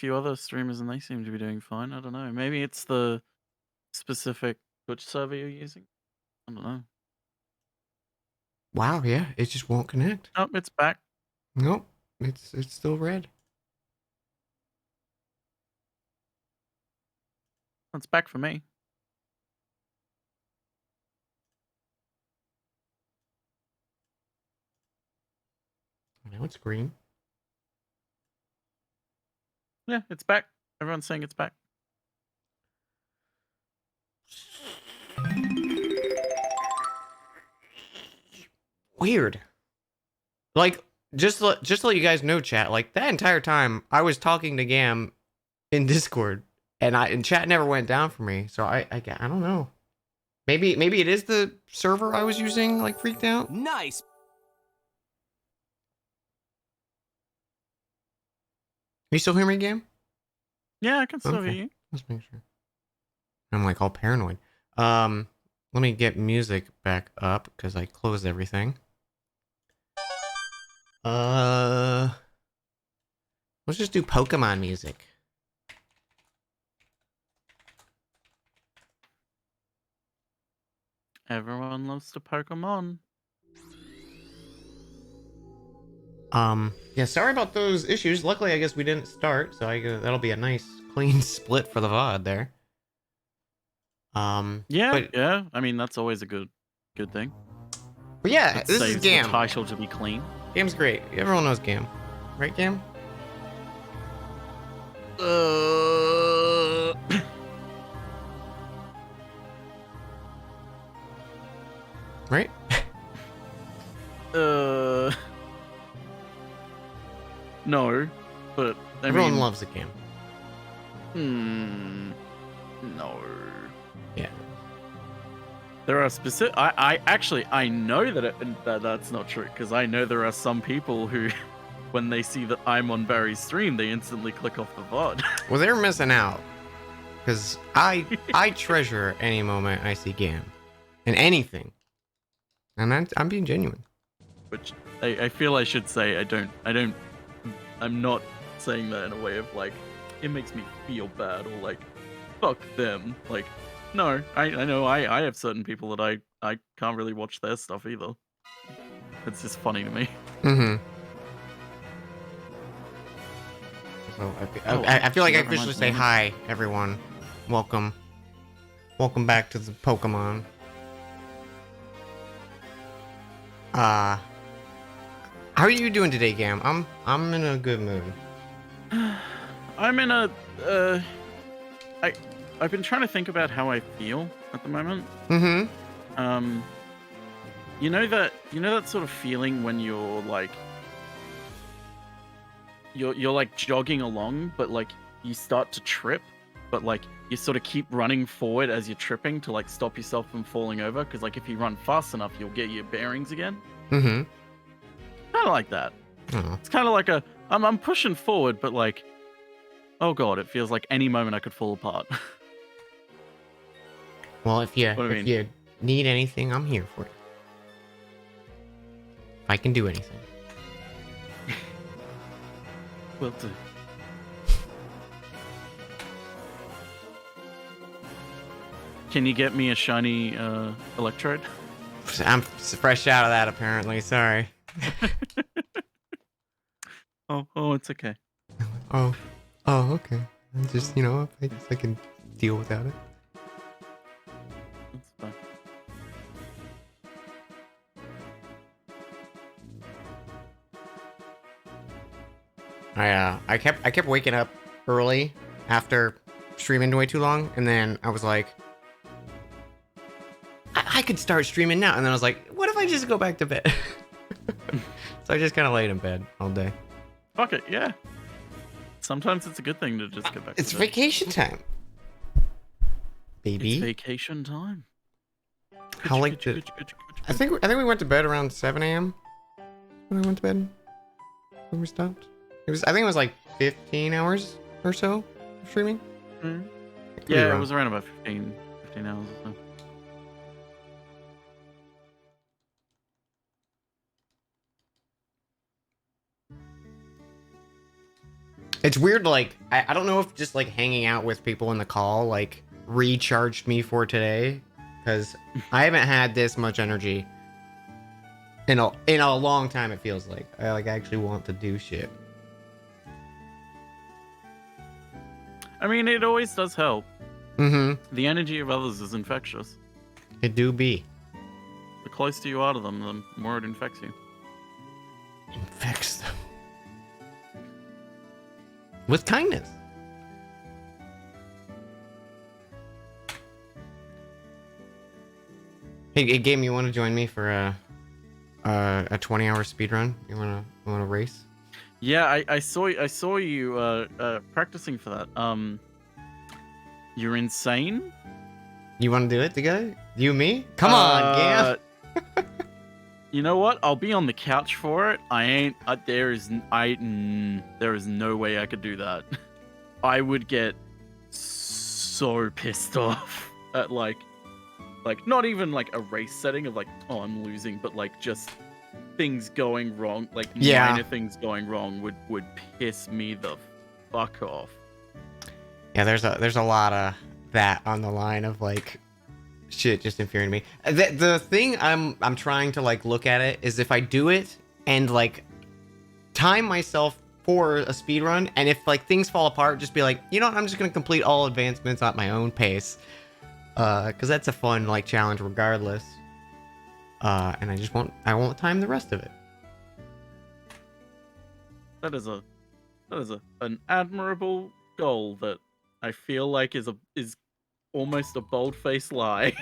few other streamers and they seem to be doing fine. I don't know. Maybe it's the specific Twitch server you're using. I don't know. Wow, yeah, it just won't connect. Oh, it's back. Nope, it's still red. It's back for me. Now it's green. Yeah, it's back. Everyone's saying it's back. Weird. Like, just to let you guys know, chat. Like that entire time, I was talking to Gam in Discord, and chat never went down for me. So I don't know. Maybe it is the server I was using. Like freaked out. Nice. You still hear me, Gam? Yeah, I can still hear Okay, you. let's make sure. I'm like all paranoid. Let me get music back up because I closed everything. Let's just do Pokemon music. Everyone loves the Pokemon. Yeah, sorry about those issues. Luckily, I guess we didn't start, so that'll be a nice clean split for the VOD there. Yeah, but yeah. I mean, that's always a good thing. yeah, It this is saves the Gam. title to be clean. Gam's great. Everyone knows Gam, right, Gam? Right? No, but I Everyone mean, loves the Gam. No. Yeah. There are specific. I actually I know that that's not true because I know there are some people who, when they see that I'm on Barry's stream, they instantly click off the VOD. Well, they're missing out because I treasure any moment I see Gam in anything, and I'm being genuine. Which I feel I should say I'm not saying that in a way of like it makes me feel bad or like fuck them. Like no, I know I have certain people that I can't really watch their stuff either. It's just funny to me. Mm-hmm. So I feel like I officially say hi, everyone. Welcome back to the Pokemon. How are you doing today, Gam? I'm in a good mood. I'm in a I've been trying to think about how I feel at the moment. Mm-hmm. You know that sort of feeling when you're like you're like jogging along, but like you start to trip, but like you sort of keep running forward as you're tripping to like stop yourself from falling over. Because like if you run fast enough, you'll get your bearings again. Mm-hmm. Kind of like that. Oh. It's kind of like I'm pushing forward, but like, oh god, it feels like any moment I could fall apart. Well, if you need anything, I'm here for you. If I can do anything. Will do. Can you get me a shiny electrode? I'm fresh out of that, apparently. Sorry. Oh, it's okay. Oh, okay. I just, I guess I can deal without it. That's fine. I kept waking up early after streaming way too long, and then I was like, I could start streaming now, and then I was like, what if I just go back to bed? So I just kind of laid in bed all day. Fuck it, yeah. Sometimes it's a good thing to just get back. It's to vacation time, baby. It's vacation time. How like the? I think we went to bed around 7 a.m. when I went to bed. When we stopped, I think it was like 15 hours or so of streaming. Mm-hmm. Yeah, it was around about 15 hours or so. It's weird, like, I don't know if just, like, hanging out with people in the call, like, recharged me for today. Because I haven't had this much energy in a long time, it feels like. I, like, actually want to do shit. I mean, it always does help. Mm-hmm. The energy of others is infectious. It do be. The closer you are to them, the more it infects you. Infects them. With kindness. Hey, Game, you want to join me for a 20-hour speed run? You wanna race? Yeah, I saw you practicing for that. You're insane. You want to do it together? You and me? Come on, Game. You know what? I'll be on the couch for it. I ain't. There is no way I could do that. I would get so pissed off at like not even like a race setting of like, oh, I'm losing, but like just things going wrong, like minor things going wrong would piss me the fuck off. Yeah, there's a lot of that on the line of like shit just infuriating me. The thing I'm trying to like look at it is if I do it and like time myself for a speed run, and if like things fall apart, just be like, you know what, I'm just gonna complete all advancements at my own pace, because that's a fun like challenge regardless. And I won't time the rest of it. That is an admirable goal that I feel like is almost a bold-faced lie.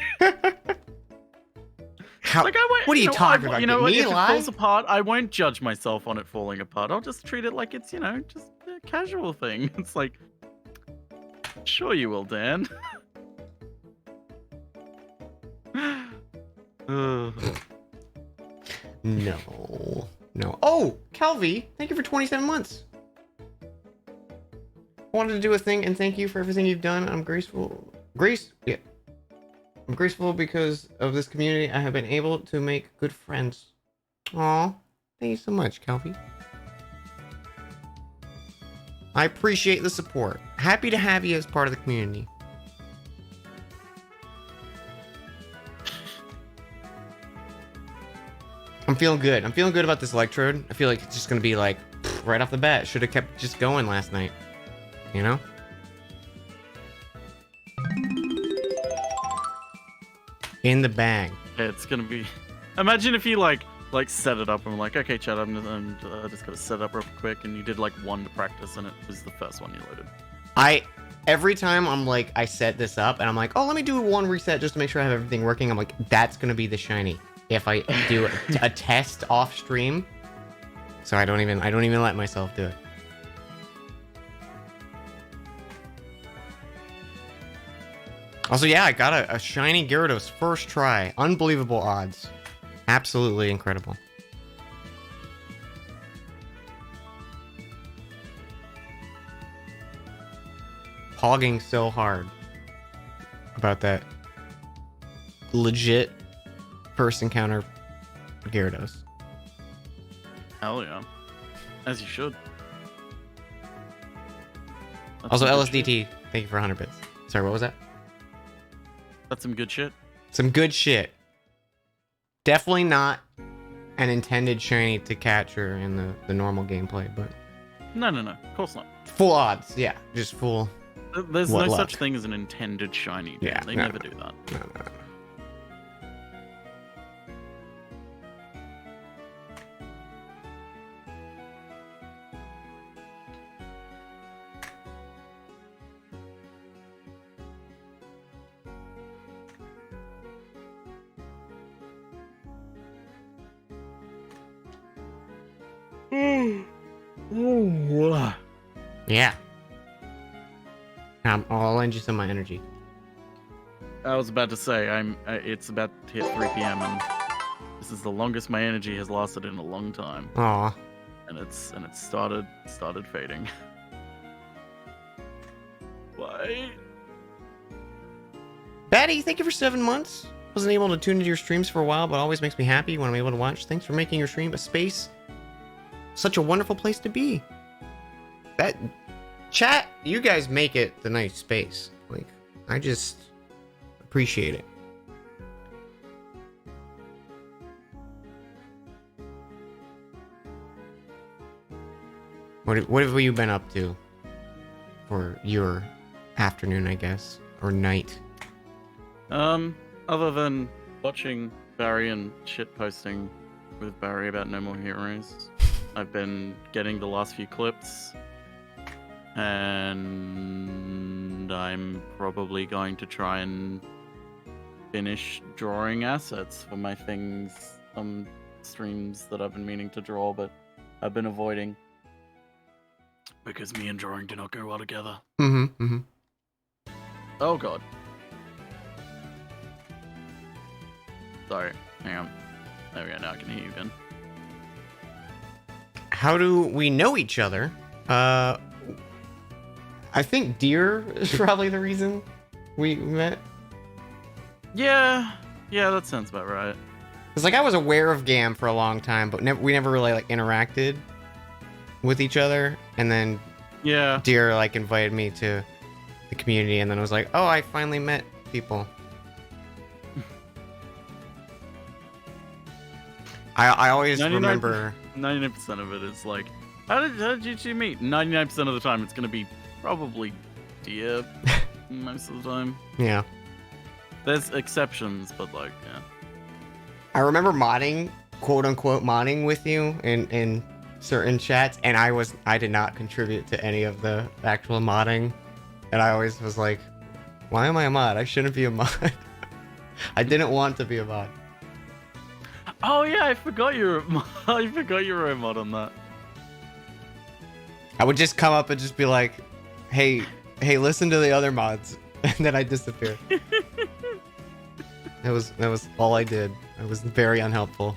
How, like, I won't, what are you talking about? You know, me if lie? it falls apart, I won't judge myself on it falling apart. I'll just treat it like it's, just a casual thing. It's like, sure you will, Dan. No. Oh, Calvi, thank you for 27 months. I wanted to do a thing and thank you for everything you've done. I'm grateful. I'm grateful because of this community. I have been able to make good friends. Aw, thank you so much, Calvi. I appreciate the support. Happy to have you as part of the community. I'm feeling good. I'm feeling good about this electrode. I feel like it's just gonna be like right off the bat. Should have kept just going last night. You know? In the bag. Yeah, it's gonna be. Imagine if you like set it up and were like, okay, Chad, I'm just gonna set it up real quick, and you did like one to practice, and it was the first one you loaded. Every time I'm like, I set this up, and I'm like, oh, let me do one reset just to make sure I have everything working. I'm like, that's gonna be the shiny if I do a test off stream. So I don't even let myself do it. Also, yeah, I got a shiny Gyarados first try. Unbelievable odds. Absolutely incredible. Hogging so hard about that legit first encounter Gyarados. Hell yeah. As you should. That's Also, some good LSDT, shit. thank you for 100 bits. Sorry, what was that? That's some good shit. Some good shit. Definitely not an intended shiny to capture in the normal gameplay, but... No, of course not. Full odds, yeah. Just full... There's no luck. such thing as an intended shiny. Dude. Yeah, They no. never do that. No. Yeah. I'll lend you some of my energy. I was about to say, it's about to hit 3 p.m. and this is the longest my energy has lasted in a long time. Aw. And it started fading. Why? Batty, thank you for 7 months. Wasn't able to tune into your streams for a while, but always makes me happy when I'm able to watch. Thanks for making your stream a space. Such a wonderful place to be. Chat, you guys make it the nice space. Like, I just appreciate it. What have you been up to for your afternoon, I guess, or night? Other than watching Barry and shit posting with Barry about No More Heroes, I've been getting the last few clips, and I'm probably going to try and finish drawing assets for my things, streams that I've been meaning to draw, but I've been avoiding. Because me and drawing do not go well together. Oh god. Sorry, hang on. There we go, now I can hear you again. How do we know each other? I think Deer is probably the reason we met. Yeah, that sounds about right. Cause like I was aware of Gam for a long time, but we never really like interacted with each other, and then Deer like invited me to the community, and then I was like, oh, I finally met people. I always remember 99% of it is like, how did you two meet? 99% of the time it's gonna be probably Deer most of the time. Yeah. There's exceptions, but like, yeah. I remember modding, quote unquote modding with you in certain chats, and I did not contribute to any of the actual modding, and I always was like, why am I a mod? I shouldn't be a mod. I didn't want to be a mod. Oh yeah, I forgot you were a mod on that. I would just come up and just be like, hey, listen to the other mods, and then I disappear. That was all I did. I was very unhelpful.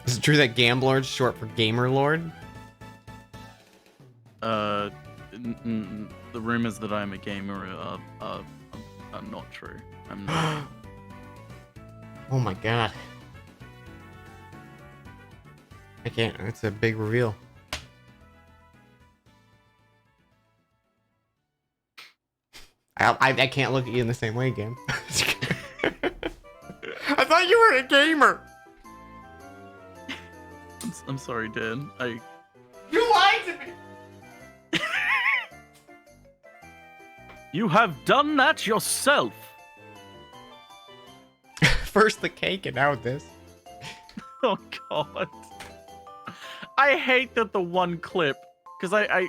Is it true that Gamblord's short for Gamer Lord? The rumors that I'm a gamer are not true. I'm not. Oh my god. I can't. It's a big reveal. I can't look at you in the same way, Gam. I thought you were a gamer. I'm sorry, Dan. You lied to me. You have done that yourself. First the cake and now this. Oh god. I hate that the one clip, because I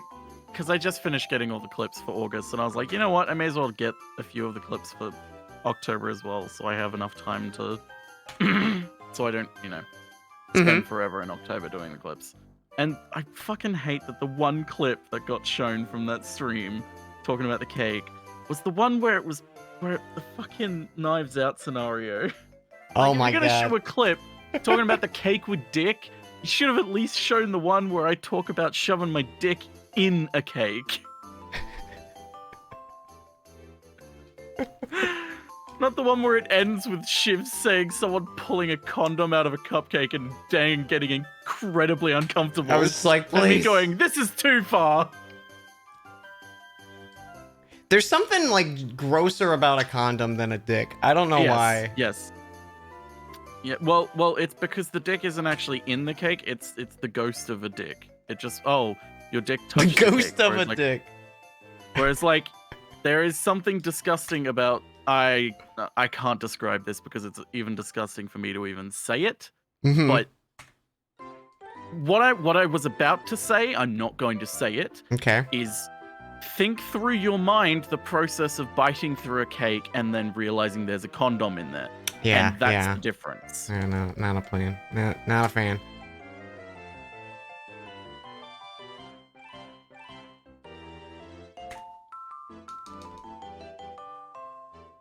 just finished getting all the clips for August, and I was like, you know what? I may as well get a few of the clips for October as well, so I have enough time to, so I don't, spend forever in October doing the clips. And I fucking hate that the one clip that got shown from that stream talking about the cake was the one where the fucking Knives Out scenario. Oh my god. If you're gonna god. show a clip talking about the cake with dick, you should have at least shown the one where I talk about shoving my dick in a cake. Not the one where it ends with Shiv saying someone pulling a condom out of a cupcake and dang getting incredibly uncomfortable. I was like, please. And me going, this is too far. There's something like grosser about a condom than a dick. I don't know why. Yes. Yeah, well, it's because the dick isn't actually in the cake. It's the ghost of a dick. It just your dick touched the ghost of a dick. Whereas like there is something disgusting about I can't describe this because it's even disgusting for me to even say it. Mm-hmm. But what I was about to say, I'm not going to say it. Okay. Is think through your mind the process of biting through a cake and then realizing there's a condom in there. Yeah, and that's the difference. Yeah, no, not a fan. Not a fan.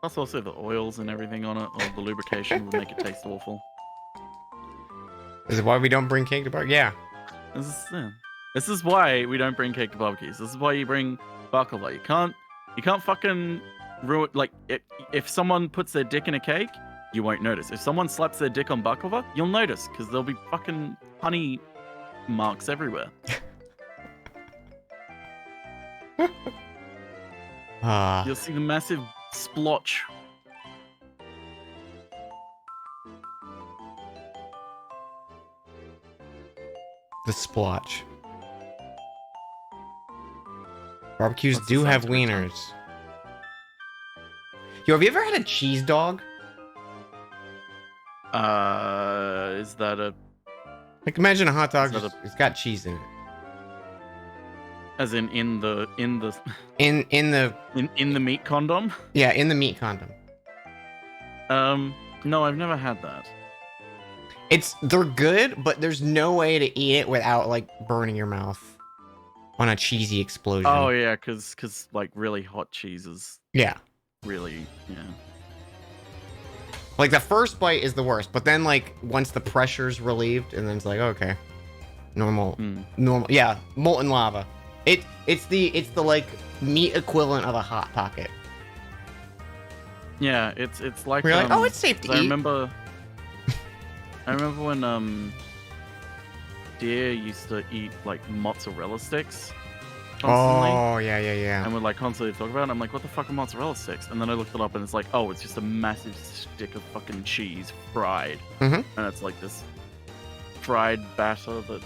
Plus also the oils and everything on it, or the lubrication would make it taste awful. Is it why we don't bring cake to bar? Yeah. This is why we don't bring cake to barbecues. This is why you bring baklava. You can't fucking ruin, like, if someone puts their dick in a cake, you won't notice. If someone slaps their dick on butt cover, you'll notice because there'll be fucking honey marks everywhere. You'll see the massive splotch. The splotch. Barbecues What's the do have scientific term? wieners. Yo, have you ever had a cheese dog? Is that a Like, imagine a hot dog. Is that It's got cheese in it. as in the In the in the meat condom? yeah, in the meat condom. No, I've never had that. They're good, but there's no way to eat it without like burning your mouth on a cheesy explosion. Oh yeah, cause like really hot cheese is Yeah. really Like the first bite is the worst, but then like once the pressure's relieved, and then it's like okay, normal, yeah, molten lava. It's the like meat equivalent of a hot pocket. Yeah, it's like We're like, oh, it's safe to eat. I remember when deer used to eat like mozzarella sticks constantly. Oh yeah. And we're like constantly talking about it. I'm like, what the fuck are mozzarella sticks? And then I looked it up and it's like, oh, it's just a massive stick of fucking cheese fried. Mhm. And it's like this fried batter that's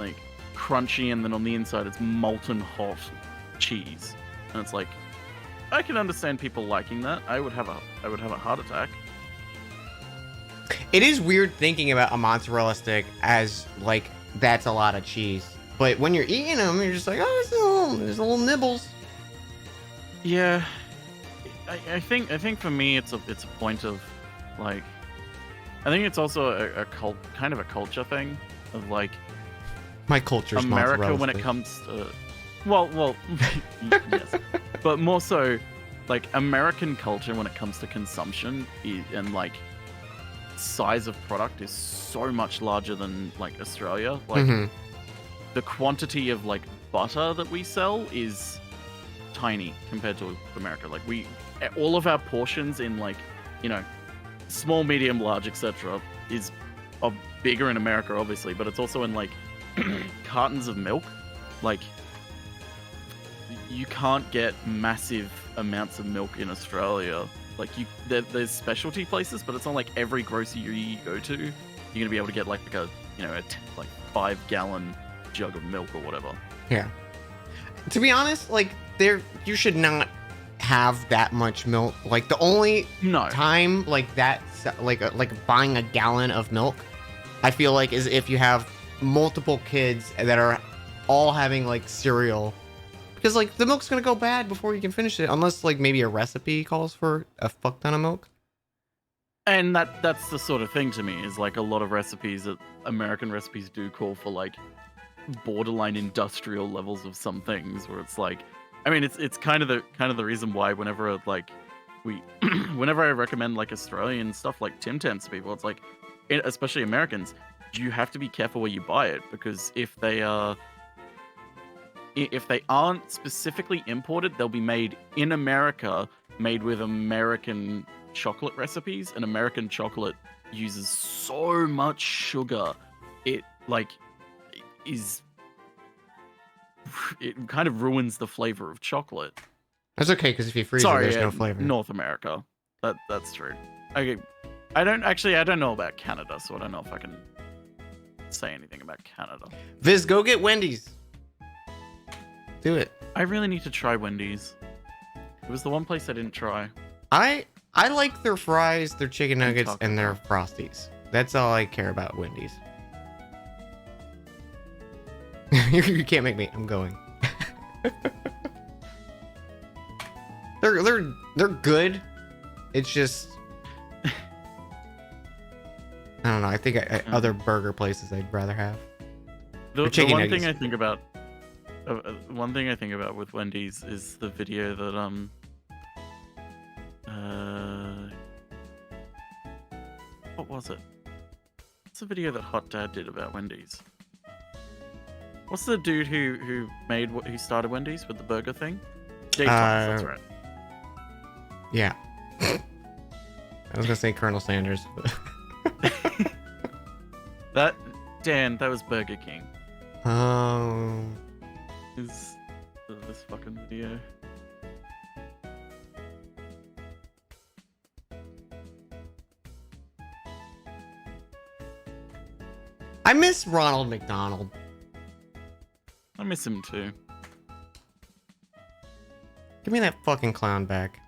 like crunchy, and then on the inside it's molten hot cheese. And it's like, I can understand people liking that. I would have a heart attack. It is weird thinking about a mozzarella stick as like that's a lot of cheese, but when you're eating them, you're just like, oh, there's a little nibbles. Yeah, I think for me it's a point of like, I think it's also a kind of a culture thing of like My culture's America mozzarella when it stick. comes to well yes, but more so like American culture when it comes to consumption and like size of product is so much larger than like Australia. Like the quantity of like butter that we sell is tiny compared to America. Like all of our portions in like, you know, small, medium, large, etc. is bigger in America obviously, but it's also in like cartons of milk. Like you can't get massive amounts of milk in Australia. Like there's specialty places, but it's not like every grocery you go to, you're gonna be able to get like a 5-gallon jug of milk or whatever. Yeah. To be honest, like you should not have that much milk. Like the only time like that, like buying a gallon of milk, I feel like is if you have multiple kids that are all having like cereal. Because, like, the milk's gonna go bad before you can finish it. Unless, like, maybe a recipe calls for a fuck ton of milk. And that's the sort of thing to me, is, like, a lot of recipes, American recipes do call for, like, borderline industrial levels of some things, where it's, like... I mean, it's kind of the reason why whenever, like, whenever I recommend, like, Australian stuff, like Tim Tams to people, it's, like, especially Americans, you have to be careful where you buy it, because if they aren't specifically imported, they'll be made in America, made with American chocolate recipes, and American chocolate uses so much sugar. It kind of ruins the flavor of chocolate. That's okay, because if you freeze it, there's no flavor. North America. That's true. Okay, I don't know about Canada, so I don't know if I can say anything about Canada. Viz, go get Wendy's. Do it. I really need to try Wendy's. It was the one place I didn't try. I like their fries, their chicken nuggets, Taco and their Bell. Frosties. That's all I care about Wendy's. You can't make me. I'm going. They're good. It's just I don't know. I think other burger places I'd rather have. The chicken one nuggets. thing I think about, one thing I think about with Wendy's is the video that what was it? What's the video that Hot Dad did about Wendy's? What's the dude who started Wendy's with the burger thing? Dave Thomas, that's right. Yeah. was gonna say Colonel Sanders. Dan, that was Burger King. Oh. Is this fucking video? I miss Ronald McDonald. I miss him too. Give me that fucking clown back.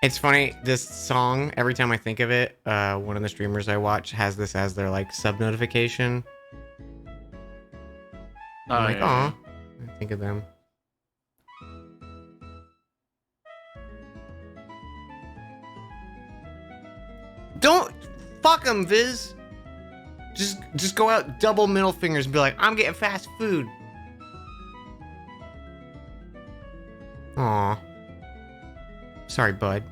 It's funny, this song, every time I think of it, one of the streamers I watch has this as their like sub notification. I'm like, yeah. I think of them. Don't fuck them, Viz. Just go out double middle fingers and be like, I'm getting fast food. Aw. Sorry, bud.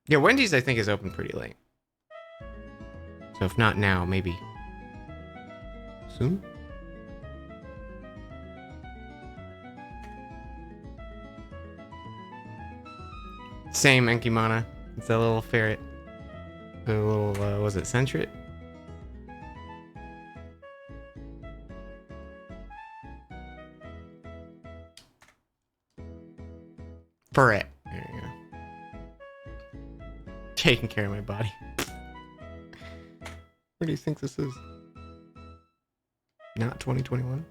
Yeah, Wendy's I think is open pretty late. So if not now, maybe soon. Same Enkimana. It's a little ferret. A little, was it Centret? Ferret. There you go. Taking care of my body. What do you think this is? Not 2021?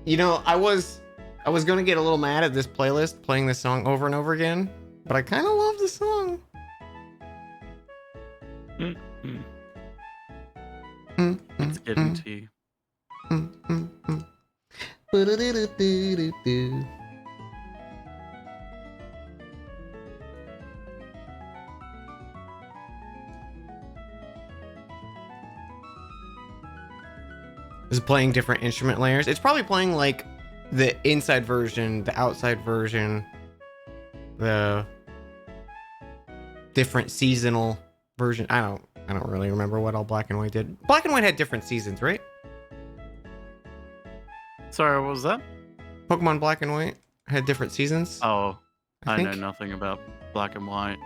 You know, I was gonna get a little mad at this playlist playing this song over and over again, but I kind of love the song. It's getting to you. Is playing different instrument layers. It's probably playing like the inside version, the outside version, the different seasonal version. I don't really remember what all Black and White did. Black and White had different seasons, right? Sorry, what was that? Pokemon Black and White had different seasons. Oh, I know think. nothing about Black and White.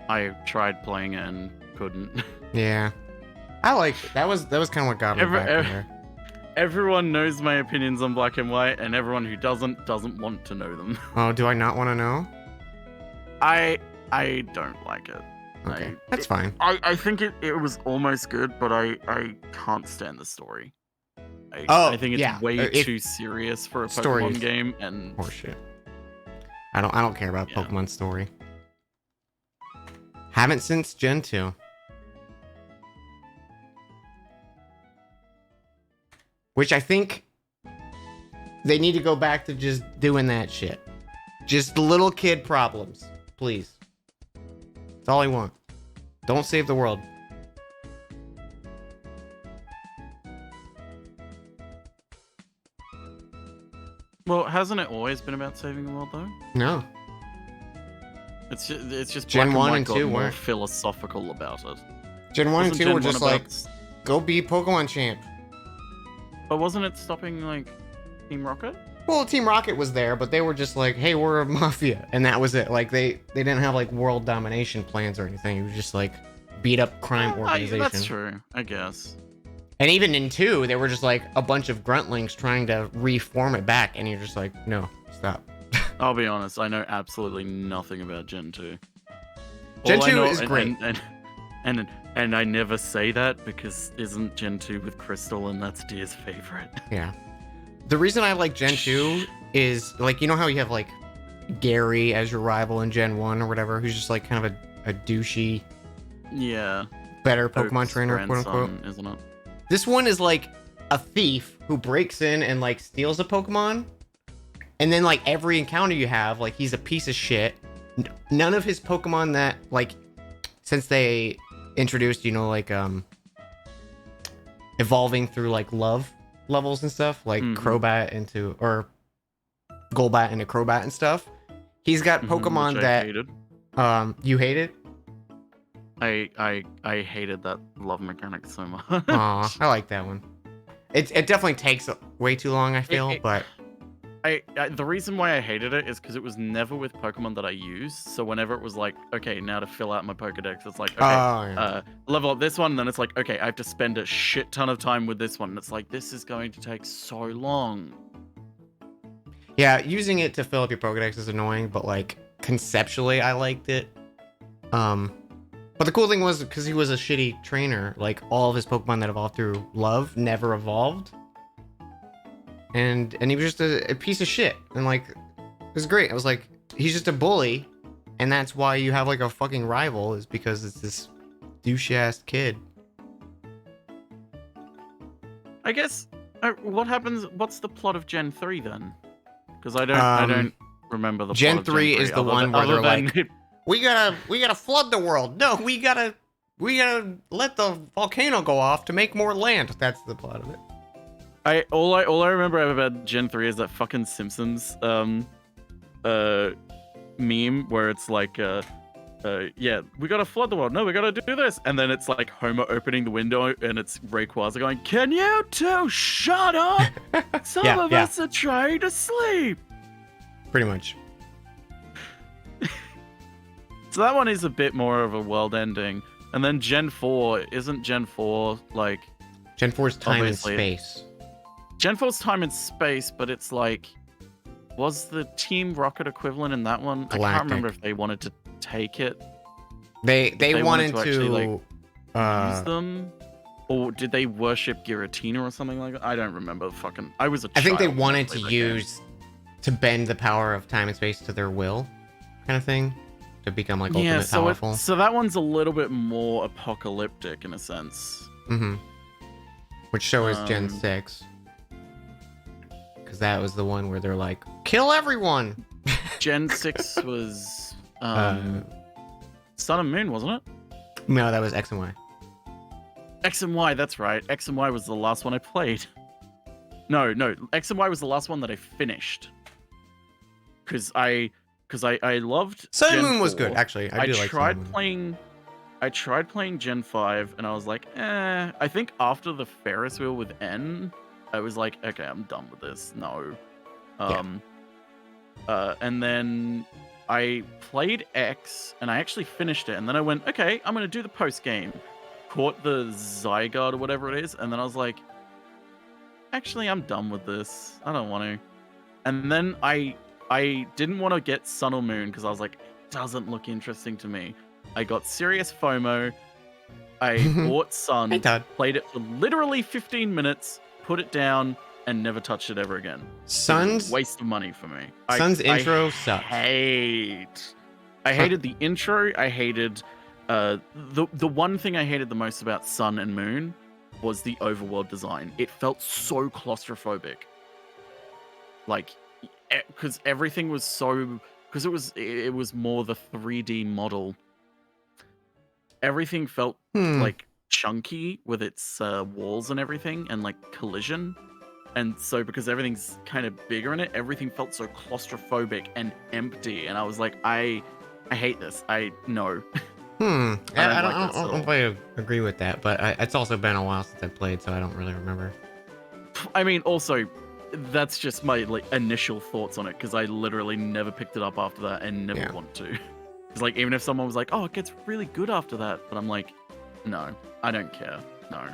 I tried playing it and couldn't. Yeah. I like it. That was kind of what got me back in there. Everyone knows my opinions on Black and White, and everyone who doesn't want to know them. Oh, do I not want to know? I don't like it. Okay, that's fine. I think it was almost good, but I can't stand the story. Oh, I think it's yeah. way too serious for a Pokemon game, and horseshit. I don't care about Yeah. Pokemon story. Haven't since Gen 2. Which I think they need to go back to just doing that shit. Just little kid problems, please. That's all I want. Don't save the world. Well, hasn't it always been about saving the world though? No. It's just Gen Black 1 and and White 2 got more weren't. philosophical about it. Gen 1 and Wasn't 2 Gen were 1 just about like, go be Pokemon champ. But wasn't it stopping like Team Rocket? Well, Team Rocket was there, but they were just like, hey, we're a mafia. And that was it. Like, they didn't have, like, world domination plans or anything. It was just, like, beat up crime organization. That's true, I guess. And even in 2, they were just, like, a bunch of gruntlings trying to reform it back. And you're just like, no, stop. I'll be honest, I know absolutely nothing about Gen 2. Gen All I 2 know- is great. And I never say that because isn't Gen 2 with Crystal and that's Deer's favorite. Yeah. The reason I like Gen 2 is, like, you know how you have, like, Gary as your rival in Gen 1 or whatever, who's just, like, kind of a douchey, Yeah. better Pokemon Oak's trainer, quote unquote. grandson, isn't it? This one is like a thief who breaks in and like steals a Pokemon. And then like every encounter you have, like he's a piece of shit. None of his Pokemon that like, since they introduced, you know, like evolving through like love levels and stuff, like Crobat into or Golbat into Crobat and stuff. He's got Pokemon which I that hated. You hate it? I hated that love mechanic so much. Aw, I like that one. It definitely takes way too long, I feel, but the reason why I hated it is because it was never with Pokemon that I used. So whenever it was like, okay, now to fill out my Pokedex, it's like, okay, level up this one, and then it's like, okay, I have to spend a shit ton of time with this one. And it's like, this is going to take so long. yeah, using it to fill up your Pokedex is annoying, but like conceptually, I liked it. But the cool thing was because he was a shitty trainer, like all of his Pokemon that evolved through love never evolved. And he was just a piece of shit. And like, it was great. I was like, he's just a bully. And that's why you have like a fucking rival, is because it's this douche-ass kid. I guess, what happens, what's the plot of Gen 3 then? Because I don't remember the Gen plot of 3 is the one where they're like, it, we gotta flood the world. No, we gotta let the volcano go off to make more land. That's the plot of it. All I remember about Gen 3 is that fucking Simpsons meme where it's like yeah, we gotta flood the world. No, we gotta do this. And then it's like Homer opening the window and it's Rayquaza going, can you two shut up? Some of us are trying to sleep. Pretty much. So that one is a bit more of a world ending. And then Gen 4, isn't Gen 4 like... Gen 4's time and obviously- space. Gen 4's time and space, but it's like... Was the Team Rocket equivalent in that one? Galactic. I can't remember if they wanted to take it. They wanted to actually, like, use them? Or did they worship Giratina or something like that? I don't remember fucking... I was a I think they child when wanted to played that game. use to bend the power of time and space to their will, kind of thing, to become like Yeah, ultimate powerful. so that one's a little bit more apocalyptic in a sense. Mm-hmm. Which so is Gen 6. Because that was the one where they're like, kill everyone! Gen 6 was Sun and Moon, wasn't it? No, that was X and Y. X and Y, that's right. X and Y was the last one I played. No, X and Y was the last one that I finished. Because I loved Sun and Gen Moon was 4. good, actually. I do like Sun and Moon. I tried playing Gen 5 and I was like, I think after the Ferris wheel with N, I was like, okay, I'm done with this. No. And then I played X and I actually finished it. And then I went, okay, I'm going to do the post game. Caught the Zygarde or whatever it is. And then I was like, actually, I'm done with this. I don't want to. And then I didn't want to get Sun or Moon because I was like, it doesn't look interesting to me. I got serious FOMO. I bought Sun, Hey, Todd. played it for literally 15 minutes, put it down, and never touched it ever again. Sun's Waste of money for me. Sun's intro sucks. I hated the intro. I hated the one thing I hated the most about Sun and Moon was the overworld design. It felt so claustrophobic. Like, because everything was so, because it was more the 3D model. Everything felt like chunky with its walls and everything, and like collision. And so because everything's kind of bigger in it, everything felt so claustrophobic and empty. And I was like, I hate this. No. I I don't quite agree with that, but it's also been a while since I played, so I don't really remember. I mean, also, that's just my like initial thoughts on it, because I literally never picked it up after that and never want to. Because like, even if someone was like, oh, it gets really good after that, but I'm like, no, I don't care. No.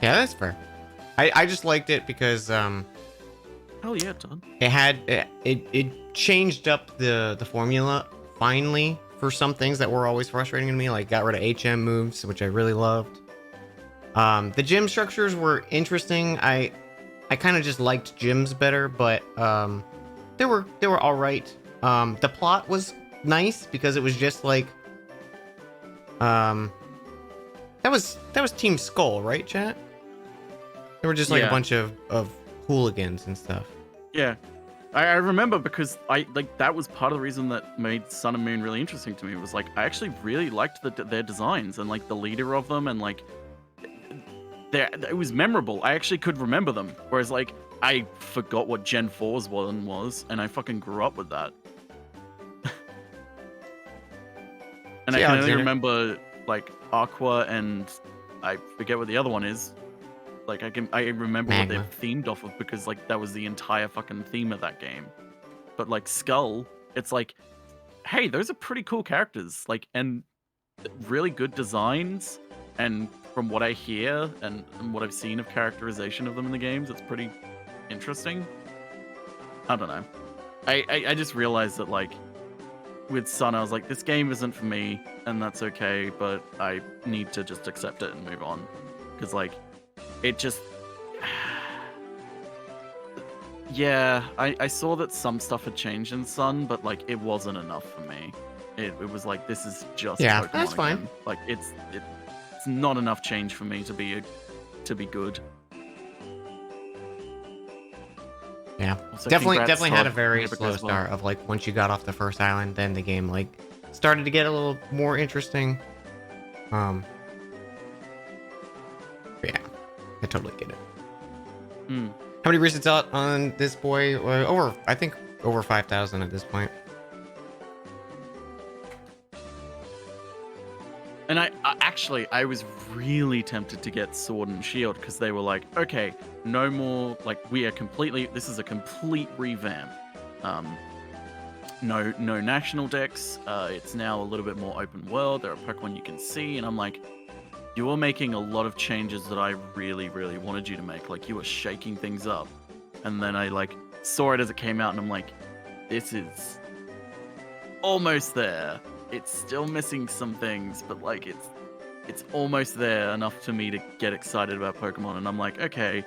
Yeah, that's fair. I just liked it because Hell yeah, Todd. it had it changed up the formula finally for some things that were always frustrating to me, like got rid of HM moves, which I really loved. The gym structures were interesting. I kind of just liked gyms better, but they were all right. The plot was nice because it was just like that was Team Skull, right, chat? They were just like a bunch of hooligans and stuff. Yeah. I remember because that was part of the reason that made Sun and Moon really interesting to me. Was like I actually really liked their designs and like the leader of them and like it was memorable. I actually could remember them. Whereas like I forgot what Gen 4's one was, and I fucking grew up with that. And See, I can only Alexander. remember like Aqua and I forget what the other one is. Like I remember what they're Magma. themed off of because like that was the entire fucking theme of that game. But like Skull, it's like, hey, those are pretty cool characters. Like and really good designs. And from what I hear and what I've seen of characterization of them in the games, it's pretty interesting. I don't know. I just realized that like with Sun, I was like, this game isn't for me, and that's okay, but I need to just accept it and move on. Because like it just yeah, I saw that some stuff had changed in Sun, but like it wasn't enough for me. It was like this is just Yeah, Pokemon that's fine. again. Like it's not enough change for me to be good. Yeah, Also, definitely congrats, had a Todd. very Hope it slow goes well. start of like once you got off the first island, then the game like started to get a little more interesting. But yeah, I totally get it. Mm. How many resets out on this boy? I think over 5,000 at this point. And I was really tempted to get Sword and Shield because they were like, okay, no more, like this is a complete revamp. No national decks. It's now a little bit more open world. There are Pokemon you can see, and I'm like, you are making a lot of changes that I really, really wanted you to make. Like you were shaking things up. And then I like saw it as it came out, and I'm like, this is almost there. It's still missing some things, but like it's almost there enough to me to get excited about Pokemon. And I'm like, okay,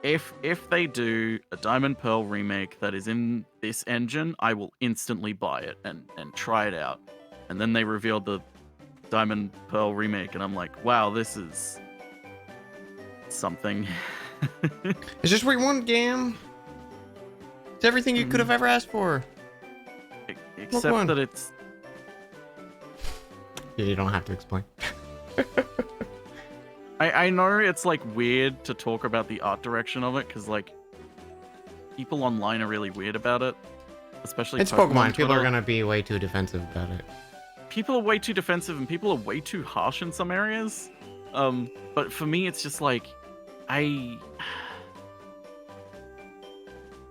if they do a Diamond Pearl remake that is in this engine, I will instantly buy it and try it out. And then they revealed the Diamond Pearl remake, and I'm like, wow, this is something. It's just what you want, game. It's everything you could have ever asked for. Except Pokemon. that it's Yeah, you don't have to explain. I know it's like weird to talk about the art direction of it because like people online are really weird about it, especially It's Pokemon. People Twitter. are gonna be way too defensive about it. People are way too defensive and people are way too harsh in some areas. But for me, it's just like I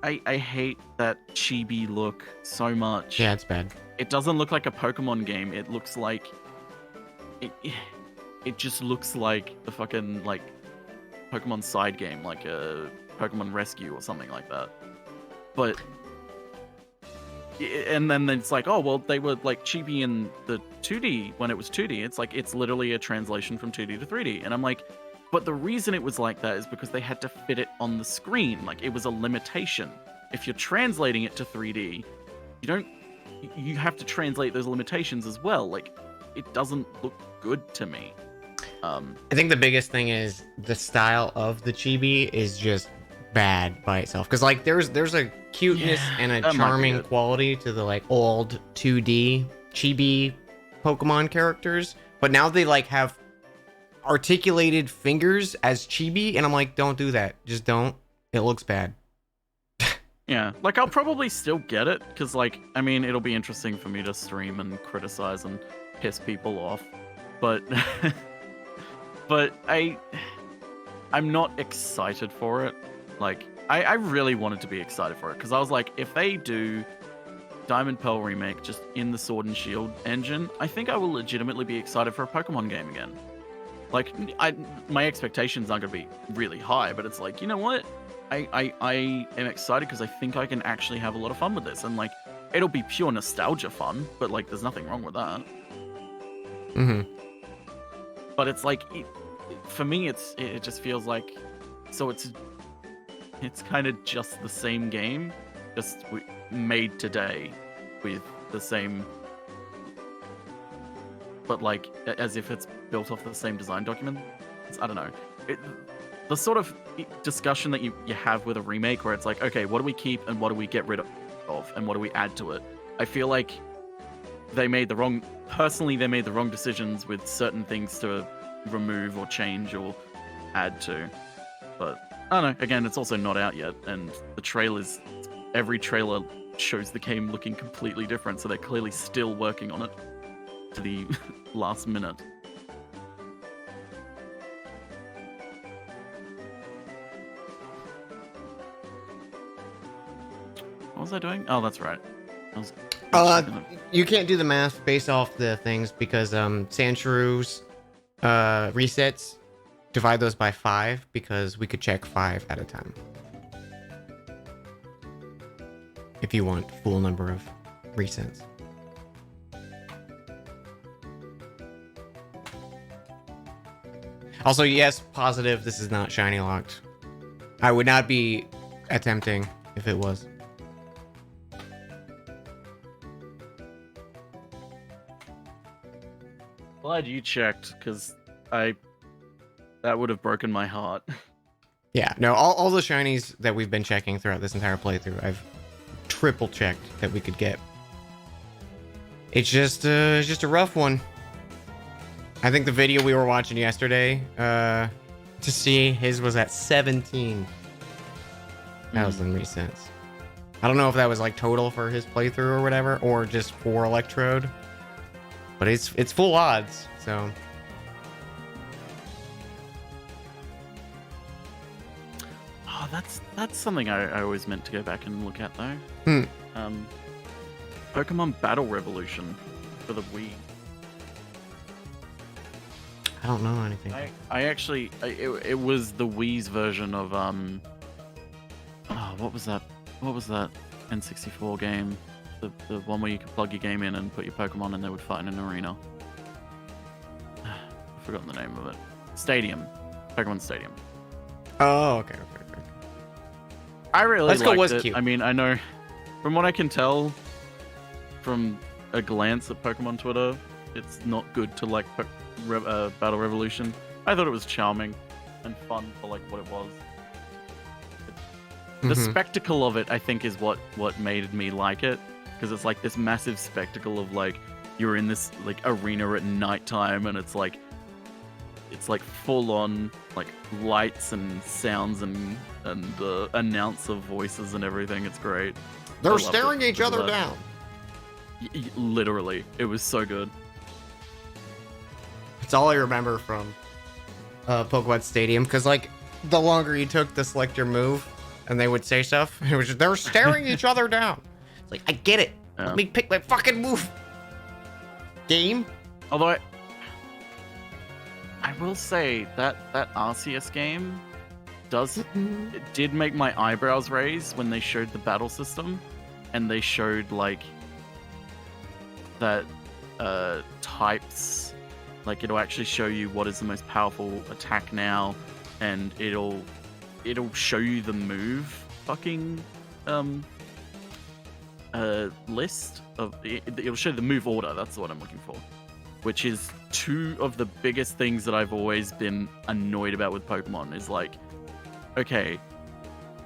hate that chibi look so much. Yeah, it's bad. It doesn't look like a Pokemon game. It looks like it just looks like the fucking like Pokemon side game, like a Pokemon Rescue or something like that. But and then it's like, oh well, they were like chibi in the 2D when it was 2D. It's like it's literally a translation from 2D to 3D, and I'm like, but the reason it was like that is because they had to fit it on the screen. Like it was a limitation. If you're translating it to 3D, you have to translate those limitations as well. Like it doesn't look good to me. I think the biggest thing is the style of the chibi is just bad by itself. Because like there's a cuteness and a that might be charming it. quality to the like old 2D chibi Pokemon characters, but now they like have articulated fingers as chibi, and I'm like, don't do that. Just don't. It looks bad. Yeah, like I'll probably still get it because, like, I mean, it'll be interesting for me to stream and criticize and piss people off, but but I'm not excited for it. Like, I really wanted to be excited for it because I was like, if they do Diamond Pearl remake just in the Sword and Shield engine, I think I will legitimately be excited for a Pokemon game again. Like, my expectations aren't gonna be really high, but it's like, you know what? I am excited because I think I can actually have a lot of fun with this, and like, it'll be pure nostalgia fun, but like, there's nothing wrong with that. Mm-hmm. But it's like, for me, it just feels like, so it's kind of just the same game, just made today with the same, but like as if it's built off the same design document. I don't know. the sort of discussion that you have with a remake, where it's like, okay, what do we keep and what do we get rid of, and what do we add to it? I feel like they made the wrong decisions with certain things to remove or change or add to. But I don't know. Again, it's also not out yet, and every trailer shows the game looking completely different, so they're clearly still working on it to the last minute. What was I doing? Oh, that's right. You can't do the math based off the things because Sanchoru's resets, divide those by 5 because we could check 5 at a time. If you want full number of resets. Also, yes, positive, this is not shiny locked. I would not be attempting if it was. Glad you checked, because that would have broken my heart. Yeah, no, all the shinies that we've been checking throughout this entire playthrough, I've triple checked that we could get. It's just a rough one. I think the video we were watching yesterday, to see his was at 17,000 resets. I don't know if that was like total for his playthrough or whatever, or just for Electrode. But it's full odds, so. Oh, that's something I always meant to go back and look at though. Pokemon Battle Revolution for the Wii. I don't know anything. It was the Wii's version of what was that? What was that N64 game? The one where you could plug your game in and put your Pokemon and they would fight in an arena. I've forgotten the name of it. Stadium. Pokemon Stadium. Oh, okay. I really Let's go liked was it. cute. I mean, I know from what I can tell from a glance at Pokemon Twitter, it's not good to like Battle Revolution. I thought it was charming and fun for like what it was. The spectacle of it, I think, is what made me like it, because it's like this massive spectacle of like you're in this like arena at nighttime, and it's like full on like lights and sounds and announcer voices and everything. It's great. They're staring each other down. Literally, it was so good. It's all I remember from Pokemon Stadium, because like the longer you took to select your move and they would say stuff, it was just, they're staring each other down. It's like, I get it. Yeah. Let me pick my fucking move. Game. Although I will say that Arceus game it did make my eyebrows raise when they showed the battle system, and they showed like that types, like it'll actually show you what is the most powerful attack now, and it'll show you the move fucking list of it'll show the move order. That's what I'm looking for, which is two of the biggest things that I've always been annoyed about with Pokemon. Is like, okay,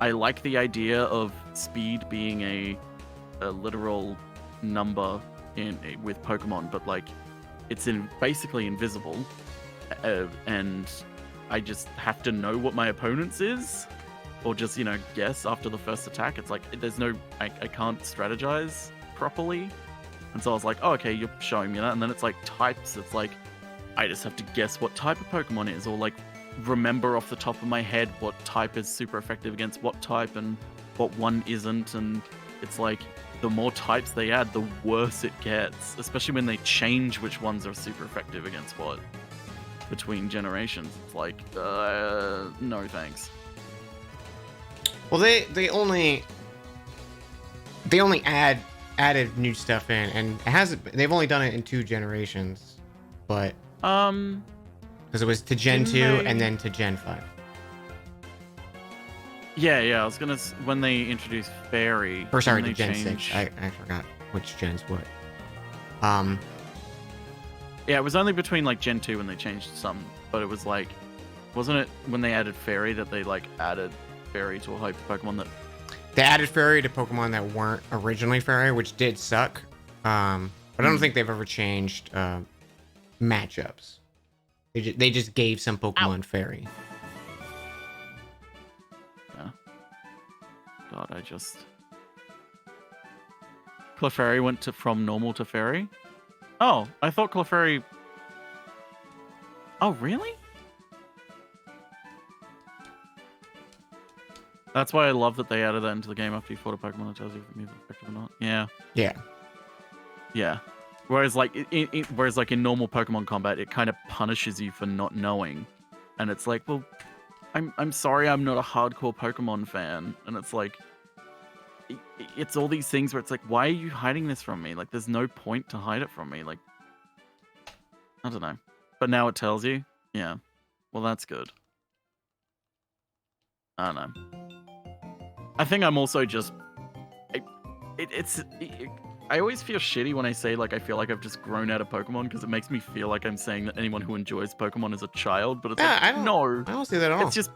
I like the idea of speed being a literal number with Pokemon, but like it's basically invisible, and I just have to know what my opponent's is, or just guess after the first attack. It's like there's no I can't strategize properly, and so I was like, oh, okay, you're showing me that, and then it's like types. It's like I just have to guess what type of Pokemon is, or like remember off the top of my head what type is super effective against what type and what one isn't, and it's like the more types they add, the worse it gets, especially when they change which ones are super effective against what between generations. It's like no thanks. Well, they only added new stuff in, and they've only done it in 2 generations, but because it was to Gen 2 and then to Gen 5. Yeah, I was gonna when they introduced Fairy. Or sorry, to Gen 6. I forgot which gen's what. Yeah, it was only between like Gen 2 when they changed some, but it was like Wasn't it when they added Fairy that they like added Fairy to a hyper Pokemon that? They added Fairy to Pokemon that weren't originally Fairy, which did suck. But I don't think they've ever changed matchups. They just gave some Pokemon Fairy. Yeah. God, Clefairy went from normal to Fairy? Oh, I thought Clefairy... Oh, really? That's why I love that they added that into the game after you fought a Pokemon that tells you if it's effective or not. Yeah. Yeah. Yeah. Whereas like in normal Pokemon combat, it kind of punishes you for not knowing. And it's like, well, I'm sorry I'm not a hardcore Pokemon fan. And it's like, it's all these things where it's like, why are you hiding this from me? Like, there's no point to hide it from me. Like, I don't know. But now it tells you? Yeah. Well, that's good. I don't know. I think I'm also just... I always feel shitty when I say, like, I feel like I've just grown out of Pokemon, because it makes me feel like I'm saying that anyone who enjoys Pokemon is a child, but it's no. I don't see that at all. It's just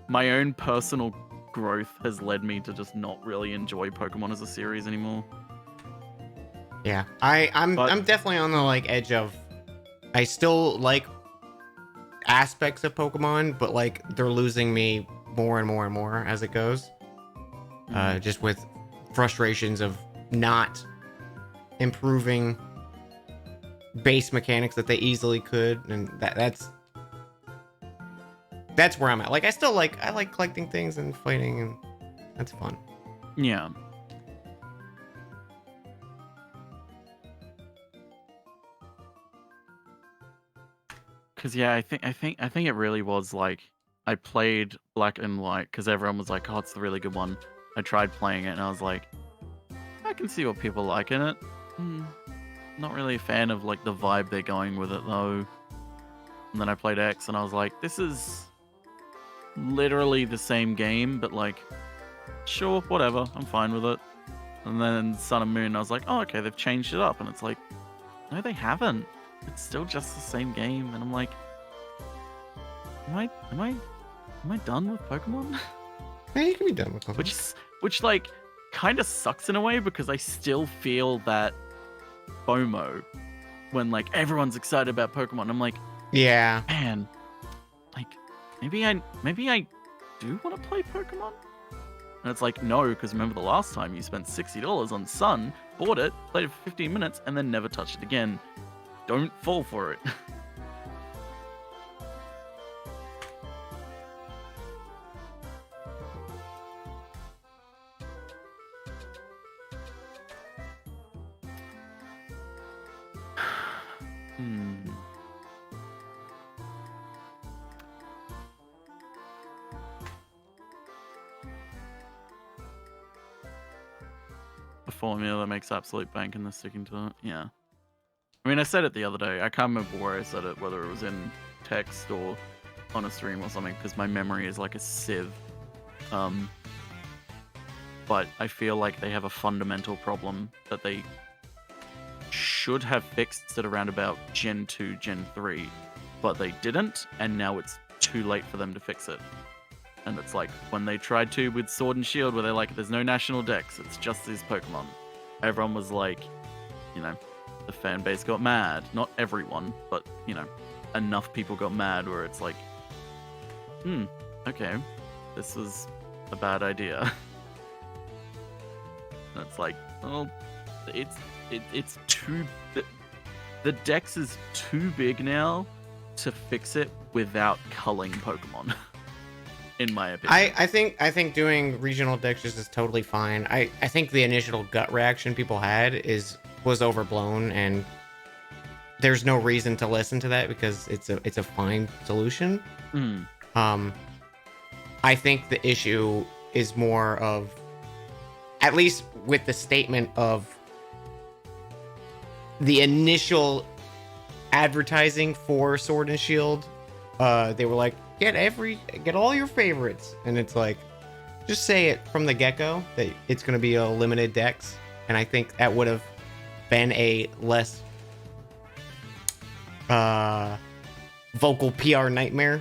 my own personal growth has led me to just not really enjoy Pokemon as a series anymore. Yeah, I'm definitely on the like edge of, I still like aspects of Pokemon, but like they're losing me more and more and more as it goes. Just with frustrations of not improving base mechanics that they easily could, and that's where I'm at. Like I like collecting things and fighting, and that's fun. Yeah. Cause yeah, I think it really was like I played Black and White because everyone was like, "Oh, it's the really good one." I tried playing it and I was like, I can see what people like in it. Not really a fan of like the vibe they're going with it though. And then I played X and I was like, this is literally the same game, but like, sure, whatever, I'm fine with it. And then Sun and Moon, I was like, oh, okay, they've changed it up. And it's like, no, they haven't. It's still just the same game. And I'm like, am I done with Pokemon? Yeah, you can be done with Pokemon. Which like kind of sucks in a way, because I still feel that FOMO when like everyone's excited about Pokemon. I'm like, yeah, man, like maybe I do want to play Pokemon. And it's like, no, because remember the last time you spent $60 on Sun, bought it, played it for 15 minutes, and then never touched it again. Don't fall for it. The formula that makes absolute bank and they're sticking to it. Yeah. I mean, I said it the other day. I can't remember where I said it, whether it was in text or on a stream or something, because my memory is like a sieve. But I feel like they have a fundamental problem that they should have fixed at around about Gen 2, Gen 3, but they didn't, and now it's too late for them to fix it. And it's like when they tried to with Sword and Shield, where they're like, there's no national dex, it's just these Pokemon. Everyone was like, you know, the fan base got mad. Not everyone, but, you know, enough people got mad where it's like, okay, this was a bad idea. And it's like, well, it's too... The dex is too big now to fix it without culling Pokemon. In my opinion. I think doing regional dexes is totally fine. I think the initial gut reaction people had was overblown, and there's no reason to listen to that because it's a fine solution. I think the issue is more of, at least with the statement of the initial advertising for Sword and Shield, they were like, get all your favorites, and it's like, just say it from the get-go that it's going to be a limited dex, and I think that would have been a less vocal PR nightmare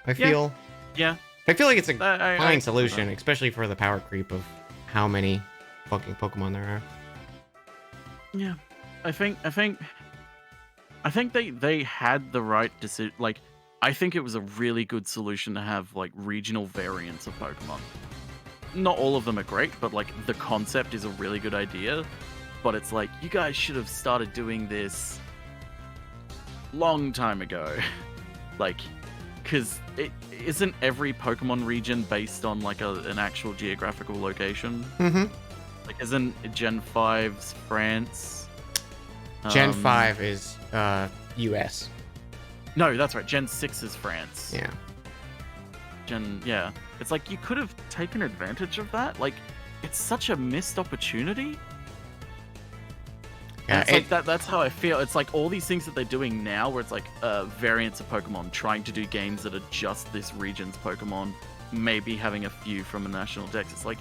I feel. Yeah. I feel like it's a I fine solution, especially for the power creep of how many fucking Pokemon there are. Yeah. I think they had the right decision. Like, I think it was a really good solution to have like regional variants of Pokemon. Not all of them are great, but like the concept is a really good idea. But it's like, you guys should have started doing this long time ago. Like, because it isn't every Pokemon region based on like an actual geographical location. Mm-hmm. Like, isn't Gen 5's France? Gen 5 is US. No, that's right. Gen 6 is France. Yeah. Yeah. It's like, you could have taken advantage of that. Like, it's such a missed opportunity. Yeah, It's like that's how I feel. It's like all these things that they're doing now, where it's like variants of Pokemon, trying to do games that are just this region's Pokemon, maybe having a few from a national dex. It's like,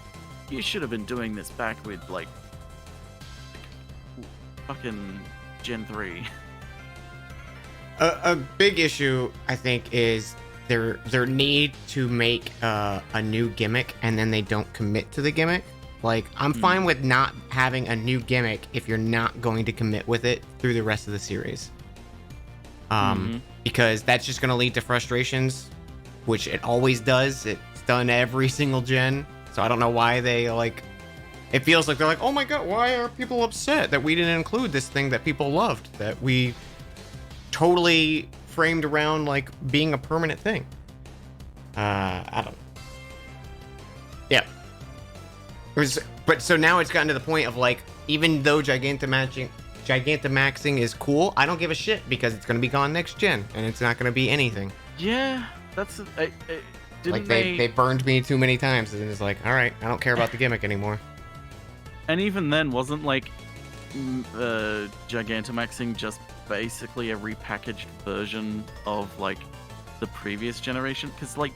you should have been doing this back with like fucking Gen 3. A big issue, I think, is their need to make a new gimmick and then they don't commit to the gimmick. Like, I'm fine with not having a new gimmick if you're not going to commit with it through the rest of the series. Because that's just going to lead to frustrations, which it always does. It's done every single gen. So I don't know why they, like... It feels like they're like, oh my god, why are people upset that we didn't include this thing that people loved? That we totally framed around, like, being a permanent thing. I don't... Yeah. But so now it's gotten to the point of, like, even though Gigantamaxing is cool, I don't give a shit because it's going to be gone next gen and it's not going to be anything. Yeah, that's... Like, they burned me too many times and it's like, alright, I don't care about the gimmick anymore. And even then, wasn't, like, Gigantamaxing just basically a repackaged version of, like, the previous generation? Because, like,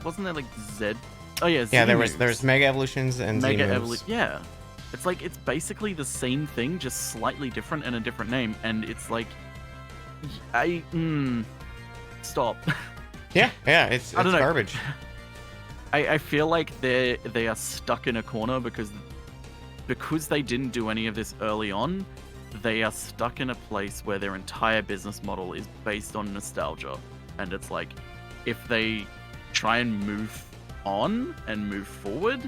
wasn't there, like, Z... Oh, yeah, yeah, there was Mega Evolutions and Mega Z-moves. Evolution. Yeah. It's like, it's basically the same thing, just slightly different and a different name. And it's like... Stop. Yeah, it's I don't know. garbage. I feel like they are stuck in a corner because they didn't do any of this early on. They are stuck in a place where their entire business model is based on nostalgia, and it's like, if they try and move on and move forward,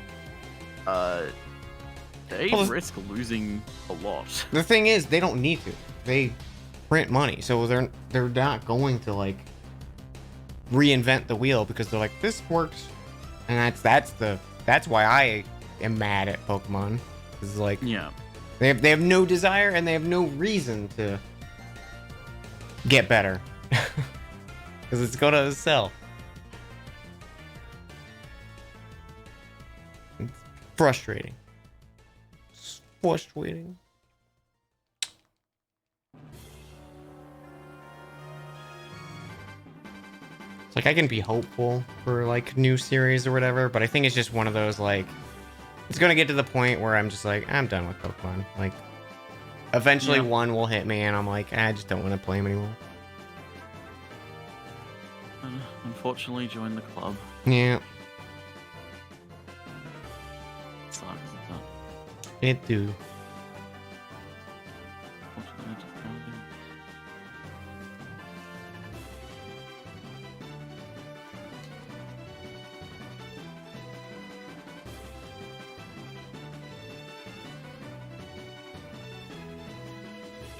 they risk losing a lot. The thing is, they don't need to. They print money, so they're not going to, like, reinvent the wheel because they're like, this works, and that's why I am mad at Pokemon. It's like, yeah, they have no desire and they have no reason to get better because it's gonna sell. It's frustrating. It's frustrating. It's like, I can be hopeful for, like, new series or whatever, but I think it's just one of those, like, it's gonna get to the point where I'm just like, I'm done with Pokemon. Like, eventually one will hit me and I'm like, I just don't want to play them anymore. Unfortunately, join the club. Yeah. Sucks, doesn't It do. Unfortunately, I just can't do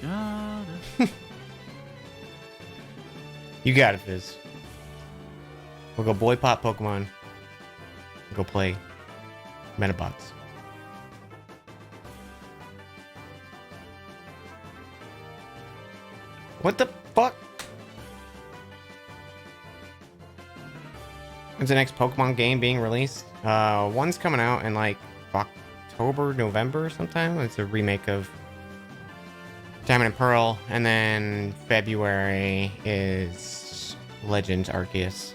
it. Got it. You got it, Fizz. We'll go boy pop Pokemon. We'll go play Metabots. What the fuck? When's the next Pokemon game being released? One's coming out in, like, October, November sometime. It's a remake of Diamond and Pearl, and then February is Legends Arceus.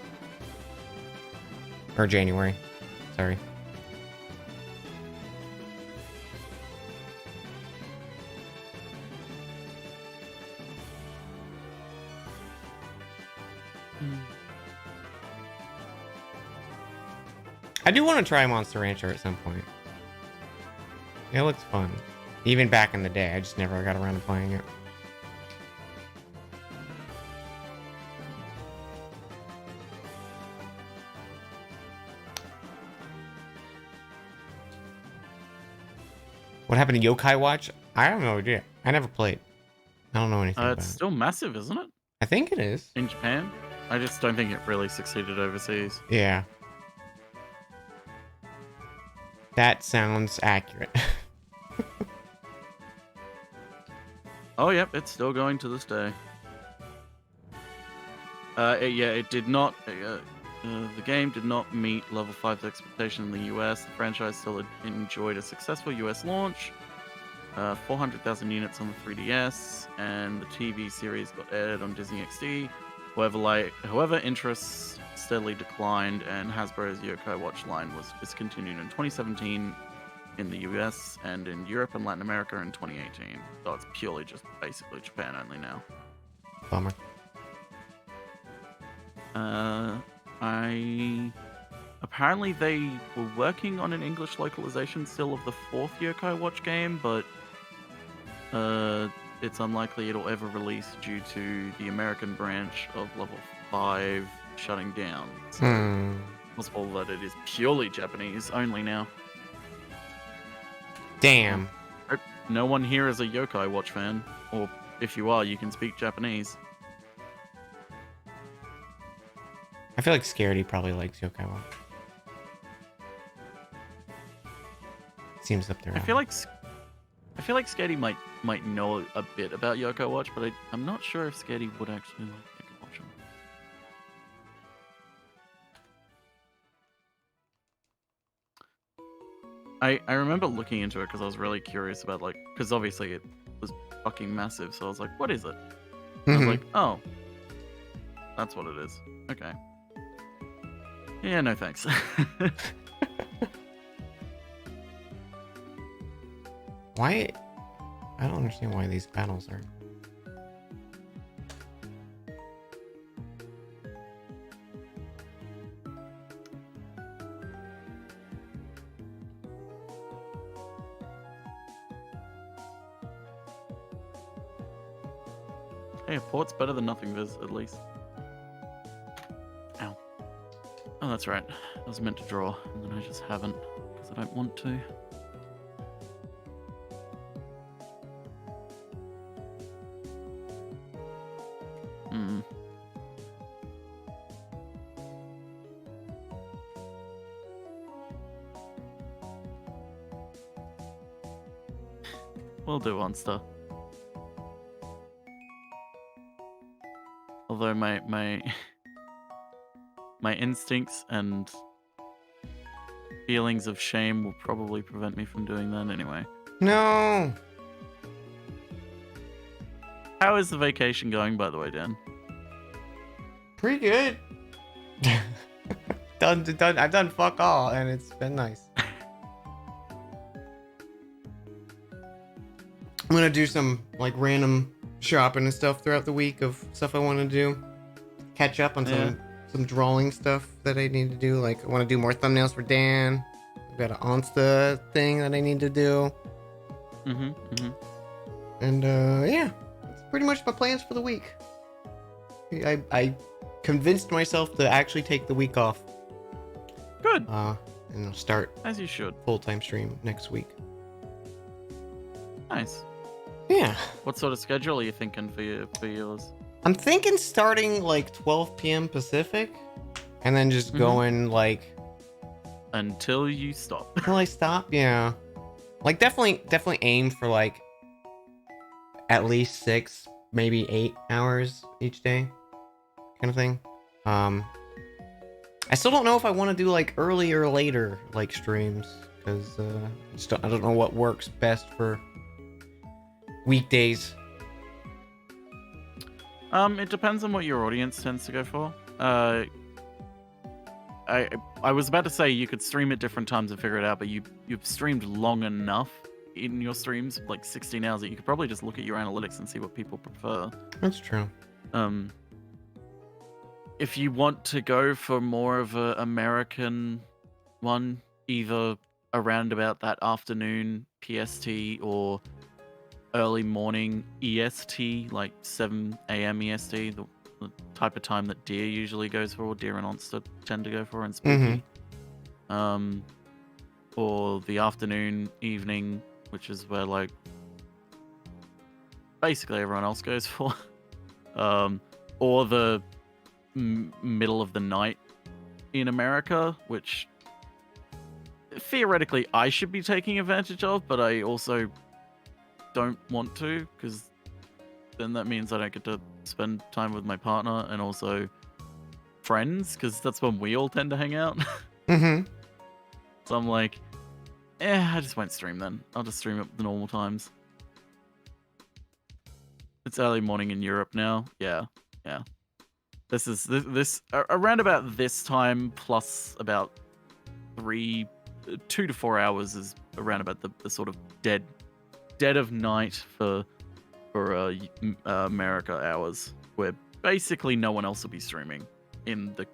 Or January. Sorry. I do want to try Monster Rancher at some point. It looks fun. Even back in the day, I just never got around to playing it. What happened to Yokai Watch? I have no idea. I never played. I don't know anything about It's it. still massive, isn't it? I think it is. In Japan? I just don't think it really succeeded overseas. Yeah. That sounds accurate. Oh, yep, it's still going to this day. It did not. The game did not meet level 5's expectation in the US. The franchise still enjoyed a successful US launch. 400,000 units on the 3DS, and the TV series got aired on Disney XD. However, interest steadily declined, and Hasbro's Yokai Watch line was discontinued in 2017 in the US and in Europe and Latin America in 2018. So it's purely just basically Japan only now. Bummer. Apparently they were working on an English localization still of the fourth Yokai Watch game, but it's unlikely it'll ever release due to the American branch of level 5 shutting down. So possible that it is purely Japanese only now. Damn. No one here is a Yokai Watch fan, or if you are, you can speak Japanese. I feel like Scaredy probably likes Yokai Watch. Seems up there. I feel like Skady might know a bit about Yokai Watch, but I'm not sure if Skady would actually like Yokai Watch. I remember looking into it because I was really curious about, like, because obviously it was fucking massive, so I was like, what is it? And I was like, oh, that's what it is. Okay. Yeah, no thanks. Why? I don't understand why these battles are. Hey, a port's better than nothing, Viz, at least. Ow. Oh, that's right. I was meant to draw, and then I just haven't, because I don't want to. We'll do Monster. Although my instincts and feelings of shame will probably prevent me from doing that anyway. No. How is the vacation going, by the way, Dan? Pretty good. I've done fuck all, and it's been nice. I'm gonna do some like random shopping and stuff throughout the week of stuff I want to do. Catch up on some drawing stuff that I need to do. Like I want to do more thumbnails for Dan. I've got an Onsta thing that I need to do. And yeah, that's pretty much my plans for the week. I convinced myself to actually take the week off. Good. And I'll start as you should full-time stream next week. Nice. Yeah. What sort of schedule are you thinking for yours? I'm thinking starting like 12 p.m. Pacific, and then just going like until you stop. Until I stop, yeah. Like definitely aim for like at least 6, maybe 8 hours each day, kind of thing. I still don't know if I want to do like early or later like streams because I don't know what works best for weekdays. It depends on what your audience tends to go for. I was about to say you could stream at different times and figure it out, but you've streamed long enough in your streams, like 16 hours, that you could probably just look at your analytics and see what people prefer. That's true. If you want to go for more of a American one either around about that afternoon PST or early morning EST, like 7 a.m. EST, the type of time that deer usually goes for, deer and monster tend to go for in spooky. Or the afternoon, evening, which is where like basically everyone else goes for. Or the middle of the night in America, which theoretically I should be taking advantage of, but I also don't want to, because then that means I don't get to spend time with my partner and also friends, because that's when we all tend to hang out. So I'm like, I just won't stream then. I'll just stream at the normal times. It's early morning in Europe now. Yeah. This is this around about this time plus about 2 to 4 hours is around about the sort of dead of night for America hours, where basically no one else will be streaming in the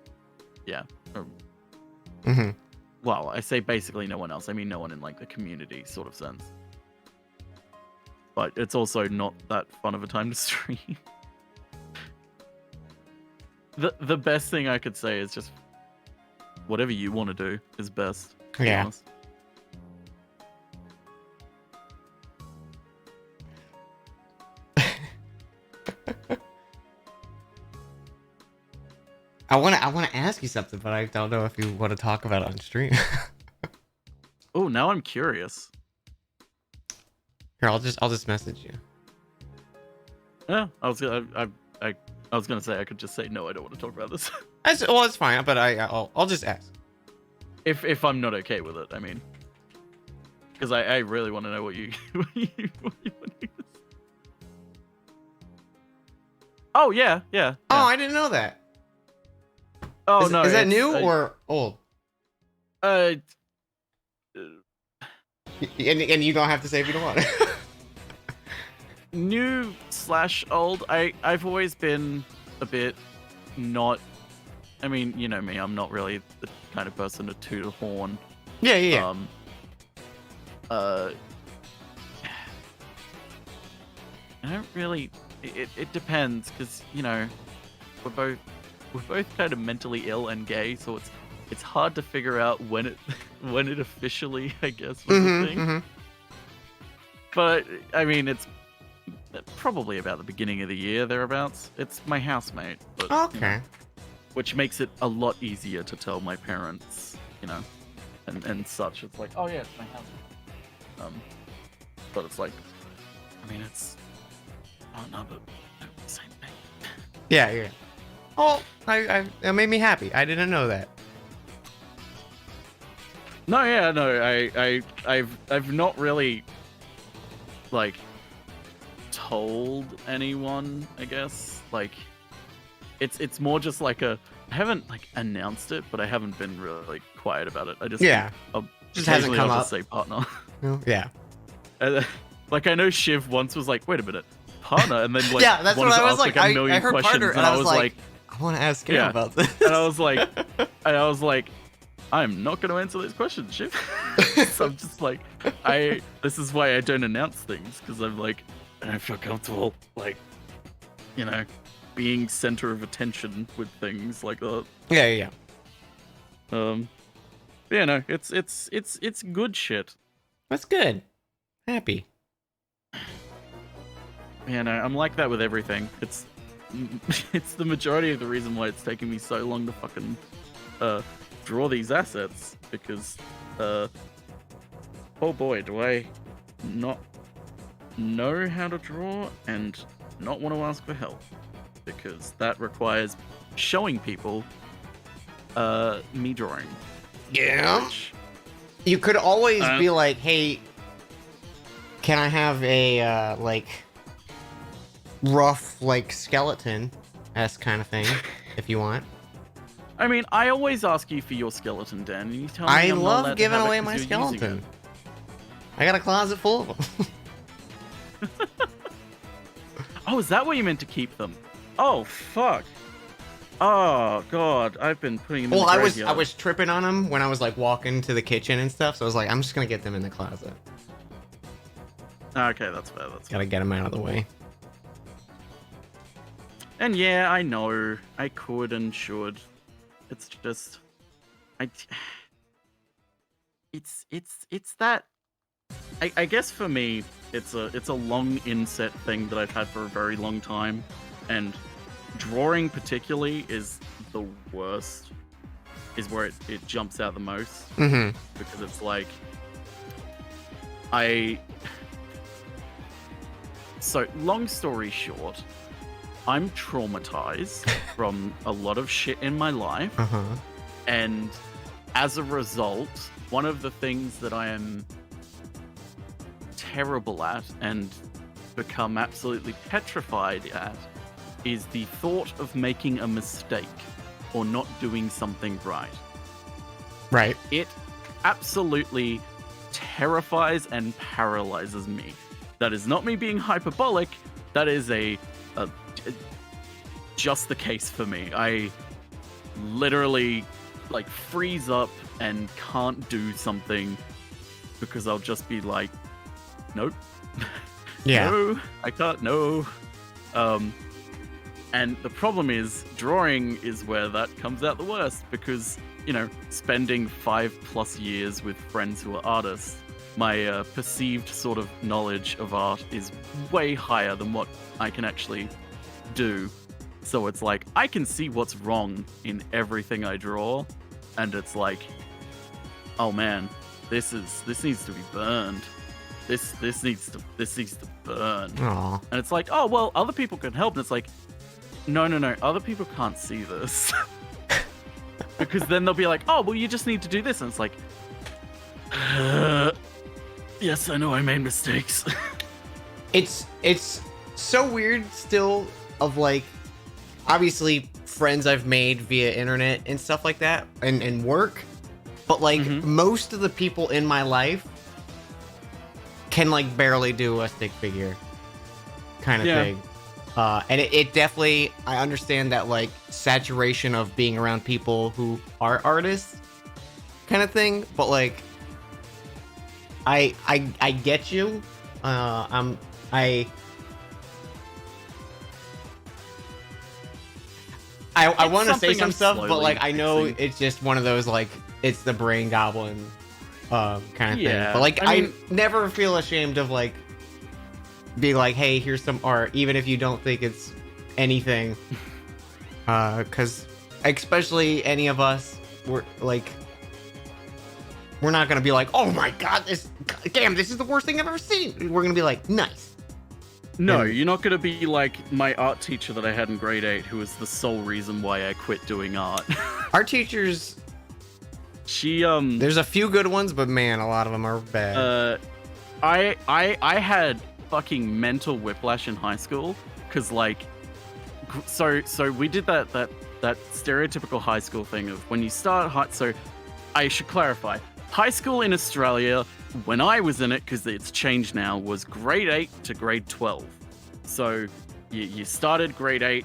well, I say basically no one else. I mean no one in like the community sort of sense. But it's also not that fun of a time to stream. The best thing I could say is just whatever you want to do is best. Yeah. I want to ask you something, but I don't know if you want to talk about it on stream. Oh, now I'm curious. Here, I'll just message you. Yeah, I was gonna say I could just say no, I don't want to talk about this. Well, it's fine, but I'll just ask. If I'm not okay with it, I mean, because I really want to know what you what you want to use. Oh yeah. Oh, I didn't know that. Oh is, no, is that new or old? And you don't have to say if you don't want. New/old. I've always been a bit not. I mean, you know me. I'm not really the kind of person to toot a horn. Yeah. I don't really. It depends, because you know, we're both kind of mentally ill and gay, so it's hard to figure out when it officially, I guess, was a thing. But I mean, it's probably about the beginning of the year thereabouts. It's my housemate, but, Okay. You know, which makes it a lot easier to tell my parents, you know, and such. It's like, oh yeah, it's my housemate. But it's like, I mean, it's no, but the same thing. Yeah. Oh, it made me happy. I didn't know that. No, I've not really like told anyone, I guess. Like it's more just like I haven't like announced it, but I haven't been really quiet about it. I just just hasn't come up. Just say partner. Yeah. Like I know Shiv once was like, wait a minute, partner, and then like yeah, that's what I was like. A million I heard questions, partner, and I was like, I want to ask him about this. And I was like, I'm not going to answer those questions, Shiv. So I'm just like, this is why I don't announce things, because I'm like, I don't feel comfortable, like, you know, being center of attention with things like that. Yeah. Yeah, no, it's good shit. That's good. Happy. Yeah, no, I'm like that with everything. It's the majority of the reason why it's taking me so long to fucking draw these assets, because oh boy, do I not know how to draw and not want to ask for help, because that requires showing people me drawing. Yeah. You could always be like, hey, can I have a like rough like skeleton-esque kind of thing if you want. I mean, I always ask you for your skeleton, Dan, and you tell me I I'm not love allowed giving to have away it 'cause my you're skeleton. using I got a closet full of them. it. Oh, is that where you meant to keep them? Oh, fuck. Oh god, I've been putting them in Well, the I graveyard. was tripping on them when I was like walking to the kitchen and stuff. So I was like, I'm just gonna get them in the closet. Okay, that's fair. That's fair. Gotta get them out of the way. And yeah, I know I could and should. It's just, I. It's that. I guess for me, it's a long inset thing that I've had for a very long time, and drawing particularly is the worst. Is where it jumps out the most Mm-hmm. because it's like I. So long story short, I'm traumatized from a lot of shit in my life, Uh-huh. and as a result, one of the things that I am terrible at and become absolutely petrified at is the thought of making a mistake or not doing something right. Right. It absolutely terrifies and paralyzes me. That is not me being hyperbolic. That is just the case for me. I literally like freeze up and can't do something because I'll just be like, nope. Yeah. No, I can't. No. And the problem is, drawing is where that comes out the worst because, you know, spending 5+ years with friends who are artists, my perceived sort of knowledge of art is way higher than what I can actually do. So it's like, I can see what's wrong in everything I draw, and it's like, oh man, this needs to be burned. This needs to burn. Aw. And it's like, oh well, other people can help. And it's like, no, other people can't see this. Because then they'll be like, oh well, you just need to do this. And it's like, yes, I know I made mistakes. It's so weird still of like obviously friends I've made via internet and stuff like that and work, but like most of the people in my life can like barely do a stick figure kind of thing. And it definitely, I understand that like saturation of being around people who are artists kind of thing, but like I get you. I want to say some stuff, but like I know it's just one of those like it's the brain goblin kind of thing. But like I never feel ashamed of like being like, hey, here's some art, even if you don't think it's anything. Because especially any of us, we're not gonna be like, oh my god, this is the worst thing I've ever seen. We're gonna be like, nice. No, you're not going to be like my art teacher that I had in grade 8, who was the sole reason why I quit doing art. Our teachers, there's a few good ones, but man, a lot of them are bad. I had fucking mental whiplash in high school because like, so we did that stereotypical high school thing of when you start high. So I should clarify, high school in Australia, when I was in it, because it's changed now, was grade 8 to grade 12. So you started grade 8,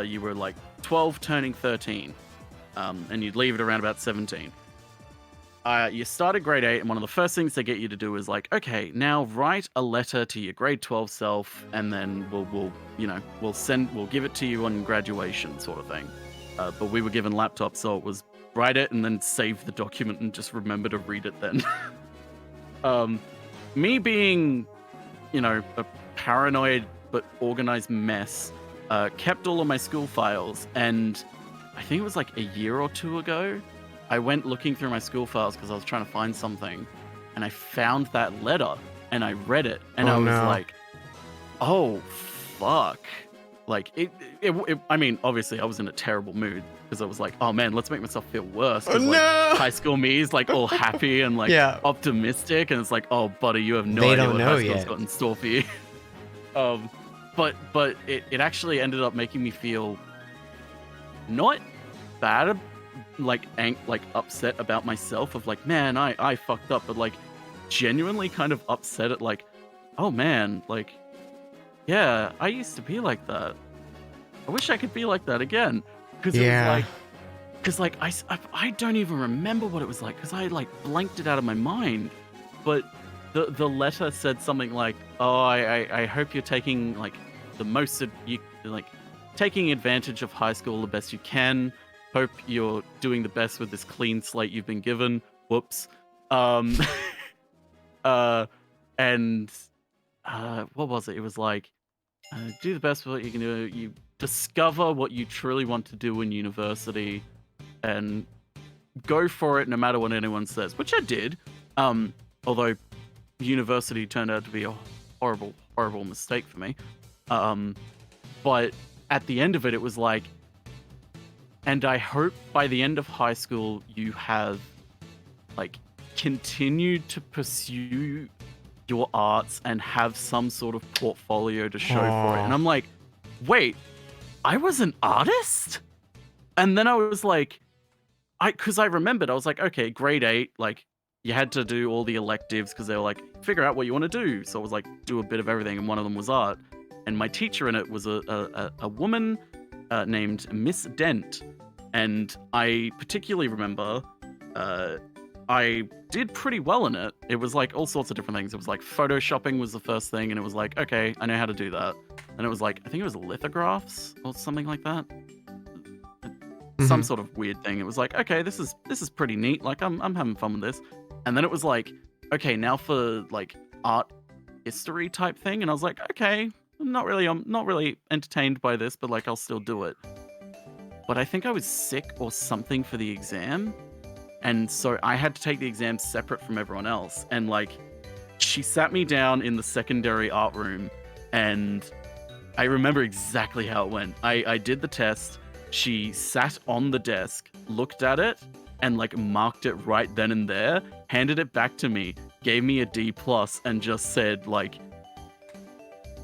you were like 12 turning 13, and you'd leave it around about 17. You started grade 8, and one of the first things they get you to do is like, okay, now write a letter to your grade 12 self, and then we'll give it to you on graduation sort of thing. But we were given laptops, so it was write it and then save the document and just remember to read it then. Me being, a paranoid but organized mess, kept all of my school files, and I think it was like a year or two ago, I went looking through my school files because I was trying to find something, and I found that letter, and I read it, and I was like, oh, fuck. Like, I mean, obviously I was in a terrible mood, because I was like, oh man, let's make myself feel worse. Because high school me is like all happy and like optimistic, and it's like, oh buddy, you have no idea what high school's got in store for you. But it actually ended up making me feel not bad, like upset about myself of like, man, I fucked up, but like genuinely kind of upset at like, oh man, like, yeah, I used to be like that. I wish I could be like that again. because it was Yeah. like, I don't even remember what it was like because I like blanked it out of my mind. But the letter said something like, "Oh, I hope you're taking like the most you like taking advantage of high school the best you can. Hope you're doing the best with this clean slate you've been given." Whoops. Um, and what was it? It was like, do the best with what you can do. You discover what you truly want to do in university, and go for it no matter what anyone says, which I did. Although university turned out to be a horrible, horrible mistake for me. But at the end of it, it was like, and I hope by the end of high school, you have like continued to pursue your arts and have some sort of portfolio to show for it. And I'm like, wait, I was an artist? And then I was like, because I remembered, I was like, okay, grade 8, like, you had to do all the electives because they were like, figure out what you want to do. So I was like, do a bit of everything, and one of them was art. And my teacher in it was a woman named Miss Dent. And I particularly remember I did pretty well in it. It was like all sorts of different things. It was like photoshopping was the first thing, and it was like, okay, I know how to do that. And it was like, I think it was lithographs or something like that. Some sort of weird thing. It was like, okay, this is pretty neat. Like I'm having fun with this. And then it was like, okay, now for like art history type thing. And I was like, okay, I'm not really entertained by this, but like I'll still do it. But I think I was sick or something for the exam. And so I had to take the exam separate from everyone else. And like, she sat me down in the secondary art room, and I remember exactly how it went. I did the test. She sat on the desk, looked at it, and like marked it right then and there, handed it back to me, gave me a D+, and just said like,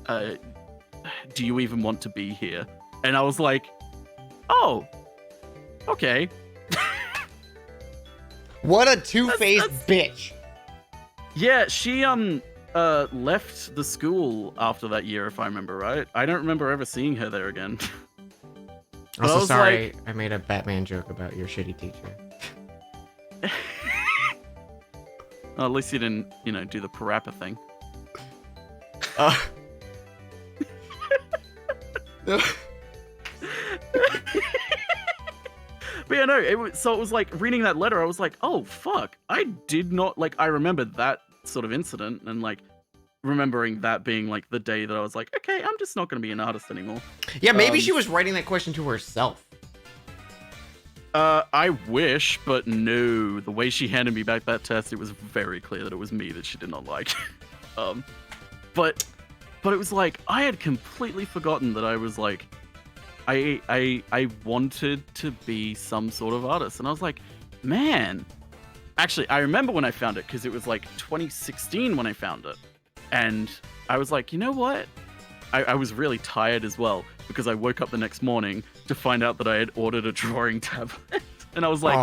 do you even want to be here? And I was like, oh, okay. What a two-faced bitch. Yeah, she left the school after that year, if I remember right. I don't remember ever seeing her there again. Also, sorry, I made a Batman joke about your shitty teacher. At least you didn't, do the parappa thing. But yeah, no, it was like reading that letter, I was like, oh fuck, I did not, like, I remember that sort of incident, and like remembering that being like the day that I was like, okay, I'm just not going to be an artist anymore. Yeah, maybe she was writing that question to herself. I wish, but no. The way she handed me back that test, it was very clear that it was me that she did not like. But it was like, I had completely forgotten that I was like, I wanted to be some sort of artist. And I was like, man. Actually, I remember when I found it, because it was like 2016 when I found it. And I was like, you know what? I was really tired as well, because I woke up the next morning to find out that I had ordered a drawing tablet. And I was like,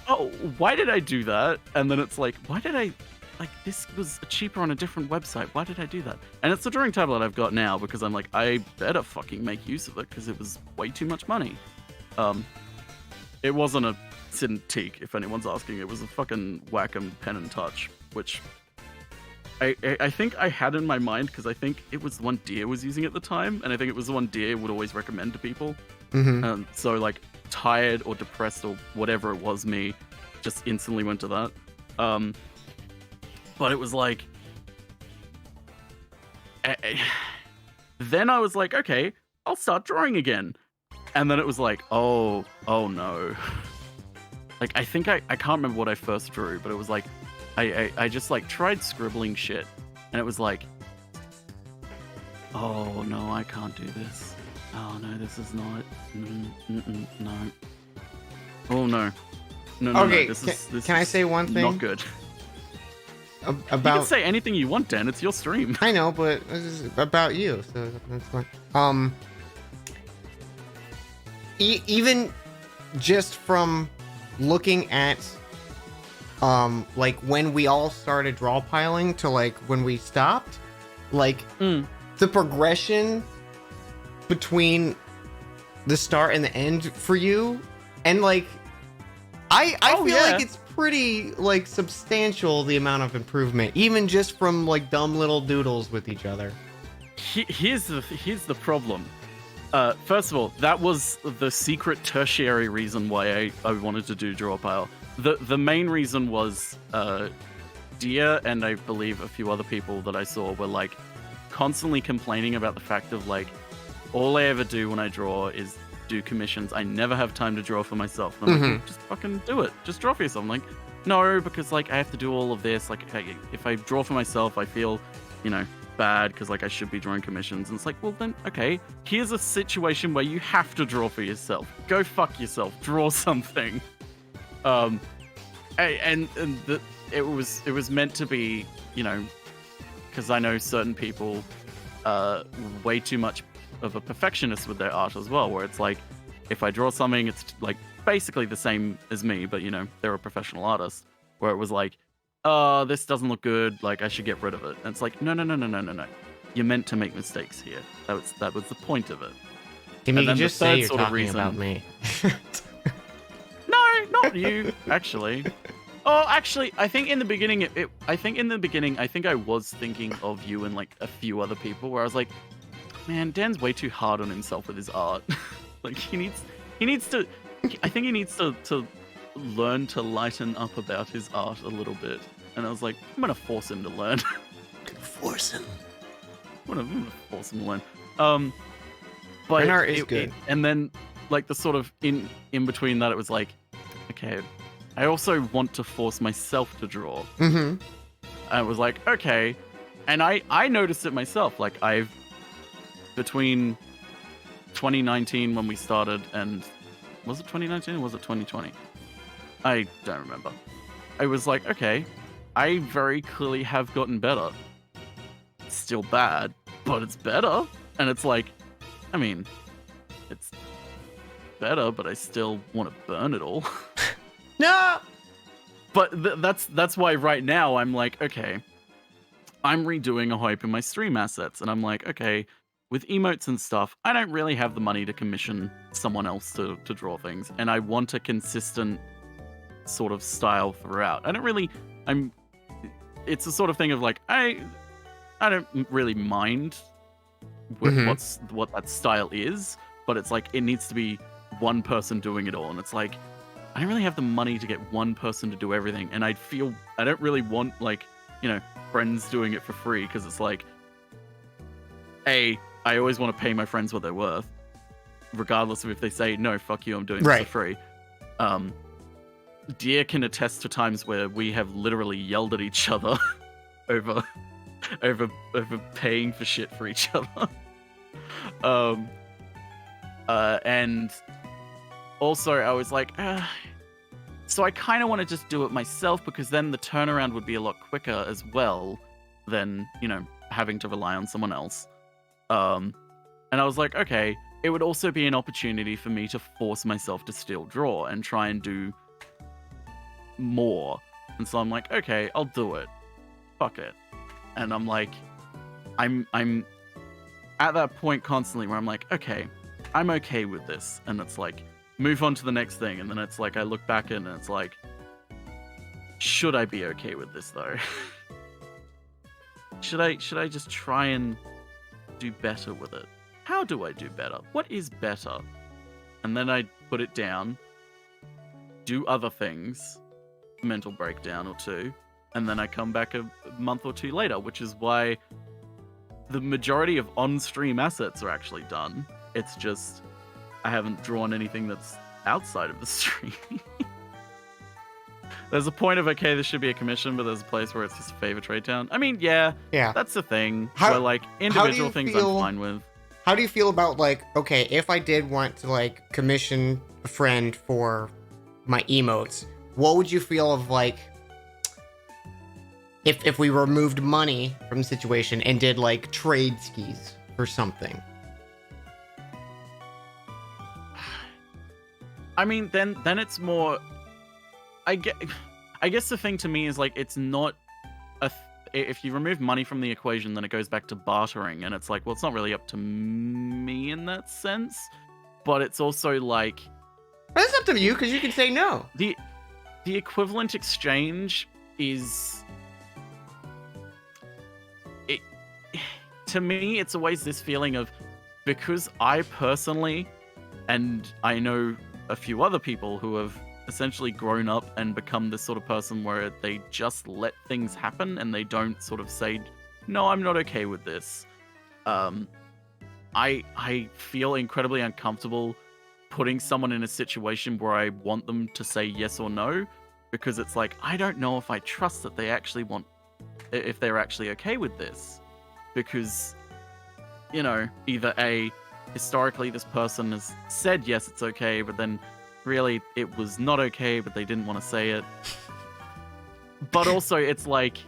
oh, why did I do that? And then it's like, why did I, like, this was cheaper on a different website. Why did I do that? And it's the drawing tablet I've got now, because I'm like, I better fucking make use of it, because it was way too much money. It wasn't a Cintiq, if anyone's asking. It was a fucking Wacom pen and touch, which I think I had in my mind, because I think it was the one Deer was using at the time, and I think it was the one Deer would always recommend to people. So like tired or depressed or whatever it was, me just instantly went to that. But it was like, then I was like, okay, I'll start drawing again. And then it was like, oh no. Like, I think I can't remember what I first drew, but it was like, I just like tried scribbling shit, and it was like, oh no, I can't do this. Oh no, this is not. No. Oh no. No. Okay, no. This can I say one thing? Not good. About... You can say anything you want, Dan. It's your stream. I know, but this is about you, so that's fine. Even just from looking at like when we all started draw piling to like when we stopped, like the progression between the start and the end for you, and like I feel like it's pretty like substantial, the amount of improvement, even just from like dumb little doodles with each other. Here's the problem. First of all, that was the secret tertiary reason why I wanted to do draw pile. The main reason was Dia and I believe a few other people that I saw were like constantly complaining about the fact of like, all I ever do when I draw is do commissions. I never have time to draw for myself. And I'm like, just fucking do it. Just draw for yourself. I'm like, no, because like I have to do all of this. Like, if I draw for myself, I feel, you know, bad because like I should be drawing commissions. And it's like, well then, okay, here's a situation where you have to draw for yourself. Go fuck yourself. Draw something. It was meant to be, you know, because I know certain people way too much of a perfectionist with their art as well, where it's like, if I draw something, it's like basically the same as me, but you know, they're a professional artist, where it was like, oh, this doesn't look good, like I should get rid of it. And it's like, no. You're meant to make mistakes here. That was the point of it. Can you just say you're talking about me? No, not you, actually. Oh, actually, I think in the beginning, I think I was thinking of you and like a few other people, where I was like, man, Dan's way too hard on himself with his art. Like he needs to. I think he needs to learn to lighten up about his art a little bit. And I was like, I'm gonna force him to learn. Force him. I'm gonna force him to learn. But art is good. And then like the sort of in between that, it was like, okay, I also want to force myself to draw. And it was like, okay, and I noticed it myself. Like between 2019 when we started, and was it 2019 or was it 2020? I don't remember. I was like, okay, I very clearly have gotten better. It's still bad, but it's better. And it's like, I mean, it's better, but I still want to burn it all. No! But that's why right now I'm like, okay, I'm redoing a whole heap in my stream assets, and I'm like, okay, with emotes and stuff, I don't really have the money to commission someone else to draw things, and I want a consistent sort of style throughout. It's the sort of thing of like, I don't really mind what that style is, but it's like, it needs to be one person doing it all, and it's like, I don't really have the money to get one person to do everything, and I don't really want, like, you know, friends doing it for free, because it's like, I always want to pay my friends what they're worth, regardless of if they say, no, fuck you, I'm doing this for free. Deer can attest to times where we have literally yelled at each other over paying for shit for each other. And also I was like, so I kind of want to just do it myself, because then the turnaround would be a lot quicker as well than, you know, having to rely on someone else. And I was like, okay, it would also be an opportunity for me to force myself to still draw and try and do more. And so I'm like, okay, I'll do it. Fuck it. And I'm like, I'm at that point constantly where I'm like, okay, I'm okay with this. And it's like, move on to the next thing. And then it's like, I look back and it's like, should I be okay with this though? Should I just try and do better with it? How do I do better? What is better? And then I put it down, do other things, mental breakdown or two, and then I come back a month or two later, which is why the majority of on-stream assets are actually done. It's just I haven't drawn anything that's outside of the stream. There's a point of, okay, this should be a commission, but there's a place where it's just a favor trade down. I mean, yeah, that's the thing. Where, like, individual things I'm fine with. How do you feel about, like, okay, if I did want to, like, commission a friend for my emotes, what would you feel of, like, if we removed money from the situation and did, like, trade skis or something? I mean, then it's more... I guess the thing to me is, like, it's not if you remove money from the equation, then it goes back to bartering, and it's like, well, it's not really up to me in that sense. but it's also like But it's up to you because you can say no. the equivalent exchange is it to me. It's always this feeling of, because I personally, and I know a few other people who have essentially grown up and become this sort of person where they just let things happen and they don't sort of say, no, I'm not okay with this. I feel incredibly uncomfortable putting someone in a situation where I want them to say yes or no, because it's like, I don't know if I trust that they actually want, if they're actually okay with this, because, you know, either A, historically this person has said yes, it's okay, but then really it was not okay, but they didn't want to say it. But also it's like,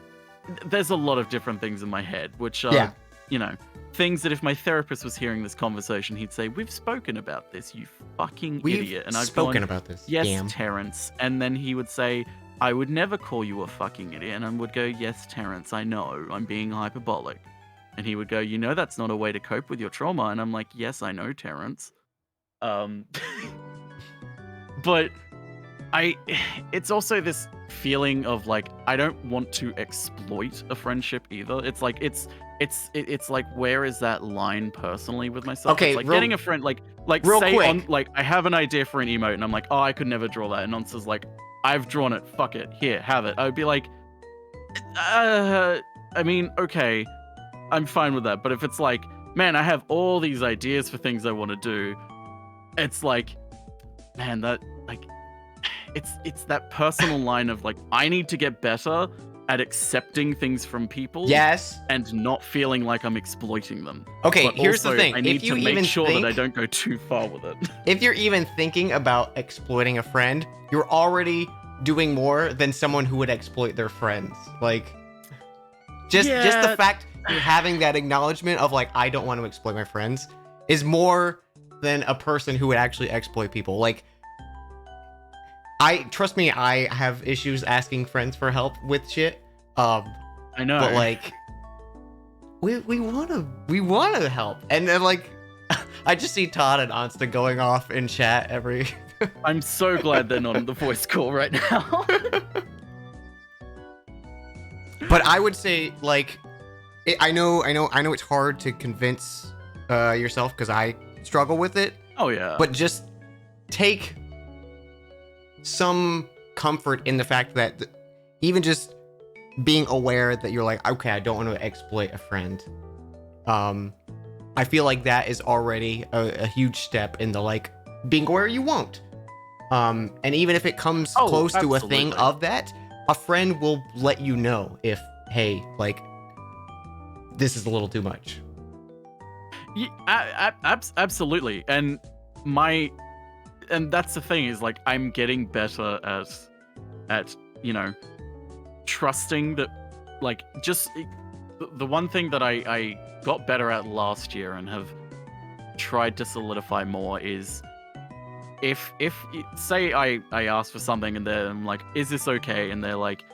there's a lot of different things in my head, which are, you know, things that if my therapist was hearing this conversation, he'd say, we've spoken about this, you fucking idiot. And I've spoken about this. Yes, damn. Terrence. And then he would say, I would never call you a fucking idiot. And I would go, yes, Terrence, I know, I'm being hyperbolic. And he would go, you know, that's not a way to cope with your trauma. And I'm like, yes, I know, Terrence. But it's also this feeling of like, I don't want to exploit a friendship either. It's like, it's like, where is that line personally with myself? Okay, it's like getting a friend, like real say quick. on, like, I have an idea for an emote and I'm like, oh, I could never draw that. And Nonce's like, I've drawn it, fuck it, here, have it. I would be like, I mean, okay, I'm fine with that. But if it's like, man, I have all these ideas for things I want to do, it's like, man, that, like, it's that personal line of like, I need to get better at accepting things from people. Yes. And not feeling like I'm exploiting them. Okay, But here's the also, thing. I need If you to even make sure think, that I don't go too far with it. if you're even thinking about exploiting a friend, you're already doing more than someone who would exploit their friends. Like, just the fact you're having that acknowledgement of like, I don't want to exploit my friends is more than a person who would actually exploit people. Like, trust me, I have issues asking friends for help with shit. I know. But like, we wanna help. And then like, I just see Todd and Ansta going off in chat every I'm so glad they're not on the voice call right now. But I would say, like, I know it's hard to convince yourself because I struggle with it. Oh yeah. But just take some comfort in the fact that even just being aware that you're like, okay, I don't want to exploit a friend. I feel like that is already a huge step in the like being aware you won't. And even if it comes close to a thing of that, a friend will let you know if, hey, like, this is a little too much. Yeah, absolutely. And that's the thing is like, I'm getting better at you know, trusting that, like, just the one thing that I got better at last year and have tried to solidify more is if say I ask for something and I'm like, is this okay? And they're like,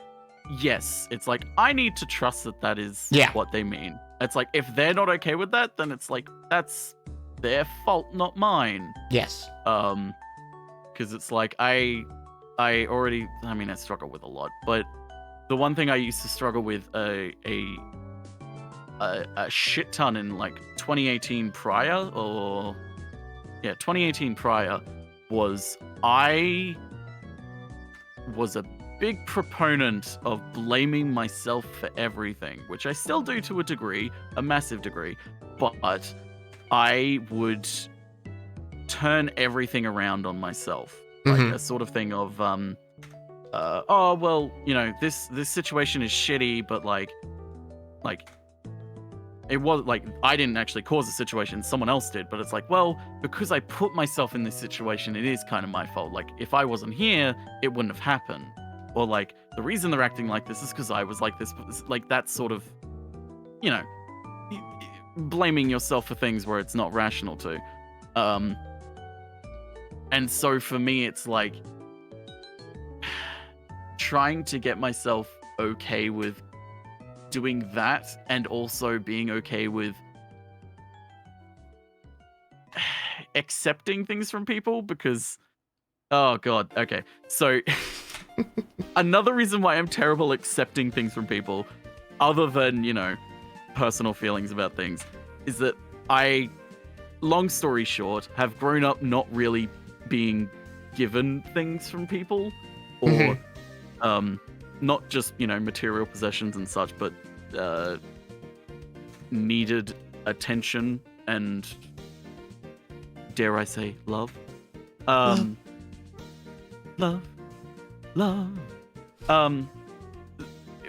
yes. It's like, I need to trust that is what they mean. It's like, if they're not okay with that, then it's like, that's their fault, not mine. Yes. Because it's like, I struggle with a lot, but the one thing I used to struggle with a shit ton in like 2018 prior, 2018 prior, was I was a big proponent of blaming myself for everything, which I still do to a degree, a massive degree, but I would turn everything around on myself. Like a sort of thing of, oh, well, you know, this situation is shitty, but like, it was like, I didn't actually cause the situation, someone else did, but it's like, well, because I put myself in this situation, it is kind of my fault. Like, if I wasn't here, it wouldn't have happened. Or like, the reason they're acting like this is because I was like this, like that sort of, you know, blaming yourself for things where it's not rational to. And so for me, it's like trying to get myself okay with doing that and also being okay with accepting things from people because, oh god, okay. So another reason why I'm terrible accepting things from people, other than, you know, personal feelings about things, is that I, long story short, have grown up not really being given things from people, or not just, you know, material possessions and such, but needed attention and, dare I say, love. Love.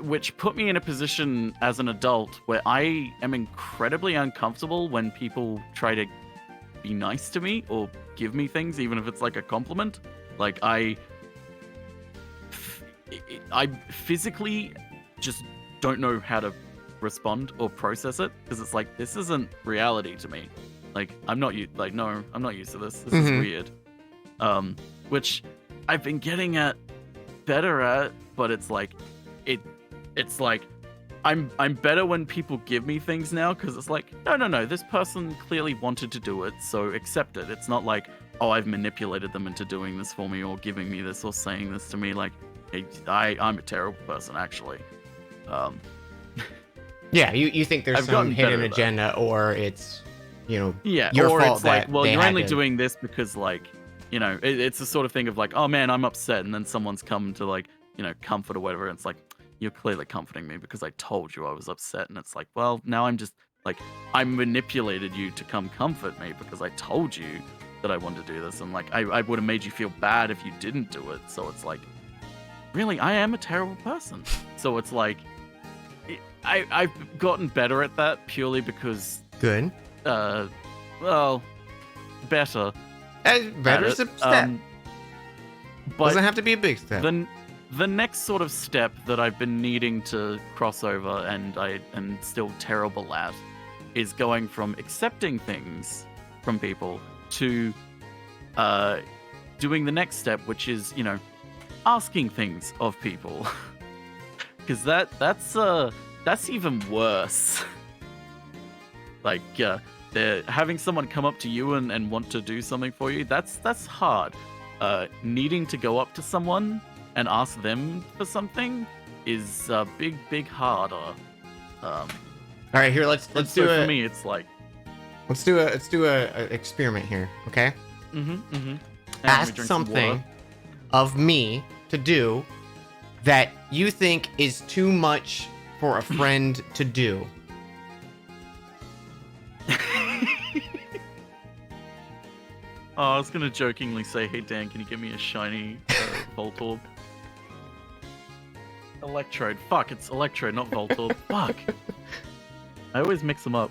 Which put me in a position as an adult where I am incredibly uncomfortable when people try to be nice to me or give me things, even if it's like a compliment. Like I physically just don't know how to respond or process it, because it's like, this isn't reality to me. Like I'm not used to this. This is weird. Which I've been getting better at, but it's like I'm better when people give me things now, because it's like, no, this person clearly wanted to do it, so accept it. It's not like, oh, I've manipulated them into doing this for me or giving me this or saying this to me. Like, I'm a terrible person, actually. Yeah, you think there's some hidden agenda, or it's, you know, your or fault it's like, that well, they you're had only to... doing this because, like, you know, it's the sort of thing of like, oh man, I'm upset, and then someone's come to, like, you know, comfort or whatever, and it's like, you're clearly comforting me because I told you I was upset, and it's like, well, now I'm just like, I manipulated you to come comfort me because I told you that I wanted to do this, and like, I would have made you feel bad if you didn't do it. So it's like, really, I am a terrible person. So it's like, I've gotten better at that purely because Good. well, better. Better step. But doesn't have to be a big step. The next sort of step that I've been needing to cross over, and I am still terrible at, is going from accepting things from people to doing the next step, which is, you know, asking things of people. Because that's even worse. Like, they're having someone come up to you and want to do something for you. That's hard. Needing to go up to someone and ask them for something is a big harder. All right, here let's do so for me, it's like, let's do a experiment here, okay? Ask something of me to do that you think is too much for a friend to do. Oh, I was gonna jokingly say, hey Dan, can you give me a shiny Voltorb? Electrode. Fuck, it's Electrode, not Voltorb. Fuck. I always mix them up.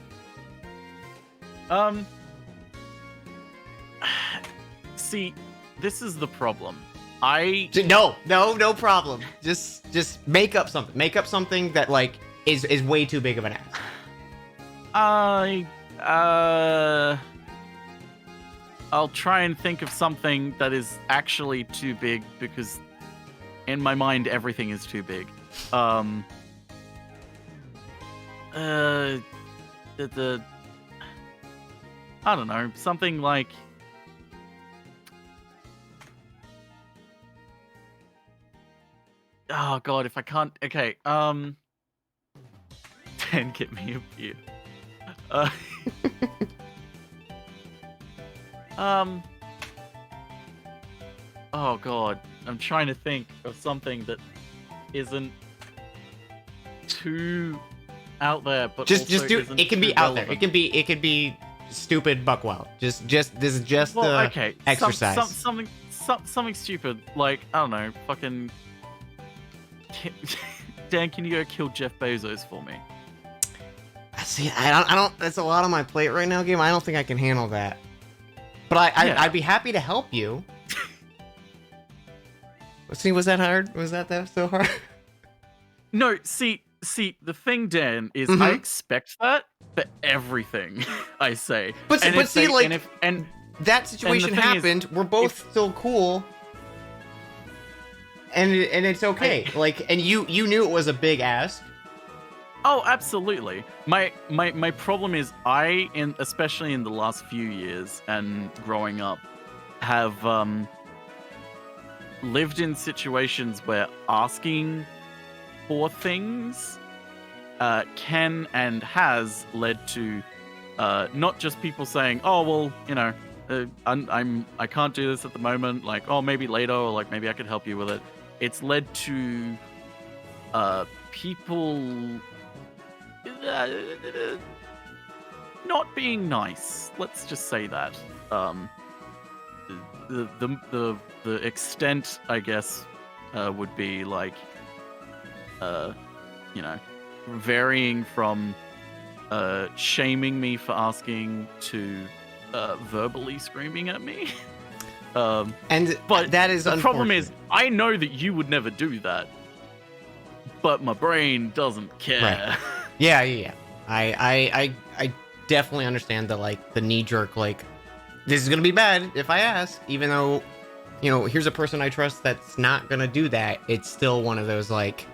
See, this is the problem. No problem. Just make up something. Make up something that, like, is way too big of an ask. I'll try and think of something that is actually too big, because in my mind everything is too big. I don't know, something like, oh god, if I can't, okay, Dan, get me a beer. Oh god, I'm trying to think of something that isn't too out there, but just also do isn't it. Can be too out there. relevant. It could be stupid buckwild. This is just Well, okay, exercise. Something stupid, like, I don't know, fucking Dan, can you go kill Jeff Bezos for me? See, I don't. That's a lot on my plate right now, game. I don't think I can handle that. But I'd be happy to help you. See, was that hard? Was that so hard? No, see, the thing, Dan, is I expect that for everything I say. But see, like, and that situation happened. We're both still cool, and it's okay. Like, and you knew it was a big ask. Oh, absolutely. My problem is especially in the last few years and growing up, have lived in situations where asking for things can and has led to not just people saying, "Oh, well, I can't do this at the moment. Like, oh, maybe later, or like maybe I could help you with it." It's led to people not being nice. Let's just say that. The extent, I guess, would be like, you know, varying from shaming me for asking to verbally screaming at me. And But that is the problem is, unfortunate. I know that you would never do that, but my brain doesn't care. Right. Yeah. I definitely understand the knee jerk, like, this is gonna be bad if I ask, even though, here's a person I trust that's not gonna do that. It's still one of those, like,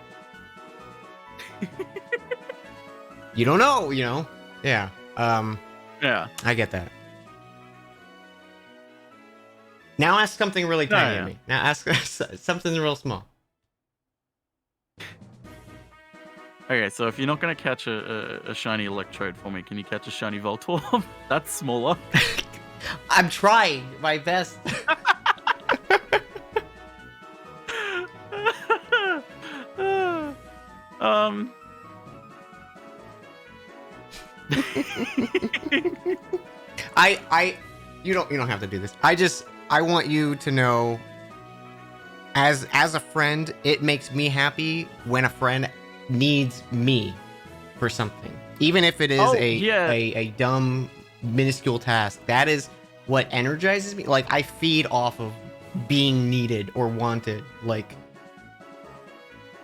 you don't know, Yeah. Yeah. I get that. Now ask something really tiny Yeah. at me. Now ask something real small. Okay, so if you're not gonna catch a shiny electrode for me, can you catch a shiny Voltorb? That's smaller. I'm trying my best. um. You don't have to do this. I want you to know, as a friend, it makes me happy when a friend needs me for something, even if it is a dumb minuscule task. That is what energizes me. Like, I feed off of being needed or wanted. Like,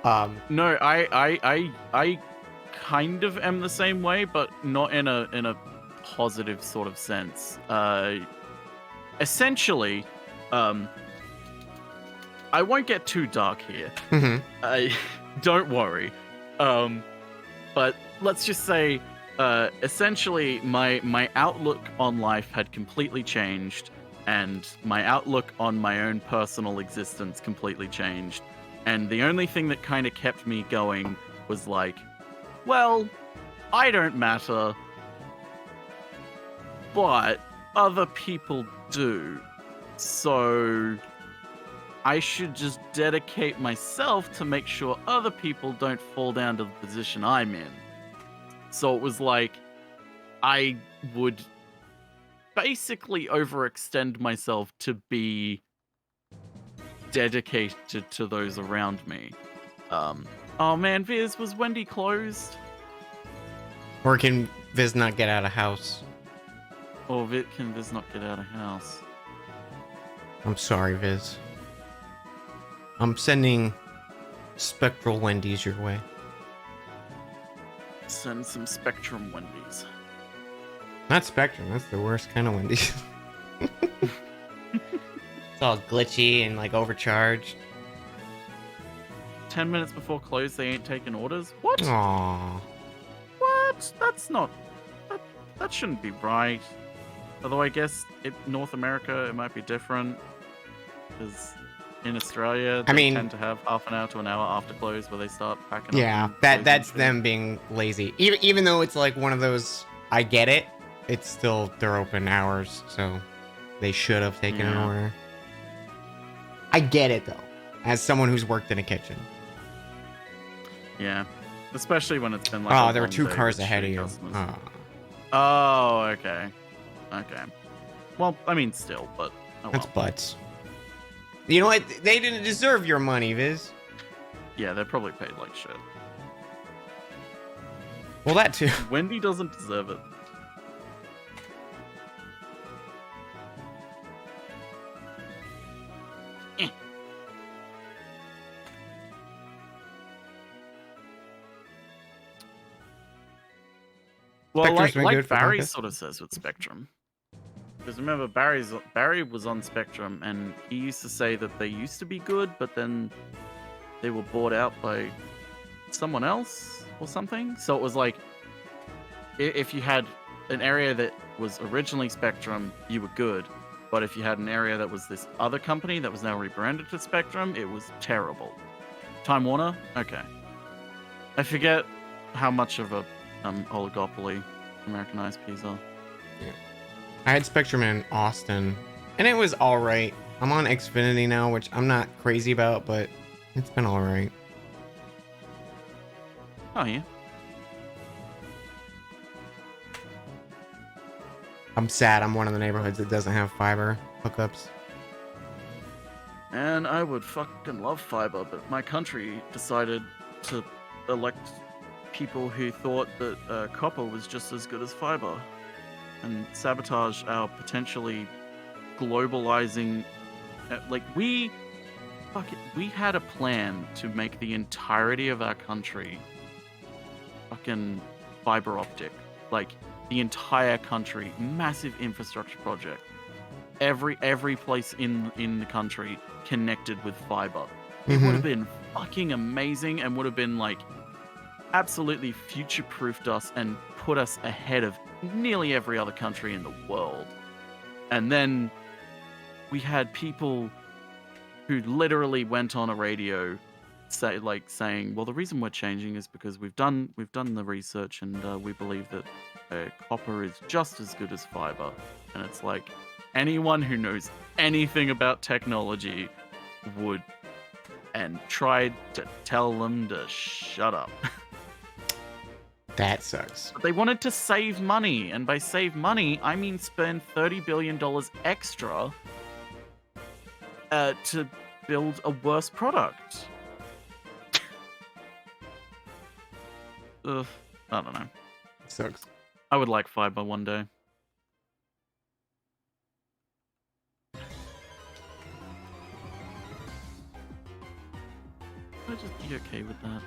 No, I kind of am the same way, but not in a positive sort of sense. Essentially, I won't get too dark here. Don't worry. But let's just say, essentially, my outlook on life had completely changed, and my outlook on my own personal existence completely changed. And the only thing that kind of kept me going was like, well, I don't matter, but other people do. So I should just dedicate myself to make sure other people don't fall down to the position I'm in. So it was like, I would basically overextend myself to be dedicated to those around me. Oh man, Viz, was Wendy closed? or can Viz not get out of house? Or can Viz not get out of house? I'm sorry, Viz. I'm sending spectral Wendy's your way. Send some Spectrum Wendy's. Not Spectrum, that's the worst kind of Wendy's. It's all glitchy and like overcharged. 10 minutes before close, they ain't taking orders? What? Aww. What? That's not... That shouldn't be right. Although I guess in North America it might be different. Because in Australia, they tend to have half an hour to an hour after close where they start packing yeah, up. Yeah, that's them being lazy. Even though it's like one of those, I get it, it's still their open hours, so they should have taken an order. I get it, though, as someone who's worked in a kitchen. Yeah, especially when it's been like... Oh, there were 2 cars ahead of you. Oh, okay. Okay. Well, I mean, still, but... Oh, that's well. butts. You know what? They didn't deserve your money, Viz. Yeah, they're probably paid like shit. Well, that too. Wendy doesn't deserve it. Well, like Barry sort of says with Spectrum. Because remember, Barry was on Spectrum, and he used to say that they used to be good, but then they were bought out by someone else or something. So it was like, if you had an area that was originally Spectrum, you were good. But if you had an area that was this other company that was now rebranded to Spectrum, it was terrible. Time Warner? Okay. I forget how much of a oligopoly American ISPs are. I had Spectrum in Austin, and it was alright. I'm on Xfinity now, which I'm not crazy about, but it's been alright. Oh, yeah. I'm sad I'm one of the neighborhoods that doesn't have fiber hookups. And I would fucking love fiber, but my country decided to elect people who thought that copper was just as good as fiber and sabotage our potentially globalizing. We had a plan to make the entirety of our country fucking fiber optic. Like, the entire country, massive infrastructure project. Every place in the country connected with fiber. It would have been fucking amazing and would have been like absolutely future-proofed us and put us ahead of nearly every other country in the world. And then we had people who literally went on a radio saying, well, the reason we're changing is because we've done the research and we believe that copper is just as good as fiber. And it's like, anyone who knows anything about technology would and tried to tell them to shut up. That sucks. They wanted to save money, and by save money, I mean spend $30 billion extra to build a worse product. Ugh, I don't know. Sucks. I would like fiber one day. I'd just be okay with that.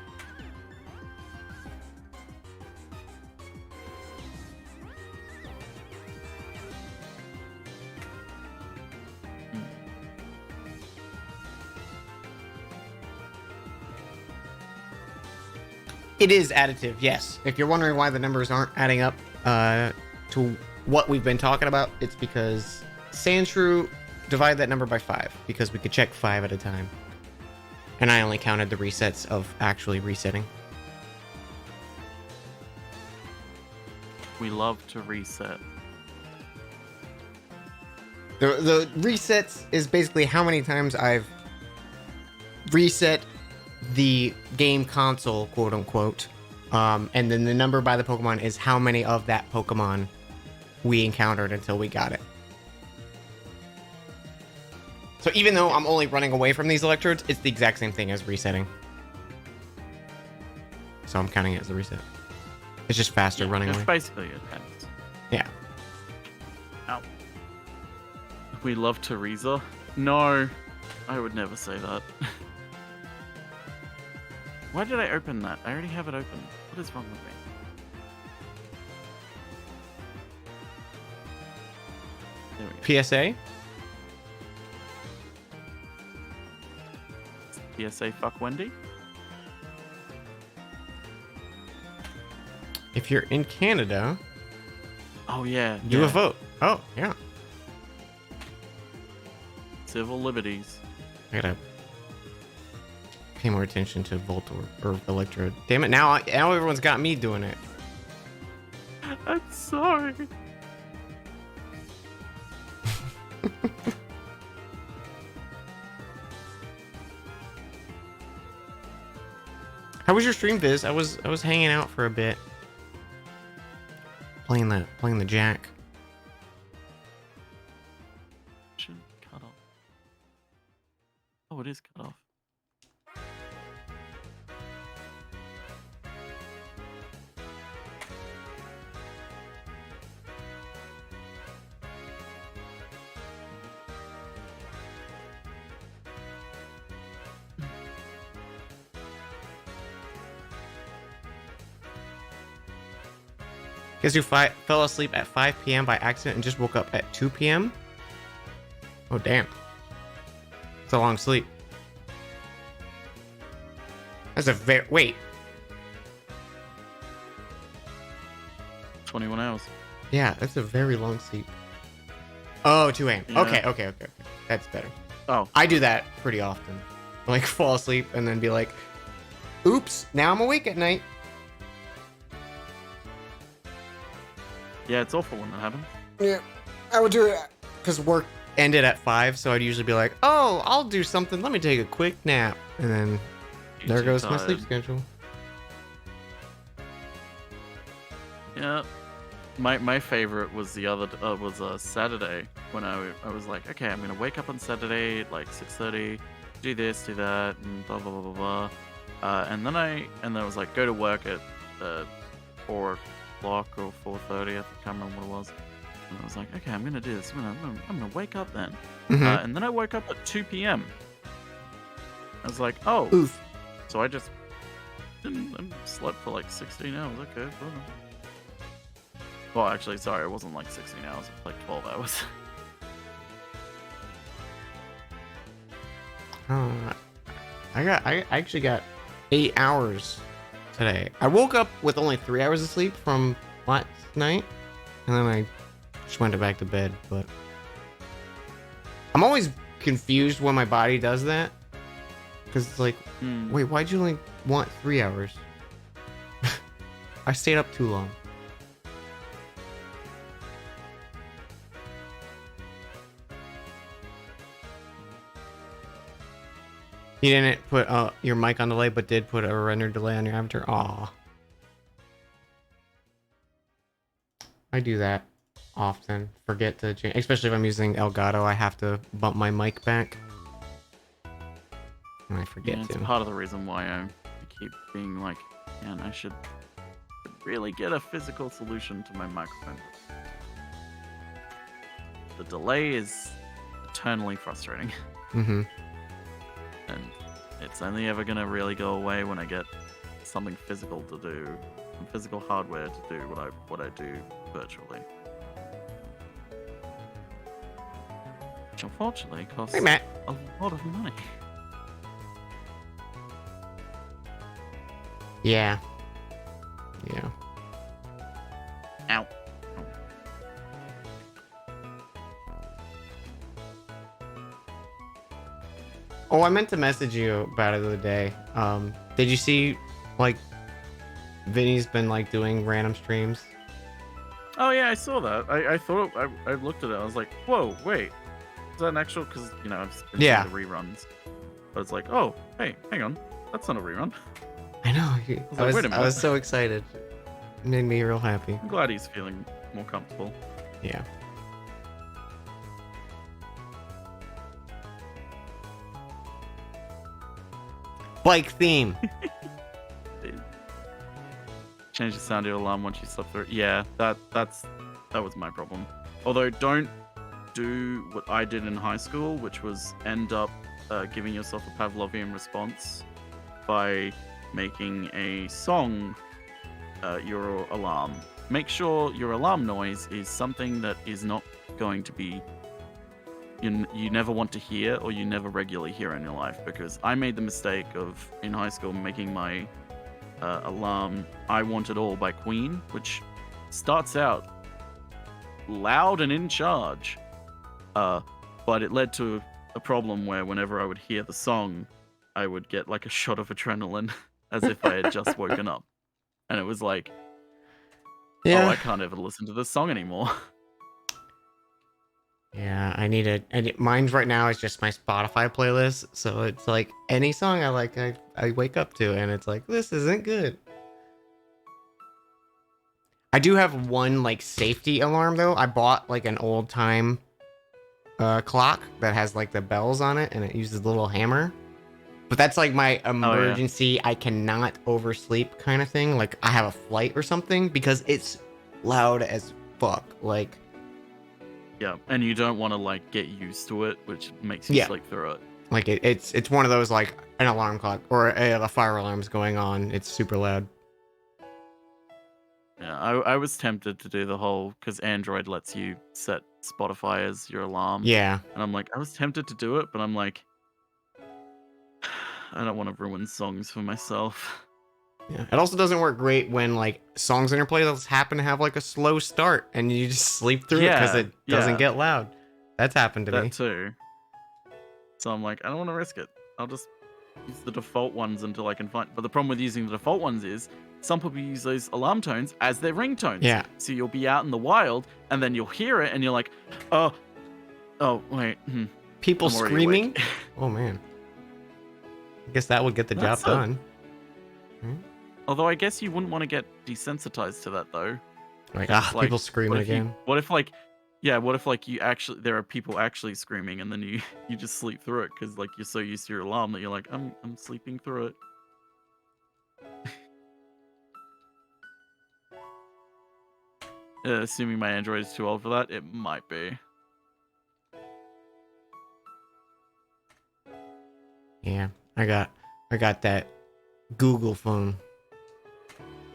It is additive, yes. If you're wondering why the numbers aren't adding up to what we've been talking about, it's because Sandshrew divided that number by 5 because we could check 5 at a time. And I only counted the resets of actually resetting. We love to reset. The resets is basically how many times I've reset the game console, quote unquote. And then the number by the Pokemon is how many of that Pokemon we encountered until we got it. So even though I'm only running away from these electrodes, it's the exact same thing as resetting. So I'm counting it as a reset. It's just faster running away. It's basically it happens. Yeah. Ow. We love Teresa? No, I would never say that. Why did I open that? I already have it open. What is wrong with me? There we go. PSA? PSA fuck Wendy? If you're in Canada, Oh yeah. do yeah. a vote. Oh, yeah. Civil liberties. I gotta pay more attention to Volt or Electrode. Damn it, now everyone's got me doing it. I'm sorry. How was your stream, Viz? I was hanging out for a bit. Playing the jack. Should cut off. Oh, it is cut off. Guess who fell asleep at 5 p.m. by accident and just woke up at 2 p.m.? Oh, damn. It's a long sleep. That's a very... Wait. 21 hours. Yeah, that's a very long sleep. Oh, 2 a.m. Yeah. Okay. That's better. Oh, I do that pretty often. Like, fall asleep and then be like, oops, now I'm awake at night. yeah, it's awful when that happens. Yeah, I would do it because work ended at 5, so I'd usually be like, oh, I'll do something. Let me take a quick nap. And then You're there too goes my tired. sleep schedule. Yeah. My favorite was the other was Saturday when I was like, okay, I'm gonna wake up on Saturday at like 6:30, do this, do that, and blah blah blah blah blah. And then I was like, go to work at 4 o'clock or 4:30. I can't remember what it was. And I was like, okay, I'm gonna do this. I'm gonna wake up then. And then I woke up at 2 p.m. I was like, oh, Oof. so I just slept for like 16 hours. Okay, well. Well, actually, sorry, it wasn't like 16 hours. It was like 12 hours. I actually got 8 hours today. I woke up with only 3 hours of sleep from last night, and then I just went back to bed. But I'm always confused when my body does that, because it's like, wait, why'd you only want 3 hours? I stayed up too long. You didn't put your mic on delay, but did put a render delay on your avatar. Aw. I do that often. Forget to change, especially if I'm using Elgato. I have to bump my mic back. And I forget It's to. part of the reason why I keep being like, man, I should really get a physical solution to my microphone. The delay is eternally frustrating. Mm-hmm. And it's only ever gonna really go away when I get something physical to do, some physical hardware to do what I do virtually. Which unfortunately costs Hey, Matt. a lot of money. Yeah. Yeah. Ow. Oh, I meant to message you about it the other day. Did you see, like, Vinny's been, like, doing random streams? Oh yeah, I saw that. I thought I looked at it. I was like, whoa, wait, is that an actual? Because I've been seeing the reruns, but it's like, oh, hey, hang on, that's not a rerun. I know. Wait a minute. I was so excited. It made me real happy. I'm glad he's feeling more comfortable. Yeah. Bike theme. Change the sound of your alarm once you slept through it. Yeah, that was my problem. Although don't do what I did in high school, which was end up giving yourself a Pavlovian response by making a song your alarm. Make sure your alarm noise is something that is not going to be you never want to hear or you never regularly hear in your life, because I made the mistake of in high school making my alarm I Want It All by Queen, which starts out loud and in charge, but it led to a problem where whenever I would hear the song I would get like a shot of adrenaline as if I had just woken up, and it was like, Yeah. oh, I can't ever listen to this song anymore. Yeah, I need it. And mine's right now is just my Spotify playlist. So it's like any song I like, I wake up to, and it's like, this isn't good. I do have one like safety alarm though. I bought like an old time clock that has like the bells on it, and it uses a little hammer. But that's like my emergency, I cannot oversleep kind of thing. Like I have a flight or something, because it's loud as fuck. Like, yeah, and you don't want to like get used to it, which makes you sleep through it. Like it's one of those like an alarm clock or a fire alarm's going on. It's super loud. Yeah, I was tempted to do the whole, because Android lets you set Spotify as your alarm. Yeah. And I'm like, I was tempted to do it, but I'm like, I don't want to ruin songs for myself. Yeah. It also doesn't work great when like songs in your playlist happen to have like a slow start and you just sleep through it because Yeah, it doesn't yeah, get loud. That's happened to that me. too. So I'm like, I don't want to risk it. I'll just use the default ones until I can find. But the problem with using the default ones is some people use those alarm tones as their ringtones. Yeah. So you'll be out in the wild and then you'll hear it and you're like, oh wait, People I'm already screaming. awake. Oh man. I guess that would get the job That's done. Although I guess you wouldn't want to get desensitized to that though. Like, Like, people screaming again. What if like you actually there are people actually screaming and then you just sleep through it because like you're so used to your alarm that you're like I'm sleeping through it. Assuming my Android is too old for that, it might be. Yeah, I got that Google phone.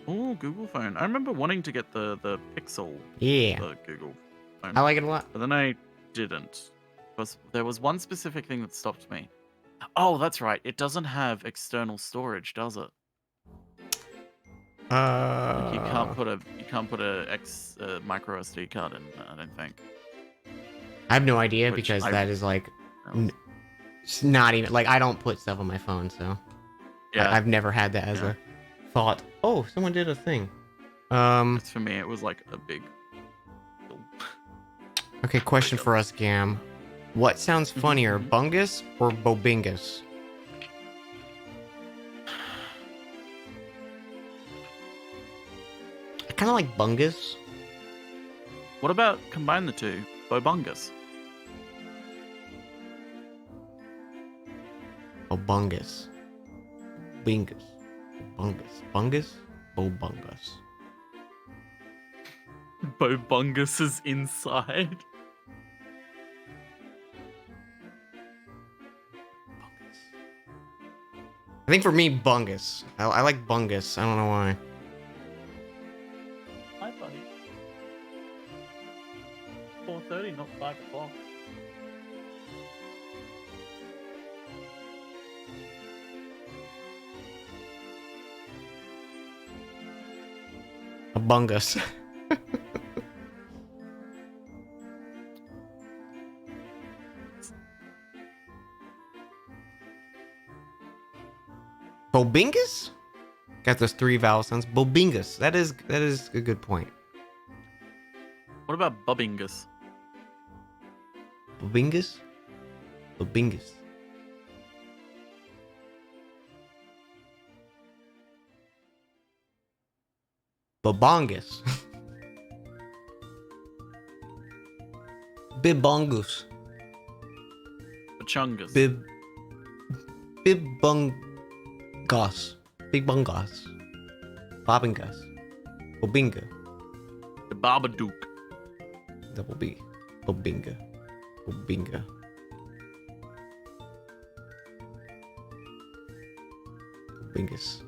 Oh, Google phone. I remember wanting to get the Pixel. Yeah, The Google phone. I like it a lot. But then I didn't. There was one specific thing that stopped me. Oh, that's right. It doesn't have external storage, does it? Like you can't put a micro SD card in. I don't think. I have no idea Which because I- that is like, Oh. it's not even like I don't put stuff on my phone, so Yeah, I've never had that as Yeah. a thought. Oh, someone did a thing. for me, it was like a big. Okay, question for us, Gam. What sounds funnier, Mhm. Bungus or Bobingus? I kind of like Bungus. What about combine the two? Bobungus. Bobungus. Bingus. Bungus. Bungus? Bobungus. Bobungus is inside. I think for me, Bungus. I like Bungus. I don't know why. Hi, buddy. 4:30, not 5 o'clock. A Bungus. Bobingus? Got those 3 vowel sounds. Bobingus. That is a good point. What about Bubbingus? Bobingus? Bobingus. Bobongus. Bibongus. Bachungus. Bibungus. Big Bungus. Bobingus. Bobinga. The Babadook. Double B. Bobinga. Bobinga. Bobingus.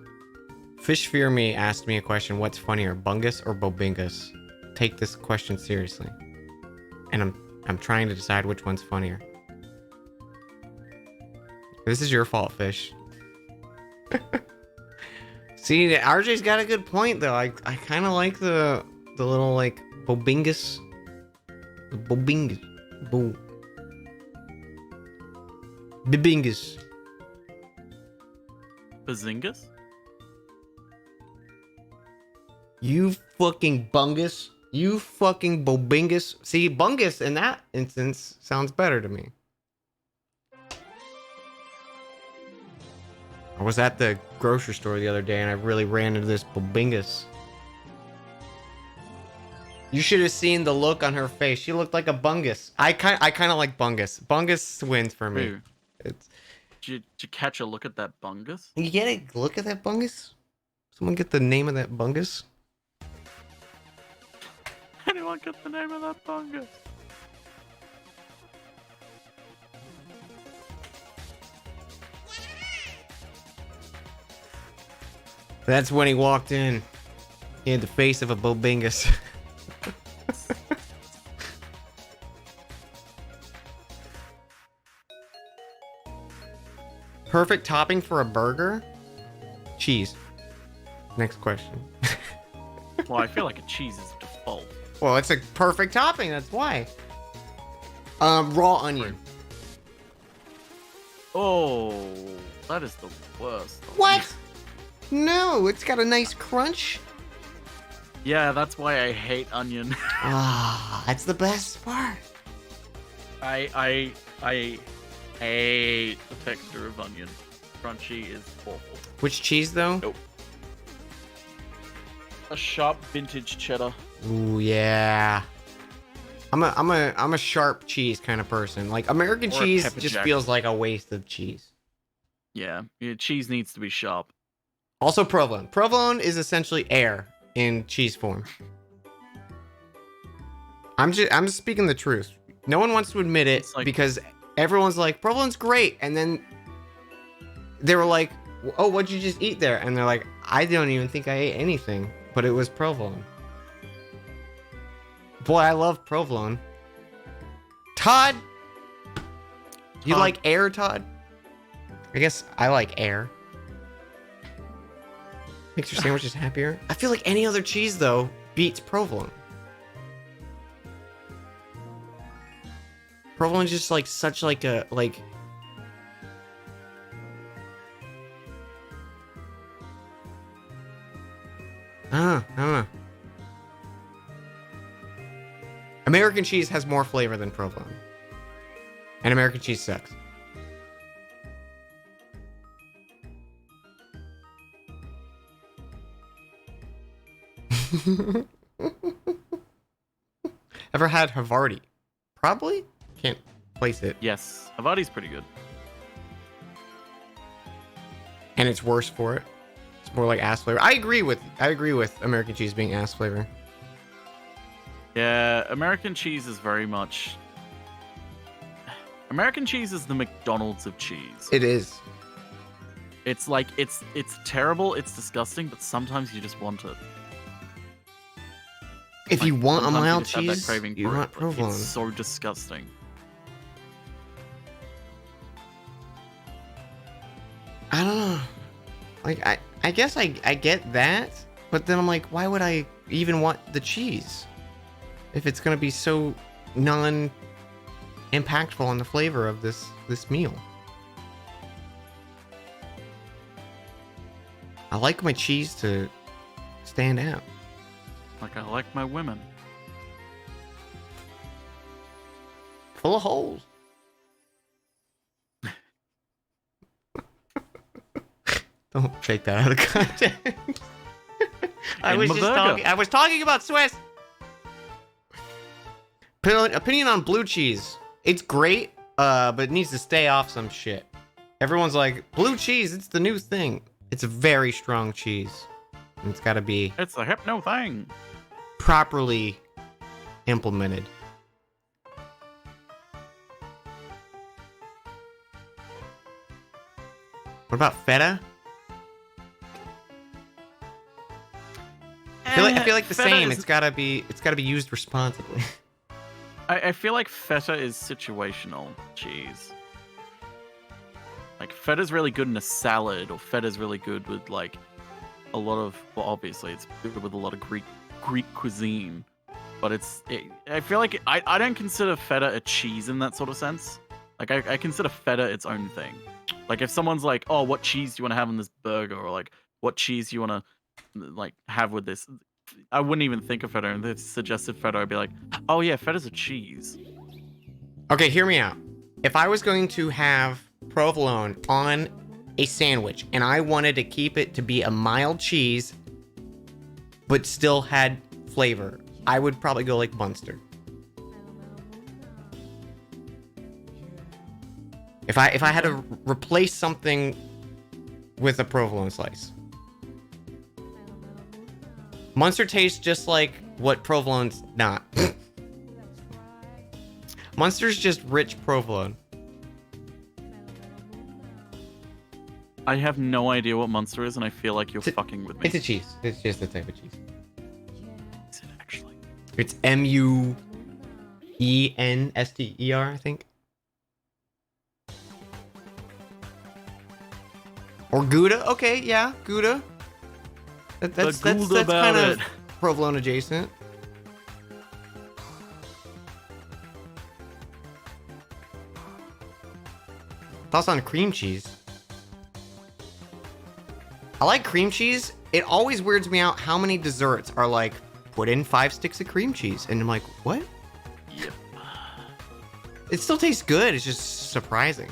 Fish Fear Me asked me a question. What's funnier, Bungus or Bobingus? Take this question seriously. And I'm trying to decide which one's funnier. This is your fault, Fish. See, RJ's got a good point though. I kind of like the little like Bobingus. Bobingus. Bibingus. Bazingus? You fucking bungus. You fucking Bobingus. See, Bungus in that instance sounds better to me. I was at the grocery store the other day and I really ran into this Bobingus. You should have seen the look on her face. She looked like a Bungus. I kind of like Bungus. Bungus wins for me. Ooh. It's Did you catch a look at that Bungus? you get a look at that Bungus? Someone get the name of that Bungus? Anyone get the name of that Bungus? That's when he walked in. He had the face of a Bobingus. Perfect topping for a burger? Cheese. Next question. Well, I feel like a cheese is default. Well, it's a perfect topping. That's why. Raw onion. Oh, that is the worst. What? No, it's got a nice crunch. Yeah, that's why I hate onion. Ah, that's the best part. I hate the texture of onion. Crunchy is awful. Which cheese though? Nope. A sharp vintage cheddar. Ooh, yeah. I'm a sharp cheese kind of person. Like American Or a cheese pepper just jack. feels like a waste of cheese. Yeah, cheese needs to be sharp. Also provolone. Provolone is essentially air in cheese form. I'm just speaking the truth. No one wants to admit it because everyone's like, provolone's great, and then they were like, oh, what'd you just eat there? And they're like, I don't even think I ate anything, but it was provolone. Boy, I love provolone. Todd, you like air, Todd? I guess I like air. Makes your sandwiches happier. I feel like any other cheese though beats provolone. Provolone's just like such like a like. I don't know. American cheese has more flavor than provolone. And American cheese sucks. Ever had Havarti? Probably? Can't place it. Yes, Havarti's pretty good. And it's worse for it. It's more like ass flavor. I agree with American cheese being ass flavor. Yeah, American cheese is very much... American cheese is the McDonald's of cheese. It is. It's like, it's terrible, it's disgusting, but sometimes you just want it. If like, you want a sometimes mild just have that cheese, craving you for want it. provolone. It's so disgusting. I don't know. Like, I guess I get that, but then I'm like, why would I even want the cheese? If it's gonna be so non-impactful on the flavor of this meal. I like my cheese to stand out. Like I like my women. Full of holes. Don't take that out of context. I was talking about Swiss. Opinion on blue cheese. It's great, but it needs to stay off some shit. Everyone's like, blue cheese, it's the new thing. It's a very strong cheese. And it's gotta be... It's a hypno thing. Properly implemented. What about feta? I feel like the same. It's gotta be used responsibly. I feel like feta is situational cheese. Like feta's really good in a salad, or feta's really good with like a lot of. Well, obviously it's good with a lot of Greek cuisine, but I feel like I don't consider feta a cheese in that sort of sense. Like I consider feta its own thing. Like if someone's like, oh, what cheese do you want to have on this burger, or like what cheese do you want to like have with this, I wouldn't even think of feta. And if they suggested feta, I'd be like, oh yeah, feta's a cheese. Okay, hear me out. If I was going to have provolone on a sandwich and I wanted to keep it to be a mild cheese but still had flavor, I would probably go like Munster. If I had to replace something with a provolone slice. Munster tastes just like what provolone's not. Munster's just rich provolone. I have no idea what Munster is, and I feel like you're fucking with me. It's a cheese. It's just a type of cheese. Is it actually? It's Munster, I think. Or Gouda. Okay, yeah, Gouda. That's Googled kind about of it. provolone adjacent. Thoughts on cream cheese? I like cream cheese. It always weirds me out how many desserts are like, put in 5 sticks of cream cheese. And I'm like, what? Yep. It still tastes good. It's just surprising.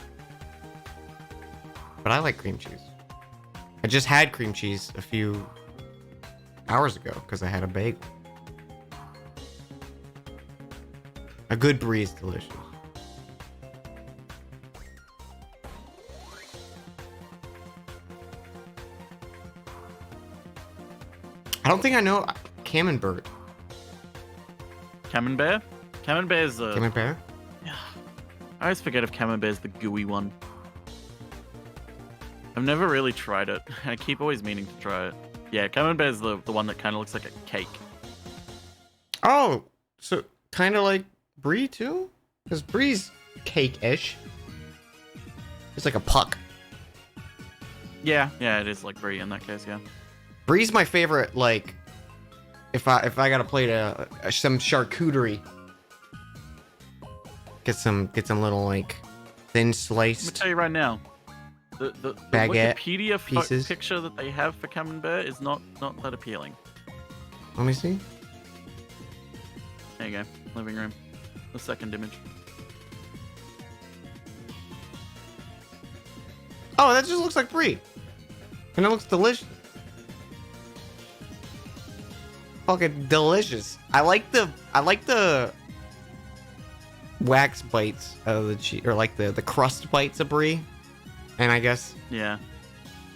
But I like cream cheese. I just had cream cheese a few hours ago because I had a bagel. A good brie is delicious. I don't think I know Camembert. Camembert? Camembert's the... Camembert? Yeah. I always forget if Camembert's the gooey one. I've never really tried it. I keep always meaning to try it. Yeah, Camembert's the one that kind of looks like a cake. Oh, so kind of like brie too? Because brie's cake-ish. It's like a puck. Yeah, it is like brie in that case, yeah. Brie's my favorite, like, if I gotta plate some charcuterie. Get some little, like, thin Let me sliced tell you right now, the baguette Wikipedia pieces. picture that they have for Camembert is not that appealing. Let me see. There you go, living room. The second image. Oh, that just looks like brie. And it looks delicious. Fucking delicious. I like the wax bites of the cheese, or like the crust bites of brie. And I guess Yeah.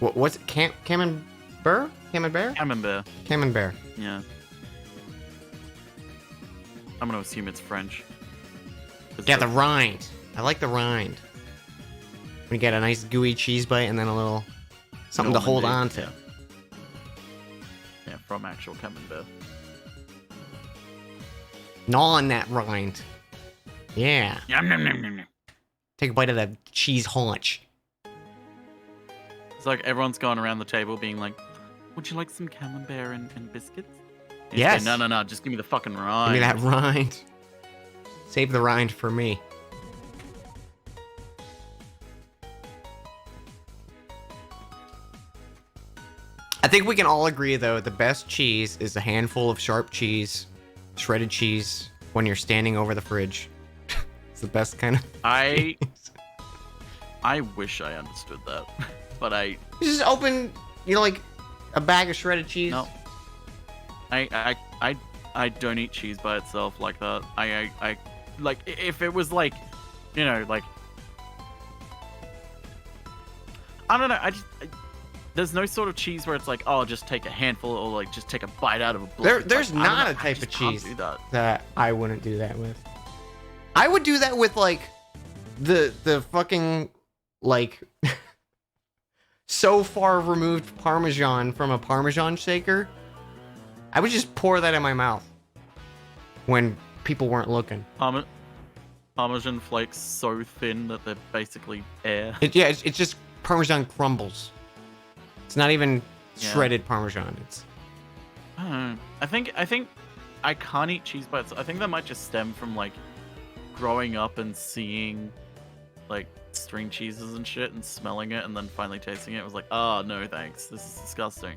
what's it? Camembert? Camembert? Camembert. Camembert. Yeah. I'm gonna assume it's French. Yeah, the rind. I like the rind. We get a nice gooey cheese bite and then a little something to hold on Normandy, to. Yeah, from actual Camembert. Gnaw on that rind. Yeah. Yum, yum, yum, yum, yum. Take a bite of that cheese haunch. It's like everyone's going around the table being like, would you like some Camembert and biscuits? And you Yes. say, no, just give me the fucking rind. Give me that rind. Save the rind for me. I think we can all agree, though, the best cheese is a handful of sharp cheese, shredded cheese, when you're standing over the fridge. It's the best kind of. I wish I understood that, but You just open, like a bag of shredded cheese. no. I don't eat cheese by itself like that. I like if it was like, like I don't know. There's no sort of cheese where it's like, oh, just take a handful or like just take a bite out of a block. There's Like, I don't not know, a I type just of can't cheese do that. that I wouldn't do that with. I would do that with like the fucking like so far removed Parmesan from a Parmesan shaker. I would just pour that in my mouth when people weren't looking. Parmesan flakes so thin that they're basically air. It's just Parmesan crumbles. It's not even Yeah. shredded Parmesan. It's I don't know. I think I can't eat cheese by itself. I think that might just stem from like growing up and seeing like string cheeses and shit and smelling it and then finally tasting it. It was like, oh no thanks, this is disgusting.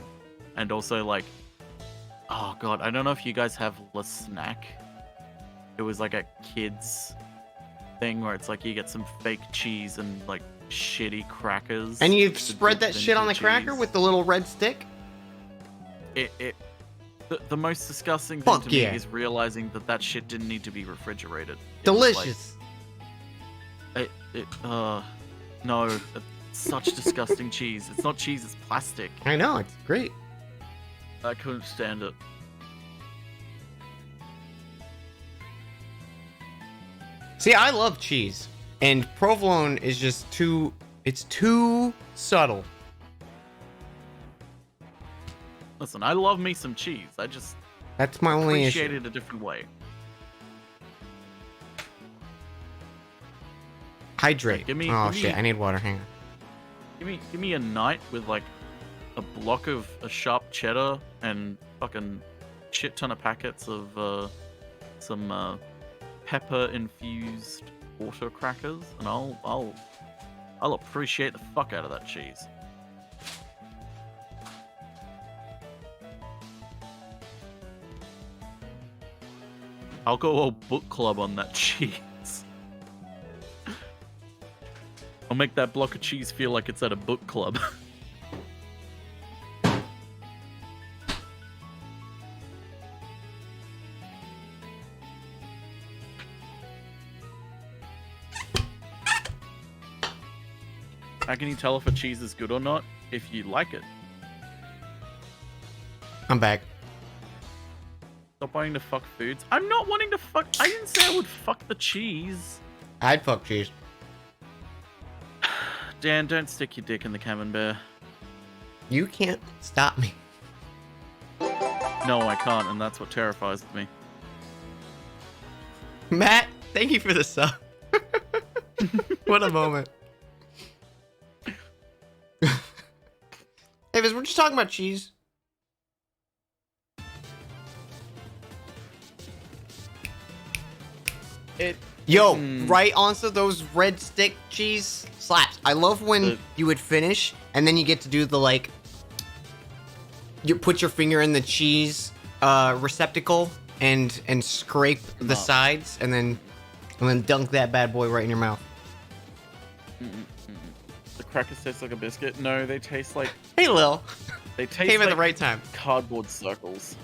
And also like, oh god, I don't know if you guys have La Snack. It was like a kids thing where it's like you get some fake cheese and like shitty crackers. and you to spread dip that shit on the into cracker cheese. with the little red stick. The most disgusting thing Fuck to me yeah. is realizing that shit didn't need to be refrigerated. It was Delicious. like, no, it's such disgusting cheese. It's not cheese, it's plastic. I know, it's great. I couldn't stand it. See, I love cheese, and provolone is just too subtle. Listen, I love me some cheese. I just That's my only appreciate issue. it a different way. Hydrate. Give me- Oh give shit, me- I need water. Hang on. Give me a night with like a block of a sharp cheddar and fucking shit ton of packets of some pepper infused water crackers, and I'll appreciate the fuck out of that cheese. I'll go all book club on that cheese. I'll make that block of cheese feel like it's at a book club. How can you tell if a cheese is good or not? If you like it. I'm back. Stop wanting to fuck foods. I'm not wanting to fuck. I didn't say I would fuck the cheese. I'd fuck cheese. Dan, don't stick your dick in the camembert. You can't stop me. No, I can't, and that's what terrifies me. Matt, thank you for the sub. What a moment. Hey, Viz, we're just talking about cheese. Yo, right onto those red stick cheese slaps. I love when you would finish and then you get to do the like, you put your finger in the cheese receptacle and scrape the sides and then dunk that bad boy right in your mouth. The crackers taste like a biscuit. No, they taste like. Hey, Lil. They taste came like at the right time. Cardboard circles.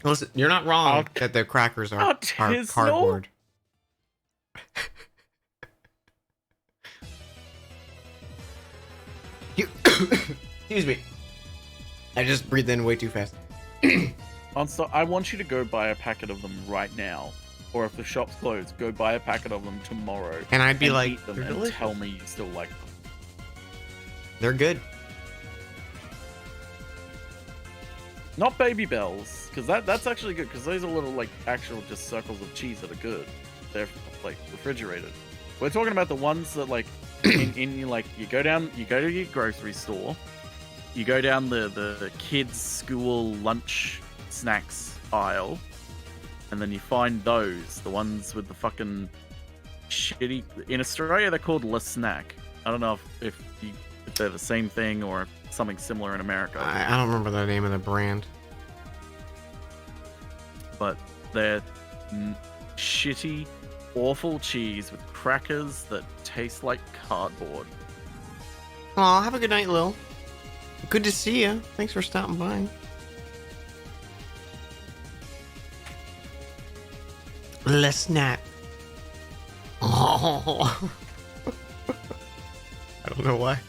Listen, you're not wrong that the crackers are cardboard. Excuse me. I just breathed in way too fast. I want you to go buy a packet of them right now. Or if the shop's closed, go buy a packet of them tomorrow. And I'd be and like, eat them they're and delicious. tell me you still like them. They're good. Not Baby Bells, because that's actually good, because those are little, like, actual just circles of cheese that are good. They're, like, refrigerated. We're talking about the ones that, like, like, you go to your grocery store, you go down the kids' school lunch snacks aisle, and then you find those, the ones with the fucking shitty... In Australia, they're called La Snack. I don't know if they're the same thing or something similar in America. I don't remember the name of the brand. But they're shitty, awful cheese with crackers that taste like cardboard. Aw, have a good night, Lil. Good to see you. Thanks for stopping by. Le Snack. Oh. I don't know why.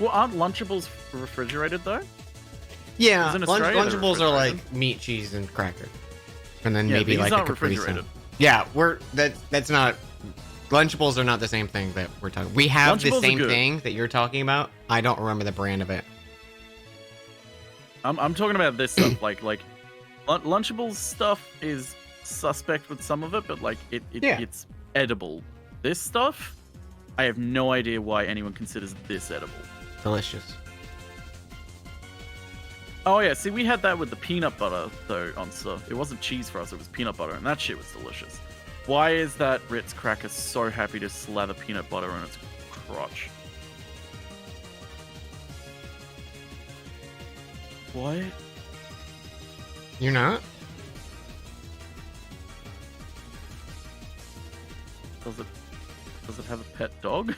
Well, aren't Lunchables refrigerated though? Yeah, In Australia, they're Lunchables are like refrigerated. meat, cheese, and cracker, and then Yeah, maybe these like a aren't Capri Sun. refrigerated. Yeah, that's not. Lunchables are not the same thing that we're talking. We have the Lunchables are same good. thing that you're talking about. I don't remember the brand of it. I'm talking about this stuff. like Lunchables stuff is suspect with some of it, but like it's edible. This stuff, I have no idea why anyone considers this edible. Delicious. Oh yeah, see, we had that with the peanut butter though on stuff. It wasn't cheese for us; it was peanut butter, and that shit was delicious. Why is that Ritz cracker so happy to slather peanut butter on its crotch? What? You're not? Does it have a pet dog?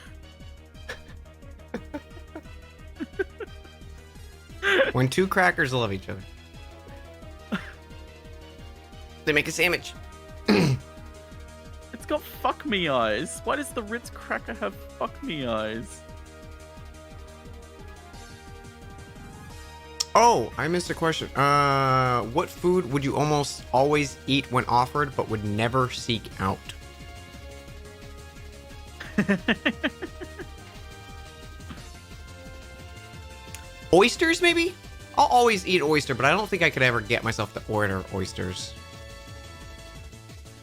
When two crackers love each other, they make a sandwich. It's got fuck me eyes. Why does the Ritz cracker have fuck me eyes? Oh, I missed a question. What food would you almost always eat when offered, but would never seek out? Oysters, maybe? I'll always eat oyster, but I don't think I could ever get myself to order oysters.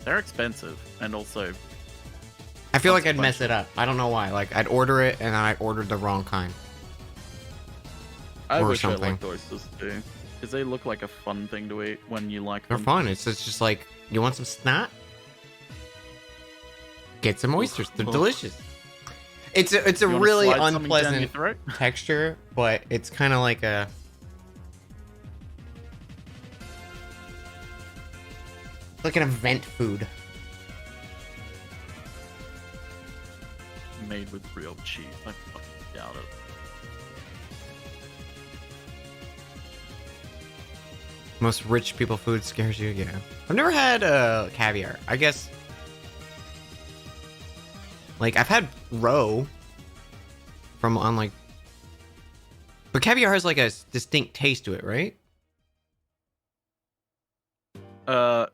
They're expensive, and also I feel like I'd mess it up. I don't know why. Like, I'd order it, and then I ordered the wrong kind. I Or wish something. I liked oysters too, because they look like a fun thing to eat when you like They're them. fun. It's just like, you want some snot? Get some oysters. They're delicious. It's a You wanna really slide something down your unpleasant throat? texture, but it's kind of like a... like an event food. Made with real cheese. I fucking doubt it. Most rich people food scares you? Yeah. I've never had caviar. I guess... like, I've had roe from on, like... but caviar has, like, a distinct taste to it, right?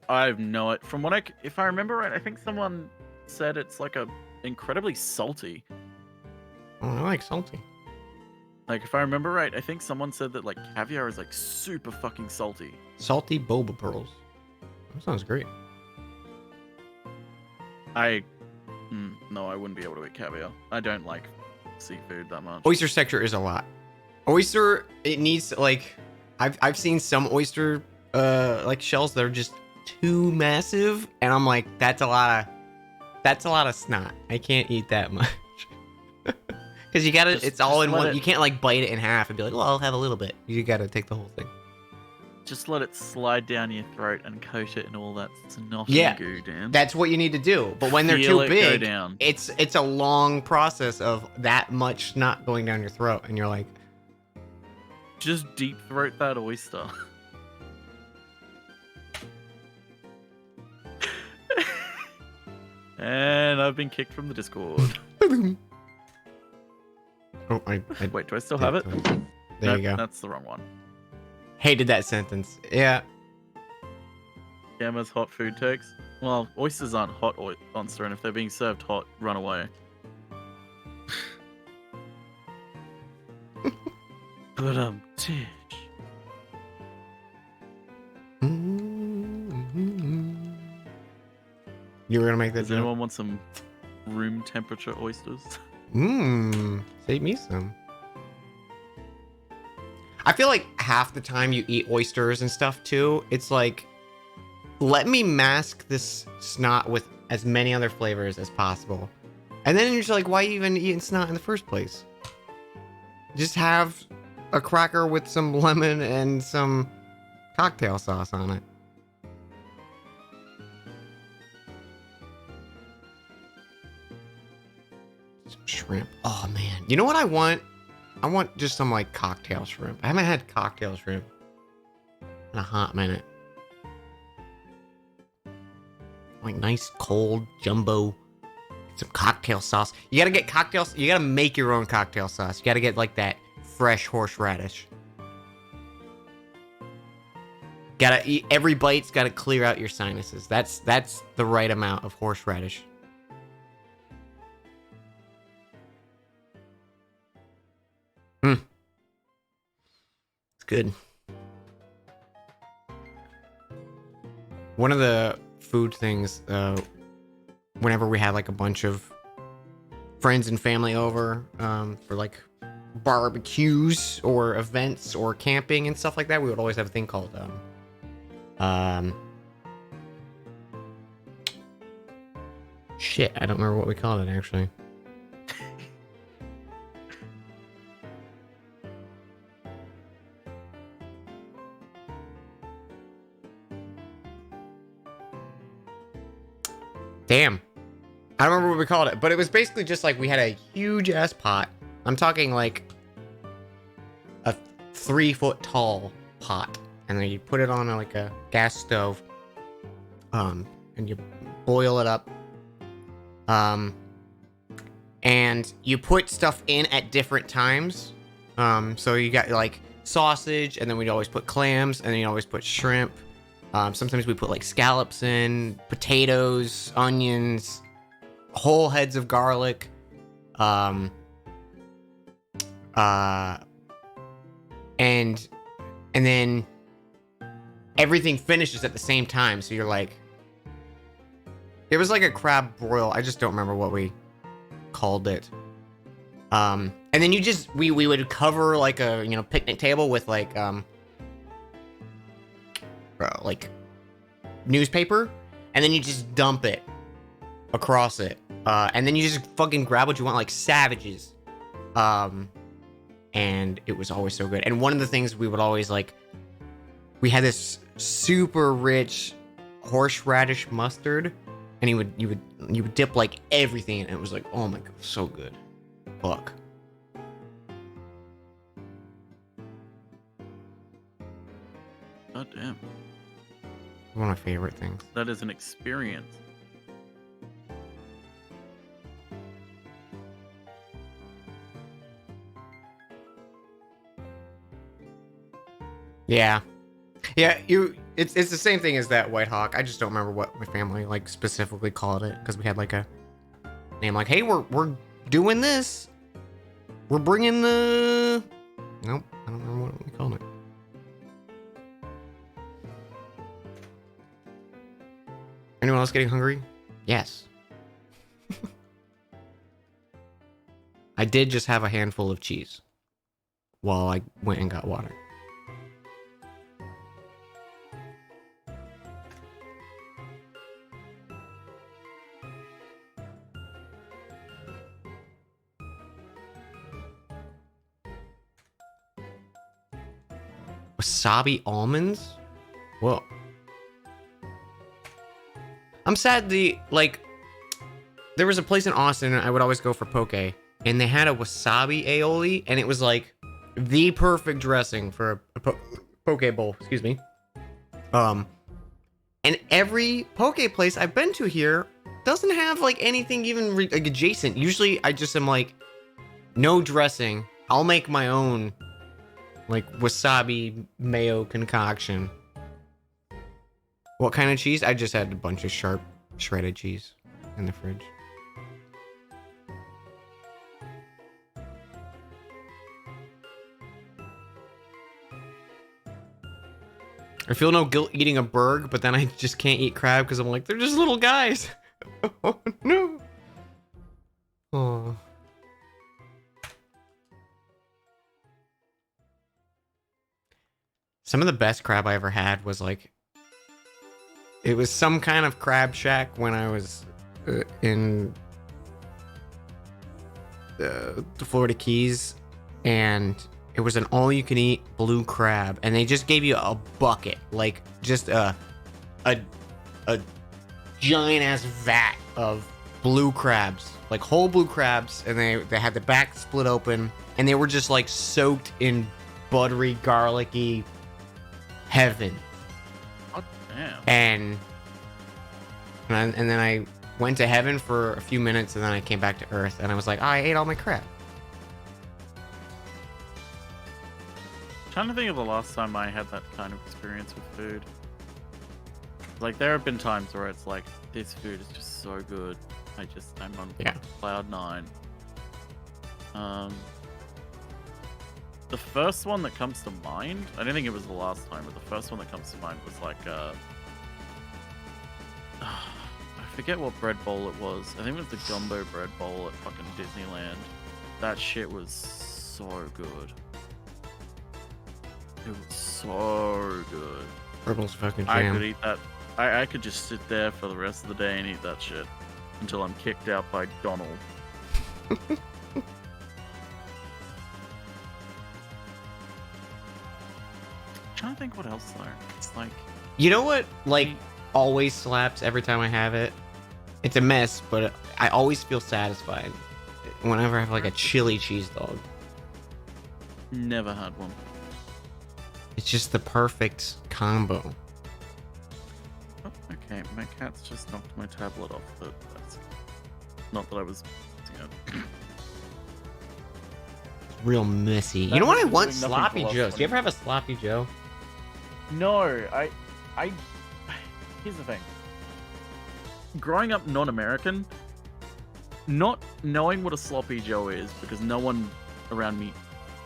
I have no it. From what if I remember right, I think someone said it's like a incredibly salty. Oh, I like salty. Like, if I remember right, I think someone said that, like, caviar is, like, super fucking salty. Salty boba pearls. That sounds great. No, I wouldn't be able to eat caviar. I don't like seafood that much. Oyster texture is a lot. Oyster, it needs, like... I've seen some oyster, like, shells that are just too massive, and I'm like, that's a lot of snot. I can't eat that much. Because you gotta, it's all in one. You can't, like, bite it in half and be like, well, I'll have a little bit. You gotta take the whole thing. Just let it slide down your throat and coat it in all that snot Yeah, goo, Dan. that's what you need to do. But when they're Feel too it big, go down. it's a long process of that much snot going down your throat, and you're like, Just deep throat that oyster. And I've been kicked from the Discord. oh, Wait, do I still have it? There you go. That's the wrong one. Hated that sentence. Yeah. Gamma's hot food takes. Well, oysters aren't hot monster, and if they're being served hot, run away. But Tish. You were gonna make that Does joke? anyone want some room temperature oysters? Save me some. I feel like half the time you eat oysters and stuff too, it's like, let me mask this snot with as many other flavors as possible. And then you're just like, why even eating snot in the first place? Just have a cracker with some lemon and some cocktail sauce on it. Some shrimp. Oh man. You know what I want? I want just some like cocktail shrimp. I haven't had cocktail shrimp in a hot minute. Like nice cold jumbo. Some cocktail sauce. You gotta get cocktails. You gotta make your own cocktail sauce. You gotta get like that fresh horseradish. Gotta eat every bite's gotta clear out your sinuses. That's the right amount of horseradish. It's good. One of the food things, whenever we had like a bunch of friends and family over, for like barbecues or events or camping and stuff like that, we would always have a thing called, shit, I don't remember what we called it actually. Damn. I don't remember what we called it, but it was basically just like we had a huge ass pot. I'm talking like a 3-foot tall pot. And then you put it on like a gas stove. And you boil it up. And you put stuff in at different times. So you got like sausage, and then we'd always put clams, and then you always put shrimp. Sometimes we put like scallops in, potatoes, onions, whole heads of garlic, and then everything finishes at the same time. So you're like, It was like a crab broil. I just don't remember what we called it. And then we would cover like a picnic table with like newspaper, and then you just dump it across it, and then you just fucking grab what you want like savages. And it was always so good. And one of the things we would always like, we had this super rich horseradish mustard, and you would dip like everything in it. It was like, oh my god, so good. Fuck. God damn. One of my favorite things. That is an experience. Yeah. It's the same thing as that White Hawk. I just don't remember what my family like specifically called it, because we had like a name like, hey, we're doing this. We're bringing the... Nope, I don't remember what we called it. Anyone else getting hungry? Yes. I did just have a handful of cheese while I went and got water. Wasabi almonds? Whoa. I'm sad there was a place in Austin I would always go for poke, and they had a wasabi aioli, and it was like the perfect dressing for a poke bowl, excuse me. And every poke place I've been to here doesn't have like anything even like adjacent. Usually I just am like, no dressing. I'll make my own like wasabi mayo concoction. What kind of cheese? I just had a bunch of sharp shredded cheese in the fridge. I feel no guilt eating a burg, but then I just can't eat crab because I'm like, they're just little guys. Oh no. Oh. Some of the best crab I ever had was like, it was some kind of crab shack when I was in the Florida Keys, and it was an all-you-can-eat blue crab, and they just gave you a bucket, like just a giant-ass vat of blue crabs, like whole blue crabs, and they had the back split open, and they were just like soaked in buttery, garlicky heaven. Oh, damn. And then I went to heaven for a few minutes, and then I came back to Earth, and I was like, oh, I ate all my crab. Trying to think of the last time I had that kind of experience with food. Like, there have been times where it's like, this food is just so good. I'm on cloud nine. The first one that comes to mind, I don't think it was the last time, but the first one that comes to mind was like, I forget what bread bowl it was. I think it was the gumbo bread bowl at fucking Disneyland. That shit was so good. It was so good. Purple's fucking I jam. could eat that. I could just sit there for the rest of the day and eat that shit until I'm kicked out by Donald. Trying to think what else though. It's like, You know what, like, always slaps every time I have it? It's a mess, but I always feel satisfied whenever I have like a chili cheese dog. never had one. It's just the perfect combo. Oh, okay, my cat's just knocked my tablet off the desk. Not that I was, Real messy. That You know what I was want? doing nothing Sloppy for us, Joes. Do you buddy. ever have a Sloppy Joe? No, I. Here's the thing. Growing up non-American, not knowing what a sloppy Joe is because no one around me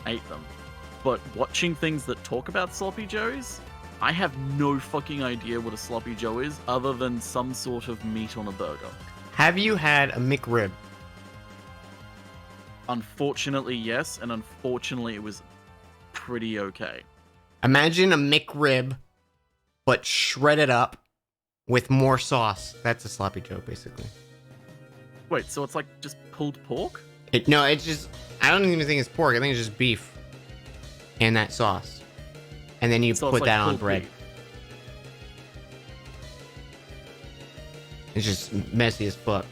ate them, but watching things that talk about sloppy Joes, I have no fucking idea what a sloppy joe is, other than some sort of meat on a burger. Have you had a McRib? Unfortunately, yes, and unfortunately, it was pretty okay. Imagine a McRib, but shredded up with more sauce. That's a sloppy joe, basically. Wait, so it's like just pulled pork? No, it's just, I don't even think it's pork. I think it's just beef and that sauce. And then you So put it's like that on pulled bread. beef. It's just messy as fuck.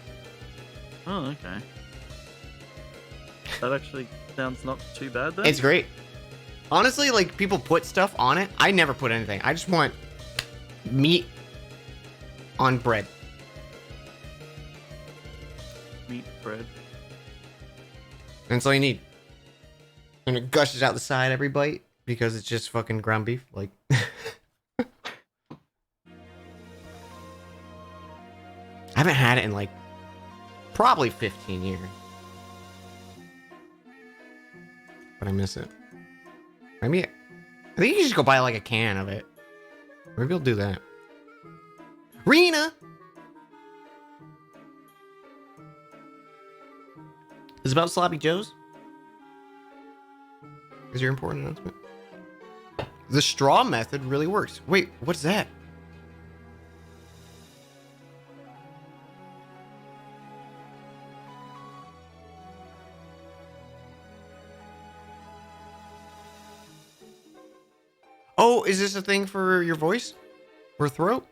Oh, okay. That actually sounds not too bad then. It's great. Honestly, like, people put stuff on it. I never put anything. I just want meat on bread. Meat, bread. That's all you need. And it gushes out the side every bite because it's just fucking ground beef. Like, I haven't had it in like probably 15 years. But I miss it. Maybe I think you can just go buy like a can of it. Maybe I'll do that. Rena! Is it about sloppy joes? Is your important announcement? The straw method really works. Wait, what's that? Oh, is this a thing for your voice? Or throat?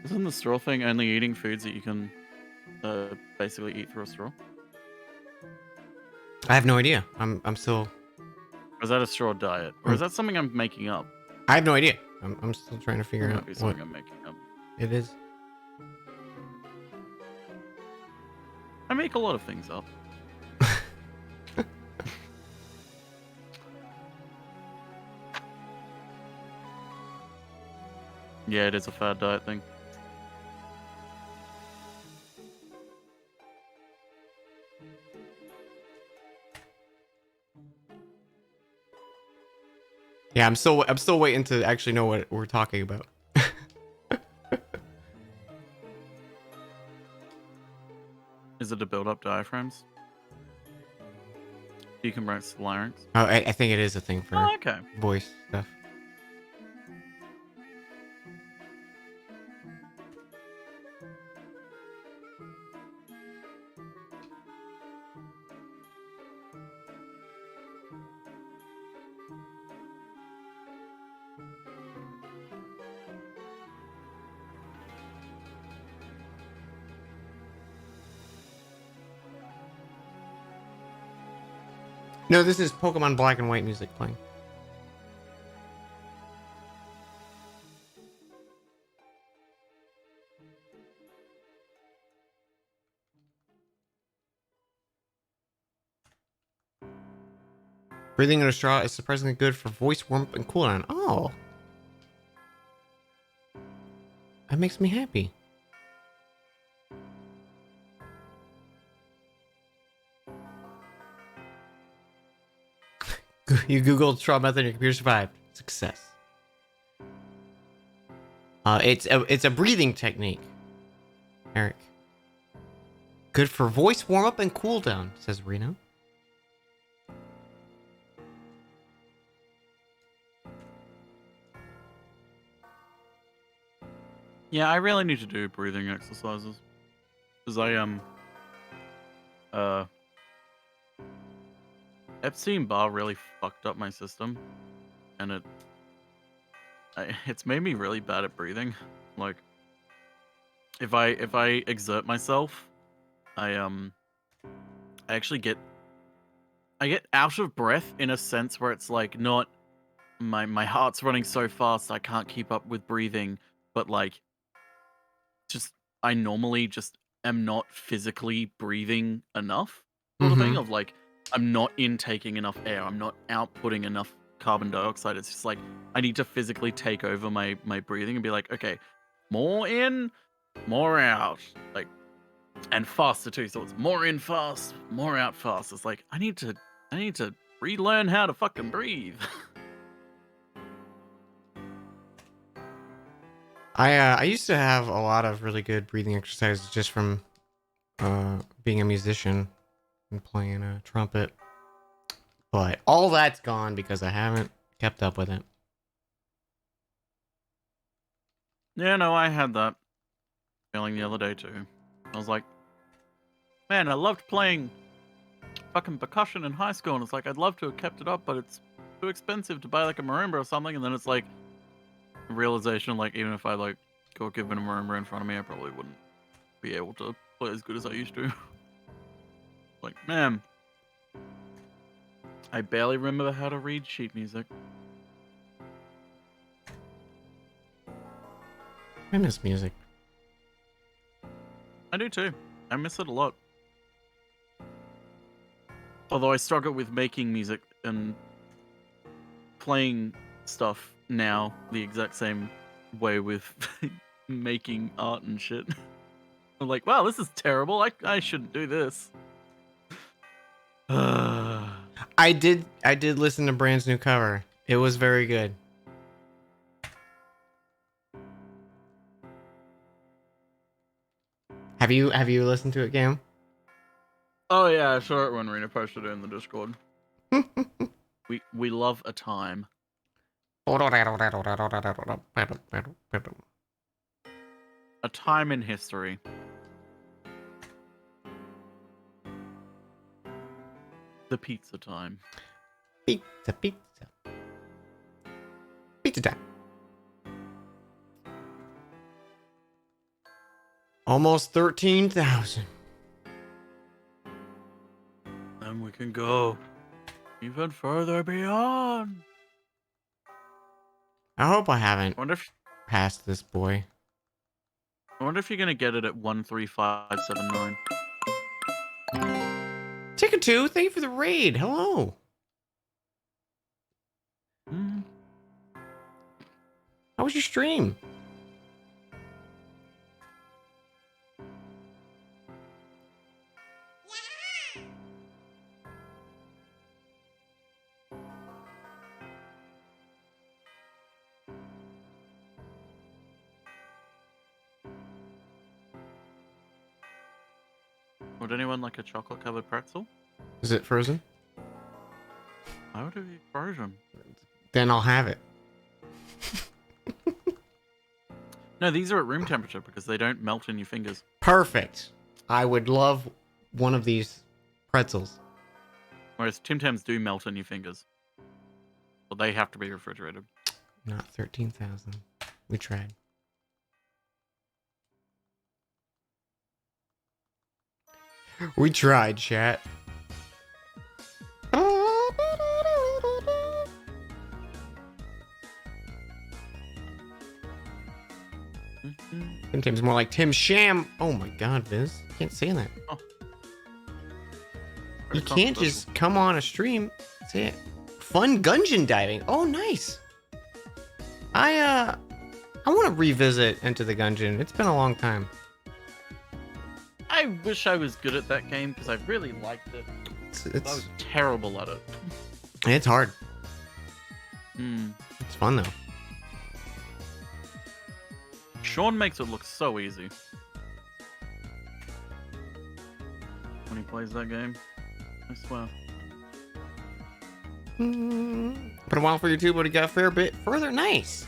Isn't the straw thing only eating foods that you can basically eat through a straw? I have no idea. I'm still. Or is that a straw diet? Or is that something I'm making up? I have no idea. I'm still trying to figure It out might be what something I'm making up. it is. I make a lot of things up. Yeah, it is a fad diet thing. Yeah, I'm still waiting to actually know what we're talking about. Is it to build up diaphragms? Decompress the larynx? Oh, I think it is a thing for Oh, okay. voice stuff. No, this is Pokemon Black and White music playing. Breathing in a straw is surprisingly good for voice warmth and cooldown. Oh. That makes me happy. You Googled straw method and your computer survived. Success. It's a breathing technique. Eric. Good for voice warm up and cool down, says Reno. Yeah, I really need to do breathing exercises. Because Epstein-Barr really fucked up my system. And it's made me really bad at breathing. Like, if I exert myself, I actually get out of breath in a sense where it's like not my heart's running so fast I can't keep up with breathing, but like just I normally just am not physically breathing enough sort of thing of like I'm not intaking enough air. I'm not outputting enough carbon dioxide. It's just like I need to physically take over my breathing and be like, okay, more in, more out, like, and faster too. So it's more in fast, more out fast. It's like I need to relearn how to fucking breathe. I used to have a lot of really good breathing exercises just from being a musician and playing a trumpet, but all that's gone because I haven't kept up with it. Yeah, no, I had that feeling the other day too. I was like, man, I loved playing fucking percussion in high school, and it's like I'd love to have kept it up, but it's too expensive to buy like a marimba or something. And then it's like a realization, like even if I like go given a marimba in front of me, I probably wouldn't be able to play as good as I used to. Like, man, I barely remember how to read sheet music. I miss music. I do too. I miss it a lot. Although I struggle with making music and playing stuff now the exact same way with making art and shit. I'm like, wow, this is terrible. I shouldn't do this. I did listen to Brand's new cover. It was very good. Have you listened to it, Cam? Oh yeah, I saw it when Rena posted it in the Discord. we love a time. A time in history. The pizza time. Pizza. Pizza time. Almost 13,000. And we can go even further beyond. I hope I haven't I wonder passed this boy. if you're gonna get it at 13579. Ticket 2, thank you for the raid. Hello. How was your stream? Would anyone like a chocolate covered pretzel? Is it frozen? Why would it be frozen? Then I'll have it. No, these are at room temperature because they don't melt in your fingers. Perfect. I would love one of these pretzels. Whereas Tim Tams do melt in your fingers. But they have to be refrigerated. Not 13,000. We tried. We tried, chat. Tim Tam's more like Tim Sham. Oh my god, Viz. You can't say that. Oh. You can't just come on a stream. Say it. Fun gungeon diving. Oh, nice. I want to revisit Enter the Gungeon. It's been a long time. I wish I was good at that game because I really liked it. I was terrible at it. It's hard. It's fun though. Sean makes it look so easy when he plays that game. I swear. Been a while for you too, but it got a fair bit further. Nice.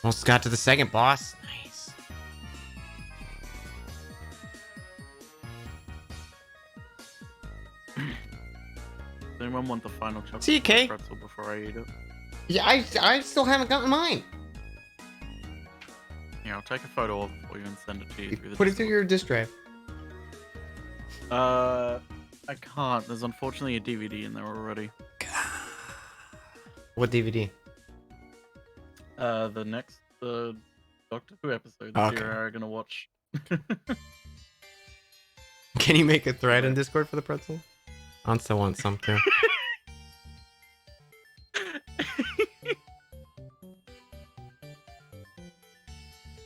Almost got to the second boss. Nice. Does anyone want the final chocolate See you, Kay. pretzel before I eat it? Yeah, I still haven't gotten mine. Here, Yeah, I'll take a photo of it for you and send it to you through the Put it through Discord. your disk drive. I can't. There's unfortunately a DVD in there already. What DVD? The next Doctor Who episode that Okay. you are gonna watch. Can you make a thread in Discord for the pretzel? I still want some too.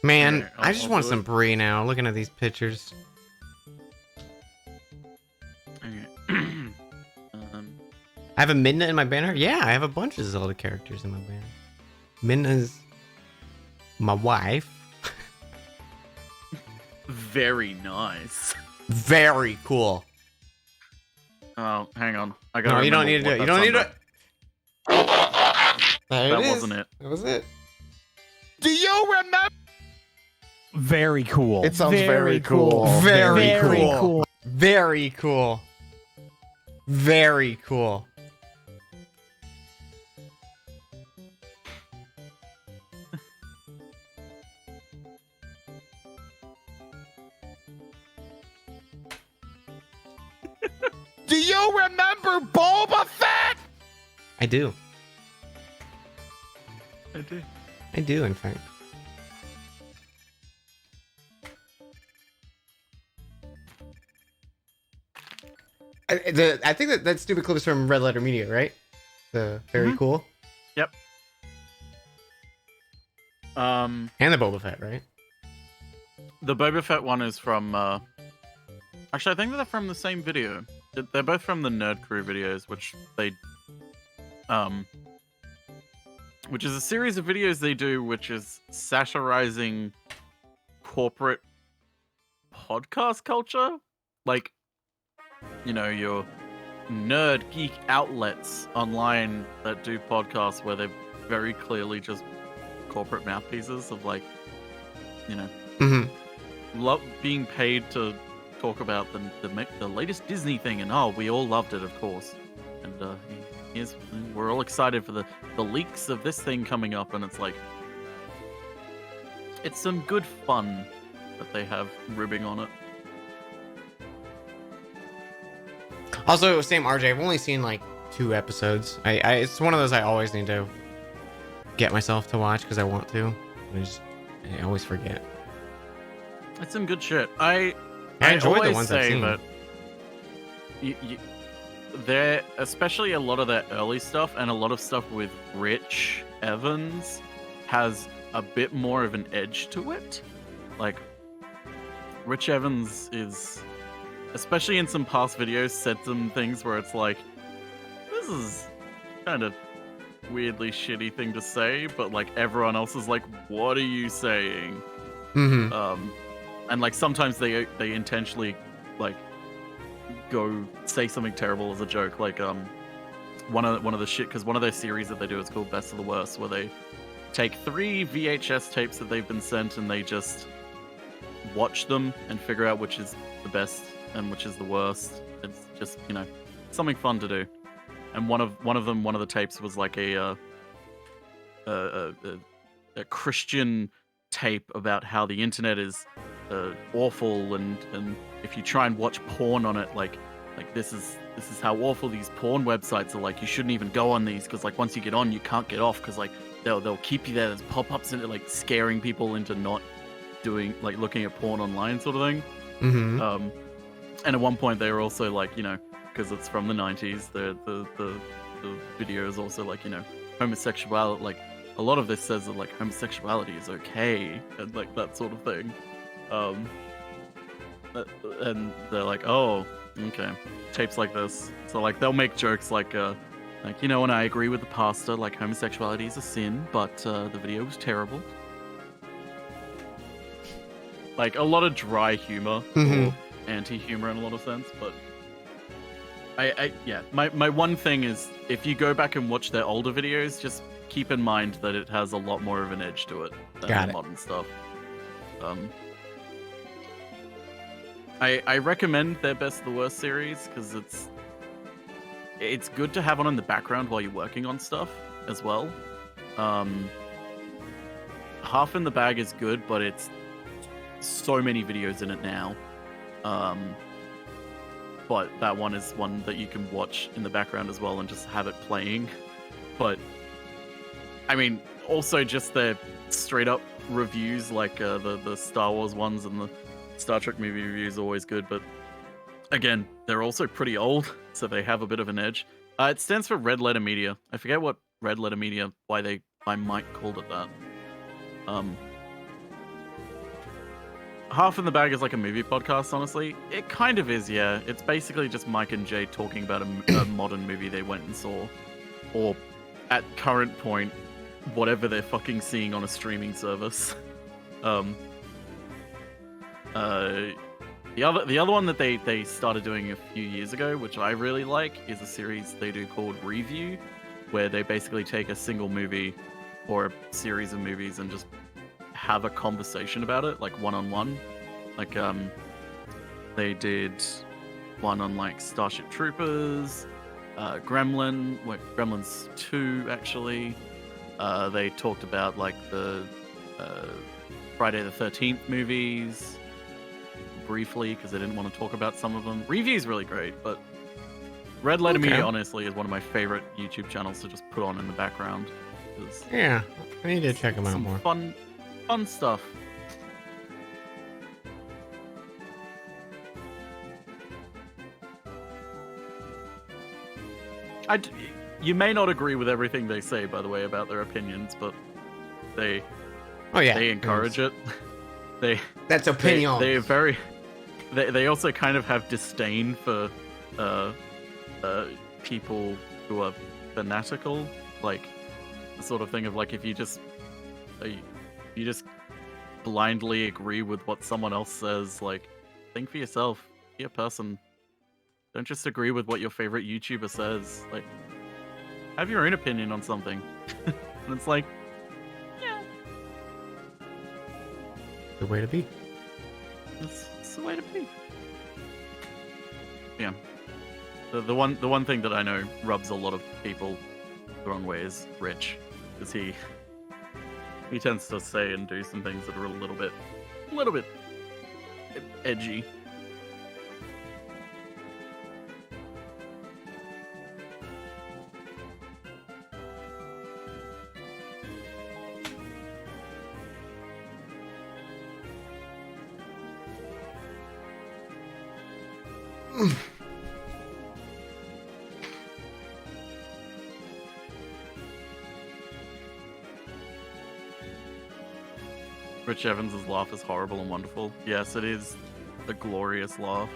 Man, Alright, I just I'll want do some it. brie now. Looking at these pictures. Okay. I have a Midna in my banner. Yeah, I have a bunch of Zelda characters in my banner. Midna's my wife. Very nice. Very cool. Oh, hang on. I got. No, you don't need to do it. You don't need to do it. There That it is. wasn't it. That was it. Do you remember? Very cool. It sounds very cool. Very cool. Very cool. Very cool. Do you remember Boba Fett? I do. I do. I do, in fact. I think that stupid clip is from Red Letter Media, right? The very cool. Yep. And the Boba Fett, right? The Boba Fett one is from. Actually, I think they're from the same video. They're both from the Nerd Crew videos, which which is a series of videos they do, which is satirizing corporate podcast culture, like, you know, your nerd geek outlets online that do podcasts where they're very clearly just corporate mouthpieces of, like, you know, being paid to talk about the latest Disney thing, and we all loved it, of course, and we're all excited for the leaks of this thing coming up, and it's like, it's some good fun that they have ribbing on it. Also, same RJ. I've only seen like 2 episodes. It's one of those I always need to get myself to watch because I want to. I always forget. It's some good shit. I enjoyed the always ones I've say seen. that they're, especially a lot of their early stuff and a lot of stuff with Rich Evans has a bit more of an edge to it. Like, Rich Evans is, especially in some past videos, said some things where it's like, this is kind of weirdly shitty thing to say, but like everyone else is like, what are you saying? And like sometimes they intentionally like go say something terrible as a joke, like one of the shit, because one of their series that they do is called Best of the Worst, where they take 3 VHS tapes that they've been sent and they just watch them and figure out which is the best and which is the worst. It's just, you know, something fun to do. And one of the tapes was like a Christian tape about how the internet is awful, and if you try and watch porn on it, like this is how awful these porn websites are. Like, you shouldn't even go on these because like once you get on, you can't get off because like they'll keep you there. There's pop-ups in it, like scaring people into not doing, like, looking at porn online, sort of thing. And at one point they were also like, you know, because it's from the 90s, the video is also like, you know, homosexuality, like a lot of this says that like homosexuality is okay and like that sort of thing. And they're like, oh, okay, tapes like this. So like they'll make jokes like, you know, and I agree with the pastor, like homosexuality is a sin, but the video was terrible. Like a lot of dry humor, or anti-humor in a lot of sense, but yeah, my one thing is, if you go back and watch their older videos, just keep in mind that it has a lot more of an edge to it than the modern stuff. I recommend their Best of the Worst series because it's good to have on in the background while you're working on stuff as well. Half in the Bag is good, but it's so many videos in it now. But that one is one that you can watch in the background as well and just have it playing. But I mean, also just the straight up reviews, like the Star Wars ones and the Star Trek movie reviews, are always good. But again, they're also pretty old, so they have a bit of an edge. It stands for Red Letter Media. I forget what Red Letter Media, why Mike called it that. Half in the Bag is like a movie podcast, honestly. It kind of is, yeah. It's basically just Mike and Jay talking about a modern movie they went and saw. Or, at current point, whatever they're fucking seeing on a streaming service. The other one that they started doing a few years ago, which I really like, is a series they do called Review, where they basically take a single movie or a series of movies and just have a conversation about it, like one-on-one. Like they did one on like Starship Troopers, Gremlins 2 actually. They talked about like the Friday the 13th movies briefly because they didn't want to talk about some of them. Review is really great, but Red Letter Media honestly is one of my favorite YouTube channels to just put on in the background. Yeah, I need to check them out some more. Fun stuff. You may not agree with everything they say, by the way, about their opinions, but they encourage it. That's opinion. They also kind of have disdain for people who are fanatical, like the sort of thing of like if you just blindly agree with what someone else says, like think for yourself, be a person. Don't just agree with what your favorite YouTuber says. Like, have your own opinion on something. And it's like, yeah, the way to be. It's the way to be. Yeah. The one thing that I know rubs a lot of people the wrong way is Rich, because he tends to say and do some things that are a little bit edgy. Rich Evans' laugh is horrible and wonderful. Yes, it is a glorious laugh.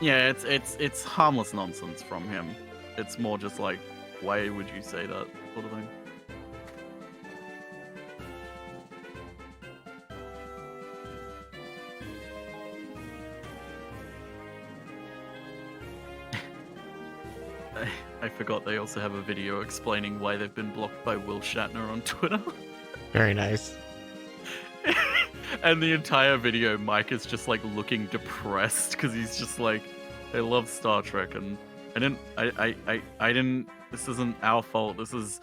Yeah, it's harmless nonsense from him. It's more just like, why would you say that sort of thing? I forgot they also have a video explaining why they've been blocked by Will Shatner on Twitter. Very nice. And the entire video, Mike is just like looking depressed because he's just like, I love Star Trek and I didn't, this isn't our fault. This is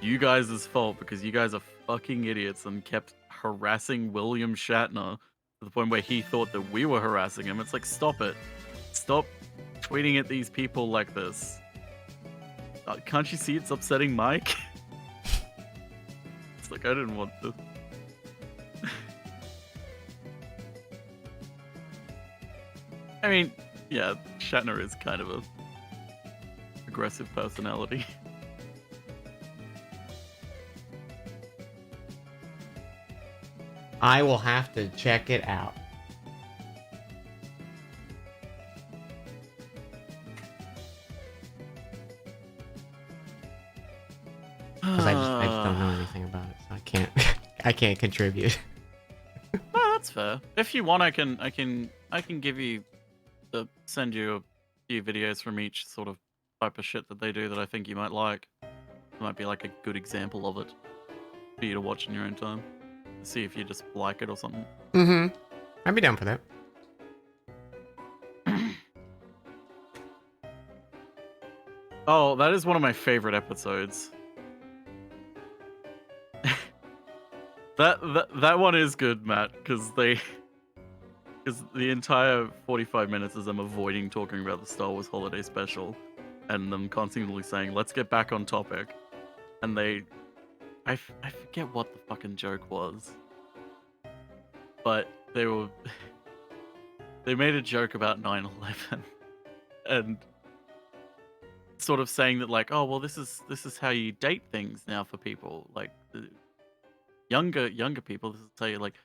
you guys' fault because you guys are fucking idiots and kept harassing William Shatner to the point where he thought that we were harassing him. It's like, stop it. Stop tweeting at these people like this. Can't you see it's upsetting Mike? It's like, I didn't want to. I mean, yeah, Shatner is kind of a aggressive personality. I will have to check it out. Because I just don't know anything about it, so I can't contribute. No, that's fair. If you want, I can give you send you a few videos from each sort of type of shit that they do that I think you might like. It might be like a good example of it for you to watch in your own time. See if you just like it or something. Mm-hmm. I'd be down for that. Oh, that is one of my favorite episodes. That one is good, Matt, because the entire 45 minutes is them avoiding talking about the Star Wars Holiday Special, and them constantly saying, "Let's get back on topic," and I forget what the fucking joke was, but they made a joke about 9/11, and sort of saying that like, oh well, this is how you date things now for people, like the younger people. This is how you like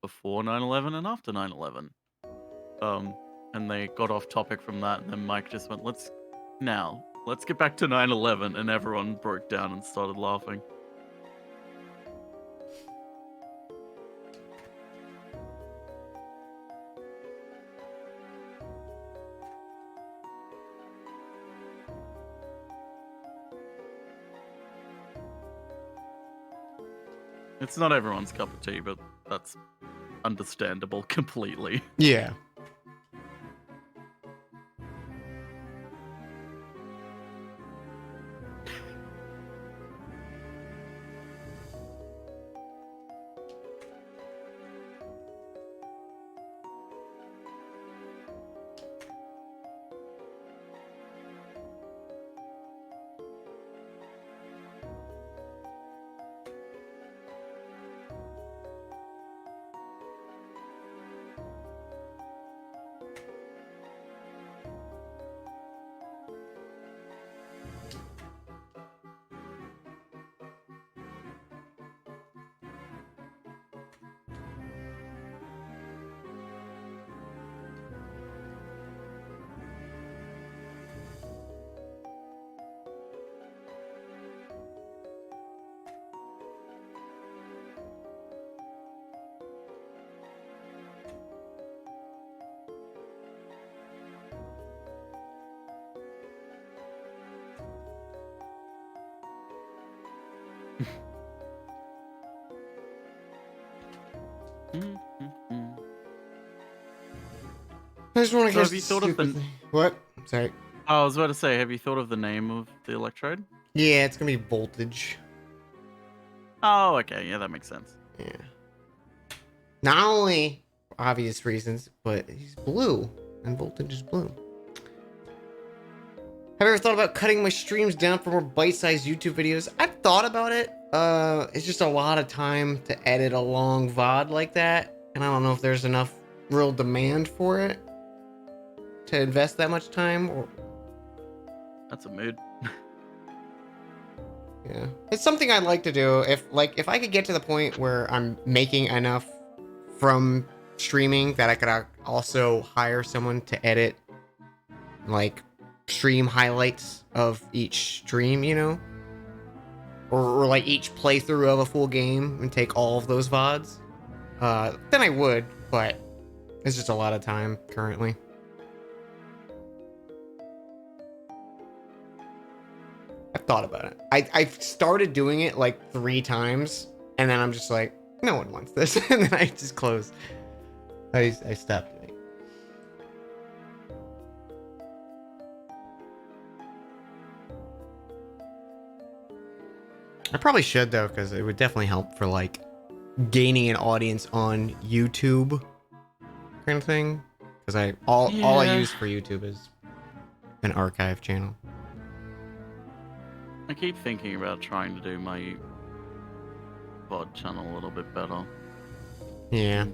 before 9/11 and after 9/11. And they got off topic from that, and then Mike just went, let's get back to 9/11, and everyone broke down and started laughing. It's not everyone's cup of tea, but that's understandable completely. Yeah. I just want to So get have you thought of the... What? Sorry. I was about to say, have you thought of the name of the electrode? Yeah, it's gonna be voltage. Oh, okay, yeah, that makes sense. Yeah. Not only for obvious reasons, but he's blue, and voltage is blue. Have you ever thought about cutting my streams down for more bite-sized YouTube videos? I've thought about it. It's just a lot of time to edit a long VOD like that, and I don't know if there's enough real demand for it to invest that much time. Or That's a mood. yeah, it's something I'd like to do. If I could get to the point where I'm making enough from streaming that I could also hire someone to edit like stream highlights of each stream, you know, or like each playthrough of a full game and take all of those VODs, then I would, but it's just a lot of time currently. I've thought about it. I've started doing it like 3 times, and then I'm just like, no one wants this, and then I just close. I stopped doing it. I probably should though, because it would definitely help for like gaining an audience on YouTube, kind of thing. Because all I use for YouTube is an archive channel. I keep thinking about trying to do my VOD channel a little bit better. Yeah.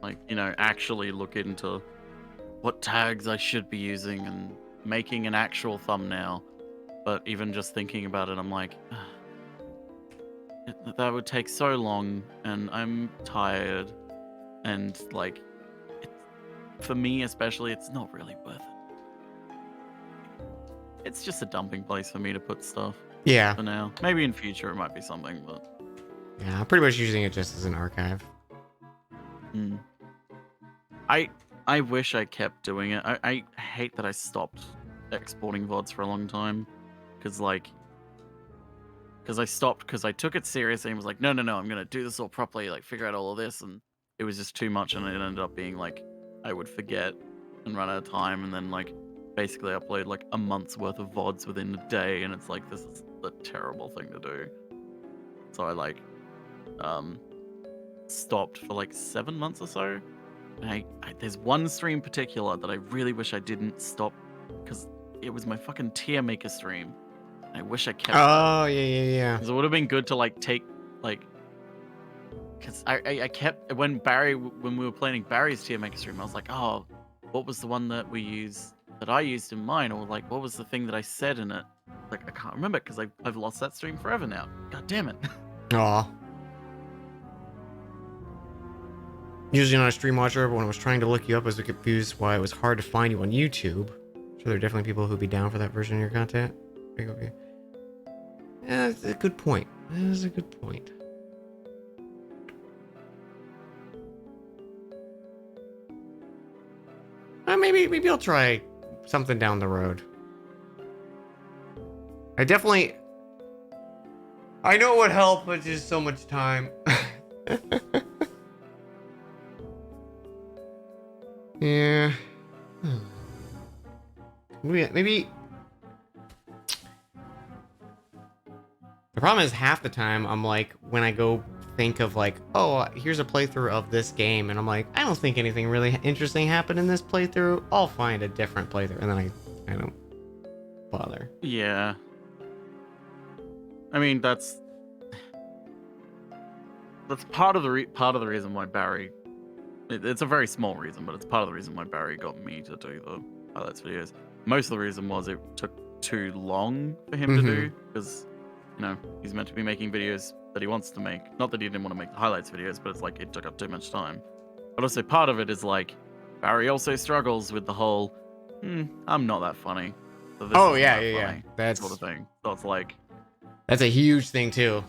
Like, you know, actually look into what tags I should be using and making an actual thumbnail. But even just thinking about it, I'm like, that would take so long, and I'm tired, and like, for me especially, it's not really worth it. It's just a dumping place for me to put stuff. Yeah. For now, maybe in future it might be something, but yeah, I'm pretty much using it just as an archive. I wish I kept doing it. I hate that I stopped exporting VODs for a long time, because I stopped because I took it seriously and was like, no, I'm gonna do this all properly, like figure out all of this, and it was just too much, and it ended up being like I would forget and run out of time, and then like basically upload like a month's worth of VODs within a day, and it's like, this is a terrible thing to do. So I like stopped for like 7 months or so. And there's one stream in particular that I really wish I didn't stop because it was my fucking tier maker stream. And I wish I kept that. Oh, yeah. Because it would have been good to like take like, because I kept when we were planning Barry's tier maker stream, I was like, oh, what was the one that I used in mine, or like what was the thing that I said in it? Like I can't remember because I've lost that stream forever now. God damn it. Aw. Usually not a stream watcher, but when I was trying to look you up, I was confused why it was hard to find you on YouTube. So there are definitely people who'd be down for that version of your content. Okay. Yeah, that's a good point. That is a good point. Maybe I'll try something down the road. I know it would help, but just so much time. Yeah. Maybe. The problem is half the time I'm like, when I go think of like, oh, here's a playthrough of this game, and I'm like, I don't think anything really interesting happened in this playthrough. I'll find a different playthrough, and then I don't bother. Yeah. I mean, that's part of the reason why Barry. It's a very small reason, but it's part of the reason why Barry got me to do the highlights videos. Most of the reason was it took too long for him to do, because, you know, he's meant to be making videos that he wants to make. Not that he didn't want to make the highlights videos, but it's like it took up too much time. But also part of it is like, Barry also struggles with the whole, I'm not that funny. So this Oh, isn't yeah. that funny, That's sort of thing. So it's like... That's a huge thing, too.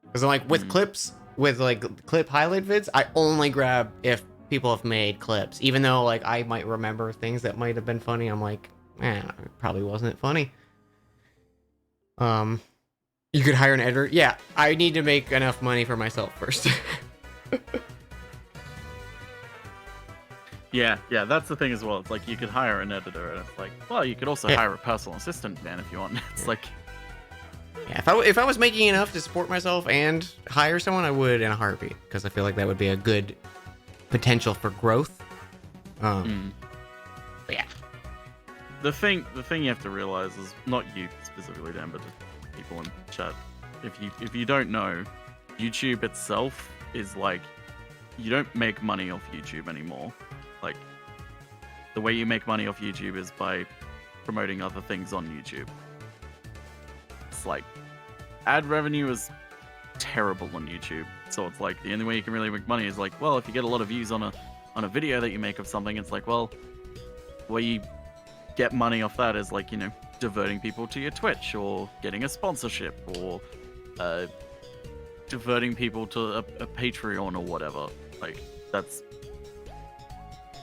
Because, like, with clips, with, like, clip highlight vids, I only grab if people have made clips. Even though, like, I might remember things that might have been funny, I'm like, man, it probably wasn't funny. You could hire an editor. Yeah, I need to make enough money for myself first. Yeah, that's the thing as well. It's like you could hire an editor, and it's like, well, you could also hire a personal assistant, man, if you want. It's like, yeah, if I was making enough to support myself and hire someone, I would in a heartbeat, because I feel like that would be a good potential for growth. But yeah. The thing you have to realize is, not you specifically, Dan, but just people in chat. If you don't know, YouTube itself is like, you don't make money off YouTube anymore. Like, the way you make money off YouTube is by promoting other things on YouTube. It's like, ad revenue is terrible on YouTube. So it's like, the only way you can really make money is like, well, if you get a lot of views on a video that you make of something, it's like, well, where you get money off that is like, you know, diverting people to your Twitch, or getting a sponsorship, or diverting people to a Patreon or whatever. Like, that's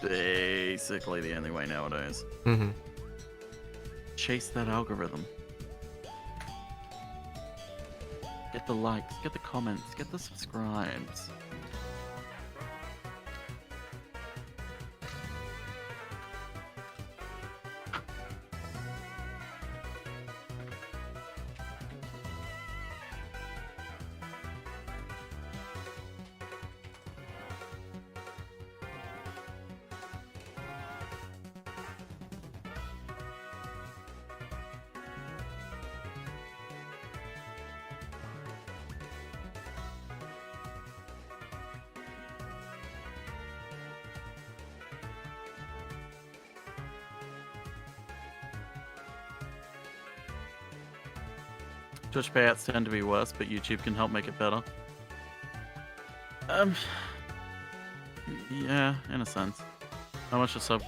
basically the only way nowadays. Chase that algorithm. Get the likes, get the comments, get the subscribes. Twitch payouts tend to be worse, but YouTube can help make it better. Yeah, in a sense. How much a sub?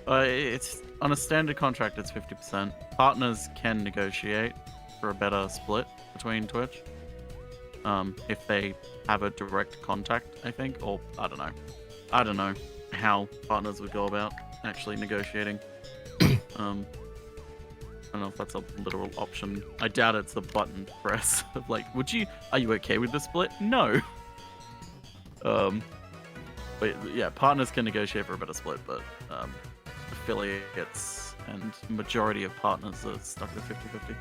It's on a standard contract. It's 50%. Partners can negotiate for a better split between Twitch, if they have a direct contact, I think, or I don't know. I don't know how partners would go about actually negotiating. I don't know if that's a literal option. I doubt it's the button press of like, are you okay with the split? No. But yeah, partners can negotiate for a better split, but affiliates and majority of partners are stuck at 50-50.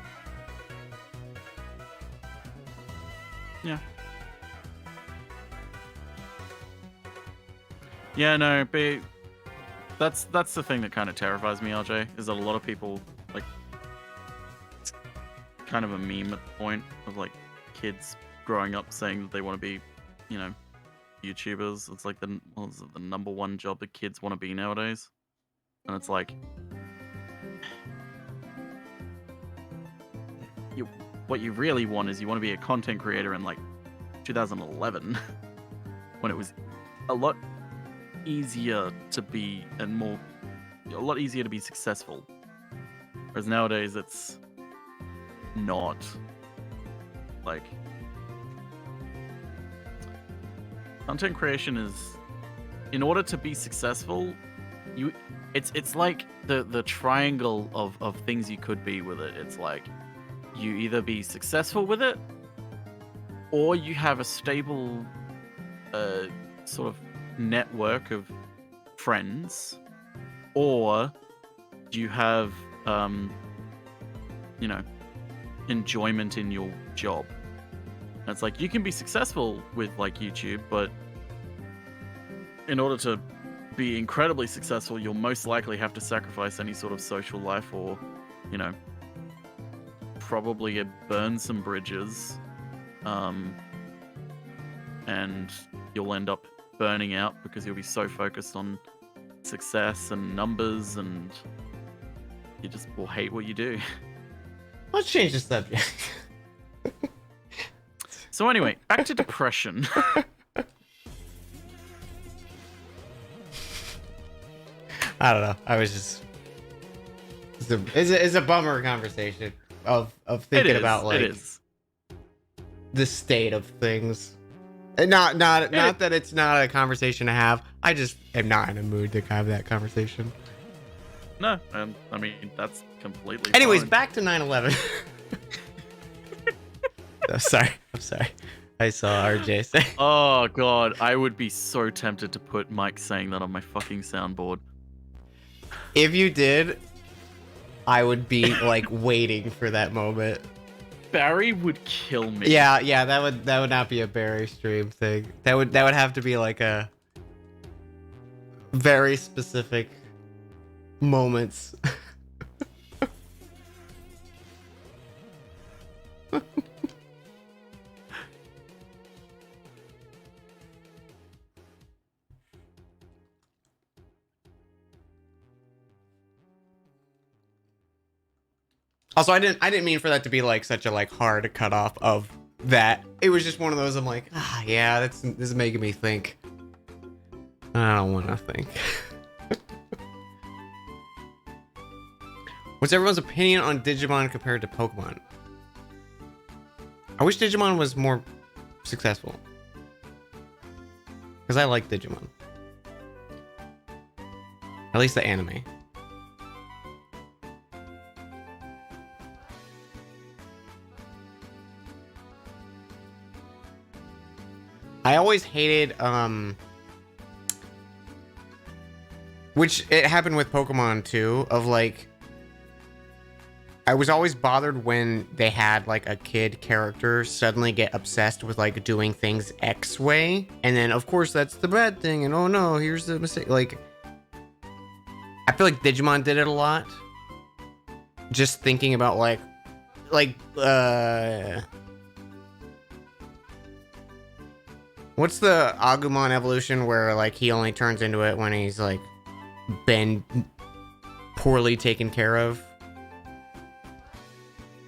Yeah. Yeah, no, but that's the thing that kind of terrifies me, RJ, is that a lot of people like it's kind of a meme at the point of like kids growing up saying that they want to be, you know, YouTubers. It's like the number one job that kids want to be nowadays, and it's like what you really want is you want to be a content creator in like 2011 when it was a lot easier to be a lot easier to be successful, whereas nowadays it's not. Like, content creation is, in order to be successful, it's like the triangle of things you could be with it. It's like you either be successful with it, or you have a stable sort of network of friends, or you have you know, enjoyment in your job. And it's like you can be successful with like YouTube, but in order to be incredibly successful, you'll most likely have to sacrifice any sort of social life, or, you know, probably burn some bridges, and you'll end up burning out because you'll be so focused on success and numbers, and you just will hate what you do. Let's change the subject. So anyway, back to depression. I don't know. I was just it's a bummer conversation of thinking about like the state of things. And not that it's not a conversation to have. I just am not in a mood to have that conversation. No, I mean that's completely. Anyways, fine. back to 9/11. I'm sorry. I saw RJ say. Oh god, I would be so tempted to put Mike saying that on my fucking soundboard. If you did, I would be like waiting for that moment. Barry would kill me. Yeah, that would not be a Barry stream thing. That would have to be like a very specific moments. Also, I didn't mean for that to be like such a like hard cutoff of that. It was just one of those. I'm like, yeah, this is making me think. I don't want to think. What's everyone's opinion on Digimon compared to Pokemon? I wish Digimon was more successful, because I like Digimon. At least the anime. I always hated, which it happened with Pokemon too, of like, I was always bothered when they had like a kid character suddenly get obsessed with like doing things X way, and then of course that's the bad thing, and oh no, here's the mistake. Like, I feel like Digimon did it a lot. Just thinking about like what's the Agumon evolution where like he only turns into it when he's like been poorly taken care of?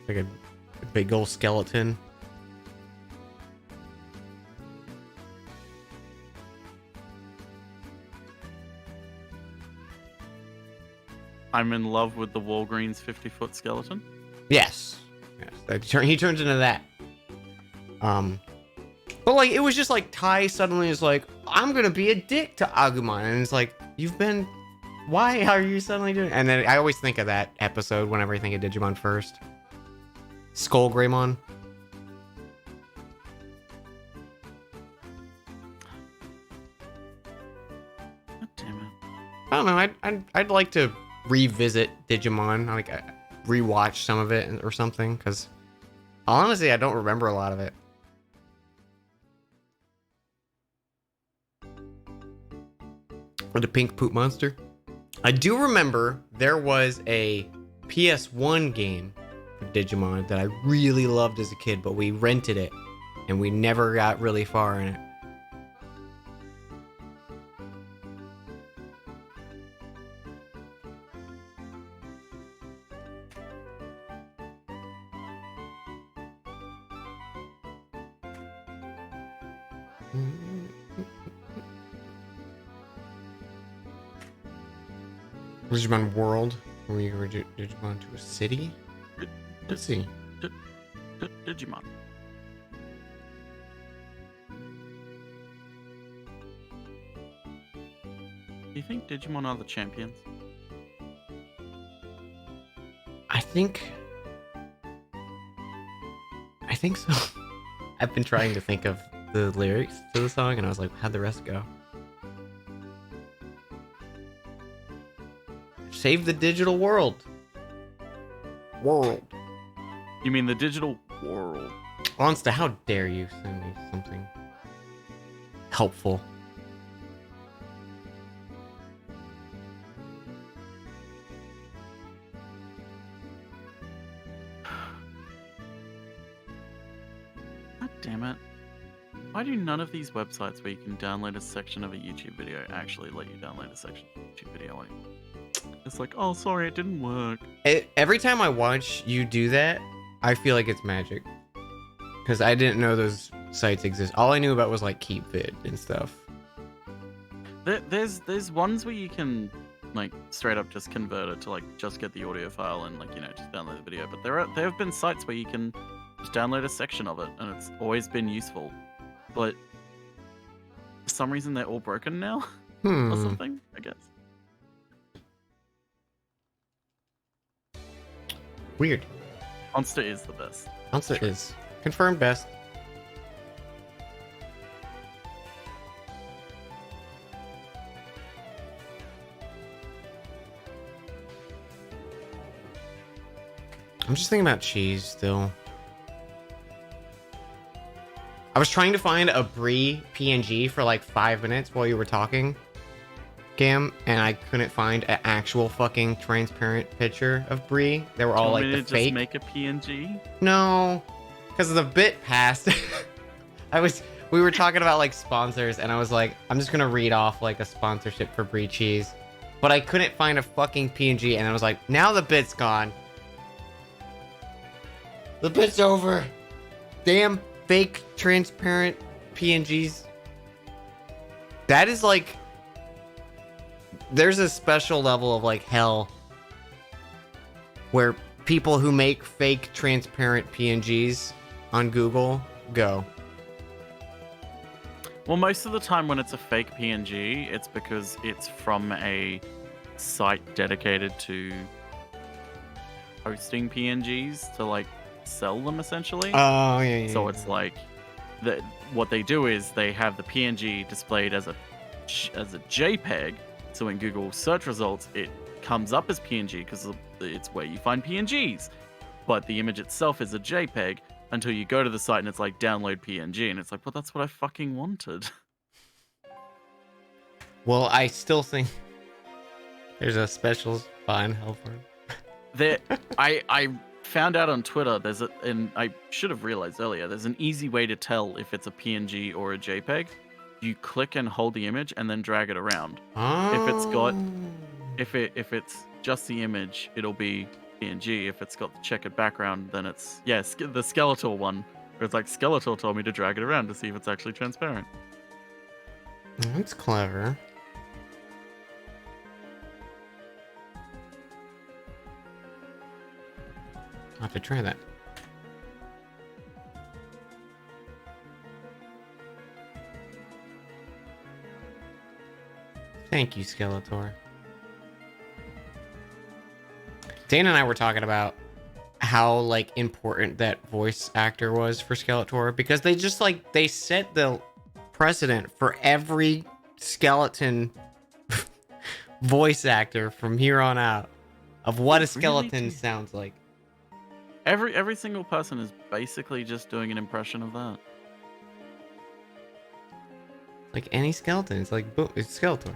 Like a big old skeleton. I'm in love with the Walgreens 50-foot skeleton. Yes. He turns into that. But like it was just like Tai suddenly is like, I'm gonna be a dick to Agumon, and it's like, why are you suddenly doing? And then I always think of that episode whenever I think of Digimon first. Skull Greymon. God damn it. I don't know. I'd like to revisit Digimon, like rewatch some of it or something, because honestly, I don't remember a lot of it. Or the pink poop monster. I do remember there was a PS1 game for Digimon that I really loved as a kid, but we rented it and we never got really far in it. Digimon World, where you were Digimon to a city? Let's see. Digimon. Do you think Digimon are the champions? I think so. I've been trying to think of the lyrics to the song, and I was like, how'd the rest go? Save the digital world. World. You mean the digital world? Monster, how dare you send me something helpful? God damn it. Why do none of these websites where you can download a section of a YouTube video actually let you download a section of a YouTube video anymore? It's like, oh, sorry, it didn't work. Every time I watch you do that, I feel like it's magic. Because I didn't know those sites exist. All I knew about was like KeepVid and stuff. There's ones where you can like straight up just convert it to like just get the audio file and like, you know, just download the video. But there have been sites where you can just download a section of it, and it's always been useful. But for some reason they're all broken now or something, I guess. Weird. Monster is the best. Monster is confirmed best. I'm just thinking about cheese still. I was trying to find a Brie PNG for like 5 minutes while you were talking, Gam, and I couldn't find an actual fucking transparent picture of Brie. They were all like the just fake. Make a PNG? No, because the bit passed. We were talking about like sponsors, and I was like, I'm just gonna read off like a sponsorship for Brie cheese, but I couldn't find a fucking PNG, and I was like, now the bit's gone. The bit's over. Damn fake transparent PNGs. That is like, there's a special level of like hell where people who make fake transparent PNGs on Google go. Well, most of the time when it's a fake PNG, it's because it's from a site dedicated to posting PNGs to like sell them essentially. Oh yeah. So it's like what they do is they have the PNG displayed as a JPEG. So in Google search results, it comes up as PNG because it's where you find PNGs. But the image itself is a JPEG until you go to the site and it's like download PNG, and it's like, well, that's what I fucking wanted. Well, I still think there's a special spot in hell for it. I found out on Twitter and I should have realized earlier, there's an easy way to tell if it's a PNG or a JPEG. You click and hold the image and then drag it around. Oh. If it's just the image, it'll be PNG. If it's got the checkered background, then it's the Skeletor one. Where it's like Skeletor told me to drag it around to see if it's actually transparent. That's clever. I'll have to try that. Thank you, Skeletor. Dana and I were talking about how like important that voice actor was for Skeletor, because they just like they set the precedent for every skeleton voice actor from here on out of what a skeleton Really? sounds like. Every single person is basically just doing an impression of that. Like any skeleton, it's like boom, it's Skeletor.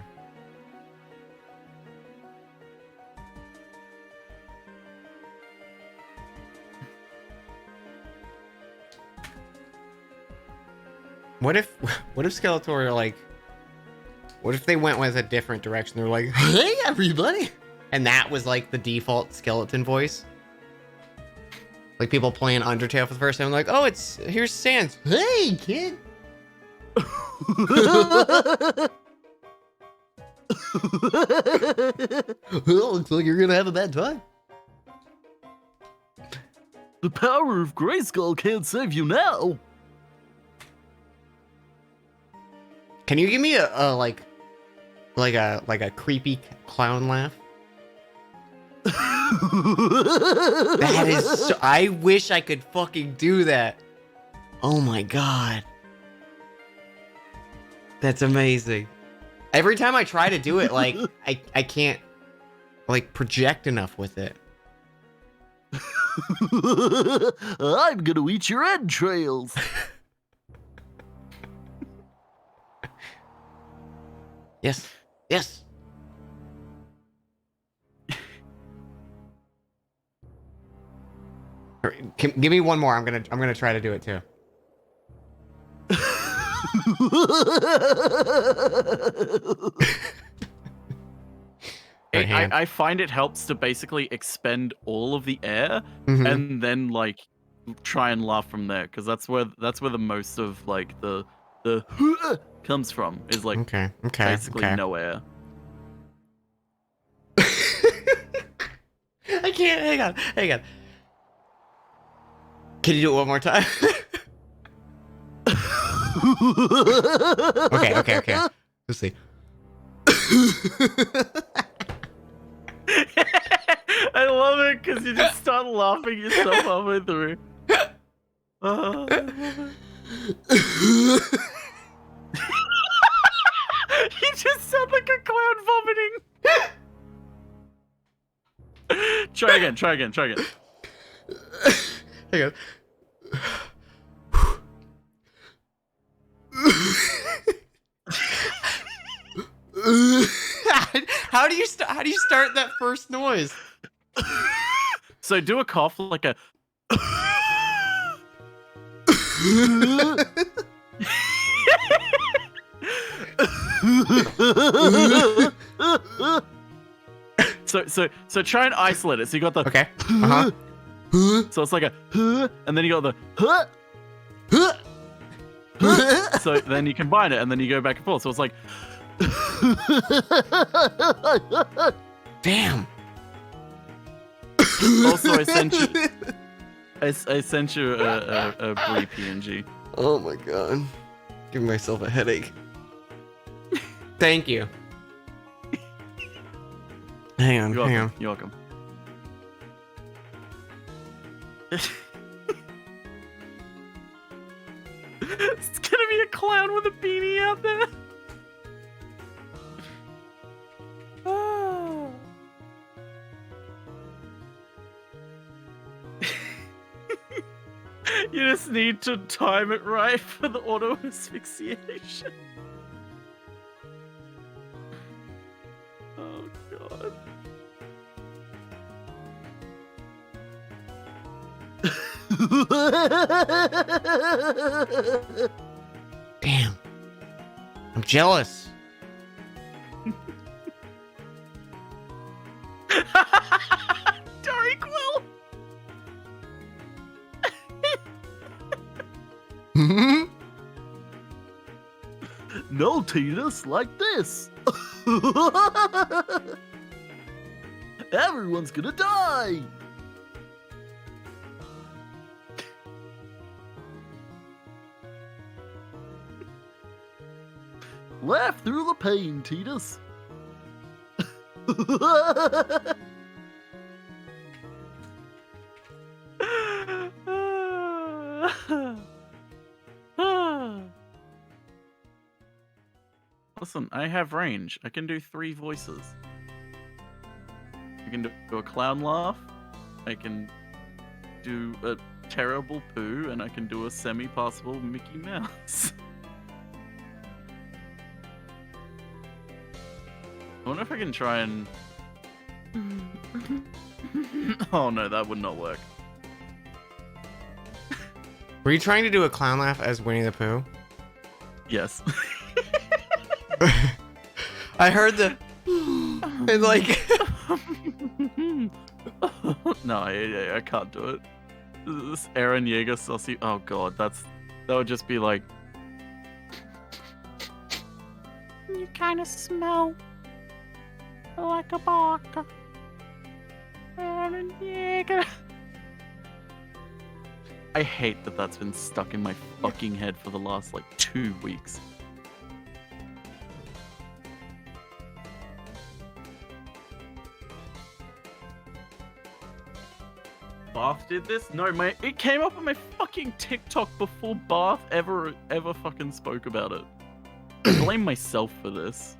What if Skeletor like? What if they went with a different direction? They're like, "Hey, everybody," and that was like the default skeleton voice. Like people playing Undertale for the first time, like, "Oh, here's Sans." Hey, kid. Well, looks like you're gonna have a bad time. The power of Grayskull can't save you now. Can you give me a creepy clown laugh? That is so, I wish I could fucking do that. Oh my god. That's amazing. Every time I try to do it, like I can't like project enough with it. I'm gonna eat your entrails. Yes. Yes. Give me one more. I'm gonna try to do it too. I find it helps to basically expend all of the air Mhm. and then like try and laugh from there, because that's where the most of like the comes from, is like Okay. basically no air. I can't. Hang on. Can you do it one more time? Okay. Let's see. I love it because you just start laughing yourself halfway through. He just sound like a clown vomiting. Try again. Hang on. How do you start that first noise? So do a cough like a. So try and isolate it. So you got the. Okay. So it's like a, and then you got the. So then you combine it, and then you go back and forth. So it's like. Damn. Also, I sent you a Brie PNG. Oh my god. Giving myself a headache. Thank you. Hang on. You're welcome. It's gonna be a clown with a beanie out there. You just need to time it right for the auto asphyxiation. Oh god. Damn. I'm jealous. Dory Quill. No, Titus, like this. Everyone's gonna die. Laugh through the pain, Titus. Listen, I have range. I can do 3 voices. I can do a clown laugh. I can do a terrible poo, and I can do a semi-passable Mickey Mouse. I wonder if I can try and... Oh no, that would not work. Were you trying to do a clown laugh as Winnie the Pooh? Yes. I heard the and like No, I can't do it. This Aaron Yeager saucy. Oh god, that would just be like. You kind of smell like a baka. Aaron Yeager. I hate that that's been stuck in my fucking head for the last like 2 weeks. Bath did this? No, it came up on my fucking TikTok before Bath ever fucking spoke about it. I blame myself for this.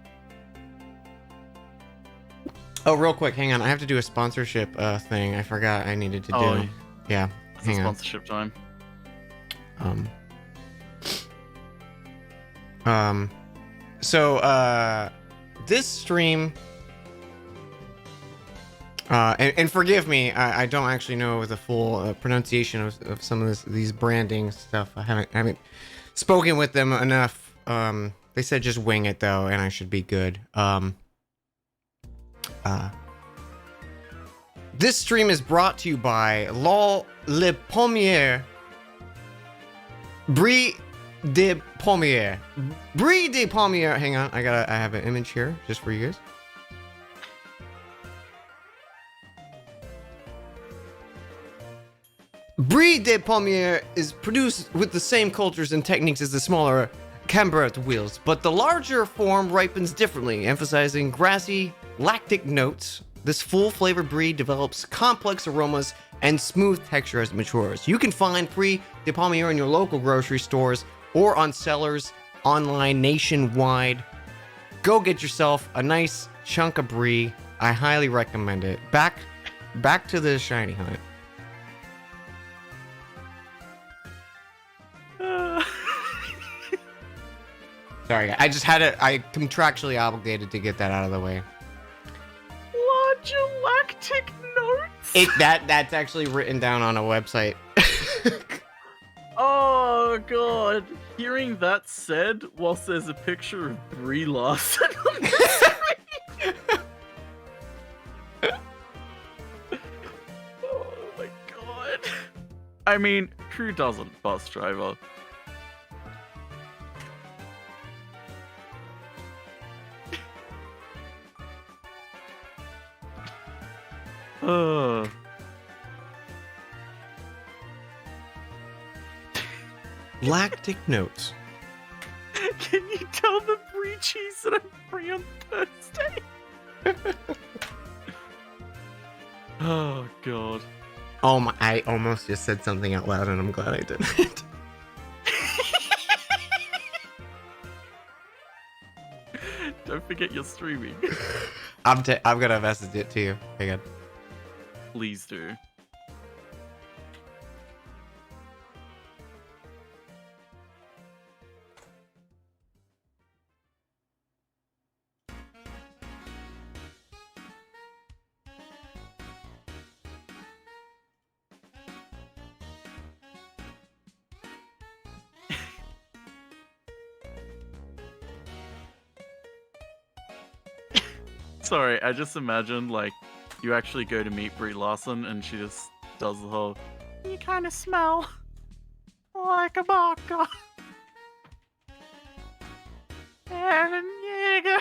Oh, real quick, hang on. I have to do a sponsorship thing. I forgot I needed to do. Oh, Yeah, it's hang on. sponsorship time. So this stream and forgive me, I don't actually know the full pronunciation of some of these branding stuff. I haven't spoken with them enough. They said just wing it though, and I should be good. This stream is brought to you by Le Pommier Brie de Pommier. Brie de Pommier. Hang on, I have an image here just for you guys. Brie de Pommier is produced with the same cultures and techniques as the smaller Camembert wheels, but the larger form ripens differently, emphasizing grassy, lactic notes. This full-flavored brie develops complex aromas and smooth texture as it matures. You can find Brie de Pommier in your local grocery stores or on sellers online nationwide. Go get yourself a nice chunk of brie. I highly recommend it. Back to the shiny hunt. Sorry, I contractually obligated to get that out of the way. Large lactic notes. That's actually written down on a website. Oh god. Hearing that said, whilst there's a picture of Brie Larson on the screen. Oh my god. I mean, who doesn't, bus driver? Lactic notes. Can you tell the brie cheese that I'm free on Thursday? Oh god. Oh my! I almost just said something out loud, and I'm glad I didn't. Don't forget you're streaming. I'm gonna message it to you. Hang on. Please do. Sorry, I just imagined like you actually go to meet Brie Larson and she just does the whole "You kind of smell like a baka." Aaron Yeager.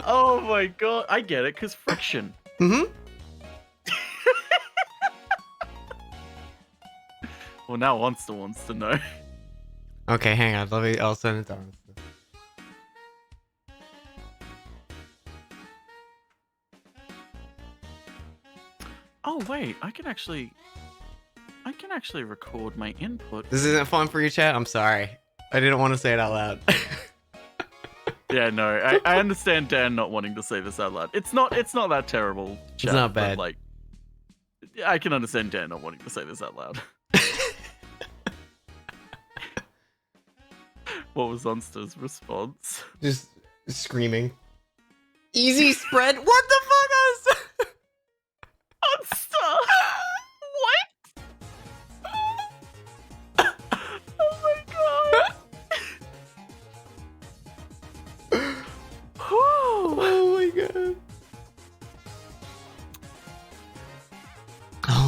Oh my god, I get it, cause friction. Mm-hmm. Well, now Monster wants to know. Okay, hang on. I'll send it down. Oh wait, I can actually record my input. This isn't fun for you, chat. I'm sorry. I didn't want to say it out loud. Yeah, no, I understand Dan not wanting to say this out loud. It's not that terrible. Chat, it's not bad. But, like, I can understand Dan not wanting to say this out loud. What was Monster's response? Just screaming. Easy spread. What the fuck is? Monster! What?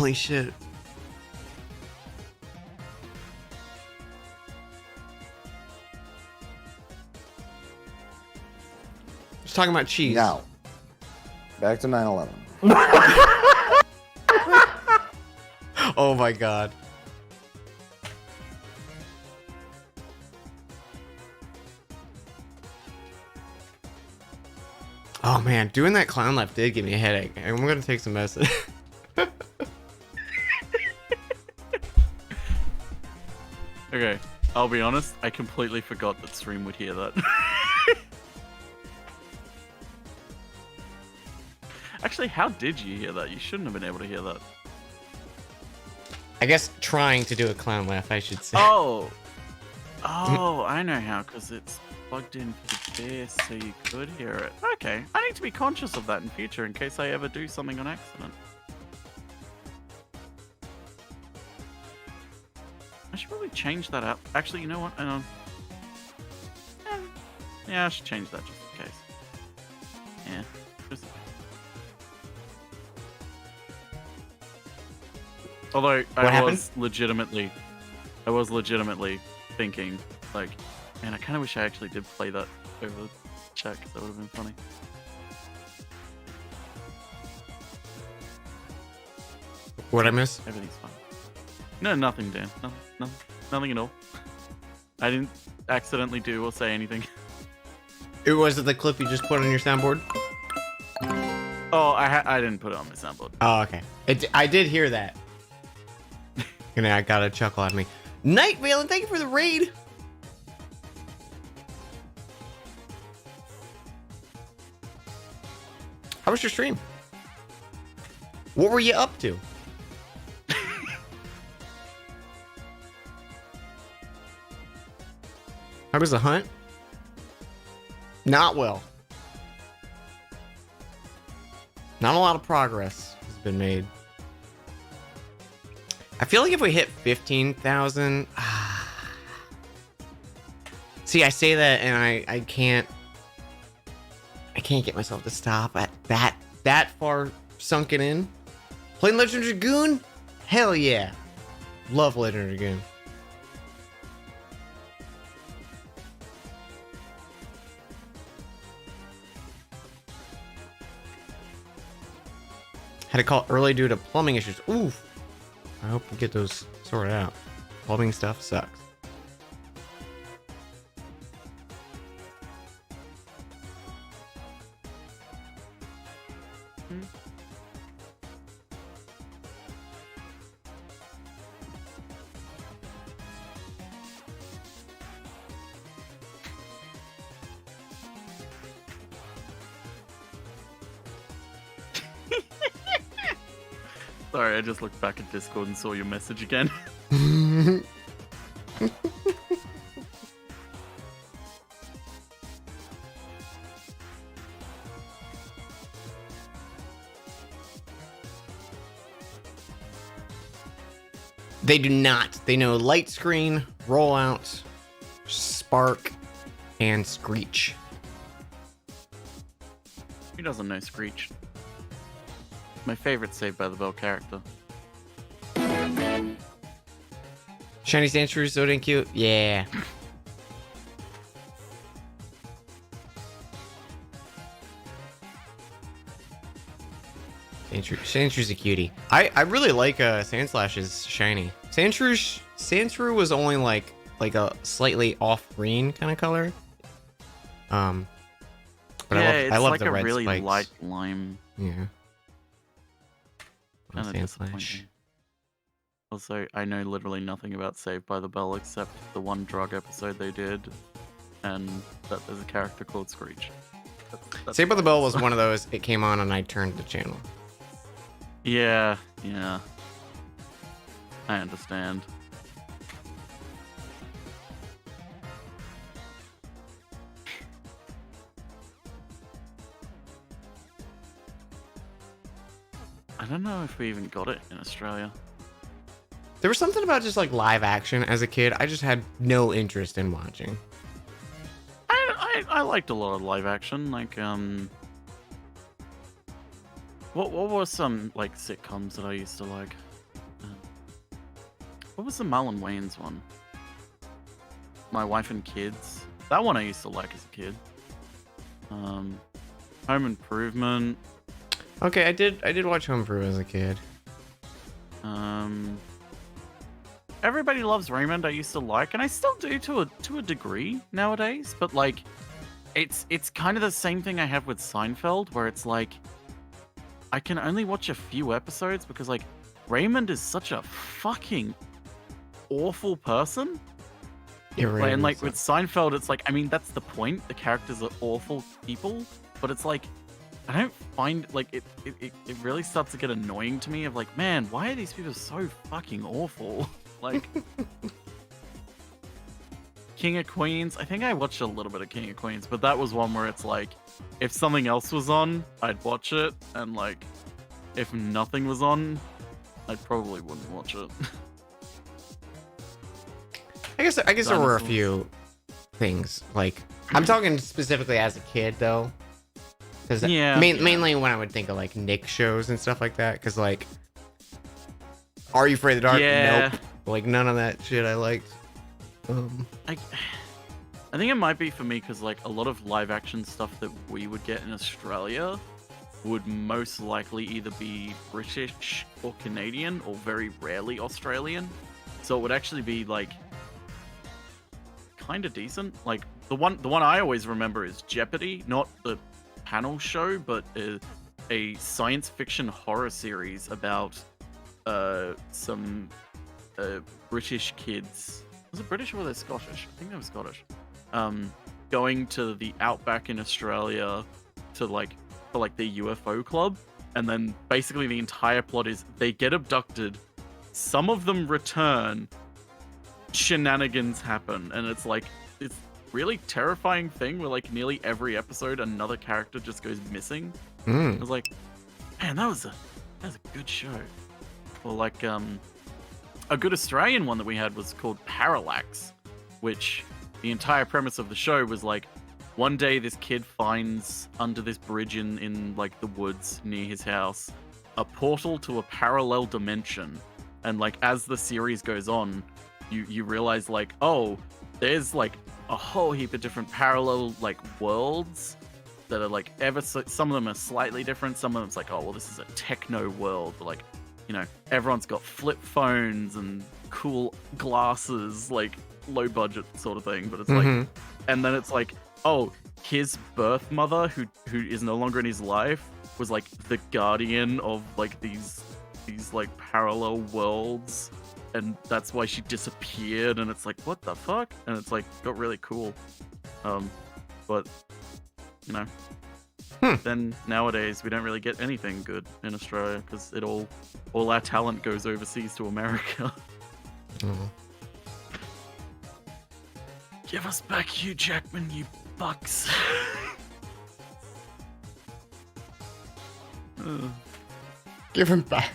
Holy shit. Just talking about cheese. Now, back to 9/11. Oh my god. Oh man, doing that clown left did give me a headache. I'm gonna take some medicine. Okay, I'll be honest. I completely forgot that stream would hear that. Actually, how did you hear that? You shouldn't have been able to hear that. I guess trying to do a clown laugh, I should say. Oh, I know how. Because it's plugged into this, so you could hear it. Okay, I need to be conscious of that in future in case I ever do something on accident. I should probably change that up. Actually, you know what? Yeah, I should change that just in case. Yeah. Just... Although I was legitimately thinking, like, man, I kind of wish I actually did play that over chat because that would have been funny. What'd I miss? Everything's fine. No, nothing, Dan. Nothing at all. I didn't accidentally do or say anything. It was the clip you just put on your soundboard? Oh, I didn't put it on my soundboard. Oh, okay. I did hear that. And I got a chuckle at me. Night Valen, thank you for the raid. How was your stream? What were you up to? How was the hunt? Not well. Not a lot of progress has been made. I feel like if we hit 15,000... See, I say that and I can't get myself to stop at that far sunken in. Playing Legend Dragoon? Hell yeah. Love Legend Dragoon. Had to call early due to plumbing issues. Oof. I hope we get those sorted out. Plumbing stuff sucks. Sorry, I just looked back at Discord and saw your message again. They do not. They know light screen, rollout, spark, and screech. Who doesn't know Screech? My favorite Saved by the Bell character. Shiny Sandshrew, so dang cute. Yeah. Sandshrew's a cutie. I really like Sandslash's shiny. Sandshrew was only like a slightly off green kind of color. But Yeah, I love like the a red really spikes. light lime. Yeah. Kind of disappointing. Also, I know literally nothing about Saved by the Bell except the one drug episode they did, and that there's a character called Screech. That's Saved by the Bell was one of those. It came on and I turned the channel. Yeah. I understand. I don't know if we even got it in Australia. There was something about just like live action as a kid. I just had no interest in watching. I liked a lot of live action. Like what were some like sitcoms that I used to like? What was the Marlon Wayans one? My Wife and Kids. That one I used to like as a kid. Home Improvement. Okay, I did watch Home Improvement as a kid. Everybody Loves Raymond I used to like, and I still do to a degree nowadays, but like it's kind of the same thing I have with Seinfeld, where it's like I can only watch a few episodes because like Raymond is such a fucking awful person. It really And like is. with Seinfeld, it's like, I mean, that's the point. The characters are awful people, but it's like I don't find like it really starts to get annoying to me of like, man, why are these people so fucking awful? Like King of Queens, I think I watched a little bit of King of Queens, but that was one where it's like if something else was on, I'd watch it, and like if nothing was on, I probably wouldn't watch it. I guess there were a Dinosaurs. few things like I'm talking specifically as a kid though, because Yeah. mainly when I would think of like Nick shows and stuff like that. Because like, Are You Afraid of the Dark? Yeah. Nope. Like none of that shit I liked. I think it might be for me because like a lot of live action stuff that we would get in Australia would most likely either be British or Canadian or very rarely Australian. So it would actually be like kind of decent. Like the one I always remember is Jeopardy, not the panel show, but a science fiction horror series about some British kids. Was it British or were they Scottish? I think they were Scottish. Going to the outback in Australia to like for like the UFO club, and then basically the entire plot is they get abducted, some of them return, shenanigans happen, and it's like it's really terrifying thing where like nearly every episode another character just goes missing. I was like, man, that was a good show. Or like a good Australian one that we had was called Parallax, which the entire premise of the show was like one day this kid finds under this bridge in like the woods near his house a portal to a parallel dimension, and like as the series goes on you realize like, oh, there's like a whole heap of different parallel like worlds that are like some of them are slightly different, some of them's like, oh well, this is a techno world, but like, you know, everyone's got flip phones and cool glasses, like low budget sort of thing, but it's like, and then it's like, oh, his birth mother who is no longer in his life was like the guardian of like these like parallel worlds, and that's why she disappeared, and it's like, what the fuck? And it's like got really cool. But you know, then nowadays we don't really get anything good in Australia because it all our talent goes overseas to America. Give us back Hugh Jackman, you fucks. Give him back.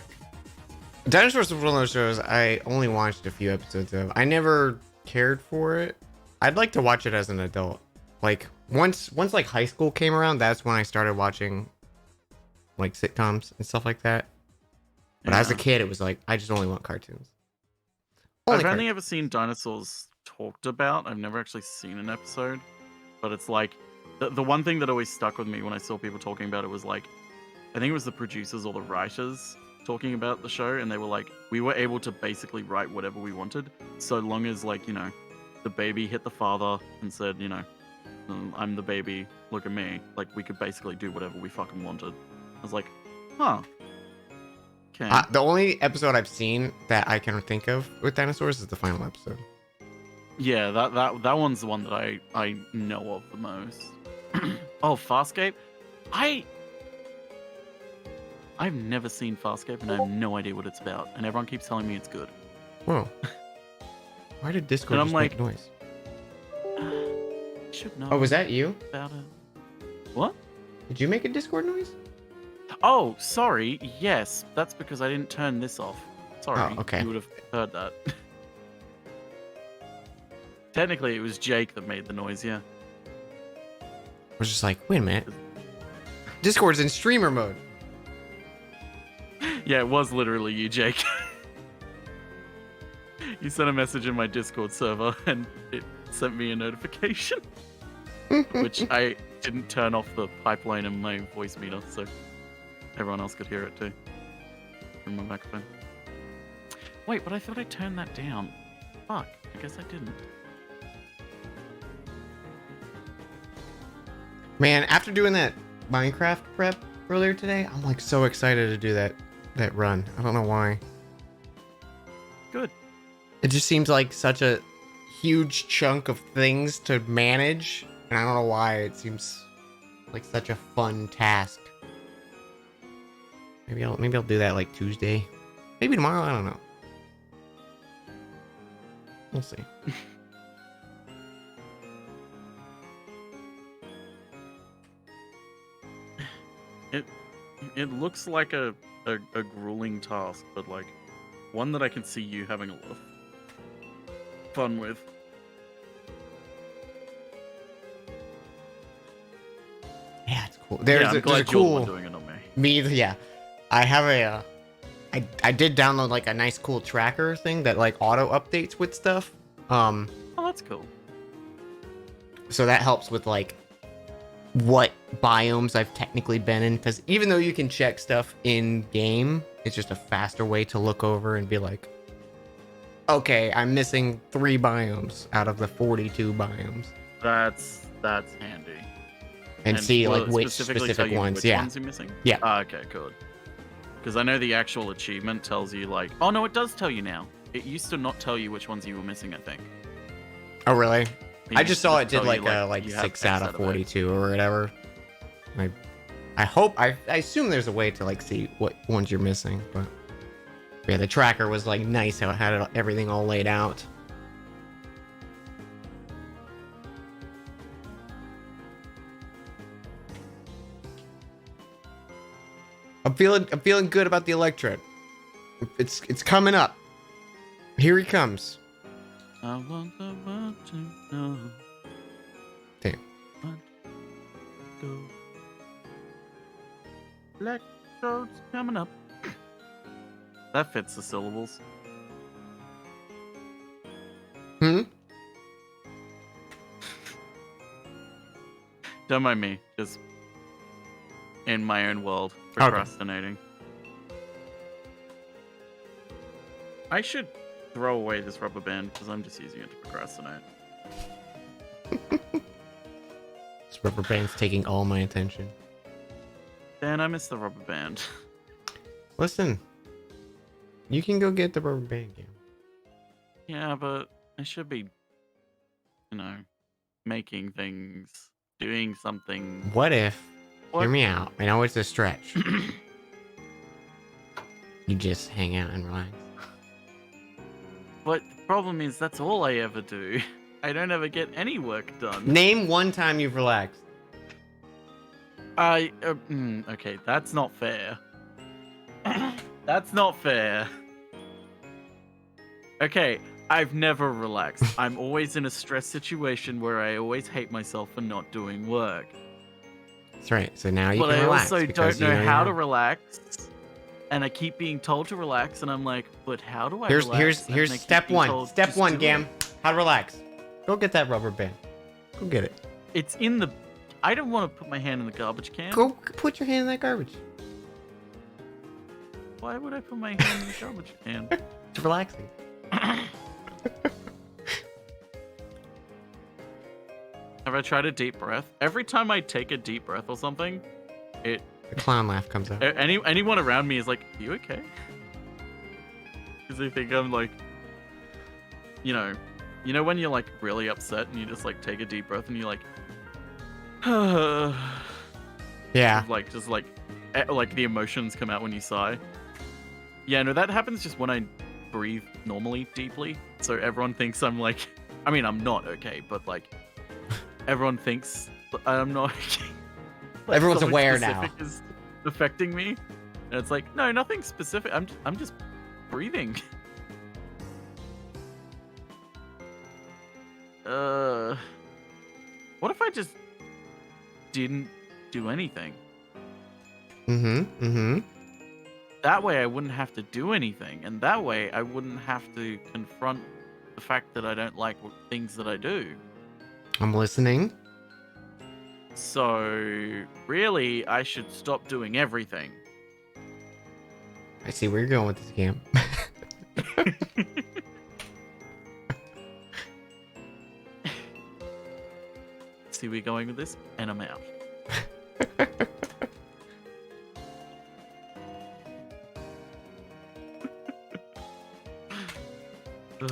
Dinosaurs was one of those shows I only watched a few episodes of. I never cared for it. I'd like to watch it as an adult. Like once like high school came around, that's when I started watching like sitcoms and stuff like that. But as a kid, it was like I just only want cartoons. I've only ever seen dinosaurs talked about. I've never actually seen an episode. But it's like the one thing that always stuck with me when I saw people talking about it was like, I think it was the producers or the writers talking about the show, and they were like, we were able to basically write whatever we wanted, so long as like, you know, the baby hit the father and said, you know, I'm the baby, look at me. Like we could basically do whatever we fucking wanted. I was like, huh. Okay. The only episode I've seen that I can think of with dinosaurs is the final episode. Yeah, that one's the one that I know of the most. Oh, Farscape? I've never seen Farscape and I have no idea what it's about, and everyone keeps telling me it's good. Whoa. Why did Discord And I'm just like, make noise? I should know. Oh, was that you? About it. What? Did you make a Discord noise? Oh, sorry. Yes, that's because I didn't turn this off. Sorry. Oh, okay. You would have heard that. Technically, it was Jake that made the noise, yeah. I was just like, wait a minute. Discord's in streamer mode. Yeah, it was literally you, Jake. You sent a message in my Discord server and it sent me a notification, which I didn't turn off the pipeline in my voice meter, so everyone else could hear it too from my microphone. Wait, but I thought I turned that down. Fuck, I guess I didn't. Man, after doing that Minecraft prep earlier today, I'm like so excited to do that run. I don't know why. Good. It just seems like such a huge chunk of things to manage, and I don't know why it seems like such a fun task. Maybe I'll do that like Tuesday. Maybe tomorrow, I don't know. We'll see. It looks like a grueling task, but like one that I can see you having a lot of fun with. Yeah, it's cool. I'm There's a glad you're the one cool. doing it on me. Me, yeah. I have a. I did download like a nice cool tracker thing that like auto updates with stuff. Oh, that's cool. So that helps with like what biomes I've technically been in, because even though you can check stuff in game, it's just a faster way to look over and be like, okay, I'm missing 3 biomes out of the 42 biomes, That's handy. and see will like it which specifically tell specific you ones. which Yeah. ones you're missing? Yeah. Ah, okay, good. Because I know the actual achievement tells you like, oh no, it does tell you now. It used to not tell you which ones you were missing, I think. Oh really? I used just to saw it did tell you, like you have 6 X out of it. 42 or whatever. I hope I assume there's a way to like see what ones you're missing, but yeah, the tracker was like nice how it had everything all laid out. I'm feeling good about the Electrode. It's coming up. Here he comes. I want the world to know. Damn. Go. Electrodes coming up. That fits the syllables. Hmm? Don't mind me, just in my own world, procrastinating. I should throw away this rubber band because I'm just using it to procrastinate. This rubber band's taking all my attention. Dan, I miss the rubber band. Listen, you can go get the rubber band game. Yeah, but I should be, making things, doing something. What if? What? Hear me out. I know it's a stretch. You just hang out and relax. But the problem is, that's all I ever do. I don't ever get any work done. Name one time you've relaxed. Okay, that's not fair. That's not fair. Okay, I've never relaxed. I'm always in a stress situation where I always hate myself for not doing work. That's right. So now you But can I relax. also because don't you know how to you're- relax. And I keep being told to relax, and I'm like, but how do I Here's relax? And I here's keep step being one. told, Step "Just one, do Gam. it." How to relax. Go get that rubber band. Go get it. It's in the... I don't want to put my hand in the garbage can. Go put your hand in that garbage. Why would I put my hand in the garbage can? It's relaxing. Have I tried a deep breath? Every time I take a deep breath or something, it... The clown laugh comes out. Anyone around me is like, "Are you okay?" Because they think I'm like... You know when you're like really upset and you just like take a deep breath and you're like... Yeah. Like just like the emotions come out when you sigh. Yeah, no, that happens just when I breathe normally deeply. So everyone thinks I'm like, I mean, I'm not okay, but like everyone thinks I'm not okay. Like, Everyone's something aware now. specific is affecting me, and it's like, no, nothing specific. I'm just breathing. What if I just didn't do anything? Mm-hmm. Mm-hmm. that way I wouldn't have to do anything, and that way I wouldn't have to confront the fact that I don't like things that I do. I'm listening. So really, I should stop doing everything. I see where you're going with this game. See where you're going with this, and I'm out.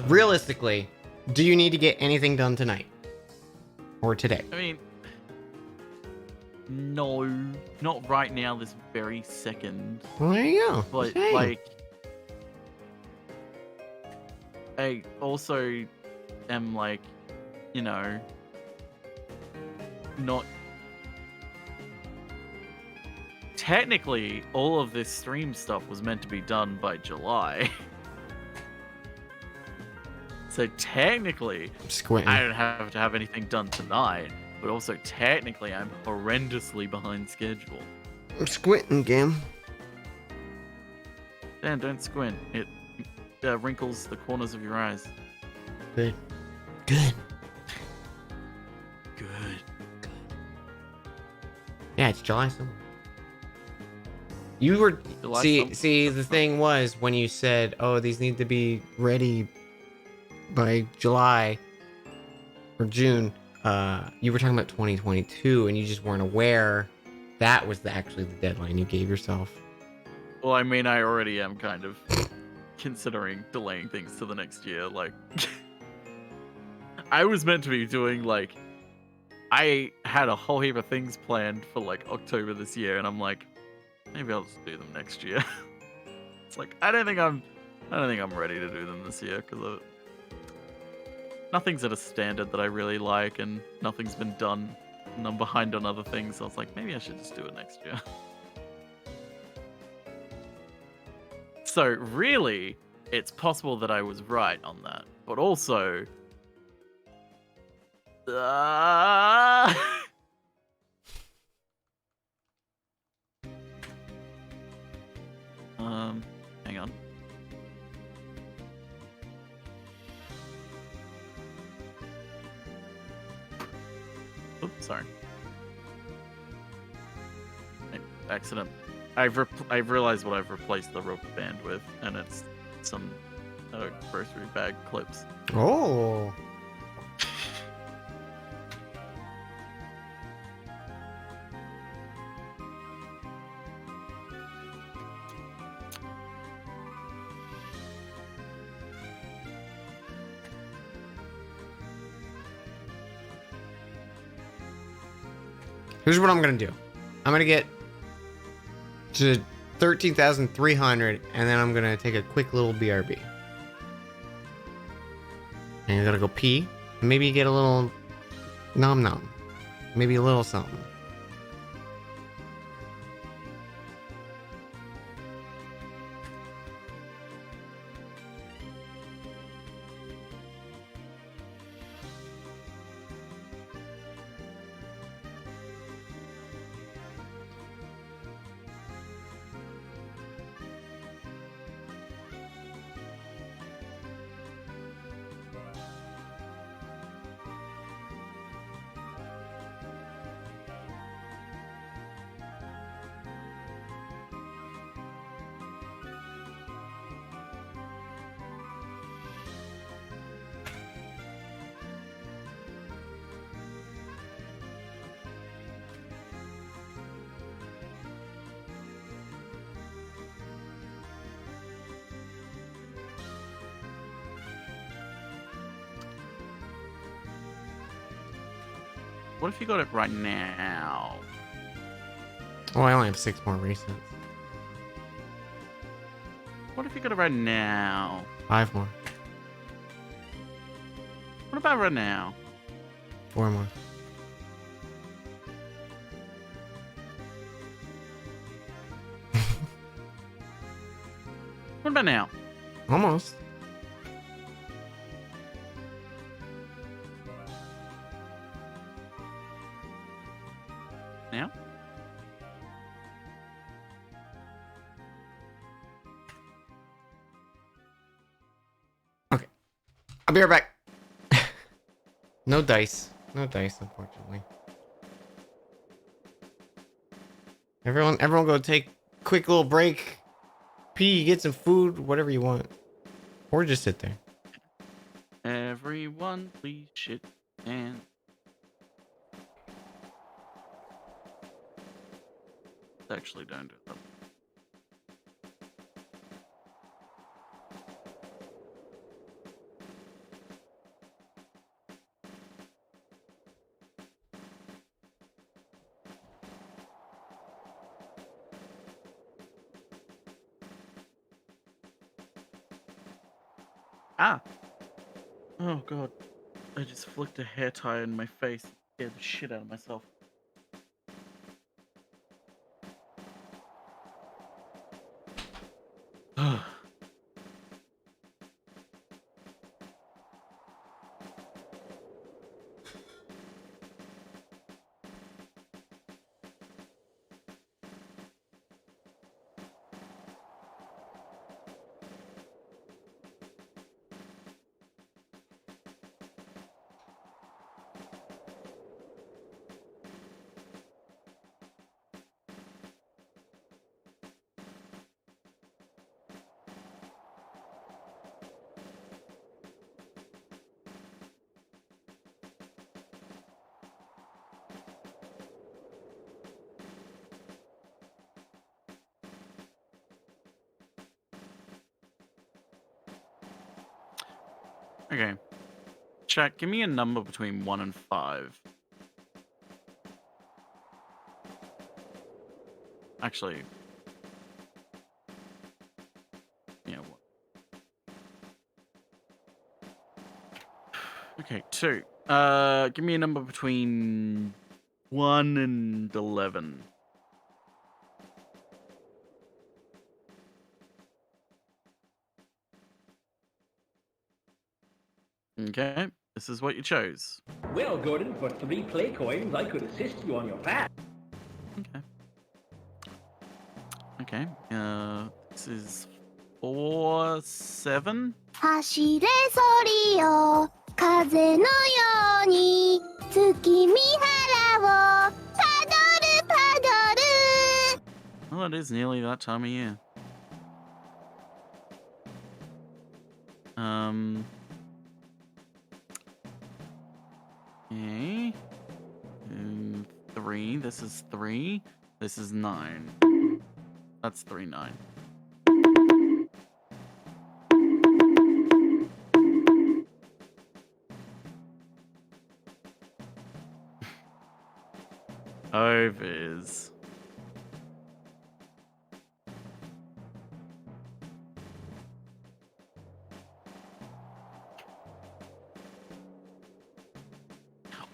Realistically, do you need to get anything done tonight? Or today? I mean, no, not right now, this very second. Well, there you go. But, Dang. like, I also am, like, you know, not... Technically, all of this stream stuff was meant to be done by July. So technically, I'm squinting. I don't have to have anything done tonight, but also technically I'm horrendously behind schedule. I'm squinting, game. Dan, don't squint. It wrinkles the corners of your eyes. Good. Good. Good. Yeah, it's July somewhere. You were July see the thing was when you said, "Oh, these need to be ready by July or June." You were talking about 2022, and you just weren't aware that was actually the deadline you gave yourself. Well, I mean, I already am kind of considering delaying things to the next year. Like, I was meant to be doing, like, I had a whole heap of things planned for, like, October this year, and I'm like, maybe I'll just do them next year. It's like, I don't think I'm ready to do them this year, because nothing's at a standard that I really like, and nothing's been done, and I'm behind on other things, so I was like, maybe I should just do it next year. So, really, it's possible that I was right on that, but also... hang on. Oops, sorry. Accident. I've realized what I've replaced the rubber band with, and it's some grocery bag clips. Oh. Here's what I'm gonna do. I'm gonna get to 13,300, and then I'm gonna take a quick little BRB. And I'm gonna go pee, and maybe get a little nom nom, maybe a little something. What if you got it right now? Oh, I only have 6 more resets. What if you got it right now? 5 more. What about right now? 4 more. What about now? Almost. Now? I'll be right back. No dice. No dice, unfortunately. Everyone go take a quick little break. Pee, get some food, whatever you want. Or just sit there. Everyone, please shit and actually don't do that. Ah! Oh god. I just flicked a hair tie in my face. Scared the shit out of myself. Okay. Chat, give me a number between 1 and 5. Actually, yeah. Okay, 2. Give me a number between 1 and 11. Okay, this is what you chose. Well, Gordon, for 3 play coins, I could assist you on your path. Okay. Okay, this is 4, 7. 走れソリよ風のように月見原をパドルパドル Well, it is nearly that time of year. Okay. And 3. This is 3. This is 9. That's 3, 9. Oh, Viz.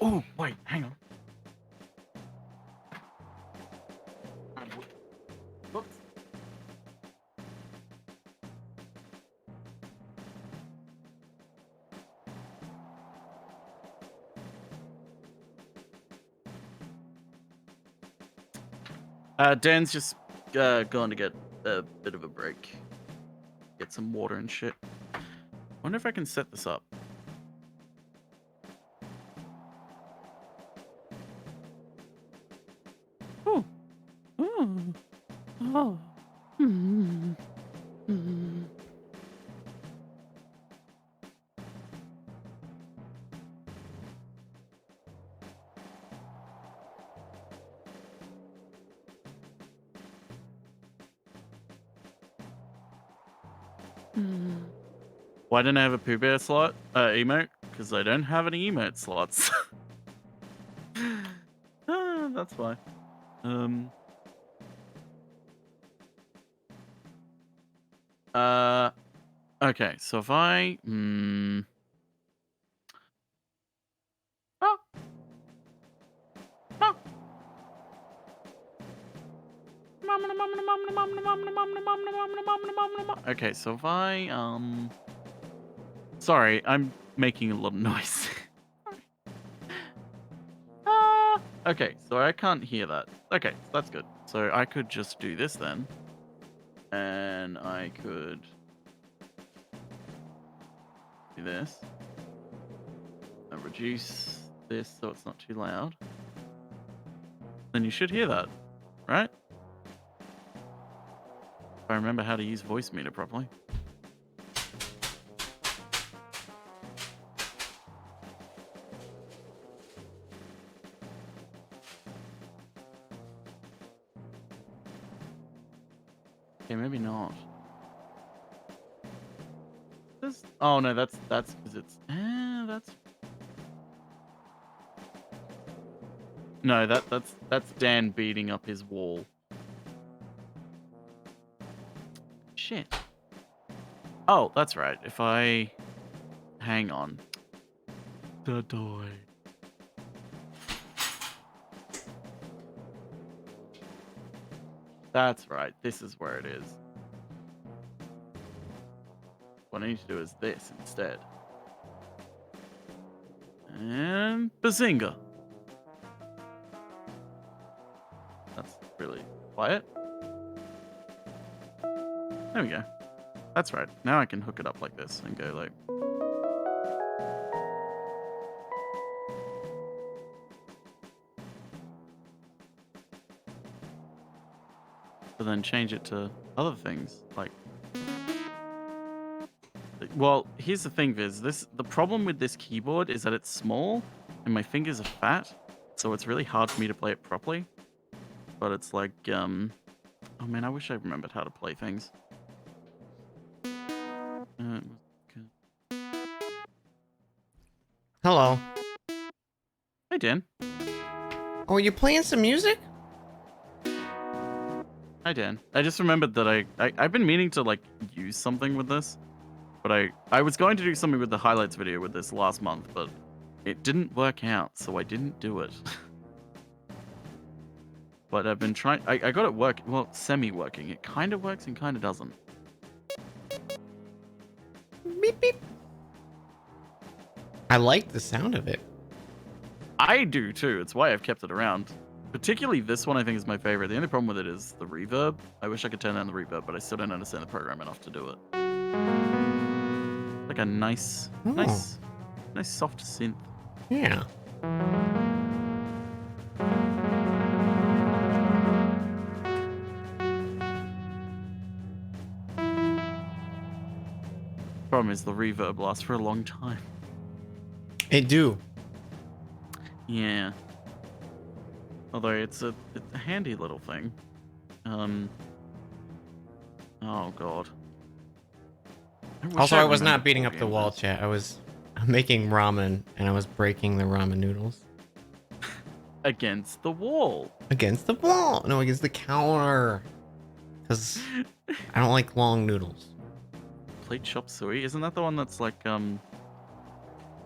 Oh, wait, hang on. Whoops. Dan's just going to get a bit of a break. Get some water and shit. Wonder if I can set this up. Oh. Oh. Oh. Mm. Mm. Why didn't I have a Pooh Bear slot? Emote? Because I don't have any emote slots. That's why. Okay, so if I... Oh. Oh. Okay, so if I, Sorry, I'm making a lot of noise. Okay, so I can't hear that. Okay, that's good. So I could just do this then. And I could... Do this. I'll reduce this so it's not too loud. Then you should hear that, right? If I remember how to use voice meter properly. Okay, maybe not. Oh no, that's because it's that's no, that's Dan beating up his wall. Shit. Oh, that's right. If I hang on. The door. That's right. This is where it is. What I need to do is this instead. And bazinga. That's really quiet. There we go. That's right. Now I can hook it up like this and go like. But then change it to other things like. Well, here's the thing, Viz. The problem with this keyboard is that it's small and my fingers are fat, so it's really hard for me to play it properly. But it's like, oh man, I wish I remembered how to play things. Hello. Hey, Dan. Oh, you playing some music? Hi, Dan. I just remembered that I've been meaning to like use something with this, but I was going to do something with the highlights video with this last month, but it didn't work out, so I didn't do it. But I've been trying. I got it working. Well, semi-working. It kind of works and kind of doesn't. Beep beep. I like the sound of it. I do too. It's why I've kept it around. Particularly this one, I think is my favorite. The only problem with it is the reverb. I wish I could turn down the reverb, but I still don't understand the program enough to do it. Like a nice soft synth. Yeah. Problem is the reverb lasts for a long time. It do. Yeah. Although it's a handy little thing. Oh god. Also, I was not beating up the wall, chat. I was making ramen, and I was breaking the ramen noodles. Against the wall. Against the wall. No, against the counter. Because I don't like long noodles. Plate chop suey. Isn't that the one that's like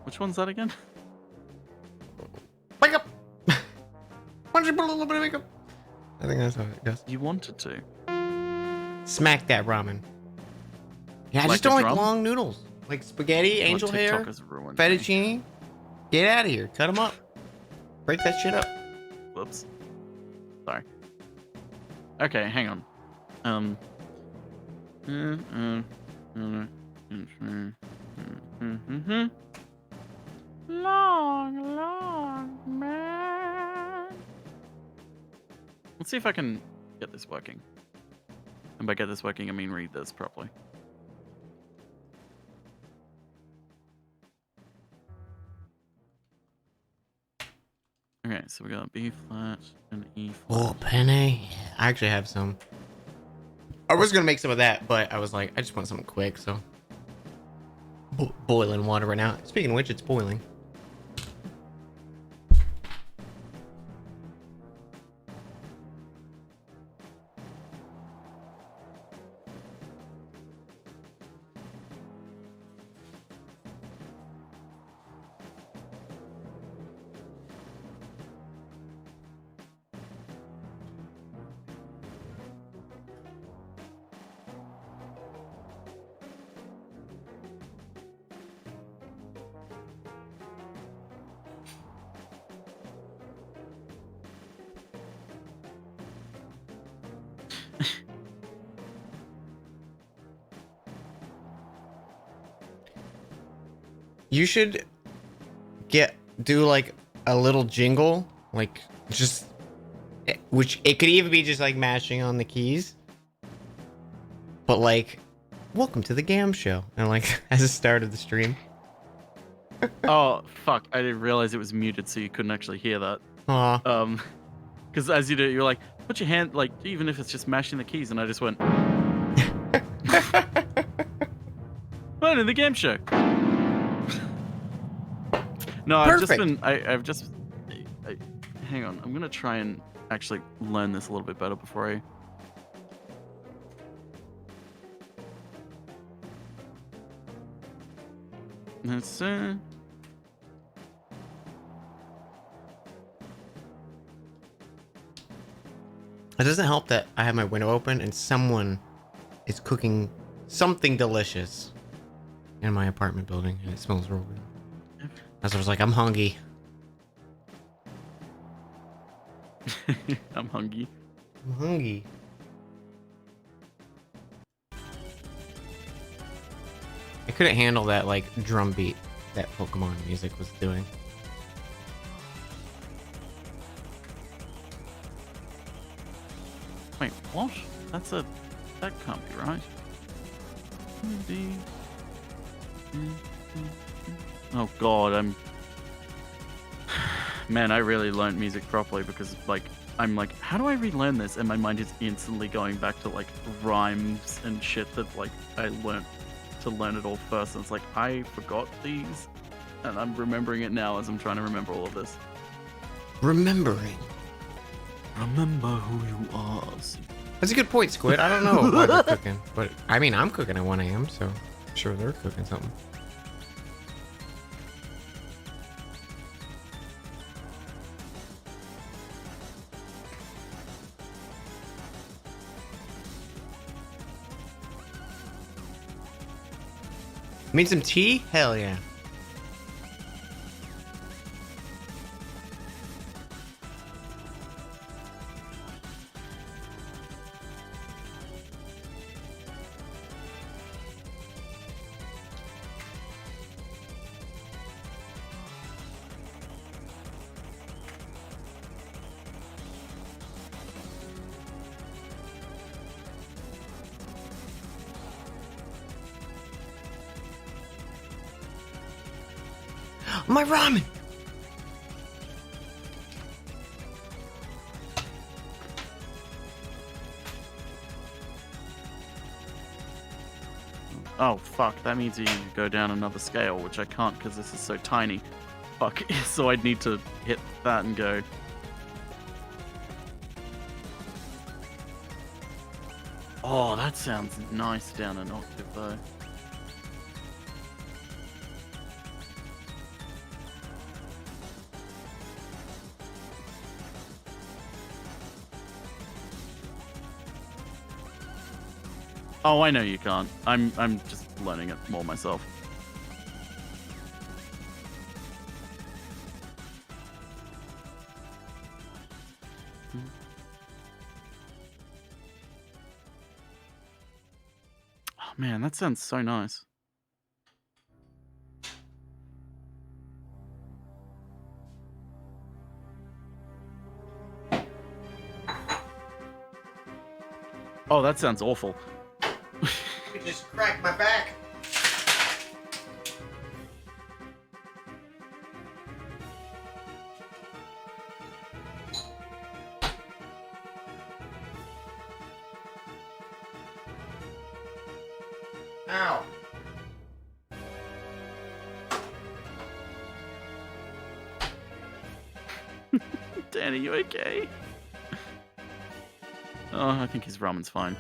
which one's that again? Wake up! Why don't you put a little bit of makeup? I think that's how it goes. You wanted to. Smack that ramen. Yeah, I Like just don't a like drum? long noodles. Like spaghetti, God, angel hair, TikTok has ruined me. fettuccine. Get out of here. Cut them up. Break that shit up. Whoops. Sorry. Okay, hang on. Long man. Let's see if I can get this working. And by get this working, I mean read this properly. Okay, so we got B flat and E flat. Oh, penny. I actually have some. I was gonna make some of that, but I was like, I just want something quick, so. Boiling water right now. Speaking of which, it's boiling. You should do like a little jingle, like just which it could even be just like mashing on the keys, but like, welcome to the Gam Show, and like as a start of the stream. Oh fuck! I didn't realize it was muted, so you couldn't actually hear that. Aw. Because as you do, you're like, put your hand, like, even if it's just mashing the keys, and I just went, fun in the game show. No, I've just Perfect. been, hang on, I'm gonna try and actually learn this a little bit better before I. Let's It doesn't help that I have my window open and someone is cooking something delicious in my apartment building, and it smells real good. As I was like, I'm hungry. I'm hungry. I'm hungry. I couldn't handle that like drum beat that Pokemon music was doing. Wait, what? That can't be right. Oh god, man, I really learned music properly because like I'm like, how do I relearn this? And my mind is instantly going back to like rhymes and shit that like I learned to learn it all first. And it's like I forgot these, and I'm remembering it now as I'm trying to remember all of this. Remembering. Remember who you are. That's a good point, Squid. I don't know why they're cooking, but I mean, I'm cooking at 1 a.m., so I'm sure they're cooking something. Need some tea? Hell yeah. My ramen! Oh fuck, that means you go down another scale, which I can't because this is so tiny. Fuck, so I'd need to hit that and go. Oh, that sounds nice down an octave though. Oh, I know you can't. I'm just learning it more myself. Oh man, that sounds so nice. Oh, that sounds awful. You just cracked my back. Ow. Danny, you okay? Oh, I think his ramen's fine.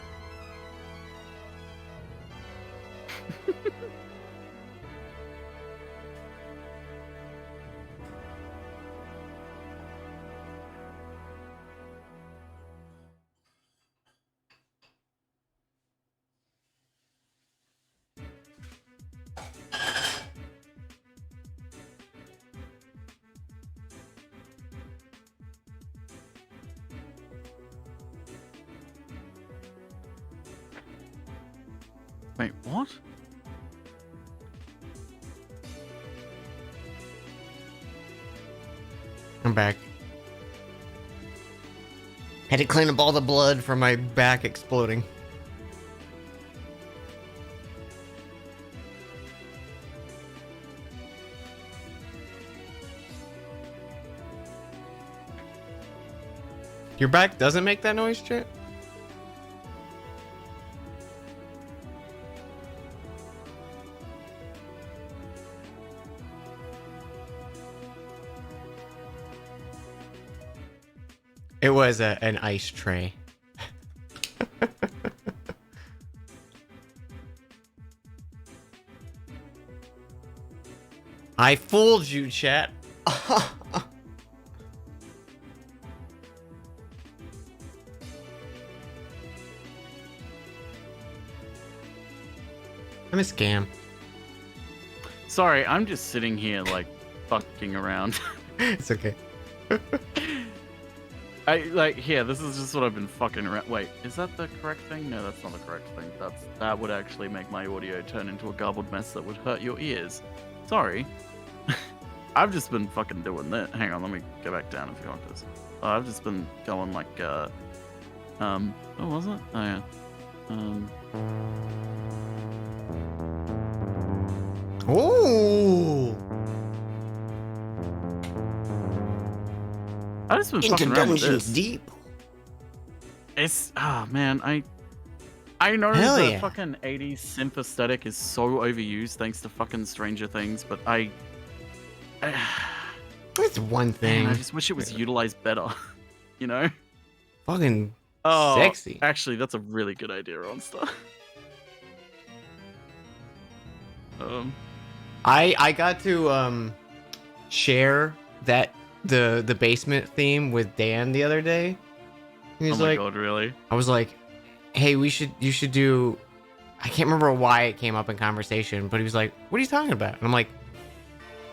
Wait, what? back. Had to clean up all the blood from my back exploding. Your back doesn't make that noise, Chet? It was an ice tray. I fooled you, chat. I'm a scam. Sorry, I'm just sitting here like fucking around. It's okay. This is just what I've been fucking around. Wait, is that the correct thing? No, that's not the correct thing. That would actually make my audio turn into a garbled mess that would hurt your ears. Sorry. I've just been fucking doing that. Hang on, let me go back down if you want this. I've just been going like, what was it? Oh yeah. Ooh. I just been Into fucking around with dungeons this. deep. It's man, I know Hell the yeah. fucking 80s synth aesthetic is so overused thanks to fucking Stranger Things, but It's one thing. man, I just wish it was utilized better. You know? Fucking Oh, sexy. actually, that's a really good idea, Ronstar. I got to share that the basement theme with Dan the other day. He Oh was my like, god, really? I was like, hey, you should do. I can't remember why it came up in conversation, but he was like, what are you talking about? And I'm like,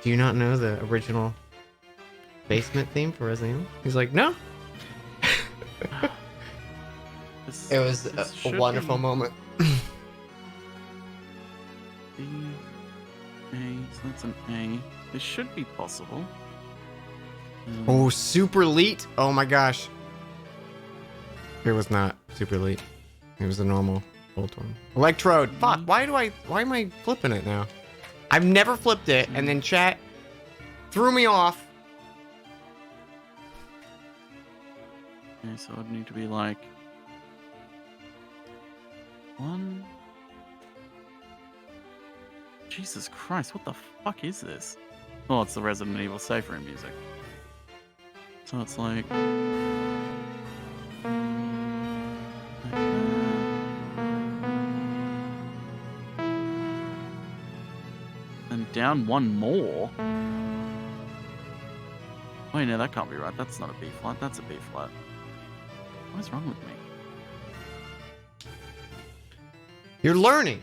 do you not know the original basement theme for Resident Evil? He's like, no. It was a wonderful moment. B, A, so that's an A. This should be possible. Oh, super elite! Oh my gosh. It was not super elite. It was a normal old one. Electrode. Fuck. Why am I flipping it now? I've never flipped it, and then chat threw me off. Okay, so it'd need to be like 1. Jesus Christ, what the fuck is this? Oh, it's the Resident Evil safe room music. So it's like and down one more. Wait, no, that can't be right. That's not a B flat. That's a B flat. What is wrong with me? You're learning.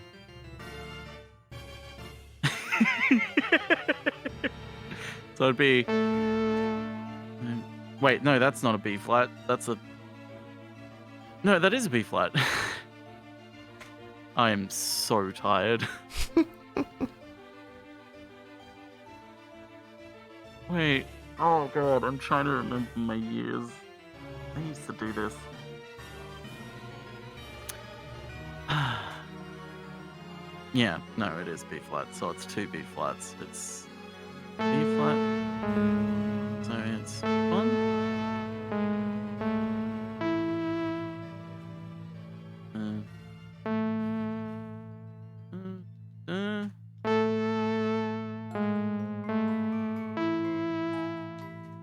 So it'd be. Wait, no, that's not a B flat. That's a. No, that is a B flat. I am so tired. Wait. Oh god, I'm trying to remember my years. I used to do this. Yeah, no, it is B flat, so it's 2 B flats. It's B flat. So it's 1.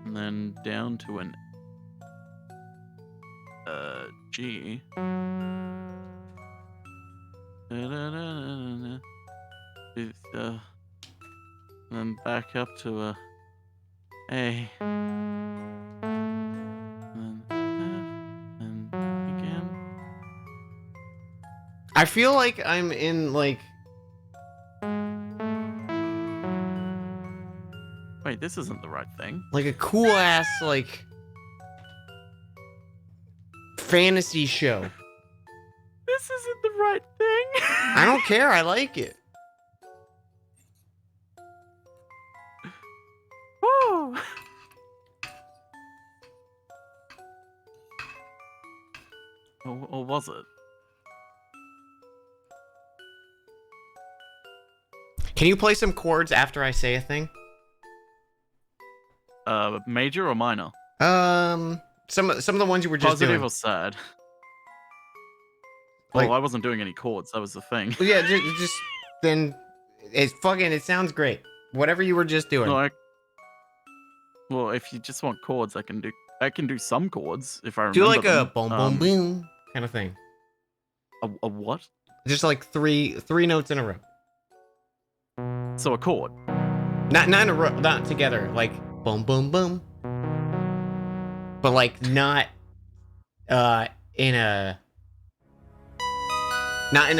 And then down to an G. And then back up to a A. And then F, and again. I feel like I'm in like. Wait, this isn't the right thing. Like a cool ass like fantasy show. This isn't the right thing. I don't care. I like it. Woo! Or was it? Can you play some chords after I say a thing? Major or minor? Some of the ones you were just Positive doing. or sad? Like- Oh, I wasn't doing any chords. That was the thing. Yeah, just then it's fucking. It sounds great. Whatever you were just doing. No, well, if you just want chords, I can do some chords if I remember Do like them. a boom boom boom kind of thing. A what? Just like three notes in a row. So a chord. Not in a row, not together. Like boom boom boom. But like not in a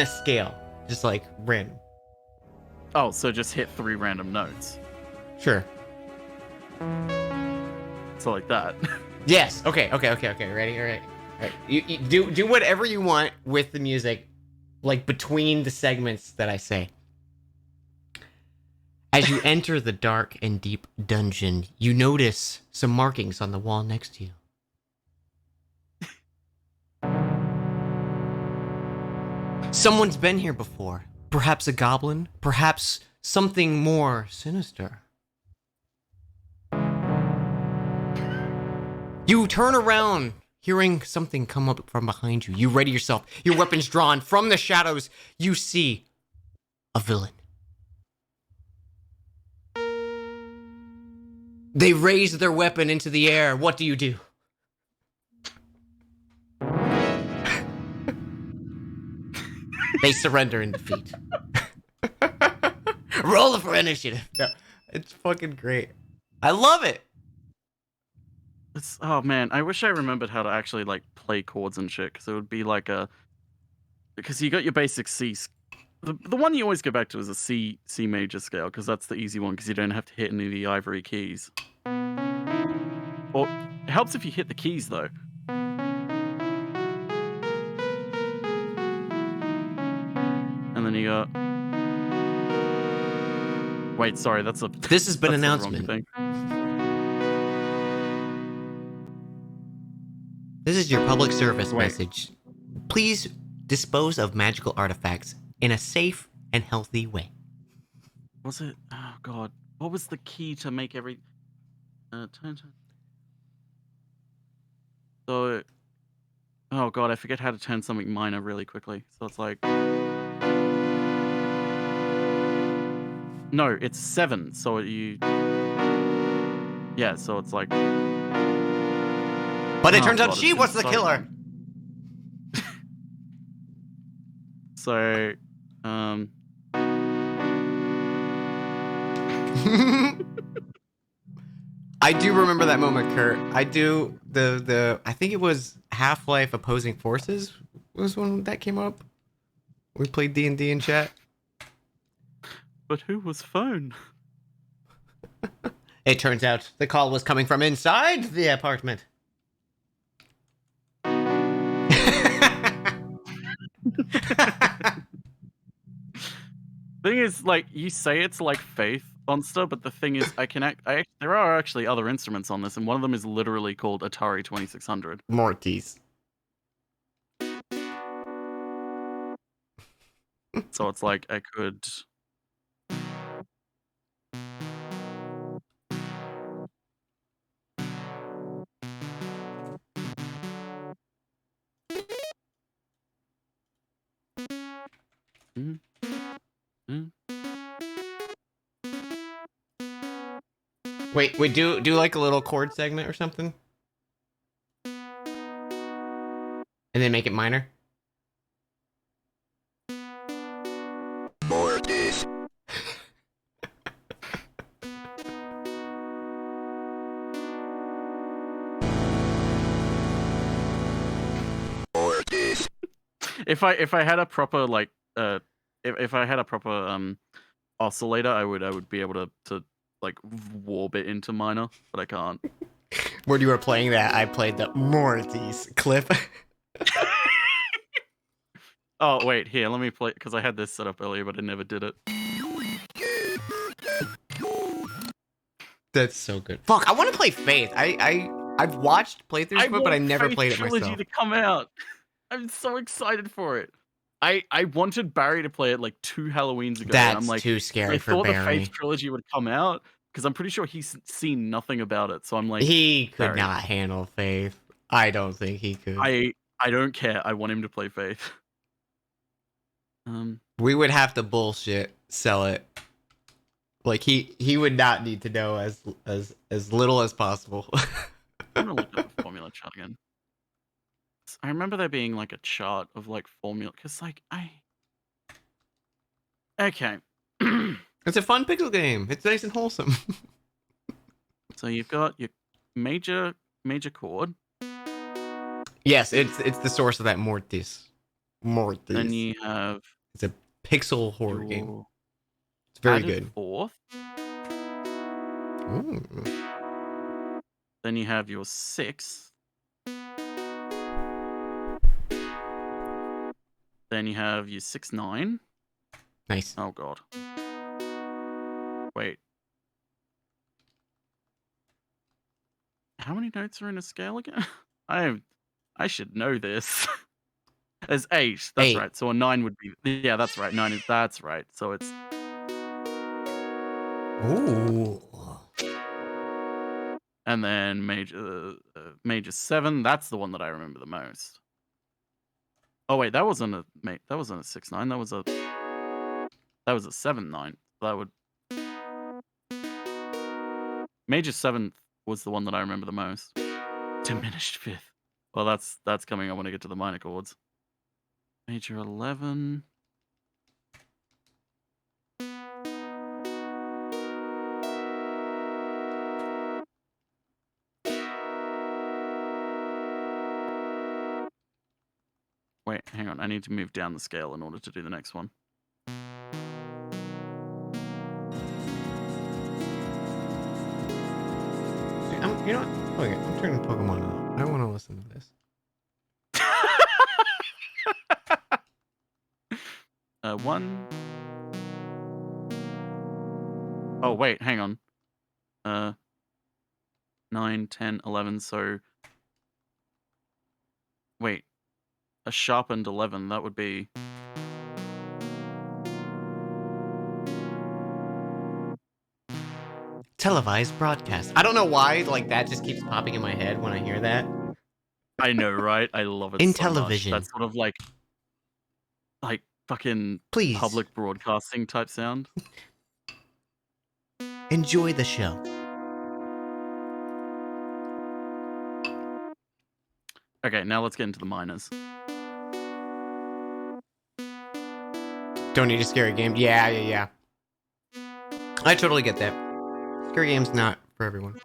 scale. Just like random. Oh, so just hit 3 random notes. Sure. So like that. Yes. Okay. Ready? All right. You do whatever you want with the music, like between the segments that I say. As you enter the dark and deep dungeon, you notice some markings on the wall next to you. Someone's been here before. Perhaps a goblin, perhaps something more sinister. You turn around, hearing something come up from behind you. You ready yourself, your weapons drawn. From the shadows, you see a villain. They raise their weapon into the air. What do you do? They surrender in defeat. Roll for initiative. No, it's fucking great. I love it. Oh man, I wish I remembered how to actually like play chords and shit, because it would be like because you got your basic C. The one you always go back to is a C major scale, because that's the easy one, because you don't have to hit any of the ivory keys. Or it helps if you hit the keys though. And then you got. Wait, sorry, that's a. This has been an that's the wrong announcement. thing. This is your public service Wait. message. Please dispose of magical artifacts in a safe and healthy way. Was it? Oh god, what was the key to make every? Turn. So, oh god, I forget how to turn something minor really quickly. So it's like, no, it's 7. So yeah. So it's like, But it Oh, turns out God, she it's was the so killer. so, I do remember that moment, Kurt. I do. I think it was Half-Life Opposing Forces was when that came up. We played D&D in chat. but who was phone? It turns out the call was coming from inside the apartment. Thing is, like, you say it's like Faith Monster, but the thing is, there are actually other instruments on this, and one of them is literally called Atari 2600. Mortis. So it's like I could. Wait, do like a little chord segment or something? And then make it minor? Mortis. Mortis. If I had a proper like if I had a proper oscillator, I would be able to like warp it into minor, but I can't. When you were playing that, I played the Mortis clip. Oh wait, here, let me play, because I had this set up earlier, but I never did it. That's so good. Fuck, I want to play Faith. I've watched playthroughs of it, but I never Faith played it Trilogy myself. to come out. I'm so excited for it. I wanted Barry to play it like 2 Halloweens ago, and I'm That's like, too I scary for thought the Faith Barry. trilogy would come out because I'm pretty sure he's seen nothing about it. So I'm like, He could Barry, not handle Faith. I don't think he could. I don't care. I want him to play Faith. We would have to bullshit sell it. Like he would not need to know as little as possible. I'm gonna look at the formula chart again. I remember there being like a chart of like formula because like okay. It's a fun pickle game. It's nice and wholesome. So you've got your major chord. Yes, it's the source of that Mortis. Then you have It's a pixel horror game. your It's very added good. fourth. Ooh. Then you have your sixth. Then you have your 6/9. Nice. Oh god. Wait. How many notes are in a scale again? I should know this. There's 8. That's 8. right. So a 9 would be. Yeah, that's right. 9 is. That's right. So it's. Ooh. And then major 7. That's the one that I remember the most. Oh wait, that wasn't a 6/9. That was a 7/9. That would. Major 7th was the one that I remember the most. Diminished 5th. Well, that's coming up when I get to the minor chords. Major 11. Wait, hang on. I need to move down the scale in order to do the next one. You know what? Okay, I'm turning Pokemon on. I want to listen to this. 1. Oh wait, hang on. 9, 10, 11. So wait, a sharpened 11. That would be. Televised broadcast. I don't know why, like that just keeps popping in my head when I hear that. I know, right? I love it In so much. television. That's sort of like fucking Please public broadcasting type sound. enjoy the show. Okay, now let's get into the minors. Don't need a scary game. Yeah. I totally get that. Scary game's not for everyone.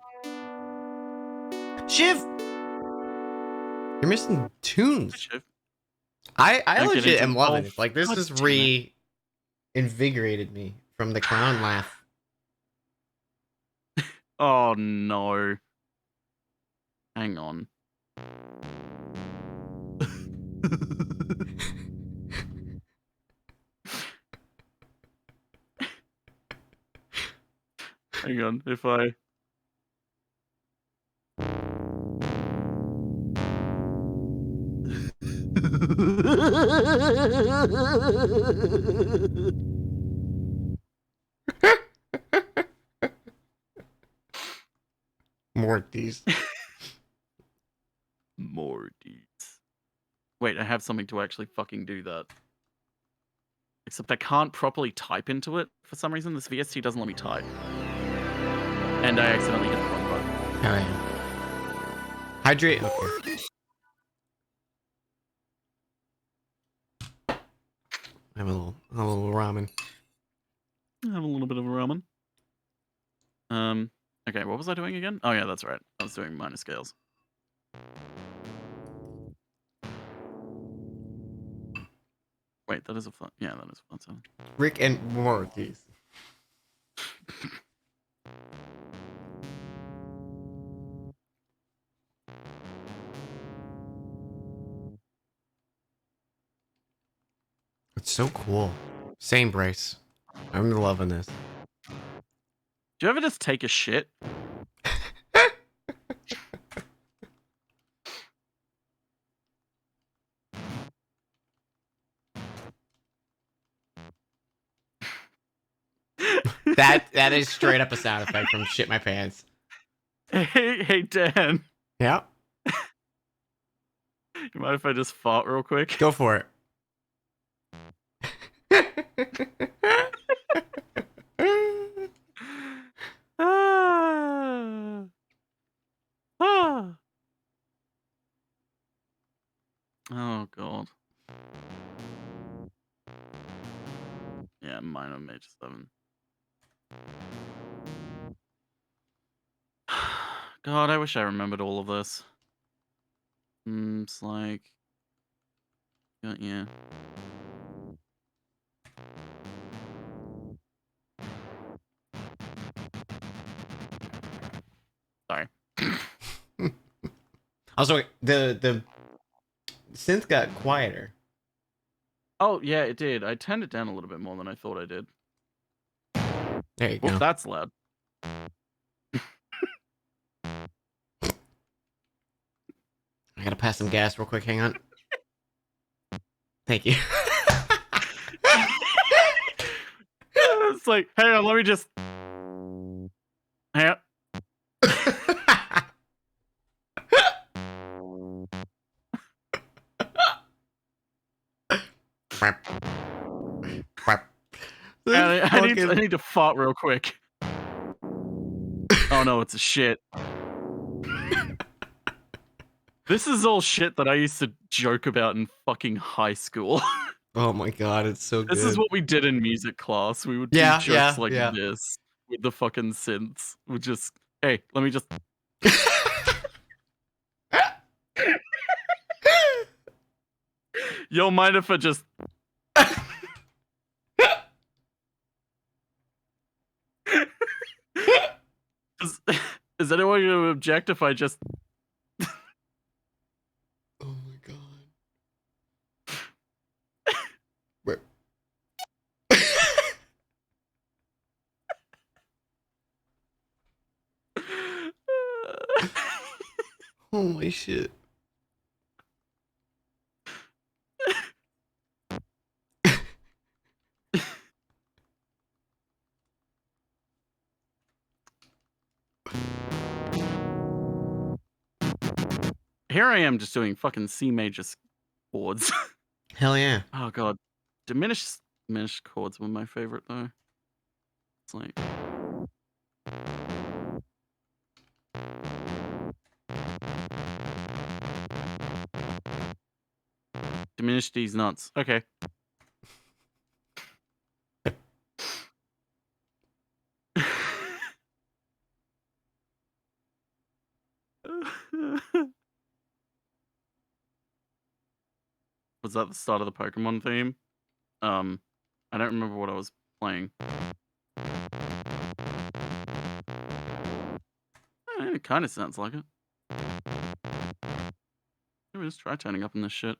Shiv! You're missing tunes. Shiv. I Don't get legit into am it. loving Oh, it. Like, this God has damn it. reinvigorated me from the clown laugh. Oh no. Hang on. Hang on, if I. Morties. Morties. Wait, I have something to actually fucking do that. Except I can't properly type into it for some reason. This VST doesn't let me type. And I accidentally hit the wrong button. Oh, yeah. Hydrate. Okay. I have a little ramen. I have a little bit of a ramen. Okay, what was I doing again? Oh yeah, that's right. I was doing minor scales. Wait, that is a fun. Yeah, that is a fun sound. Rick and Morty's. It's so cool. Same Brace. I'm loving this. Do you ever just take a shit? That is straight up a sound effect from Shit My Pants. Hey, Dan. Yeah. You mind if I just fart real quick? Go for it. Ah. Ah. Oh god. Yeah, minor major 7. God, I wish I remembered all of this. It's like, yeah. Sorry. Also, the synth got quieter. Oh yeah, it did. I turned it down a little bit more than I thought I did. There you Oh, go. that's loud. I gotta pass some gas real quick. Hang on. Thank you. It's like, hang on, let me just. Hang on. I need to fart real quick. Oh no, it's a shit. This is all shit that I used to joke about in fucking high school. Oh my god, it's so good. This is what we did in music class. We would do jokes like this with the fucking synths. We just, hey, let me just. Yo, mind if I just. Is anyone going to object if I just. Oh my god. Where? Holy shit. Here I am just doing fucking C major chords. Hell yeah. Oh god. Diminished chords were my favorite though. It's like. Diminish these nuts. Okay. Was that the start of the Pokemon theme? I don't remember what I was playing. It kind of sounds like it. Maybe just try turning up in this shit.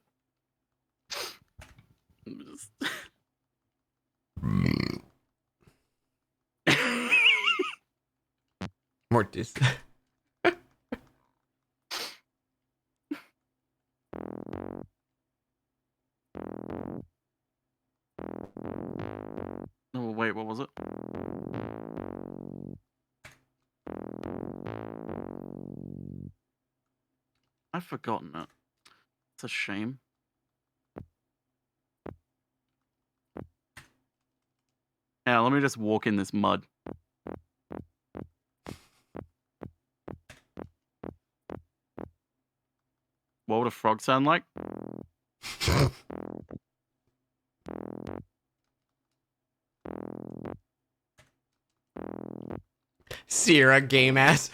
Just... Mortis. Oh wait, what was it? I've forgotten it. It's a shame. Yeah, let me just walk in this mud. What would a frog sound like? Sierra game ass.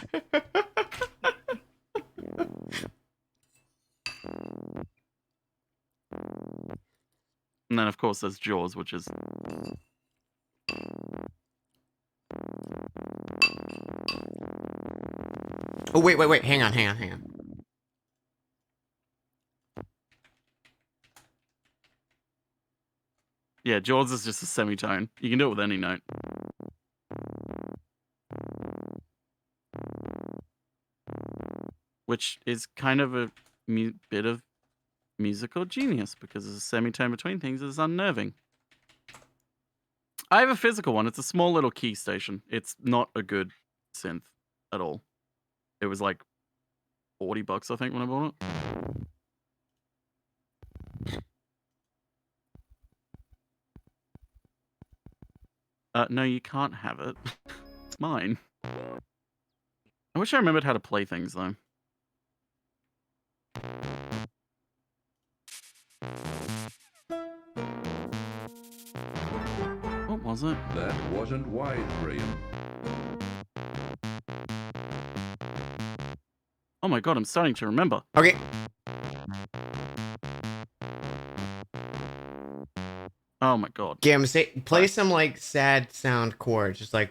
And then of course there's Jaws, which is... Oh wait. Hang on. Yeah, Jaws is just a semitone. You can do it with any note. Which is kind of a bit of musical genius, because there's a semitone between things is unnerving. I have a physical one. It's a small little key station. It's not a good synth at all. It was like $40, I think, when I bought it. No, you can't have it. It's mine. I wish I remembered how to play things, though. What was it? That wasn't wise, Graham. Oh my god, I'm starting to remember. Okay. Oh my god. Gam, play some like sad sound chords, just like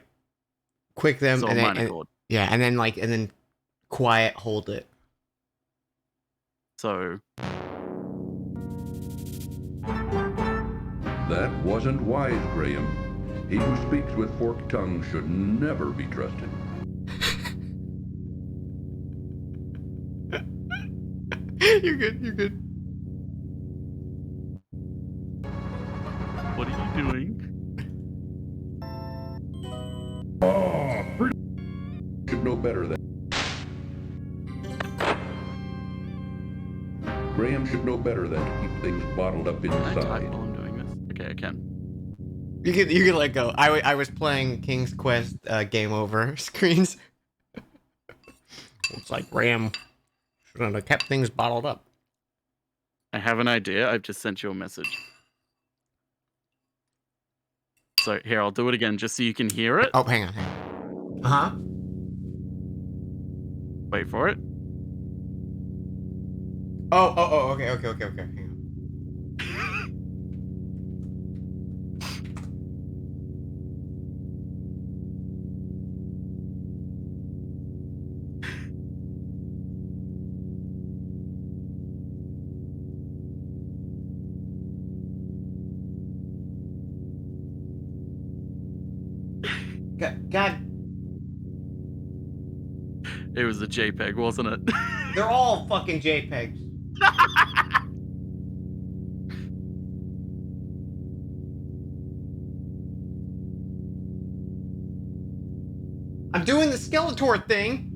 quick them, So and minor then chord. yeah, and then quiet, hold it. So That wasn't wise, Graham. He who speaks with forked tongue should never be trusted. You're good. You're good. what are you doing? Should know better than. Graham should know better than to keep things bottled up Can I type inside. while I'm doing this? Okay, I can. You can let go. I was playing King's Quest game over screens. It's like Ram should have kept things bottled up. I have an idea. I've just sent you a message. So here, I'll do it again just so you can hear it. Oh, hang on. Uh-huh. Wait for it. Oh, okay. Hang on. God, It was a JPEG, wasn't it? they're all fucking JPEGs. I'm doing the Skeletor thing.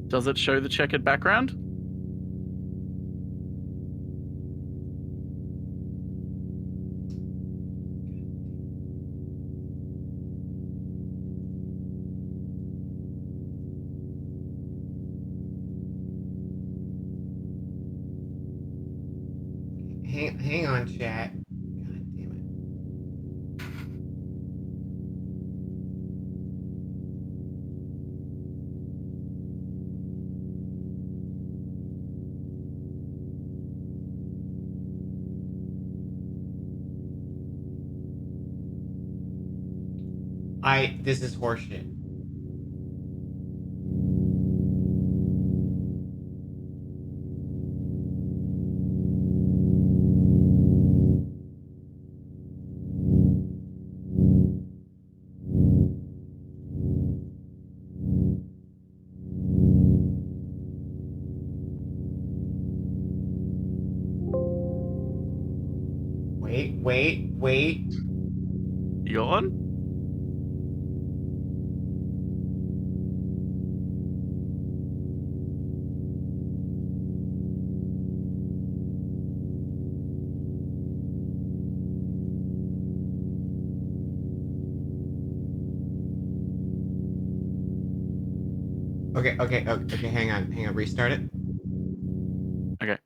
Does it show the checkered background? Hang on, chat. God damn it. This is horseshit. Wait. You on? Okay, hang on, restart it. Okay.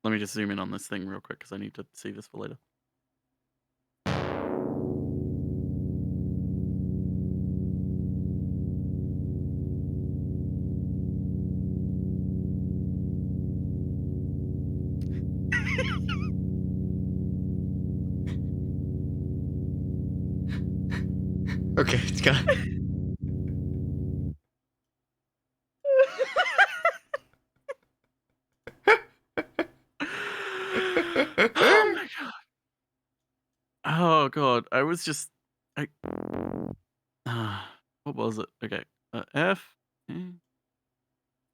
Let me just zoom in on this thing real quick because I need to see this for later. Okay, it's gone. Oh my god. Oh god. I was just what was it? Okay. F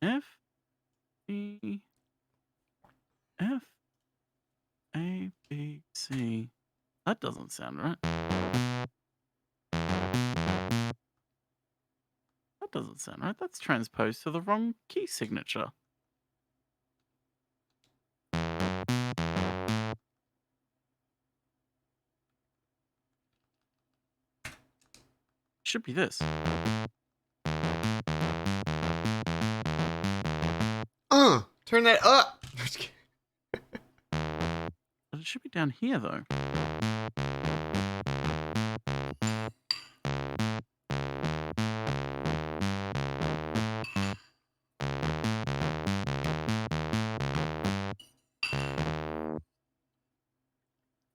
F E F A B see. That doesn't sound right. That doesn't sound right. That's transposed to the wrong key signature. Should be this. Turn that up. But it should be down here, though.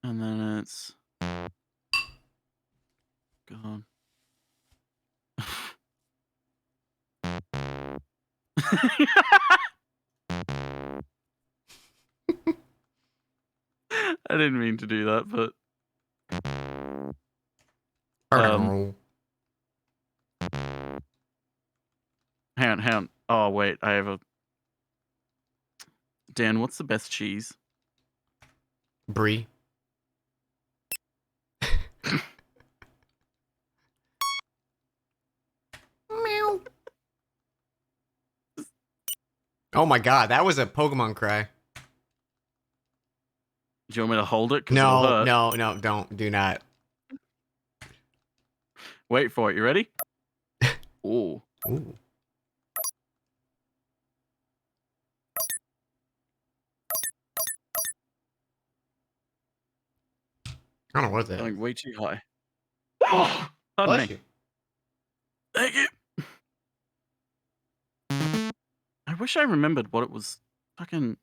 And then it's gone. I didn't mean to do that, but hang on. Oh wait, I have a. Dan, what's the best cheese? Brie. Meow. Oh my god, that was a Pokemon cry. Do you want me to hold it? 'Cause it'll hurt. No, don't. Do not. Wait for it. You ready? Ooh. Ooh. I don't know what that. Going way too high. Oh, pardon Bless me. you. Thank you. I wish I remembered what it was. Fucking.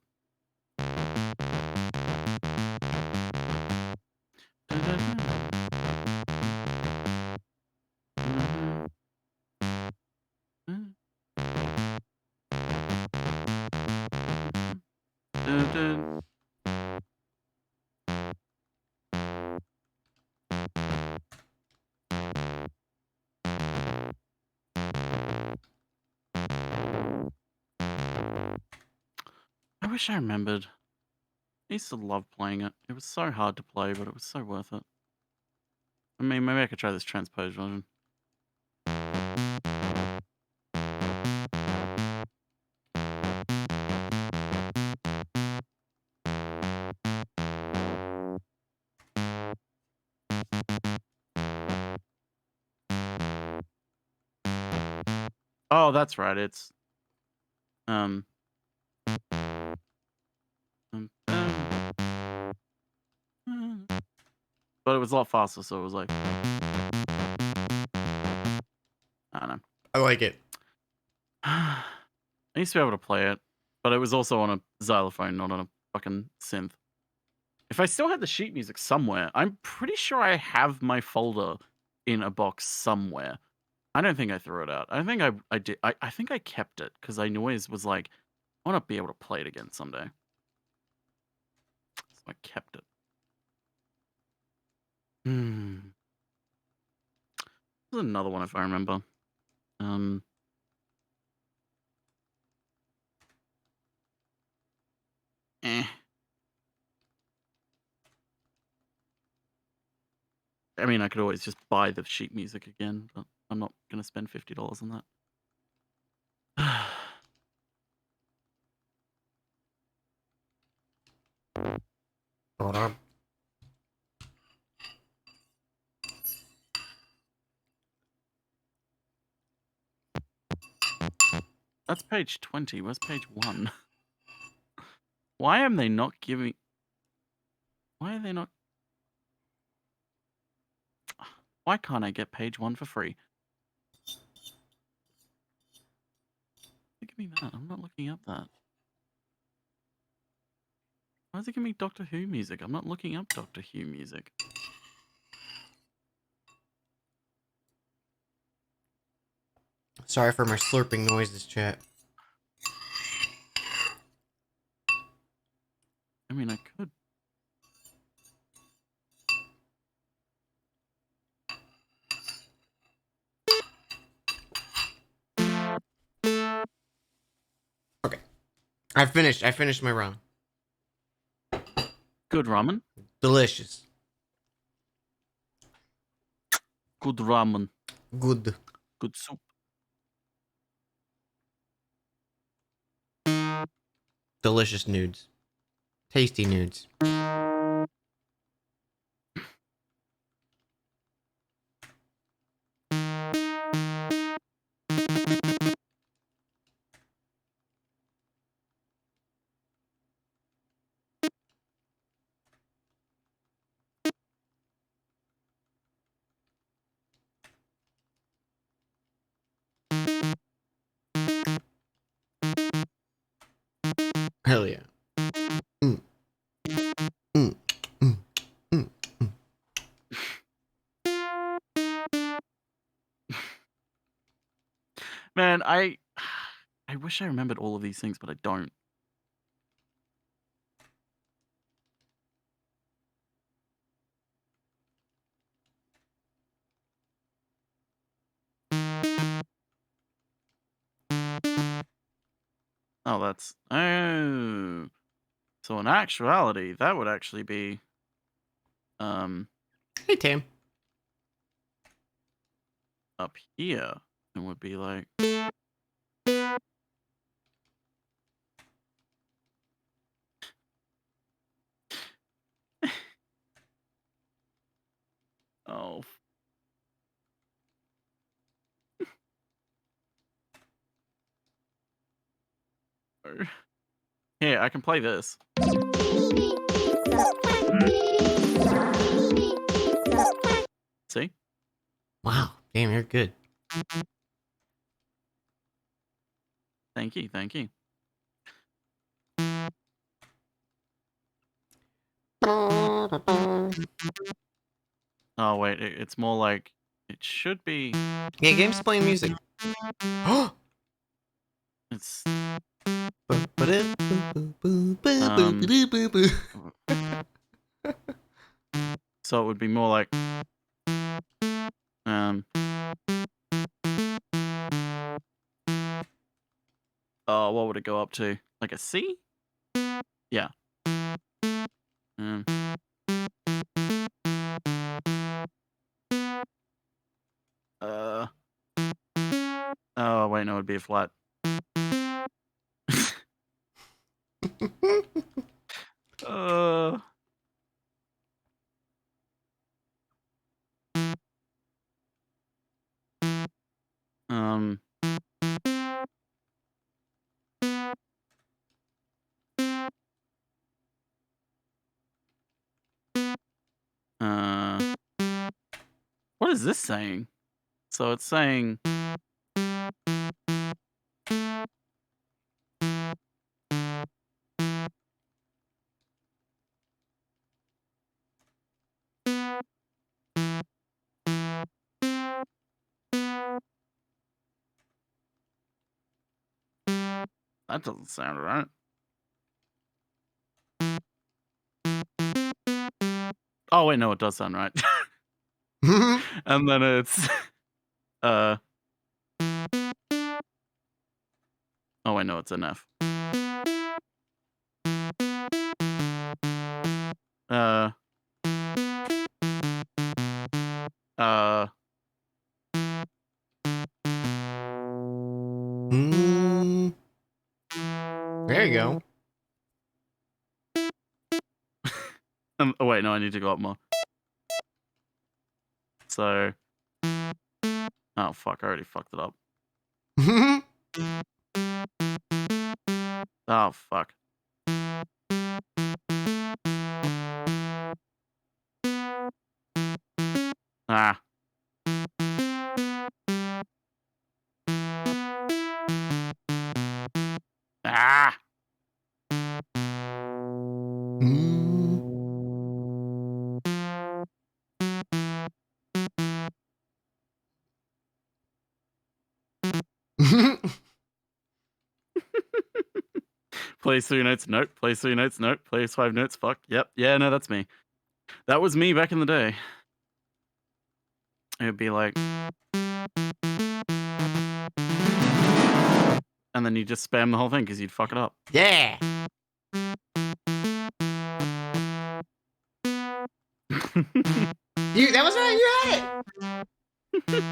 I wish I remembered. I used to love playing it. It was so hard to play, but it was so worth it. I mean, maybe I could try this transposed version. Oh, that's right. It's um, um, but it was a lot faster, so it was like I don't know. I like it. I used to be able to play it, but it was also on a xylophone, not on a fucking synth. If I still had the sheet music somewhere, I'm pretty sure I have my folder in a box somewhere. I don't think I threw it out. I think I did. I think I kept it because I always was like, I want to be able to play it again someday. So I kept it. There's another one if I remember. Eh. I mean, I could always just buy the sheet music again, but I'm not gonna spend $50 on that. Hold on. That's page 20. Where's page 1? Why am they not giving... Why are they not... Why can't I get page 1 for free? Give me that. I'm not looking up that. Why is it giving me Doctor Who music? I'm not looking up Doctor Who music. Sorry for my slurping noises, chat. I mean, I could. Okay. I finished my run. Good ramen. Delicious. Good ramen. Good. Good soup. Delicious nudes. Tasty nudes. Hell yeah. Mm. Mm. Mm. Mm. Mm. Man, I wish I remembered all of these things, but I don't. Oh, that's oh. So in actuality, that would actually be Hey, Tam. up here and would be like oh. Here, I can play this. See? Wow. Damn, you're good. Thank you, thank you. Oh wait, it's more like it should be. Yeah, game's playing music. It's so it would be more like oh, what would it go up to? Like a C? Yeah. Oh wait, no, it'd be a flat. uh um what is this saying? So it's saying that doesn't sound right. Oh wait, no, it does sound right. And then it's oh wait, no, it's an F. Uh There you go. oh wait, no, I need to go up more. So oh fuck, I already fucked it up. Oh fuck. Ah. Ah. Plays 3 notes, nope. Plays 3 notes, nope. Plays 5 notes, fuck. Yep. Yeah, no, that's me. That was me back in the day. It would be like and then you just spam the whole thing because you'd fuck it up. Yeah. That was right. You had it.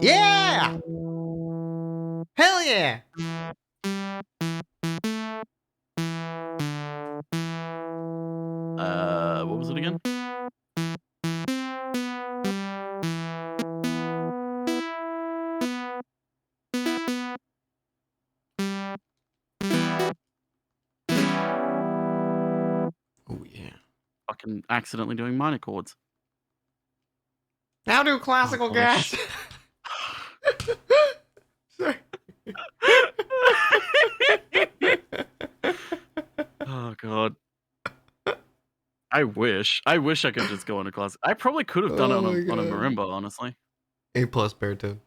Yeah. Hell yeah. What was it again? Oh yeah. Fucking accidentally doing minor chords. Now do classical gas. gosh. Sorry. Oh god. I wish I could just go on a class. I probably could have done it Oh my on a God. marimba, honestly. A+ baritone.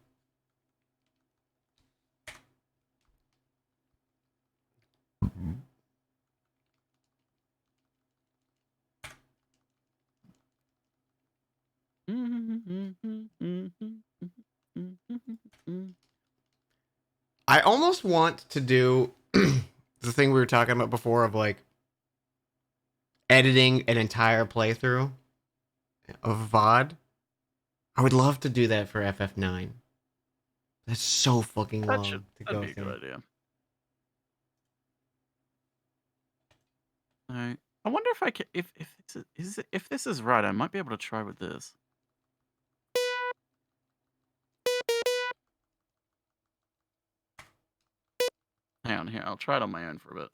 I almost want to do the thing we were talking about before of like editing an entire playthrough of VOD. I would love to do that for FF9. That's so fucking long to That'd go be a through. good idea. Alright. I wonder if I can if this is right, I might be able to try with this. Hang on here, I'll try it on my own for a bit.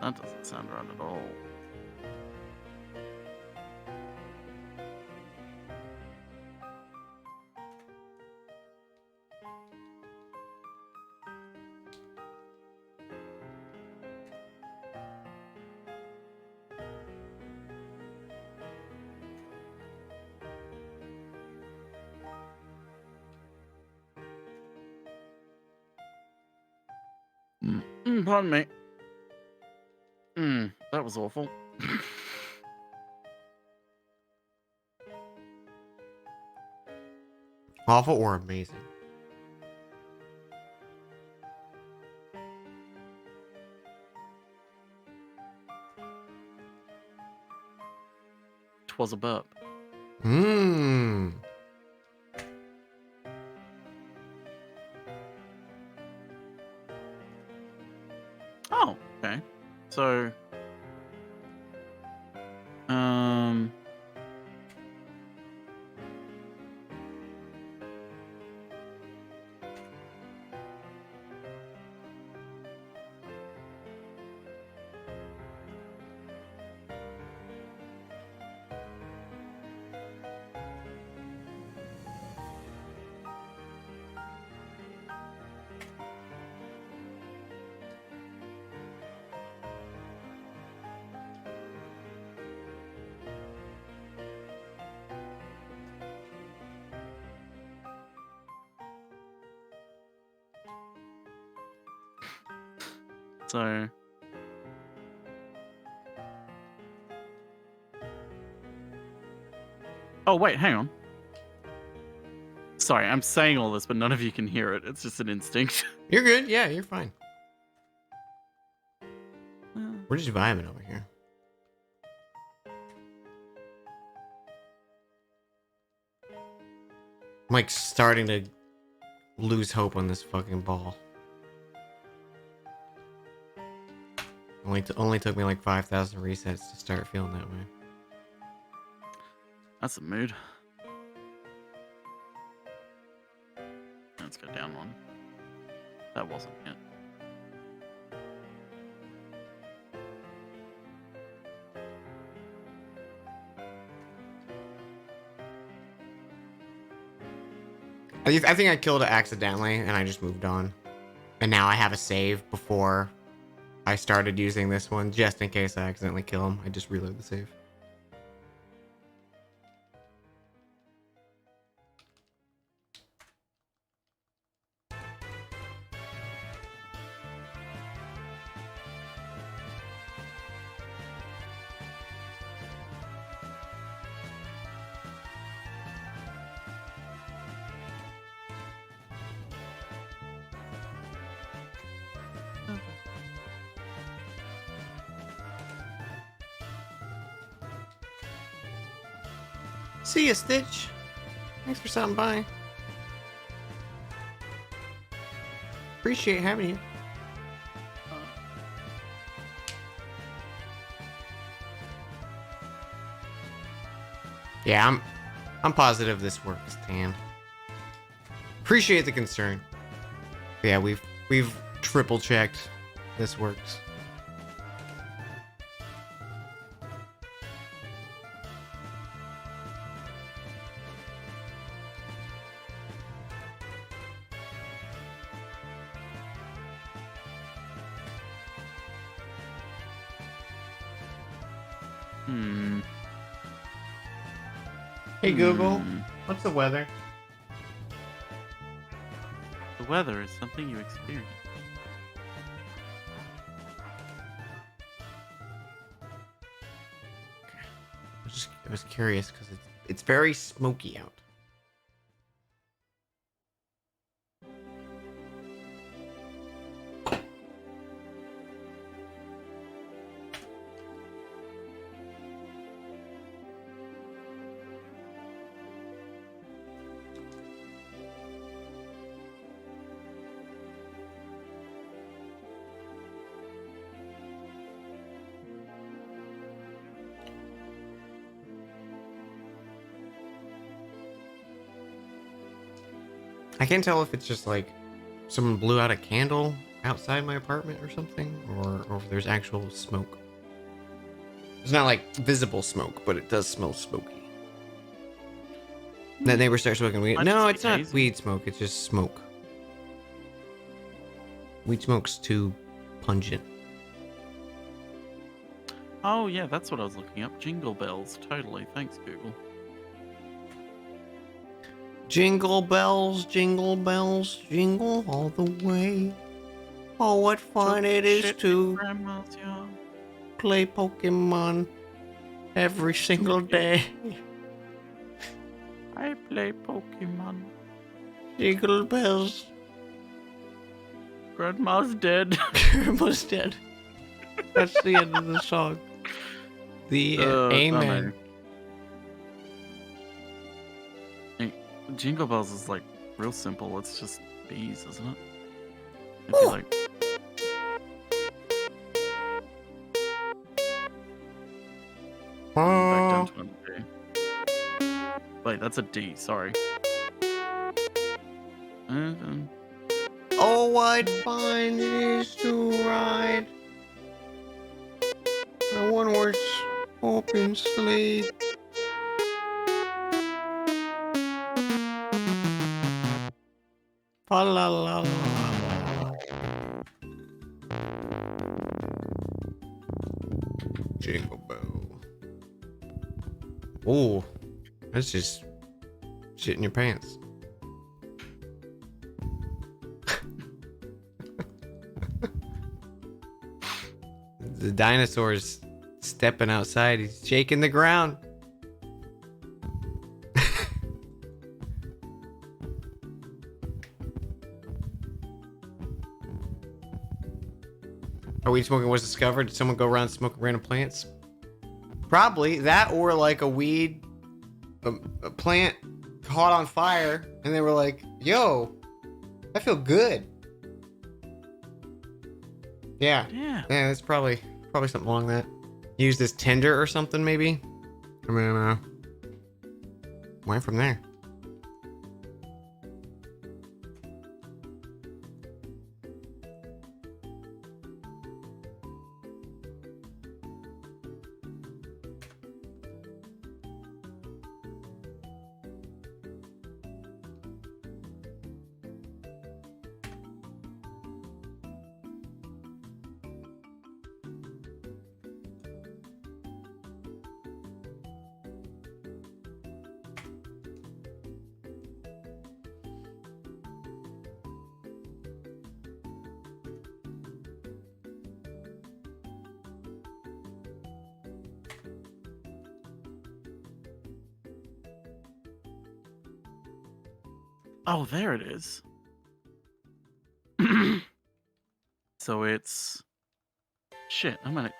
That doesn't sound right at all. Pardon me. That was awful. Awful or amazing? Twas a burp. Mmm. Oh, okay. So, um, so. Oh, wait, hang on. Sorry, I'm saying all this, but none of you can hear it. It's just an instinct. You're good. Yeah, you're fine. We're just vibing over here. I'm like starting to lose hope on this fucking ball. Only took me like 5,000 resets to start feeling that way. That's a mood. Let's go down one. That wasn't it. I think I killed it accidentally and I just moved on. And now I have a save before I started using this one just in case I accidentally kill him. I just reload the save. See ya, Stitch. Thanks for stopping by. Appreciate having you. Yeah, I'm positive this works, Tan. Appreciate the concern. Yeah, we've triple checked. This works. Hey Google, what's the weather? The weather is something you experience. I was curious because it's very smoky out. I can't tell if it's just like someone blew out a candle outside my apartment or something, or if there's actual smoke. It's not like visible smoke, but it does smell smoky. The neighbors start smoking weed. Might No, just it's be not hazy. weed smoke. It's just smoke. Weed smoke's too pungent. Oh yeah, that's what I was looking up. Jingle bells, totally. Thanks, Google. Jingle bells, jingle all the way. Oh, what fun Took it is shit in to Grandma's yard. play Pokemon every single day. I play Pokemon. Jingle bells. Grandma's dead. Almost dead. That's the end of the song. The amen. no. Hey, Jingle bells is like real simple. It's just bees, isn't it? It'd be like. Back down to an A. Wait, that's a D. Sorry. And, Oh, what fun it is to ride a one-horse open sleigh. La la la la. Jingle bell. Oh, that's just shit in your pants. The dinosaur's stepping outside. He's shaking the ground. Are weed smoking was discovered? Did someone go around smoking random plants? Probably that, or like a weed, a plant caught on fire, and they were like, "Yo, I feel good." Yeah, yeah. that's probably something along that. Use this tinder or something, maybe. I mean, went from there. Oh, there it is. So it's shit. I'm gonna.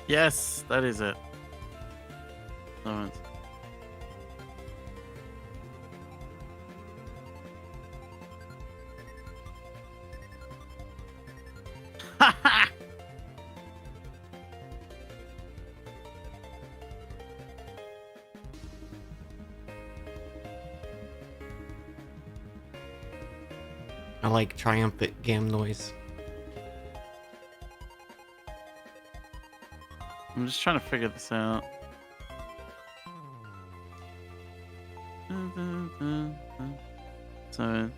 Yes, that is it. No, it's... I like triumphant gam noise. I'm just trying to figure this out. So...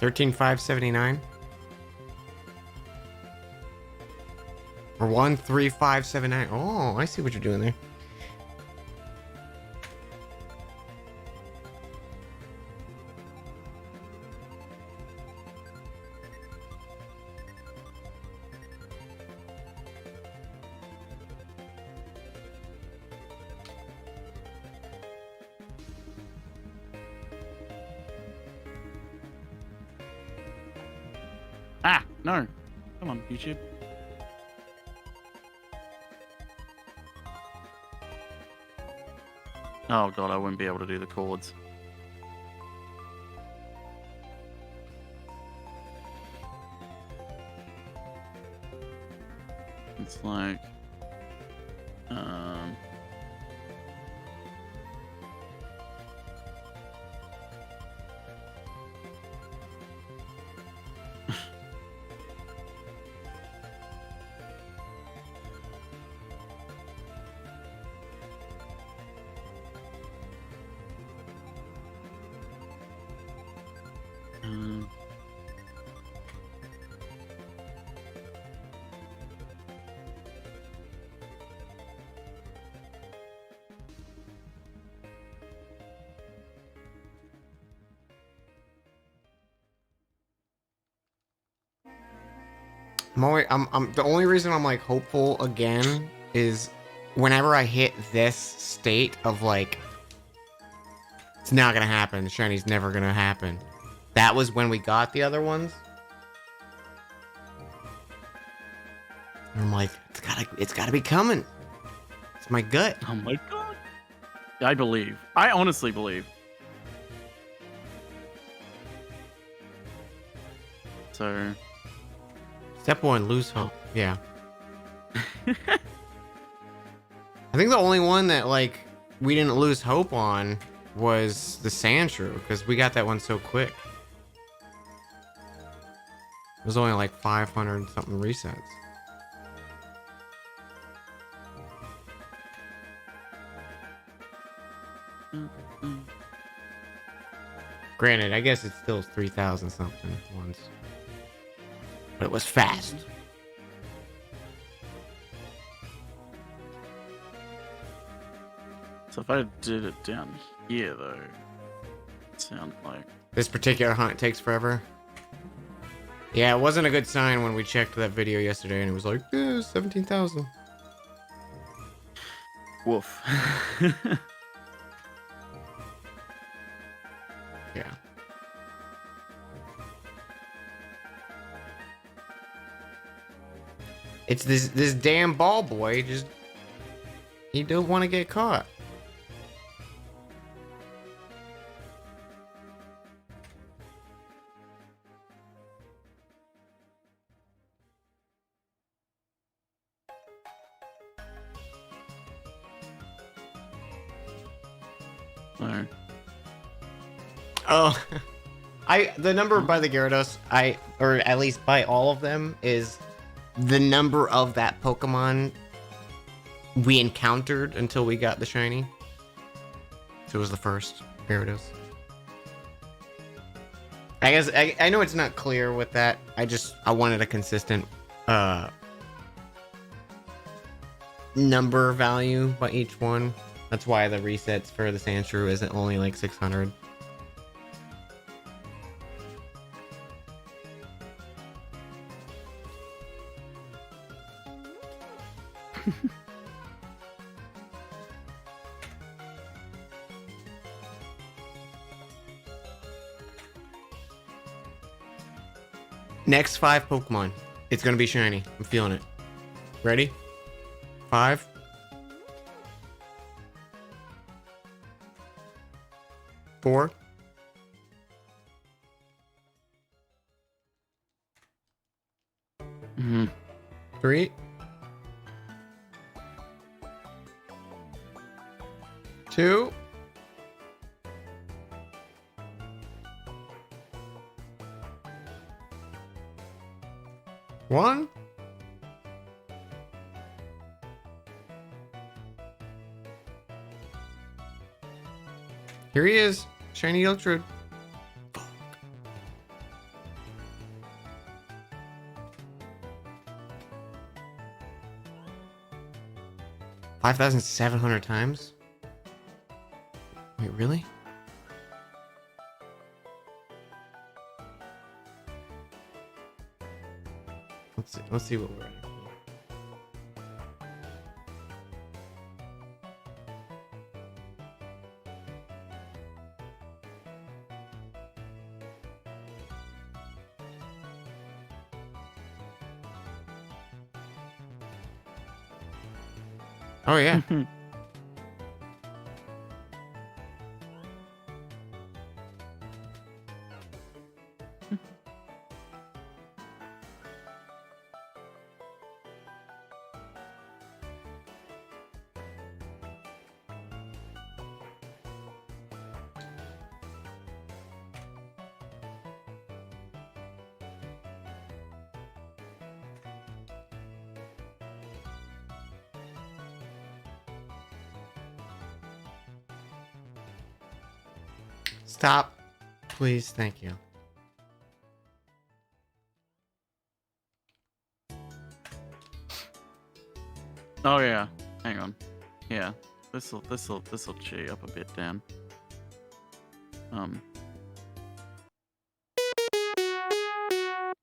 $13,579 or 13579. Oh, I see what you're doing there. Ah, no. Come on, YouTube. Oh god, I wouldn't be able to do the chords. It's like... I'm the only reason I'm like hopeful again is whenever I hit this state of like it's not gonna happen, the shiny's never gonna happen. That was when we got the other ones. And I'm like, it's gotta be coming. It's my gut. Oh my god. I believe. I honestly believe. So... Step 1, lose hope. Yeah. I think the only one that like we didn't lose hope on was the Sandshrew because we got that one so quick. It was only like 500 something resets. Granted, I guess it's still 3,000 something once. But it was fast. So if I did it down here, though, it sounds like... This particular hunt takes forever. Yeah, it wasn't a good sign when we checked that video yesterday and it was like, 17,000. Woof. Yeah. It's this damn ball boy, just... He don't want to get caught. No. Oh, the number by the Gyarados, or at least by all of them, is the number of that Pokemon we encountered until we got the shiny. So it was the first Gyarados. I guess I know it's not clear with that. I wanted a consistent number value by each one. That's why the resets for the Sandshrew isn't only like 600. Next 5 Pokemon. It's gonna be shiny. I'm feeling it. Ready? 5. 4. 3. 2. 1. Here he is. Shiny Electrode. 5,700 times? Wait, really? Let's see what we're at. Oh yeah. Stop. Please, thank you. Oh yeah. Hang on. Yeah. This'll cheer you up a bit, Dan.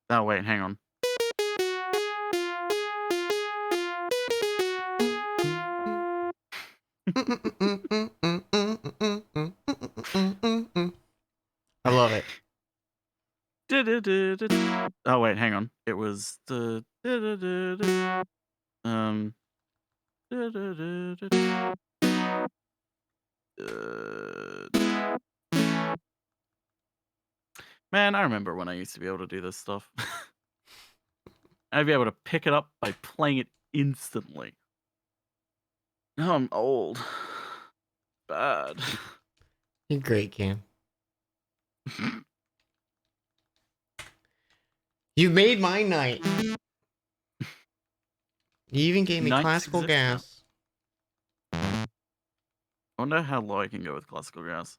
Oh wait, hang on. I love it. Oh wait, hang on. It was the man, I remember when I used to be able to do this stuff. I'd be able to pick it up by playing it instantly. Now I'm old. Bad. You're great, Cam. You made my night. You even gave me Nights classical exist now. gas. I wonder how low I can go with classical gas.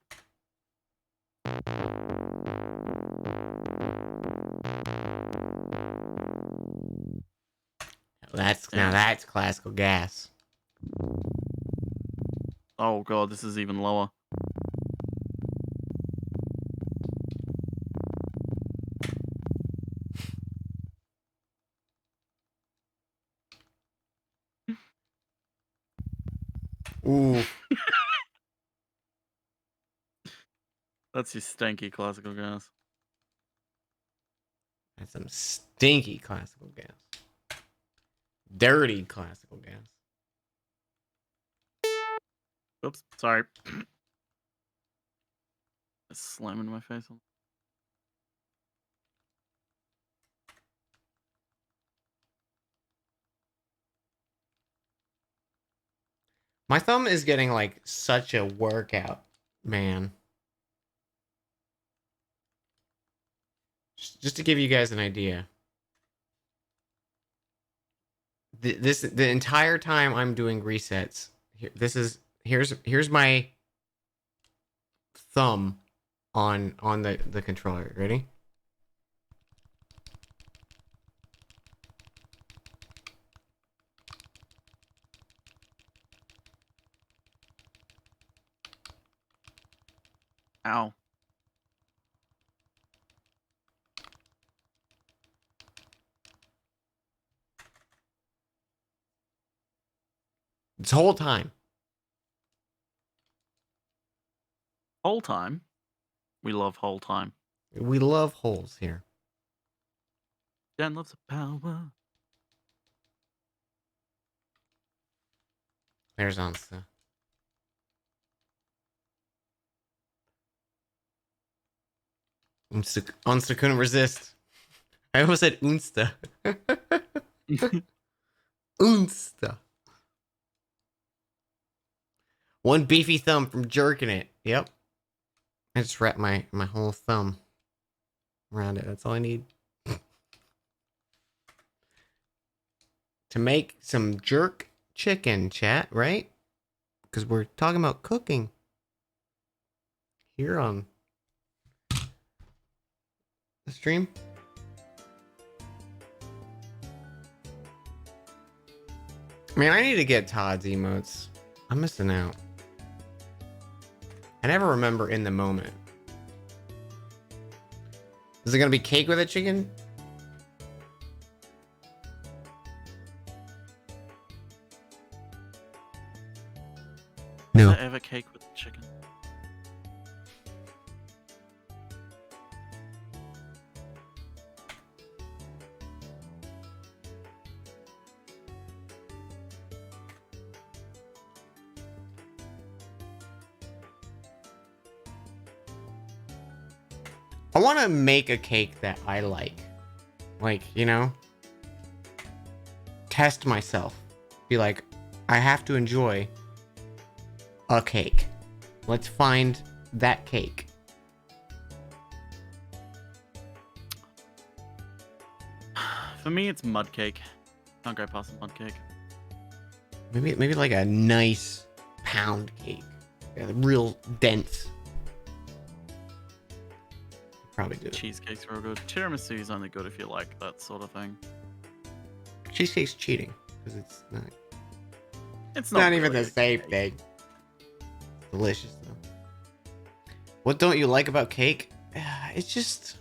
Now that's classical gas. Oh god, this is even lower. Ooh. That's your stanky classical gas. That's some stinky classical gas. Dirty classical gas. Oops, sorry. Slamming my face on. My thumb is getting like such a workout, man. Just to give you guys an idea. The entire time I'm doing resets. Here's my thumb on the controller. Ready? Ow. This whole time. Whole time. We love whole time. We love holes here. Dan loves the power. There's Ansta. Ansta couldn't resist. I almost said Unsta. Unsta. One beefy thumb from jerking it. Yep. I just wrapped my whole thumb around it. That's all I need. To make some jerk chicken, chat, right? Because we're talking about cooking here on the stream. Man, I need to get Todd's emotes. I'm missing out. I never remember in the moment. Is it gonna be cake with a chicken? No. Is there ever cake with chicken? I want to make a cake that I like. Like, you know? Test myself. Be like, I have to enjoy a cake. Let's find that cake. For me, it's mud cake. Can't go past the mud cake. Maybe like a nice pound cake. Yeah, real dense. Probably do. Cheesecake's real good. Tiramisu's only good if you like that sort of thing. Cheesecake's cheating because it's not. It's Not not even really the a same cake. thing. Delicious though. What don't you like about cake? It's just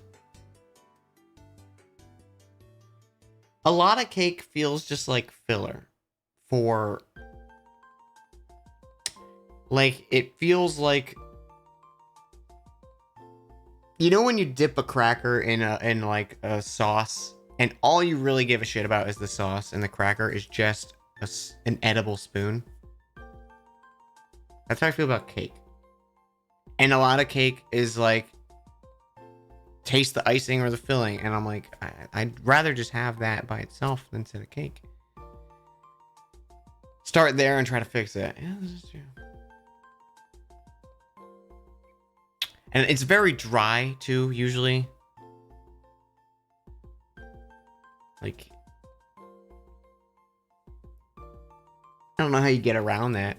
a lot of cake feels just like filler for like it feels like you know when you dip a cracker in like a sauce and all you really give a shit about is the sauce and the cracker is just an edible spoon. That's how I feel about cake. And a lot of cake is like taste the icing or the filling, and I'm like, I'd rather just have that by itself than instead of cake. Start there and try to fix it. Yeah, this is true. And it's very dry too, usually. Like, I don't know how you get around that.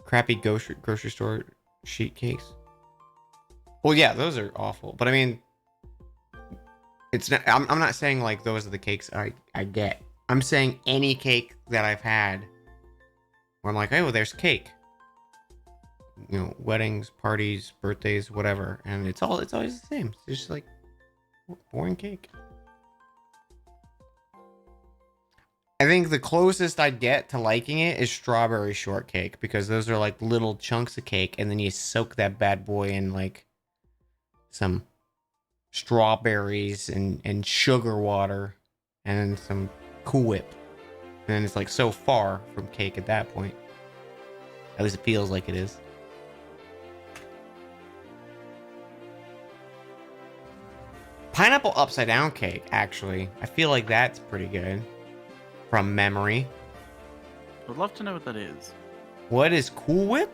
Crappy grocery store sheet cakes. Well, yeah, those are awful. But I mean, it's not. I'm not saying like those are the cakes I get. I'm saying any cake that I've had, where I'm like, oh, there's cake. You know, weddings, parties, birthdays, whatever, and it's always the same. It's just like boring cake. I think the closest I'd get to liking it is strawberry shortcake, because those are like little chunks of cake, and then you soak that bad boy in like some strawberries and sugar water and then some Cool Whip. And then it's like so far from cake at that point. At least it feels like it is. Pineapple upside down cake, actually. I feel like that's pretty good. From memory. I'd love to know what that is. What is Cool Whip?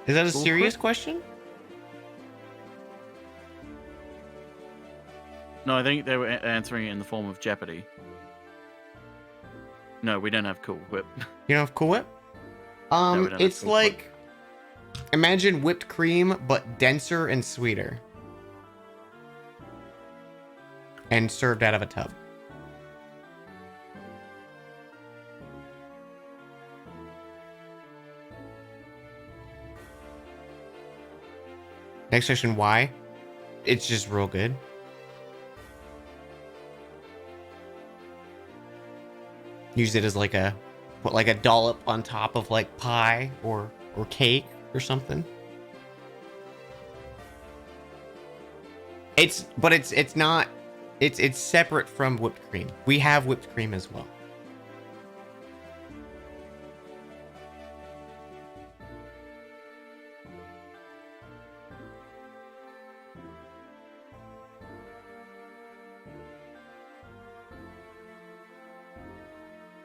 Is that a Cool serious Whip? question? No, I think they were answering it in the form of Jeopardy. No, we don't have Cool Whip. You know of Cool Whip? we don't have It's Cool Whip. like imagine whipped cream but denser and sweeter. And served out of a tub. Next question, why? It's just real good. Use it as like put like a dollop on top of like pie or cake or something. It's not. It's separate from whipped cream. We have whipped cream as well.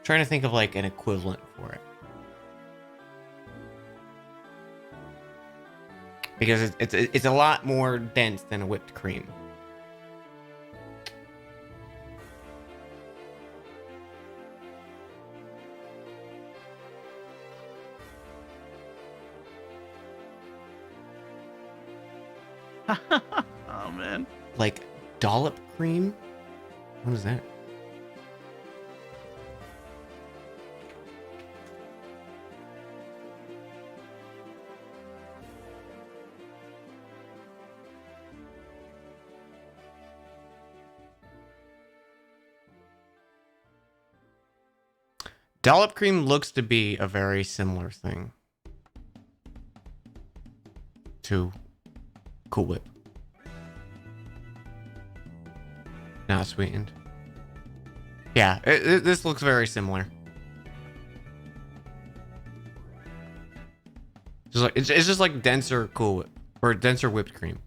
Trying to think of like an equivalent for it. Because it's a lot more dense than a whipped cream. Oh man. Like dollop cream? What is that? Dollop cream looks to be a very similar thing to Cool Whip. Not sweetened. Yeah, this looks very similar. Just like it's just like denser Cool Whip or denser whipped cream.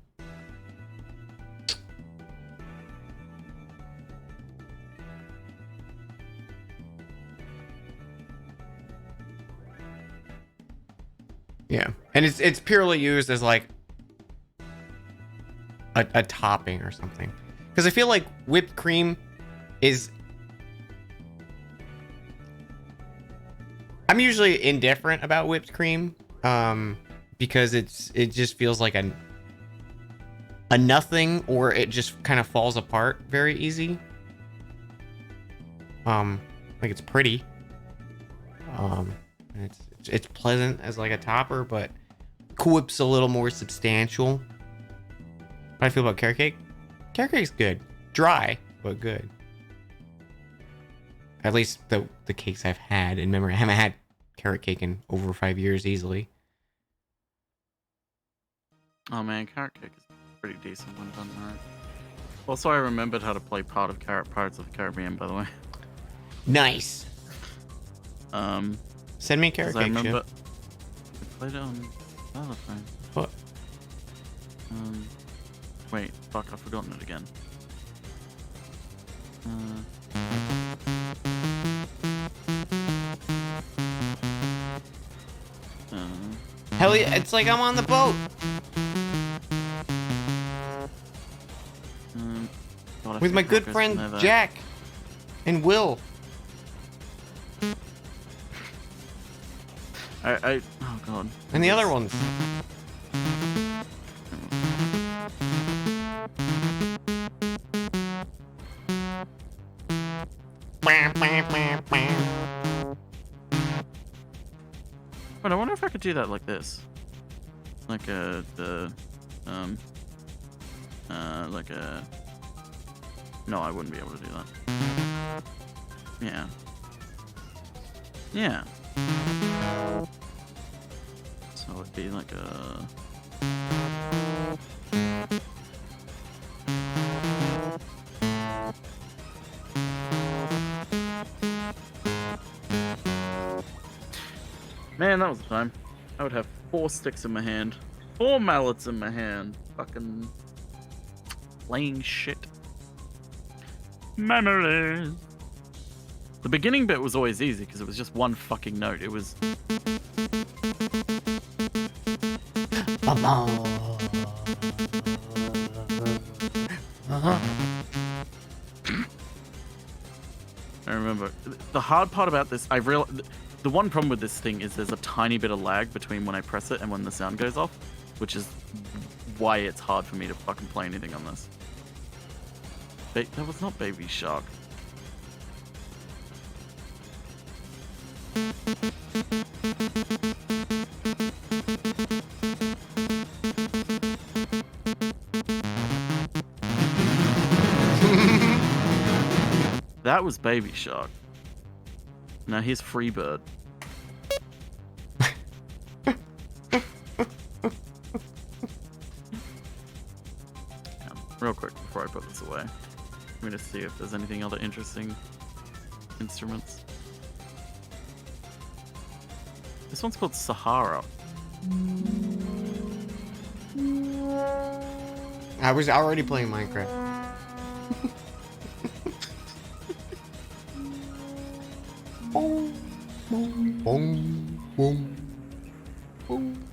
Yeah, and it's purely used as like a topping or something. Because I feel like whipped cream is... I'm usually indifferent about whipped cream, because it just feels like a nothing, or it just kind of falls apart very easy. Like it's pretty. And it's pleasant as like a topper, but Cool Whip's a little more substantial. How do I feel about carrot cake? Carrot cake's good. Dry, but good. At least the cakes I've had in memory. I haven't had carrot cake in over 5 years easily. Oh man, carrot cake is pretty decent when done right. Also, I remembered how to play part of Pirates of the Caribbean, by the way. Nice. Send me carrot cake. I remember I played it on the other phone. What? Wait, fuck, I've forgotten it again. Hell yeah, it's like I'm on the boat. God, With my good friend Jack and Will. Oh god. And the other ones. But I wonder if I could do that like this. Like like a... No, I wouldn't be able to do that. Yeah. Yeah. So it'd be like a... Man, that was the time. I would have 4 sticks in my hand. 4 mallets in my hand. Fucking... playing shit. Memories. The beginning bit was always easy because it was just one fucking note. It was... I remember. The hard part about this, I realized... The one problem with this thing is there's a tiny bit of lag between when I press it and when the sound goes off, which is why it's hard for me to fucking play anything on this. That was not Baby Shark. That was Baby Shark. Now here's Freebird. real quick before I put this away. I'm gonna see if there's anything other interesting instruments. This one's called Sahara. I was already playing Minecraft. Boom, boom, boom, boom, boom.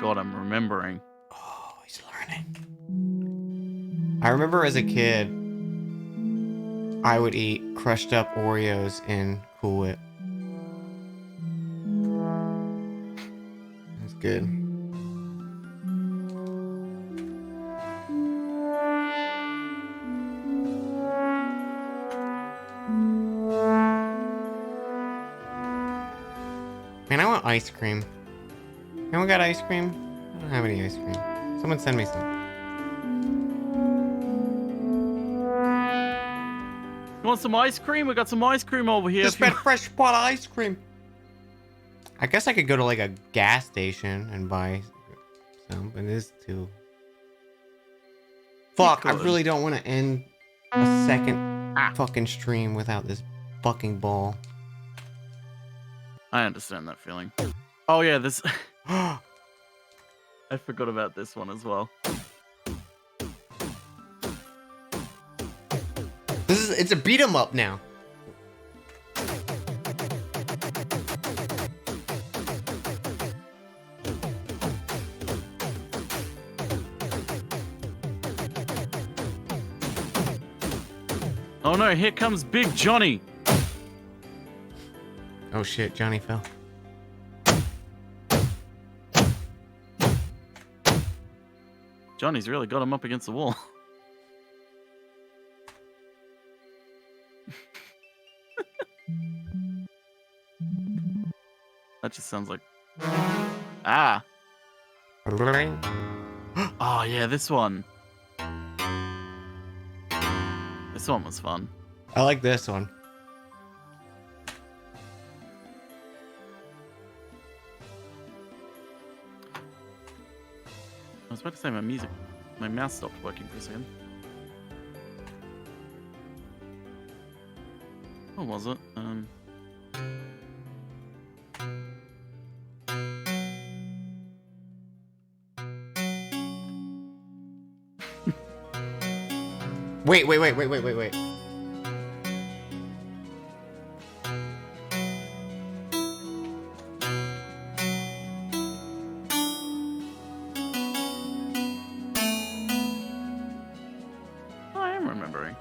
God, I'm remembering. Oh, he's learning. I remember as a kid, I would eat crushed up Oreos in Cool Whip. It's good. Man, I want ice cream. Anyone got ice cream? I don't have any ice cream. Someone send me some. You want some ice cream? We got some ice cream over here. Just spent fresh pot of ice cream. I guess I could go to like a gas station and buy some, but it is too. Fuck, I really don't want to end a second fucking stream without this fucking ball. I understand that feeling. Oh yeah, this. I forgot about this one as well. It's a beat 'em up now. Oh no, here comes Big Johnny. Oh shit, Johnny fell. Johnny's really got him up against the wall. That just sounds like... Ah! Oh yeah, this one. This one was fun. I like this one. I was about to say my mouse stopped working for a second. What was it? Wait. I am remembering.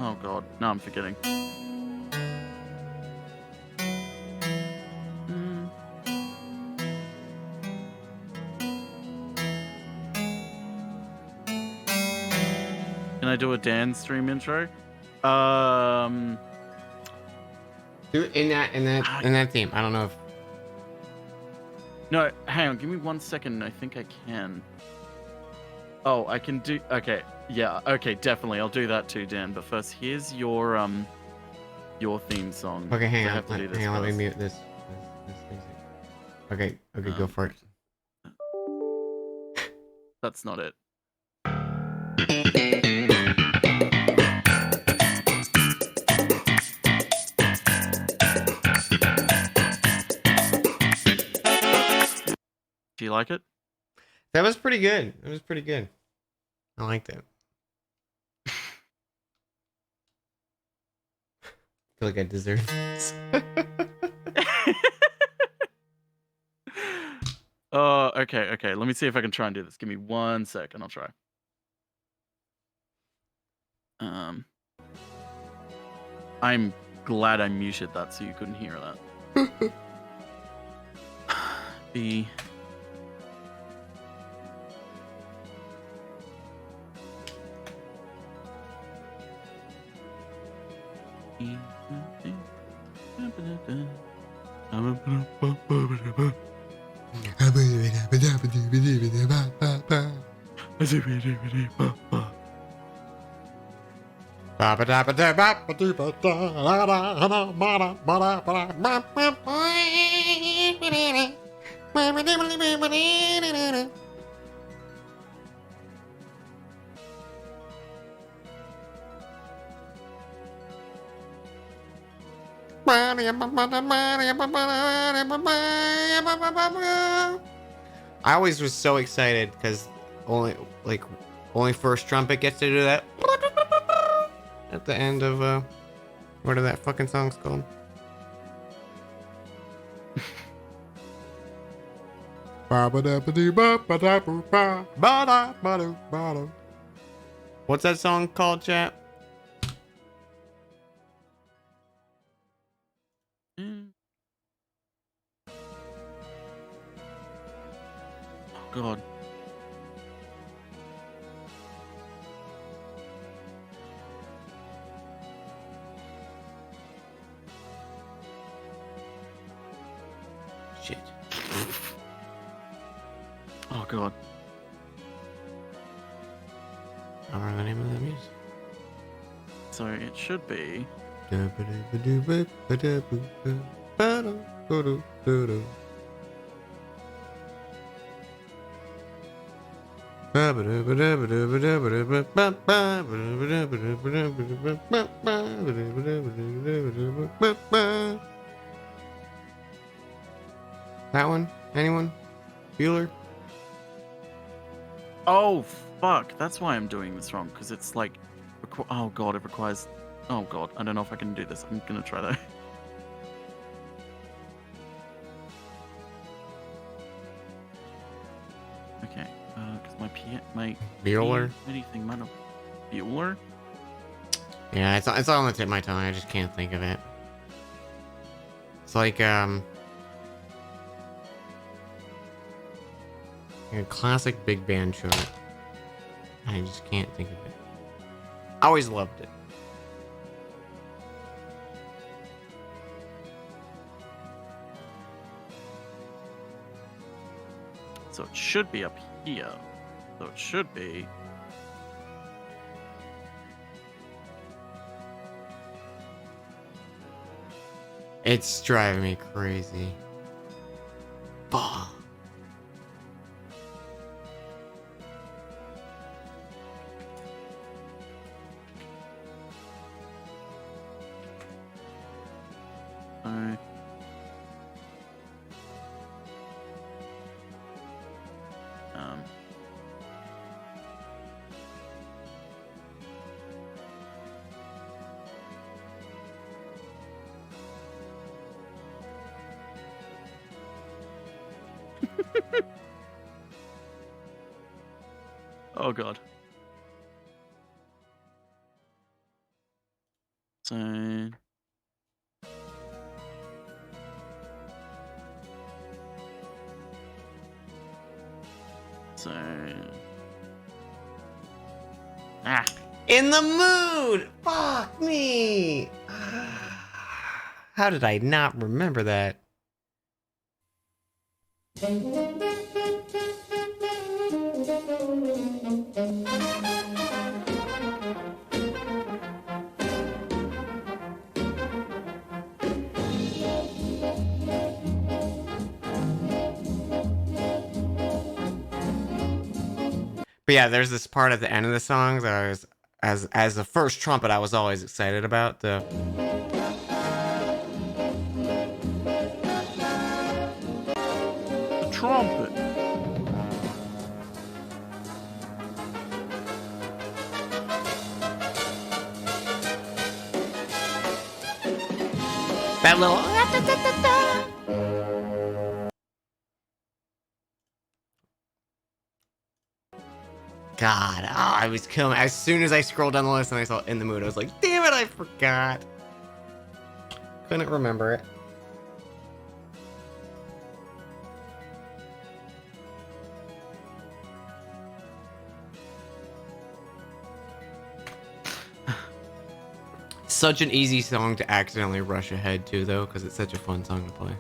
Oh god, now I'm forgetting. Can I do a Dan stream intro? Do it in that theme. I don't know if. No, hang on. Give me 1 second. I think I can. Oh, I can do. Okay, yeah. Okay, definitely. I'll do that too, Dan. But first, here's your theme song. Okay, hang I on. have to do this Let me first. mute this music. Okay, go for it. That's not it. Do you like it? That was pretty good. It was pretty good. I liked it. feel like I deserve this. Okay. Let me see if I can try and do this. Give me 1 second. I'll try. I'm glad I muted that so you couldn't hear that. B. I always was so excited because only first trumpet gets to do that at the end of what are that fucking song's called? What's that song called, chat? Oh god. Shit. Oh god. I don't know the name of the music. So it should be. That one? Anyone? Bueller? Oh fuck! That's why I'm doing this wrong because it's like, oh god, it requires. Oh god, I don't know if I can do this. I'm gonna try that. Okay, because my Bueller? anything might have Bueller. Yeah, it's on the tip of my tongue. I just can't think of it. It's like a classic big band chart. I just can't think of it. I always loved it. So it should be up here. So it should be. It's driving me crazy. Fuck. Oh god. So In the mood! Fuck me! How did I not remember that? But yeah, there's this part at the end of the song that I was, as the first trumpet, I was always excited about. The trumpet. That little. God, oh, I was killing. As soon as I scrolled down the list and I saw In the Mood, I was like, damn it, I forgot. Couldn't remember it. Such an easy song to accidentally rush ahead to, though, because it's such a fun song to play.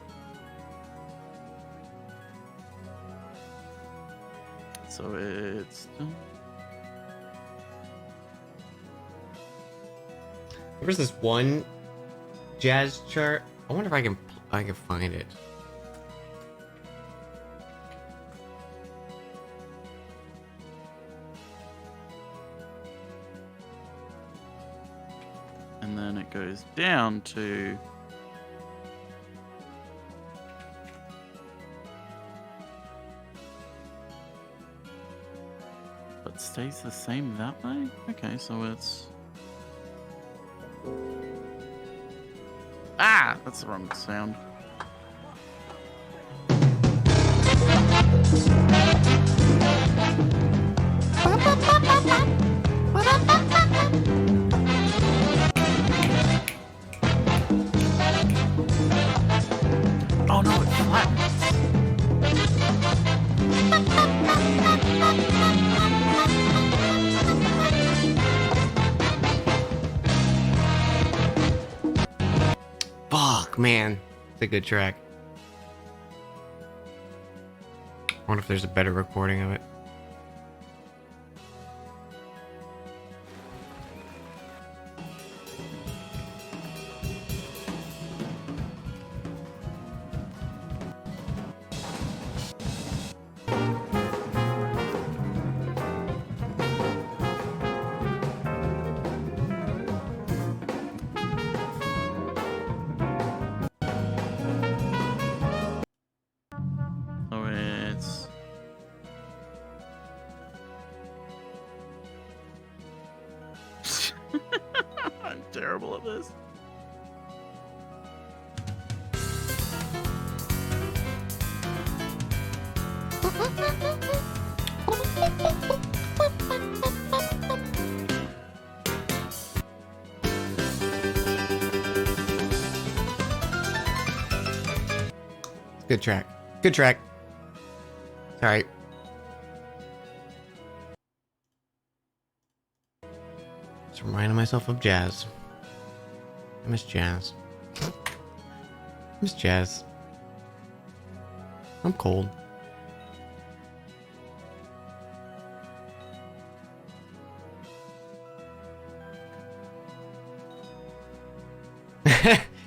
So it's. There was this one jazz chart. I wonder if I can find it. And then it goes down to. But stays the same that way? Okay, so it's. Ah! That's the wrong sound. Oh no, it flattens. Fuck, man. It's a good track. I wonder if there's a better recording of it. Oh, it's. I'm terrible at this. Good track. Good track. All right. Just reminding myself of jazz. I miss jazz. I miss jazz. I'm cold.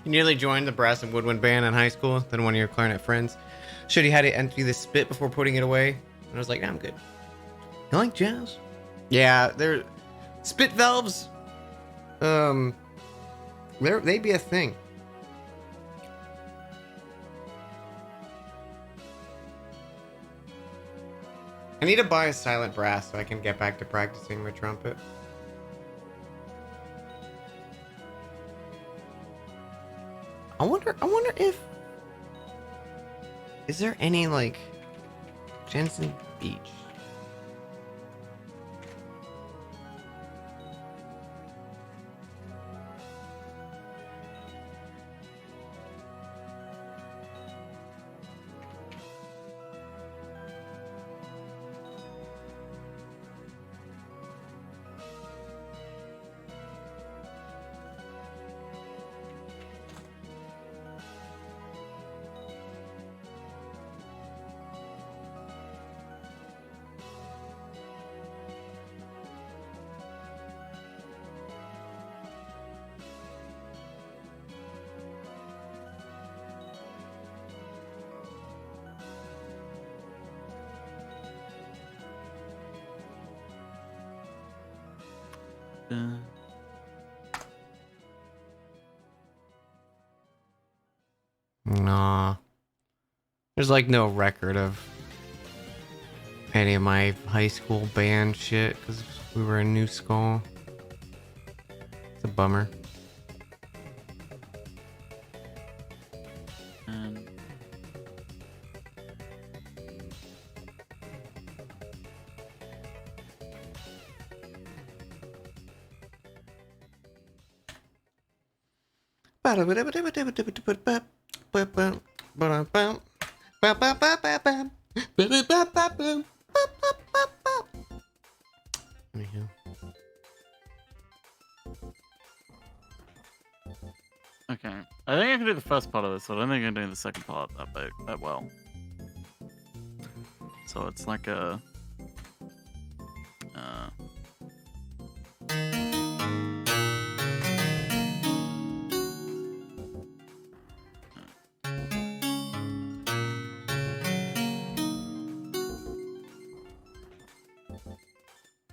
You nearly joined the brass and woodwind band in high school, then one of your clarinet friends showed you how to empty the spit before putting it away. And I was like, nah, I'm good. You like jazz? Yeah, they're spit valves. They'd be a thing. I need to buy a silent brass so I can get back to practicing my trumpet. I wonder if is there any like Jensen Beach? Nah. There's like no record of any of my high school band shit because we were in New Skull. It's a bummer. Anywho. Okay. I think I can do the first part of this, but I don't think I can do the second part that well. So it's like a...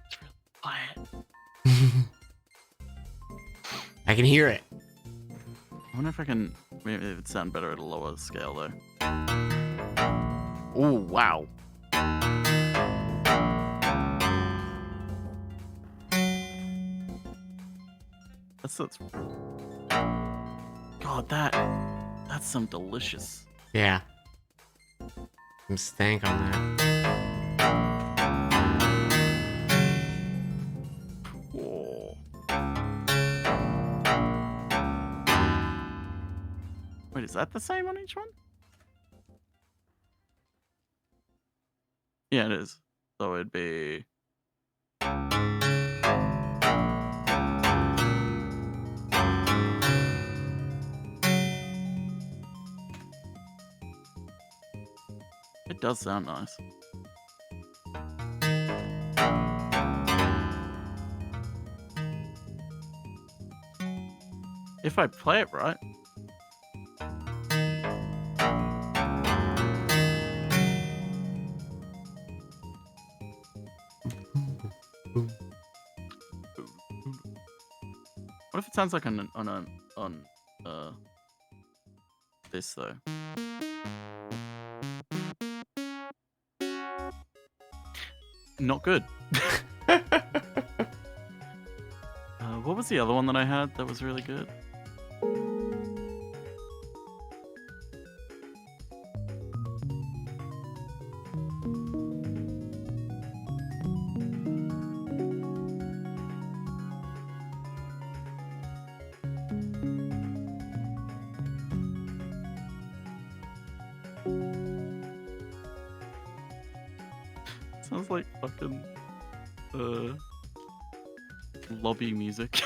It's really quiet. I can hear it. I wonder if I can... Maybe it would sound better at a lower scale, though. Oh, wow. That's... God, that's some delicious... Yeah. Some stank on that. Whoa. Wait, is that the same on each one? Yeah, it is. So it'd be... It does sound nice. If I play it right. What if it sounds like on this though? Not good. What was the other one that I had that was really good? Sounds like fucking lobby music.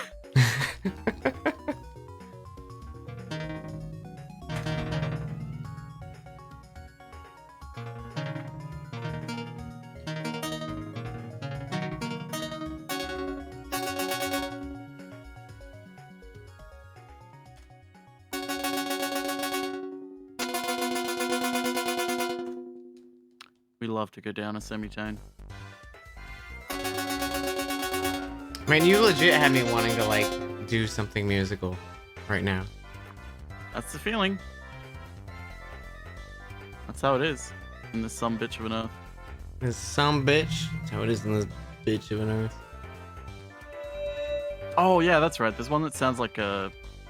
We love to go down a semitone. Man, you legit had me wanting to, like, do something musical right now. That's the feeling. That's how it is in this some bitch of an earth. This some bitch. That's how it is in this bitch of an earth. Oh yeah, that's right. There's one that sounds like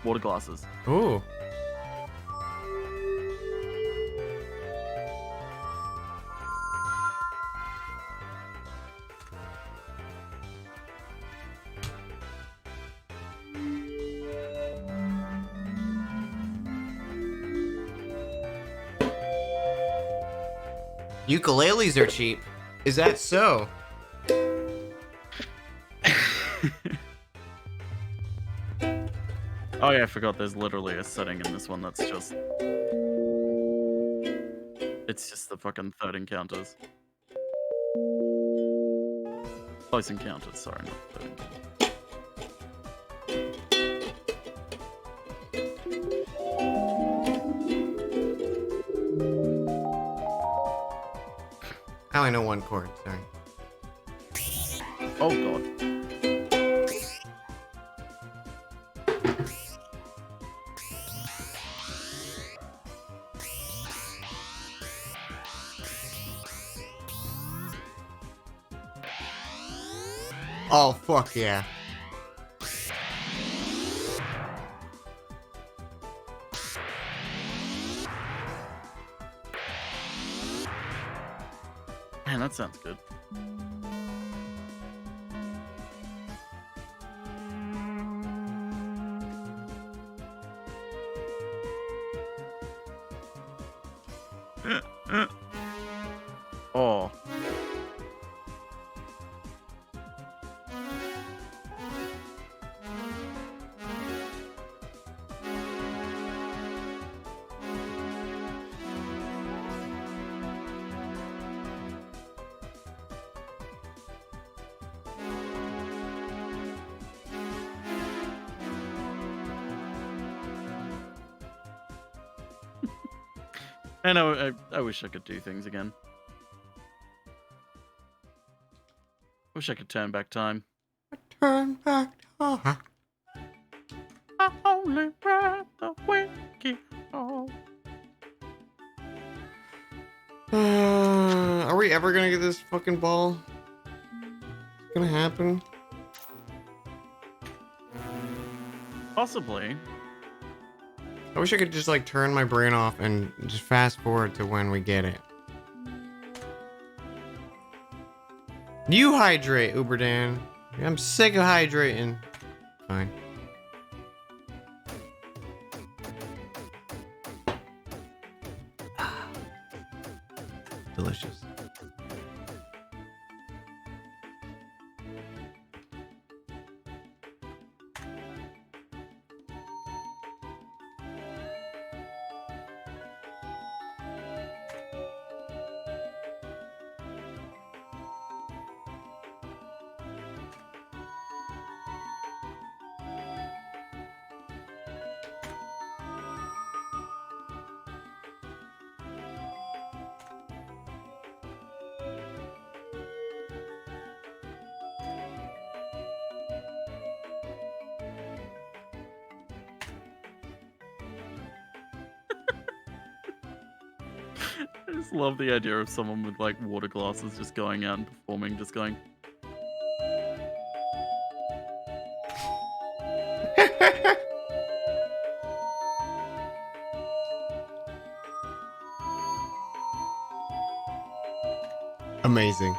water glasses. Ooh. Ukuleles are cheap. Is that so? Oh yeah, I forgot there's literally a setting in this one that's just... It's just the fucking third encounters. Close encounters, sorry, not third encounters. I only know one chord, sorry. Oh god. Oh, fuck yeah. Man, that sounds good. I know. I wish I could do things again. Wish I could turn back time. Turn back time. I only read the wiki. Oh. Are we ever gonna get this fucking ball? It's gonna happen? Possibly. I wish I could just like turn my brain off and just fast forward to when we get it. You hydrate, Uberdan. I'm sick of hydrating. Fine. Delicious. I just love the idea of someone with like water glasses just going out and performing, just going. Amazing.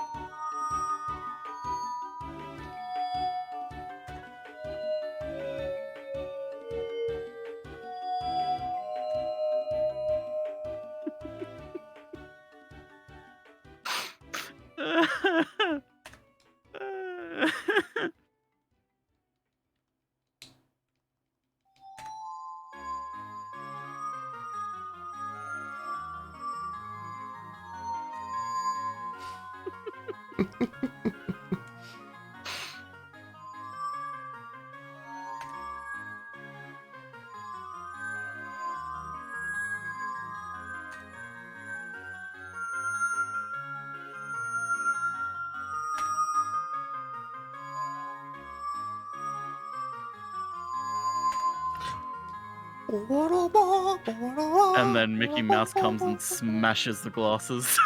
And then Mickey Mouse comes and smashes the glasses.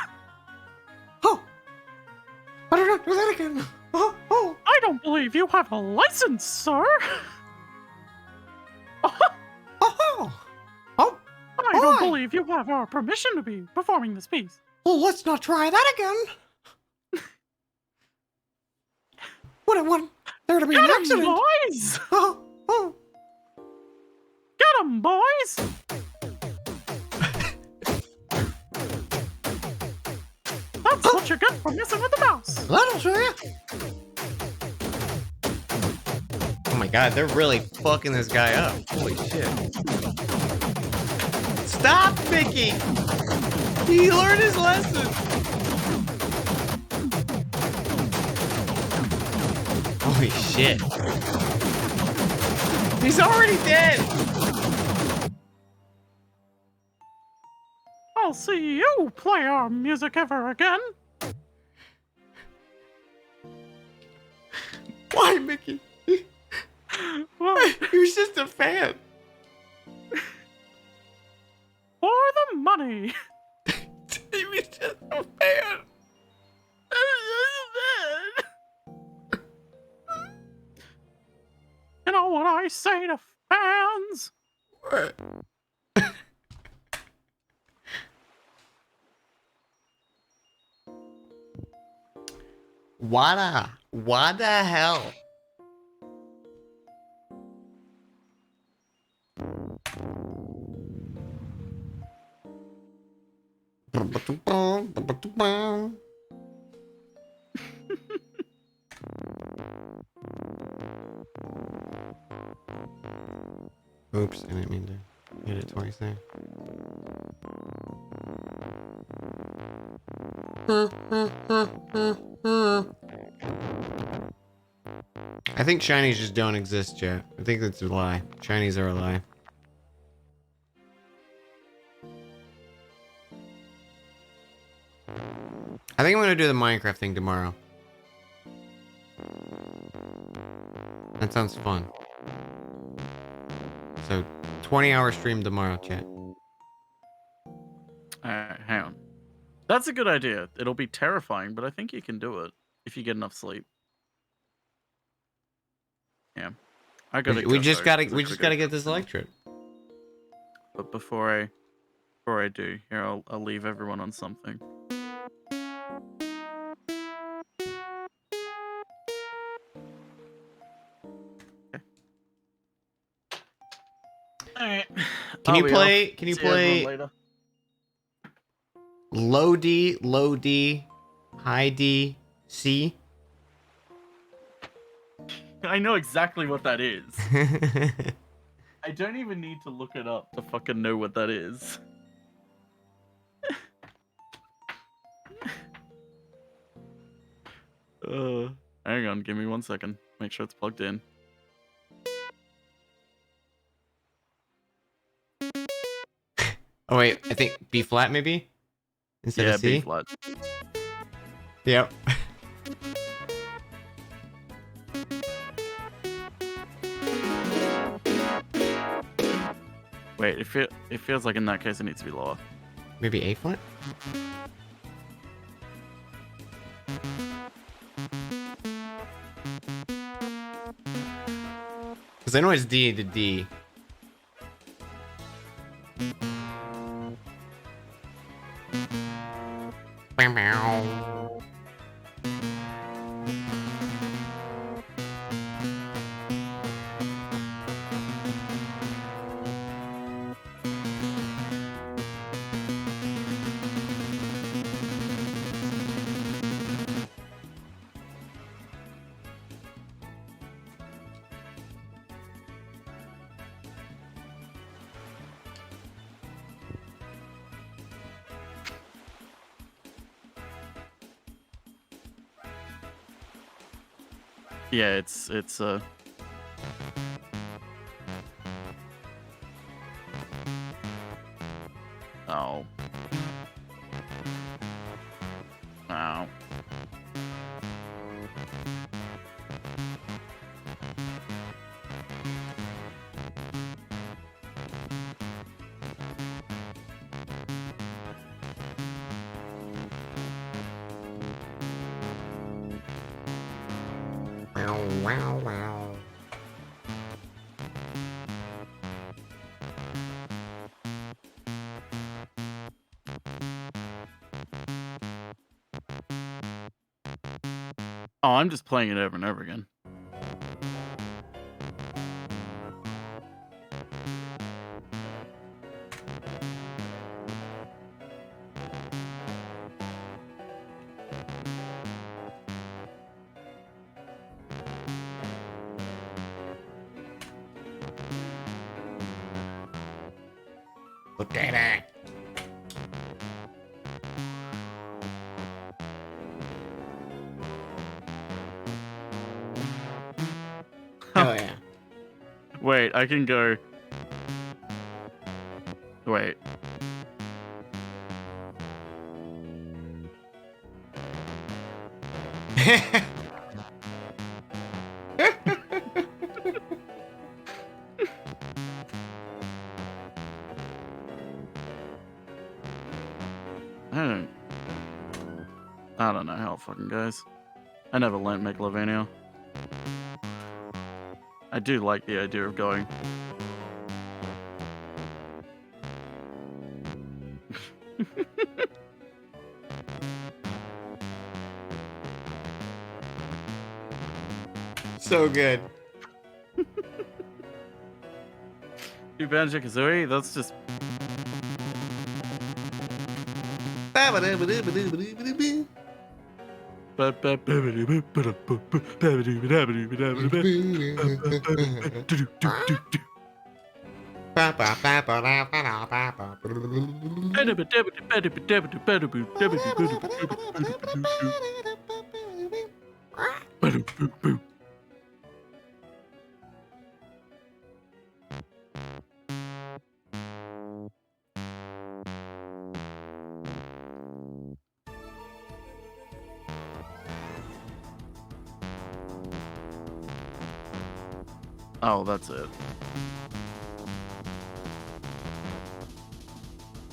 Oh! I don't do that again. Oh, oh, I don't believe you have a license, sir. oh, oh, oh. I don't believe you have our permission to be performing this piece. Well, let's not try that again. What? There to be an Get 'em, accident. boys! Oh, oh. Get 'em, boys! That's what you get for messing with the mouse. That'll show you. Oh my god, they're really fucking this guy up. Holy shit. Stop, Mickey! He learned his lesson. Holy shit. He's already dead. I'll see you play our music ever again. Why, Mickey? Well, He was just a fan. for the money. He was just a fan. You know what I say to fans? What? What the hell? Oops, I didn't mean to hit it twice there. I think Shinies just don't exist yet. I think that's a lie. Shinies are a lie. I think I'm gonna do the Minecraft thing tomorrow. That sounds fun. So, 20-hour stream tomorrow, chat. Alright, hang on. That's a good idea. It'll be terrifying, but I think you can do it if you get enough sleep. Yeah. I gotta We go, just though, gotta 'cause I we just go gotta get cook this dinner. electrode. But before I do, here I'll leave everyone on something. Alright. Can you play See everyone later. low D, high D, C? I know exactly what that is. I don't even need to look it up to fucking know what that is. Hang on, give me 1 second. Make sure it's plugged in. Oh wait, I think B flat maybe? Instead Yeah, of C? B flat. Yep. Wait, it feels like in that case it needs to be lower. Maybe A flat? Because I know it's D to D. Meow, meow. Yeah, it's oh. Wow. Wow, wow, wow. Oh, I'm just playing it over and over again. Look at it. Hell yeah. Wait, I can go. Wait. I don't know how it fucking goes. I never learnt Megalovania. I do like the idea of going. So good. Do Banjo-Kazooie? That's just... Oh, that's it.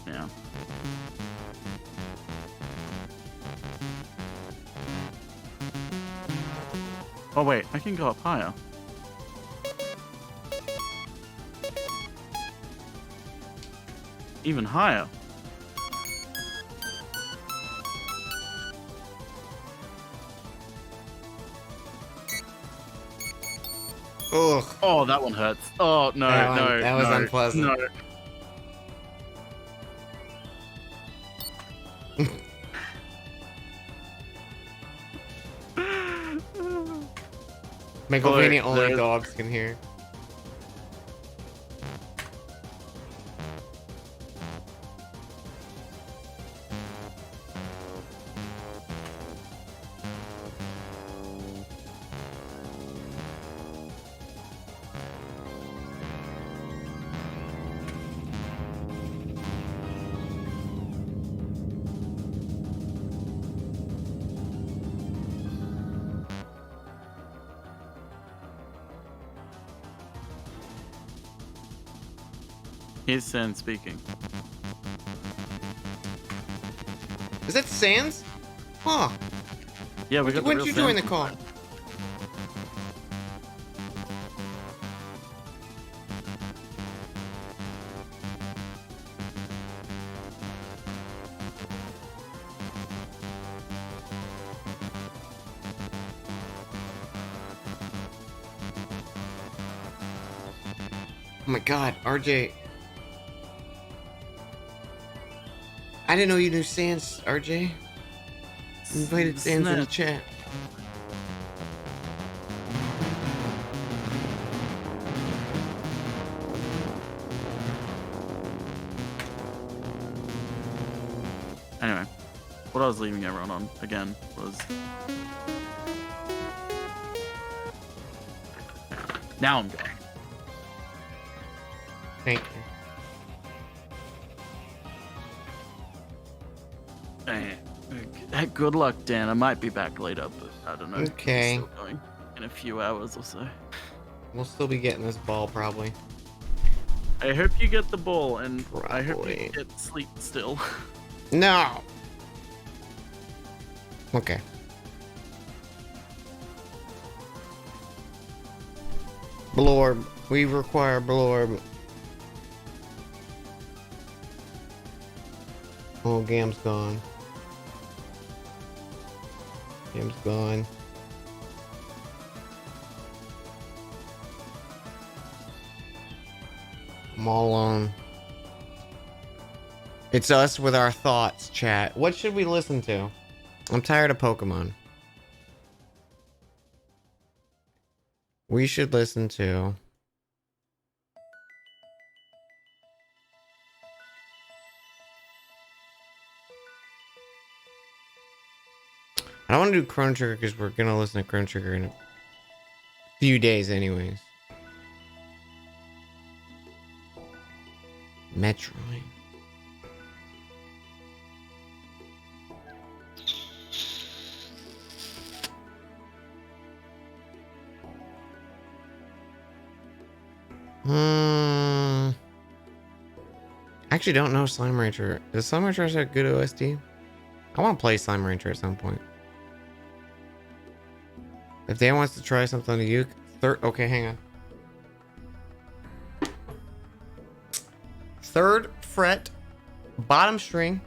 Yeah. Oh wait, I can go up higher. Even higher. Ugh. Oh, that one hurts. Oh no, That was no, unpleasant. no. McIlvaney only there's- dogs can hear. Here's Sans speaking. Is that Sans? Huh. Yeah, we got the When real did you join Sans the call? inside. Oh my god, RJ. I didn't know you knew Sans, RJ. You invited Sans in the Snap. chat. Anyway, what I was leaving everyone on again was. Now I'm going. Thank you. Good luck, Dan. I might be back later, but I don't know. I'm Okay. still going in a few hours or so. We'll still be getting this ball probably. I hope you get the ball, and I hope Probably. you get sleep still. No. Okay. Blorb. We require Blorb. Oh, Gam's gone. Gam's gone. I'm all alone. It's us with our thoughts, chat. What should we listen to? I'm tired of Pokemon. We should listen to... I don't want to do Chrono Trigger because we're going to listen to Chrono Trigger in a few days anyways. Metroid. I actually don't know Slime Rancher. Does Slime Rancher have a good OST? I want to play Slime Rancher at some point. If Dan wants to try something to you, okay, hang on. 3rd fret, bottom string.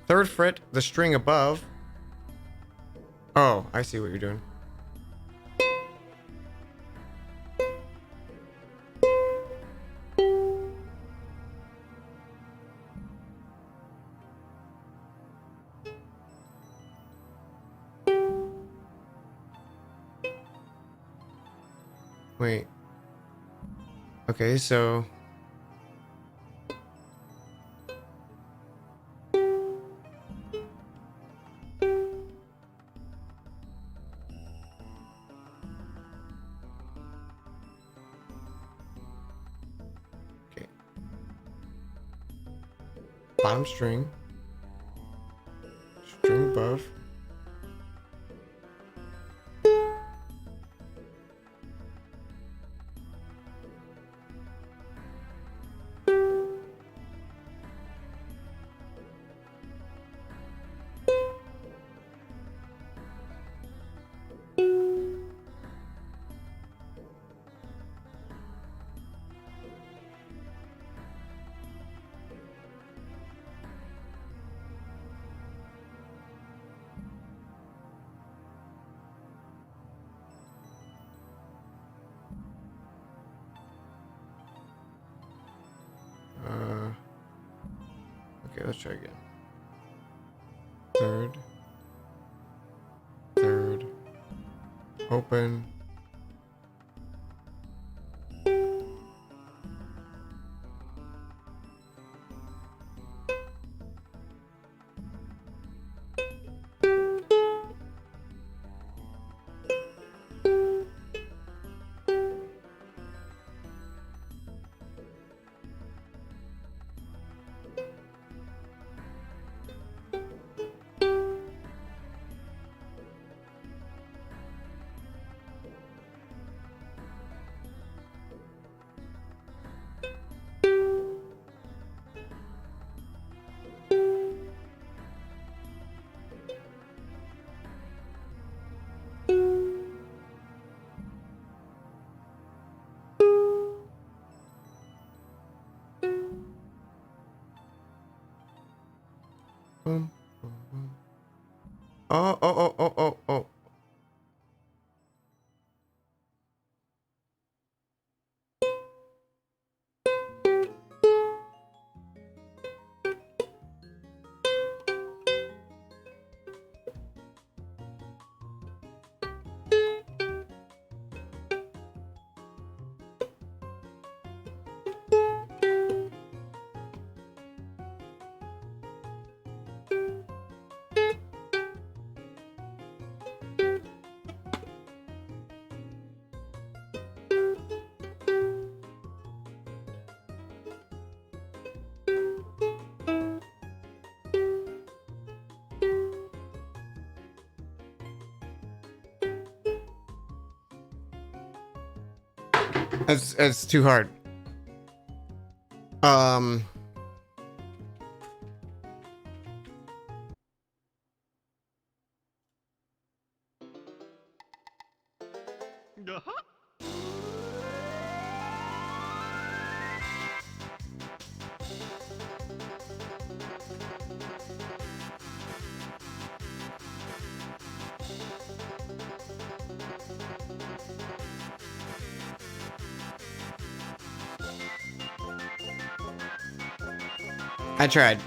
3rd fret, the string above. Oh, I see what you're doing. Wait. Okay, so... Okay. Bottom string. String above. let's try again. Third. Third. Open. Boom, boom, boom. Oh. That's too hard. I tried.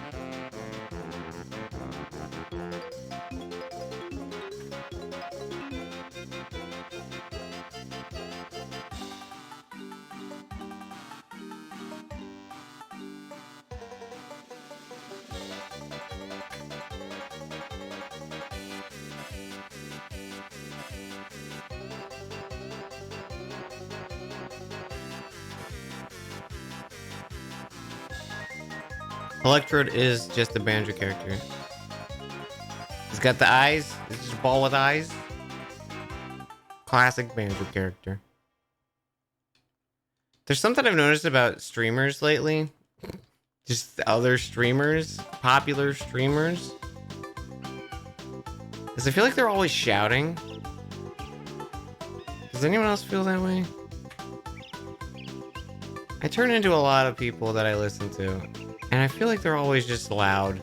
Electrode is just a Banjo character. He's got the eyes. It's just a ball with eyes. Classic Banjo character. There's something I've noticed about streamers lately. Just other streamers. Popular streamers. Because I feel like they're always shouting. Does anyone else feel that way? I turn into a lot of people that I listen to. And I feel like they're always just loud.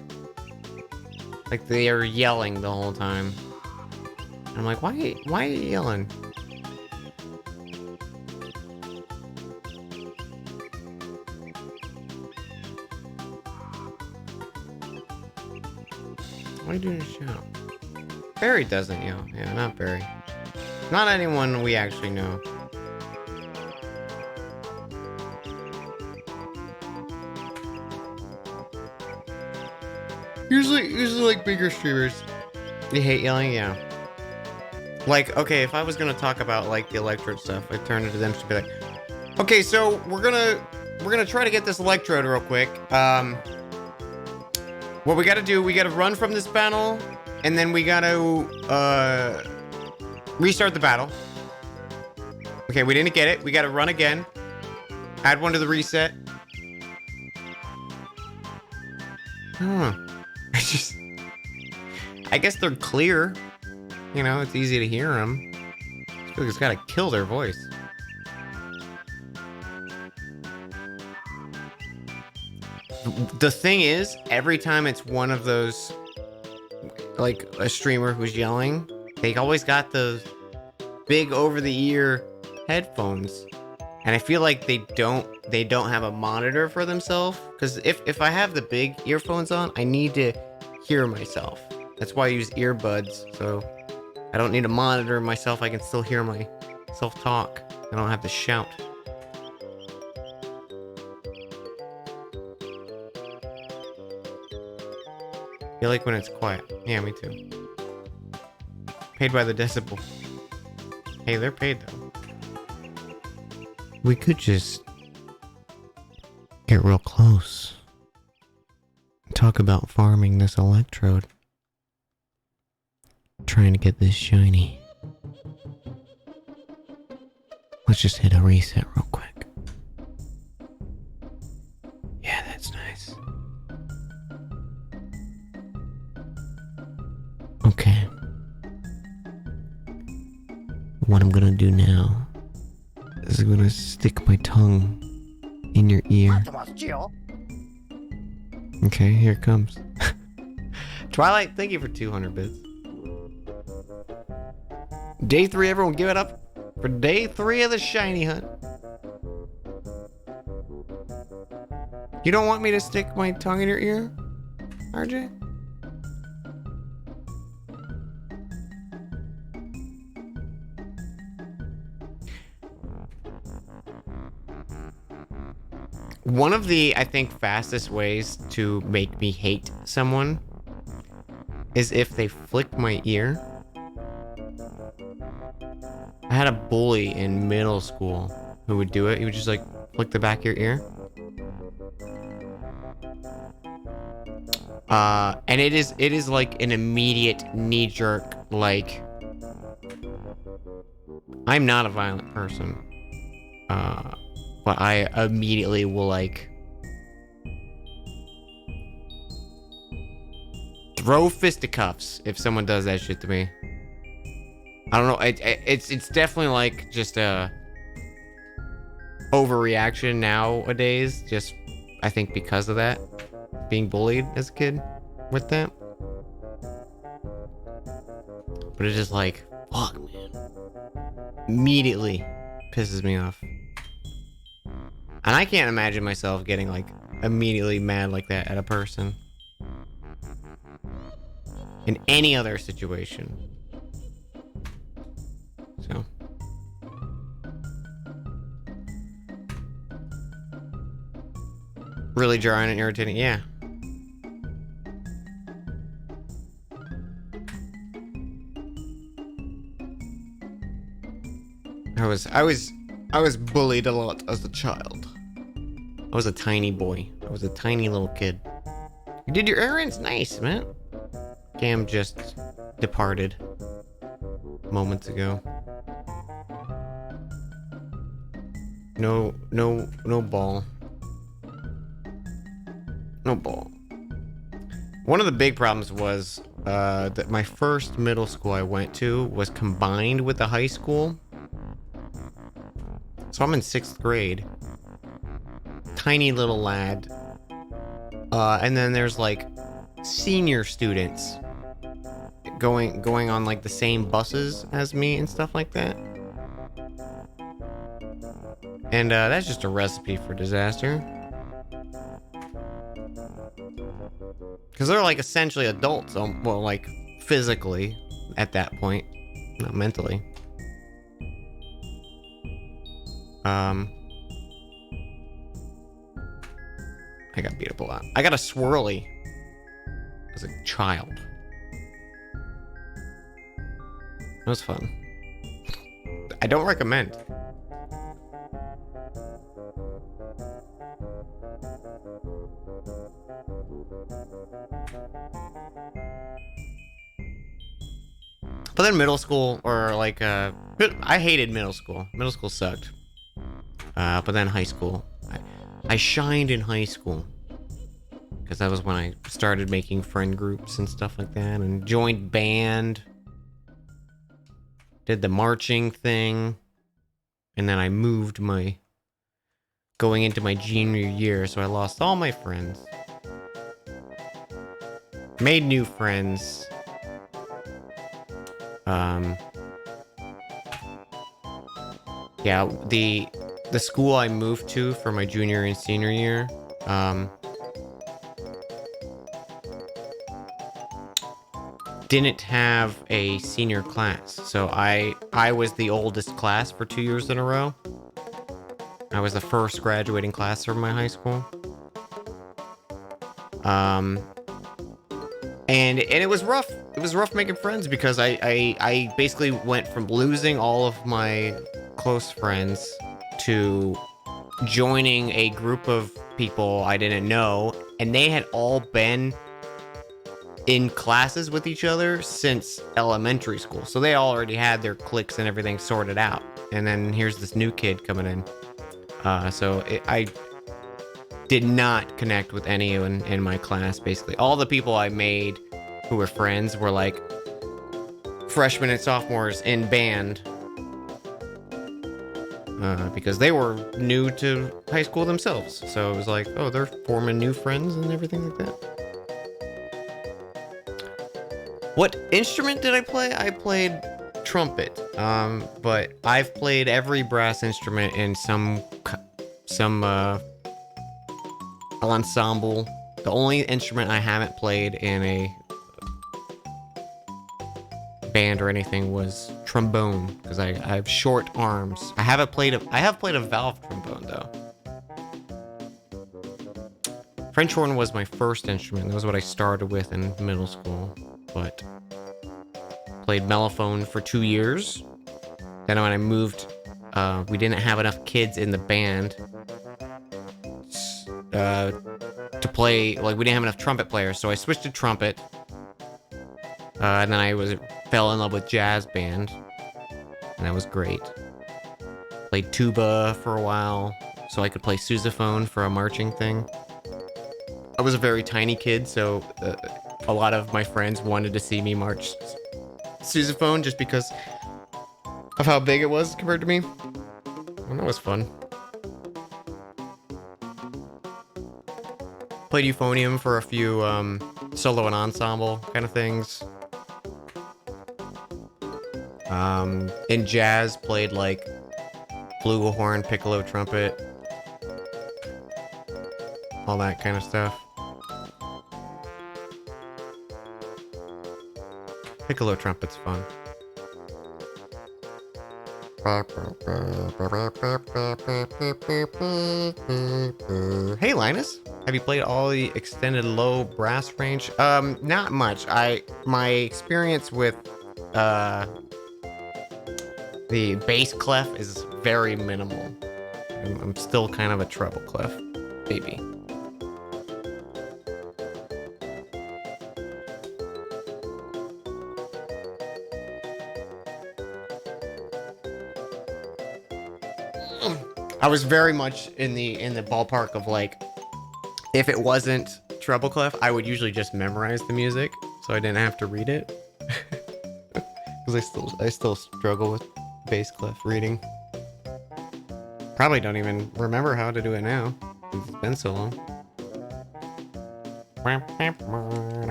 Like they are yelling the whole time. And I'm like, why are you yelling? Why are you doing a shout? Barry doesn't yell. Yeah, not Barry. Not anyone we actually know. Usually like bigger streamers. You hate yelling, yeah. Like, okay, if I was gonna talk about like the electrode stuff, I'd turn it to them to be like, okay, so we're gonna try to get this electrode real quick. What we gotta do, we gotta run from this battle, and then we gotta restart the battle. Okay, we didn't get it. We gotta run again. Add one to the reset. Huh. I guess they're clear. You know, it's easy to hear them. I feel like it's gotta kill their voice. The thing is, every time it's one of those, like a streamer who's yelling, they always got those big over-the-ear headphones. And I feel like they don't have a monitor for themselves. Because if I have the big earphones on, I need to hear myself. That's why I use earbuds. So I don't need to monitor myself. I can still hear myself talk. I don't have to shout. I feel like when it's quiet. Yeah, me too. Paid by the decibel. Hey, they're paid though. We could just get real close and talk about farming this electrode. Trying to get this shiny. Let's just hit a reset real quick. Yeah, that's nice. Okay. What I'm gonna do now is I'm gonna stick my tongue in your ear. Okay, here it comes. Twilight, thank you for 200 bits. Day 3, everyone give it up for day 3 of the shiny hunt. You don't want me to stick my tongue in your ear, RJ? One of the, I think, fastest ways to make me hate someone is if they flick my ear. I had a bully in middle school who would do it. He would just like flick the back of your ear. And it is like an immediate knee-jerk, like, I'm not a violent person. But I immediately will like throw fisticuffs if someone does that shit to me. I don't know. It's definitely like just a overreaction nowadays. Just I think because of that, being bullied as a kid with that. But it's just like fuck, man. Immediately pisses me off. And I can't imagine myself getting, like, immediately mad like that at a person. In any other situation. So. Really jarring and irritating, yeah. I was bullied a lot as a child. I was a tiny boy. I was a tiny little kid. You did your errands? Nice, man. Cam just departed moments ago. No ball. No ball. One of the big problems was that my first middle school I went to was combined with the high school. So I'm in 6th grade. Tiny little lad. And then there's like senior students going on like the same buses as me and stuff like that. And that's just a recipe for disaster. Because they're like essentially adults, well, like physically at that point, not mentally. I got beat up a lot. I got a swirly as a child. It was fun. I don't recommend. But then middle school, or like, I hated middle school. Middle school sucked. But then high school. I shined in high school. Because that was when I started making friend groups and stuff like that. And joined band. Did the marching thing. And then I moved going into my junior year. So I lost all my friends. Made new friends. Yeah, the school I moved to for my junior and senior year, didn't have a senior class. So I was the oldest class for 2 years in a row. I was the first graduating class from my high school. And it was rough. It was rough making friends because I basically went from losing all of my close friends to joining a group of people I didn't know, and they had all been in classes with each other since elementary school. So they already had their cliques and everything sorted out. And then here's this new kid coming in. I did not connect with anyone in my class, basically. All the people I made who were friends were like freshmen and sophomores in band. Because they were new to high school themselves. So it was like, oh, they're forming new friends and everything like that. What instrument did I play? I played trumpet. But I've played every brass instrument in some ensemble. The only instrument I haven't played in a band or anything was trombone, because I have short arms. I have played a valve trombone though. French horn was my first instrument. That was what I started with in middle school. But played mellophone for 2 years. Then when I moved, we didn't have enough kids in the band to play. Like, we didn't have enough trumpet players, so I switched to trumpet. And then I fell in love with jazz band, and that was great. Played tuba for a while, so I could play sousaphone for a marching thing. I was a very tiny kid, so a lot of my friends wanted to see me march sousaphone just because of how big it was compared to me. And that was fun. Played euphonium for a few solo and ensemble kind of things. In jazz, played like flugelhorn, piccolo, trumpet, all that kind of stuff. Piccolo trumpet's fun. Hey Linus, have you played all the extended low brass range? Not much. My experience with the bass clef is very minimal. I'm still kind of a treble clef baby. I was very much in the ballpark of like, if it wasn't treble clef, I would usually just memorize the music so I didn't have to read it. Because I still struggle with bass clef reading. Probably don't even remember how to do it now. It's been so long.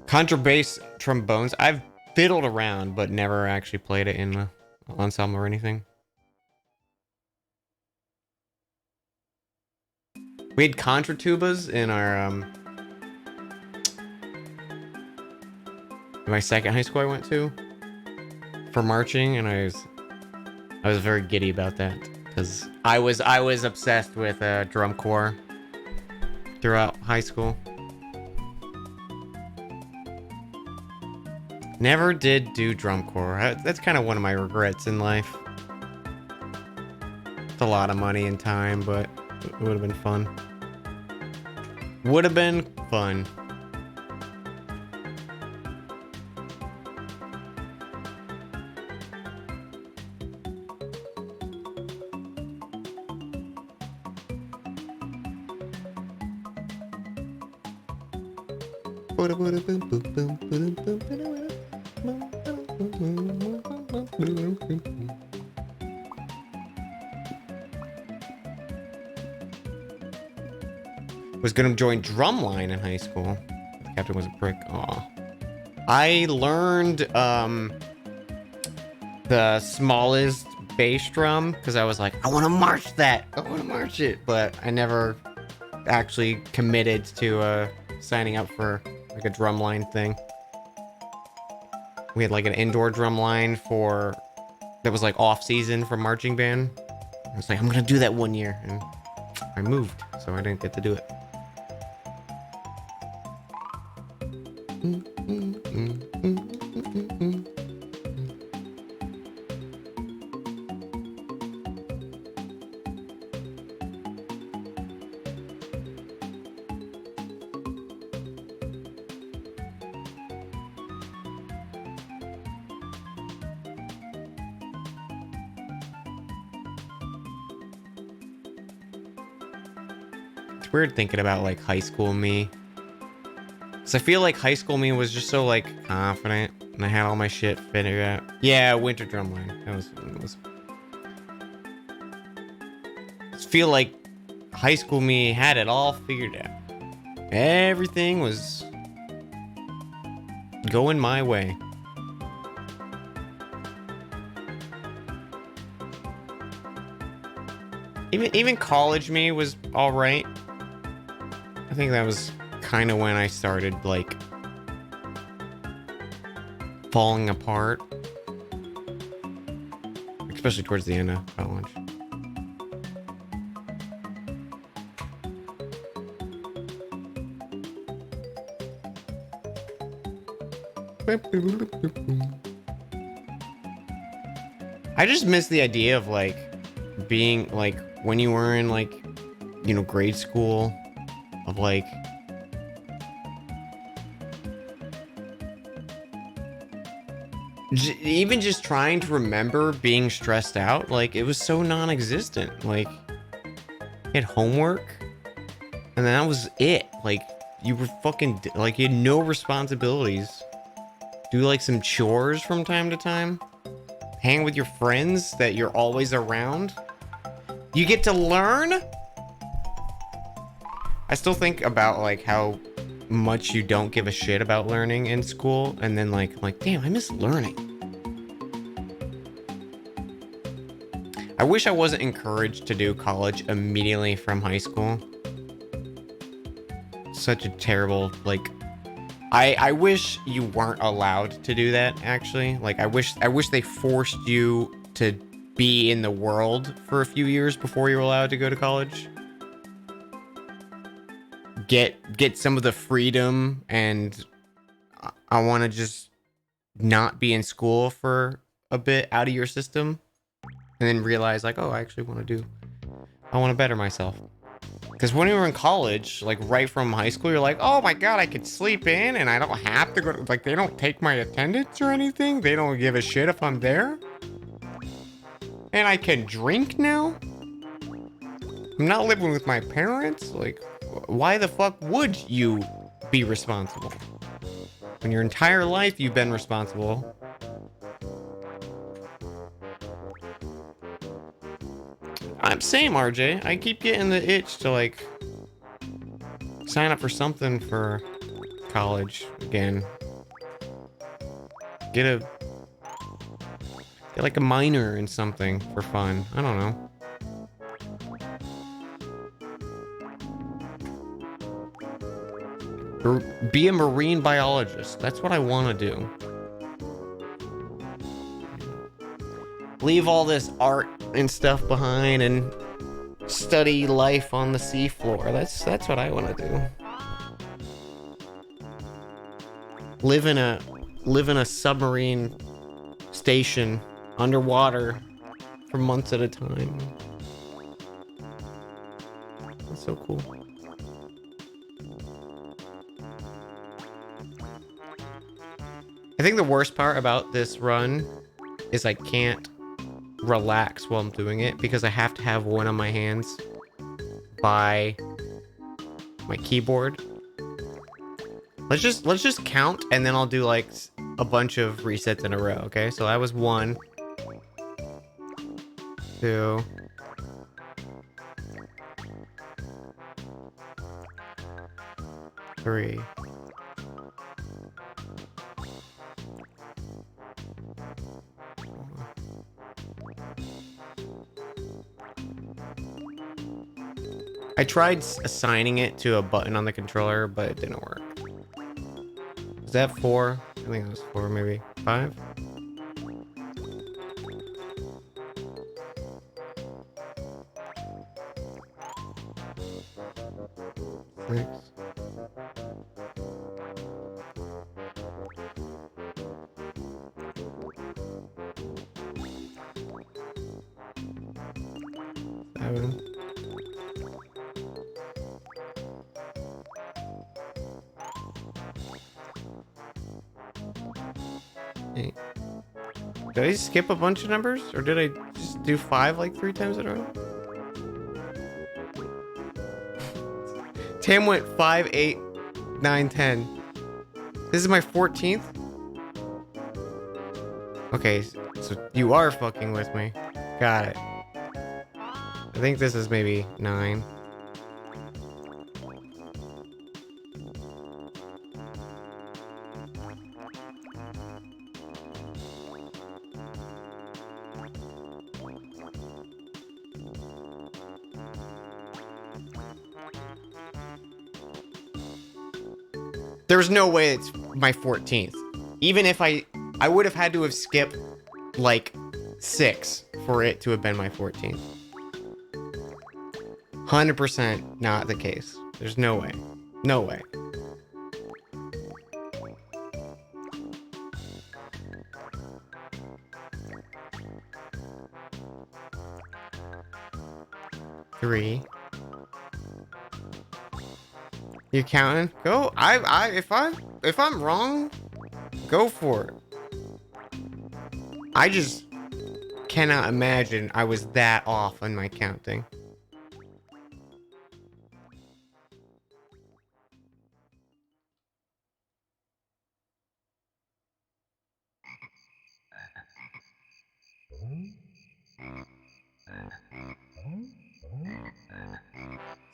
Contrabass trombones. I've fiddled around, but never actually played it in an ensemble or anything. We had contratubas in our my second high school I went to for marching, and I was very giddy about that because I was obsessed with drum corps throughout high school. Never did do drum corps. That's kind of one of my regrets in life. It's a lot of money and time, but it would have been fun. Would have been fun. Was gonna join drumline in high school. The captain was a prick. Aw. I learned the smallest bass drum because I was like, I want to march that. I want to march it, but I never actually committed to signing up for like a drumline thing. We had like an indoor drumline for that was like off season for marching band. I was like, I'm gonna do that one year, and I moved, so I didn't get to do it. It's weird thinking about like high school me. Cause I feel like high school me was just so like confident and I had all my shit figured out. Yeah, winter drumline. That was I feel like high school me had it all figured out. Everything was going my way. Even college me was all right. I think that was kind of when I started like falling apart, especially towards the end of college. I just miss the idea of like being like when you were in like, you know, grade school, of like even just trying to remember being stressed out. Like it was so non-existent. Like you had homework and that was it. Like you were fucking like you had no responsibilities. Do like some chores from time to time. Hang with your friends that you're always around. You get to learn. I still think about like how much you don't give a shit about learning in school, and then like damn, I miss learning. I wish I wasn't encouraged to do college immediately from high school. Such a terrible like I wish you weren't allowed to do that, actually. Like I wish they forced you to be in the world for a few years before you're allowed to go to college. Get some of the freedom, and I want to just not be in school for a bit out of your system, and then realize like, oh, I actually want to better myself. Because when you were in college, like right from high school, you're like, oh my god, I could sleep in and I don't have to go to, like, they don't take my attendance or anything. They don't give a shit if I'm there. And I can drink now. I'm not living with my parents. Like, why the fuck would you be responsible? When your entire life you've been responsible. I'm same, RJ. I keep getting the itch to like sign up for something for college again. Get like a minor in something for fun. I don't know. Or be a marine biologist. That's what I want to do. Leave all this art and stuff behind and study life on the seafloor. That's what I want to do. Live in a submarine station underwater for months at a time. That's so cool. I think the worst part about this run is I can't relax while I'm doing it because I have to have one of my hands by my keyboard. let's just count, and then I'll do like a bunch of resets in a row. Okay, so that was 1, 2, 3. I tried assigning it to a button on the controller, but it didn't work. Is that 4? I think it was 4, maybe 5. Six. Seven. Eight. Did I skip a bunch of numbers, or did I just do 5 like 3 times in a row? Tam went 5, 8, 9, 10. This is my 14th? Okay, so you are fucking with me. Got it. I think this is maybe 9. There's no way it's my 14th. Even if I would have had to have skipped like 6 for it to have been my 14th. 100% not the case. There's no way. No way. Three. You counting? Go. If I'm wrong, go for it. I just cannot imagine I was that off on my counting.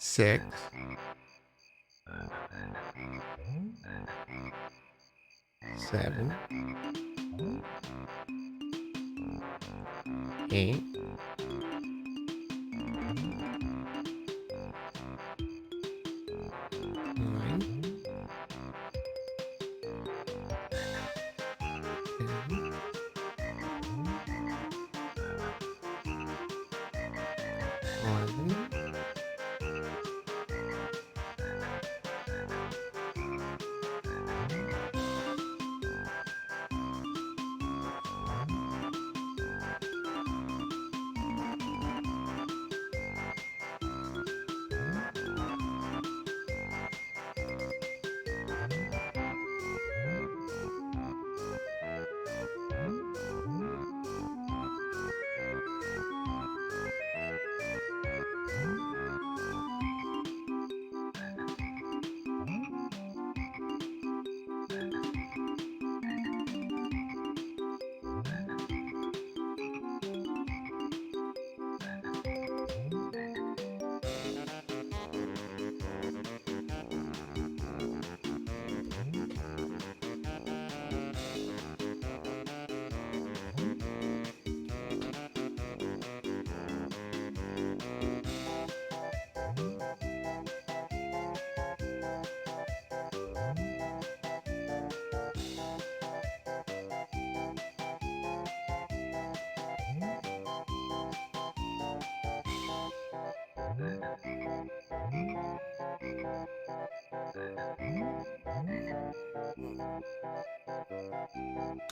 Six. 7. 8. 9. 10. 11.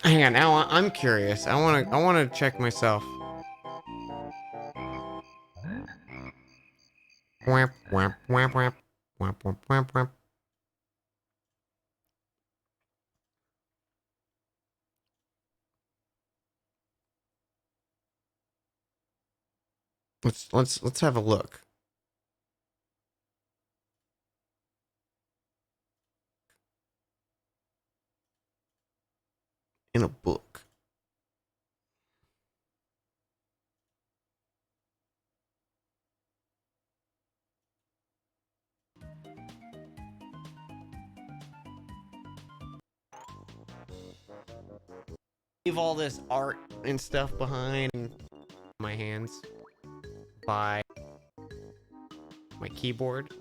'Hang on, now I'm curious. I wanna check myself. Whap, whap, whap, whap. Whap, whap, whap, whap. Let's have a look. a book. Leave all this art and stuff behind my hands by my keyboard.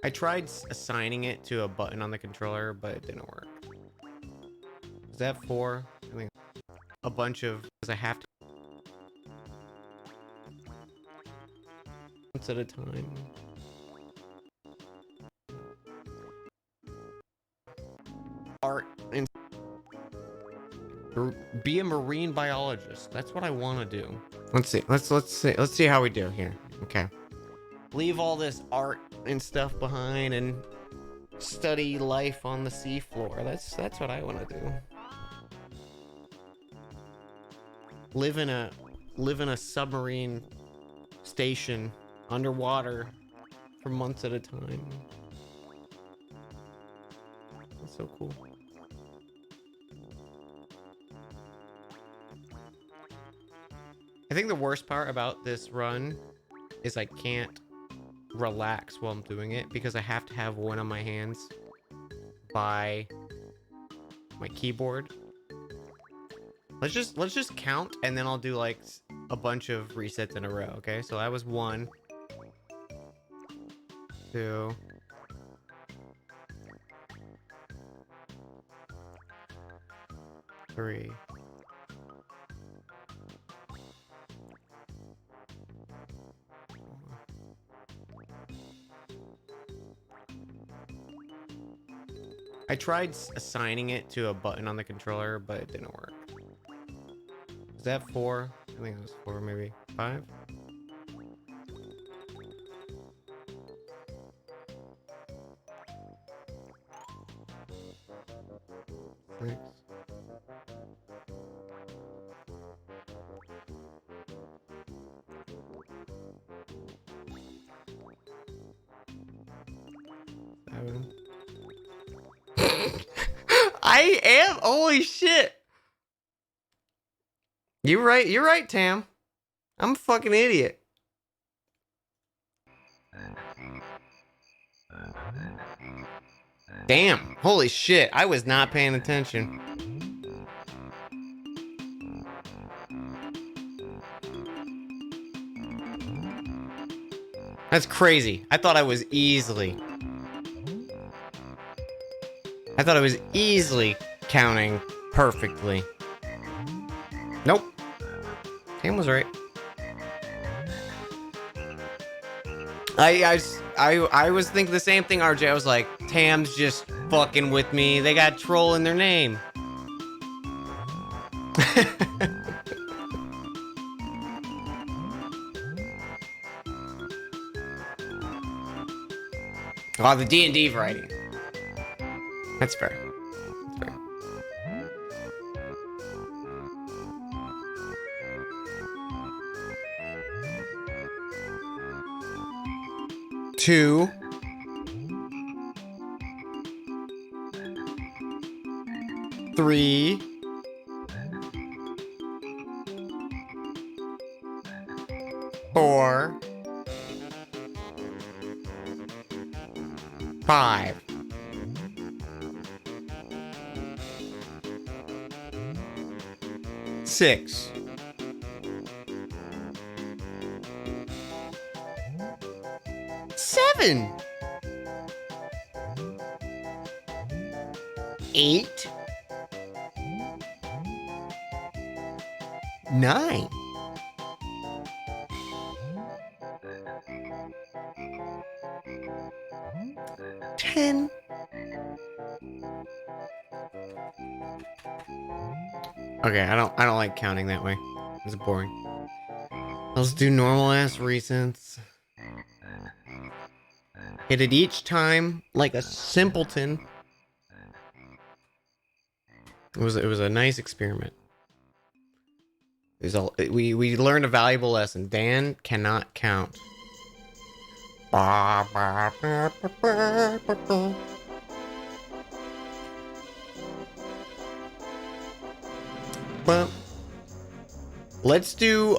I tried assigning it to a button on the controller, but it didn't work. Is that 4? I think a bunch of, because I have to once at a time. Art and be a marine biologist. That's what I want to do. Let's see how we do here. Okay. Leave all this art and stuff behind and study life on the seafloor. That's what I want to do. Live in a submarine station underwater for months at a time. That's so cool. I think the worst part about this run is I can't relax while I'm doing it because I have to have one of my hands by my keyboard. Let's just count and then I'll do like a bunch of resets in a row, okay? So that was 1, 2, 3. I tried assigning it to a button on the controller, but it didn't work. Is that 4? I think it was 4, maybe 5. Six. 7. I am. Holy shit. You're right, Tam. I'm a fucking idiot. Damn. Holy shit. I was not paying attention. That's crazy. I thought I was easily counting perfectly. Nope. Tam was right. I was thinking the same thing, RJ. I was like, Tam's just fucking with me. They got troll in their name. Oh, the D&D variety. That's fair. That's fair. Two. 3. 4. 5. 6. 7. 8. 9. 10. Okay, I don't like counting that way. It's boring. Let's do normal ass resets. Hit it each time like a simpleton. It was a nice experiment. We learned a valuable lesson. Dan cannot count. Well, let's do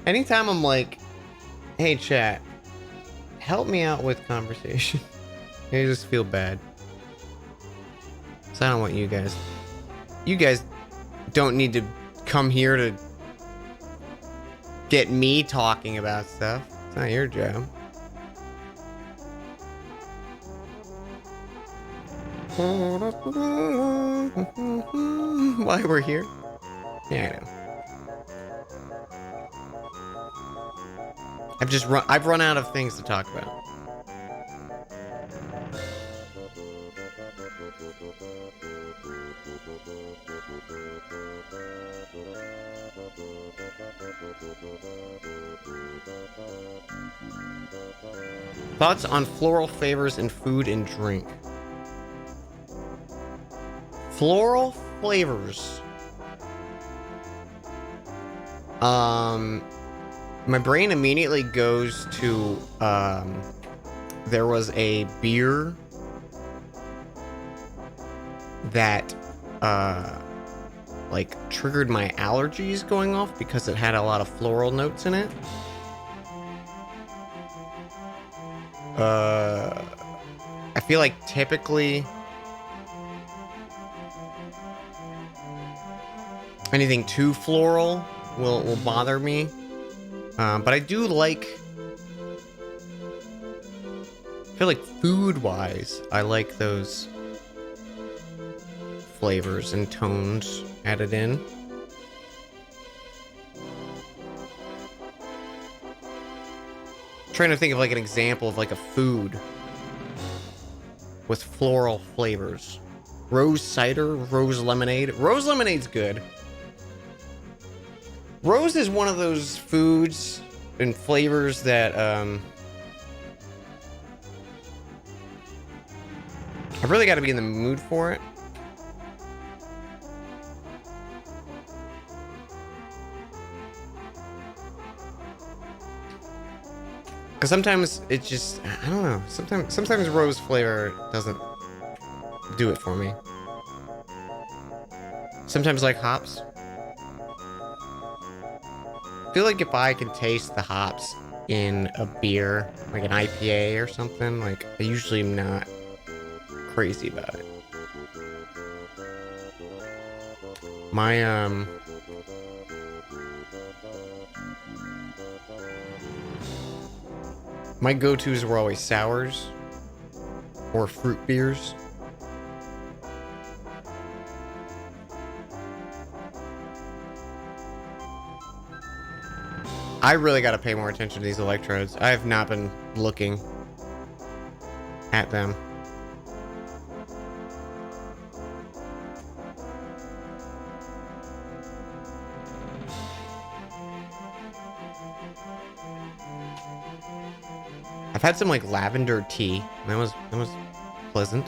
anytime I'm like, hey chat, help me out with conversation. I just feel bad. So I don't want you guys. You guys don't need to come here to get me talking about stuff. It's not your job. Why we're here? Yeah, I know. I've run out of things to talk about. Thoughts on floral flavors in food and drink. Floral flavors. My brain immediately goes to there was a beer that like triggered my allergies going off because it had a lot of floral notes in it. I feel like typically anything too floral will bother me. But I do like, I feel like food-wise, I like those flavors and tones added in. Trying to think of like an example of like a food with floral flavors. Rose cider, rose lemonade. Rose lemonade's good. Rose is one of those foods and flavors that I really got to be in the mood for it. Because sometimes it just, I don't know. Sometimes rose flavor doesn't do it for me. Sometimes like hops. I feel like if I can taste the hops in a beer, like an IPA or something, like I usually am not crazy about it. My go-tos were always sours or fruit beers. I really got to pay more attention to these electrodes. I have not been looking at them. I've had some like lavender tea. That was pleasant.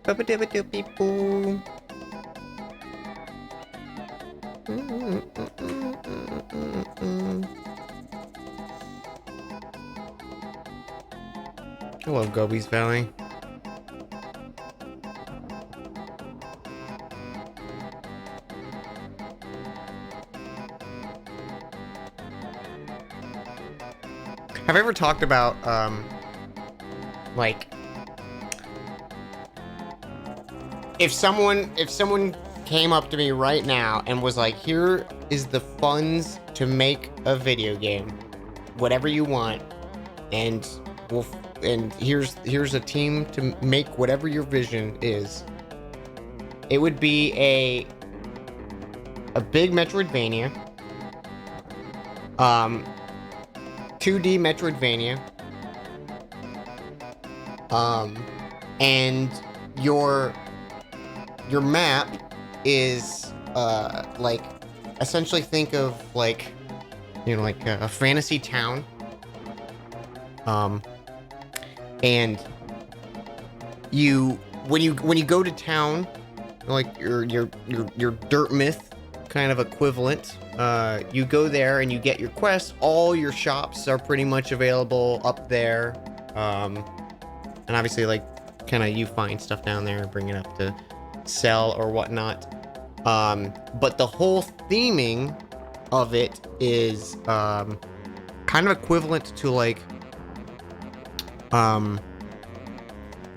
Ba-ba-dibba-dibby-boo. I love Gobi's Valley. Have I ever talked about, like, if someone came up to me right now and was like, here is the funds to make a video game, whatever you want, and here's a team to make whatever your vision is, it would be a big Metroidvania, 2D Metroidvania, and your map is like, essentially think of like, you know, like a fantasy town, and when you go to town, like your dirt myth kind of equivalent, you go there and you get your quests. All your shops are pretty much available up there, and obviously, like, kind of you find stuff down there and bring it up to sell or whatnot. But the whole theming of it is kind of equivalent to like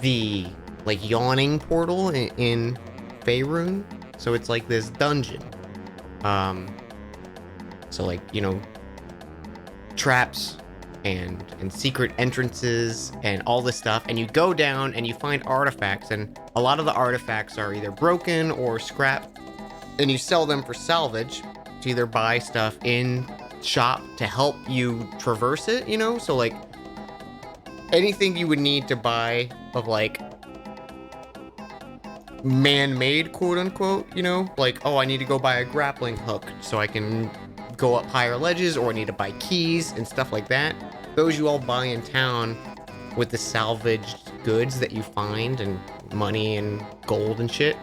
the like yawning portal in Faerun. So it's like this dungeon. So like, you know, traps and secret entrances and all this stuff, and you go down and you find artifacts, and a lot of the artifacts are either broken or scrapped, and you sell them for salvage to either buy stuff in shop to help you traverse it, you know. So like anything you would need to buy of like man-made, quote unquote, you know, like, oh, I need to go buy a grappling hook so I can go up higher ledges, or I need to buy keys and stuff like that. Those you all buy in town with the salvaged goods that you find, and money and gold and shit.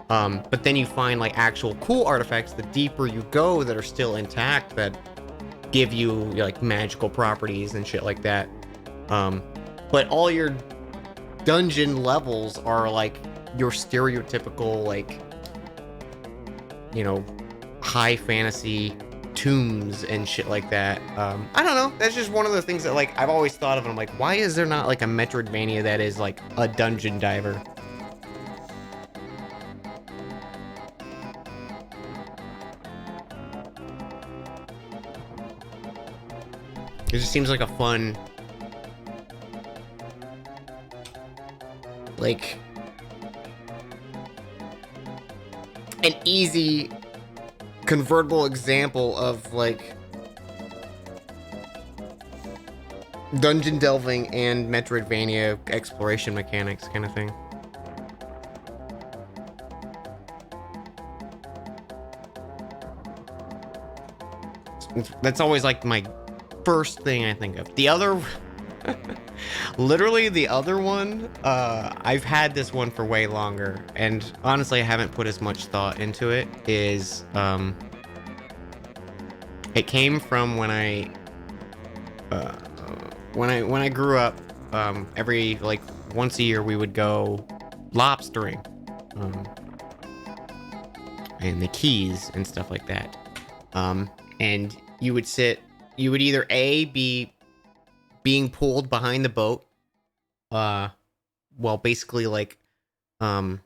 But then you find like actual cool artifacts the deeper you go that are still intact, that give you like magical properties and shit like that. But all your dungeon levels are like your stereotypical, like, you know, high fantasy tombs and shit like that. I don't know, that's just one of the things that like I've always thought of, and I'm like, why is there not like a Metroidvania that is like a dungeon diver? It just seems like a fun, like, an easy convertible example of like dungeon delving and Metroidvania exploration mechanics kind of thing. That's always like my first thing I think of. The other literally the other one, I've had this one for way longer, and honestly I haven't put as much thought into it, is it came from when I grew up. Every like once a year we would go lobstering, and the Keys and stuff like that, and you would either be being pulled behind the boat, well, basically like going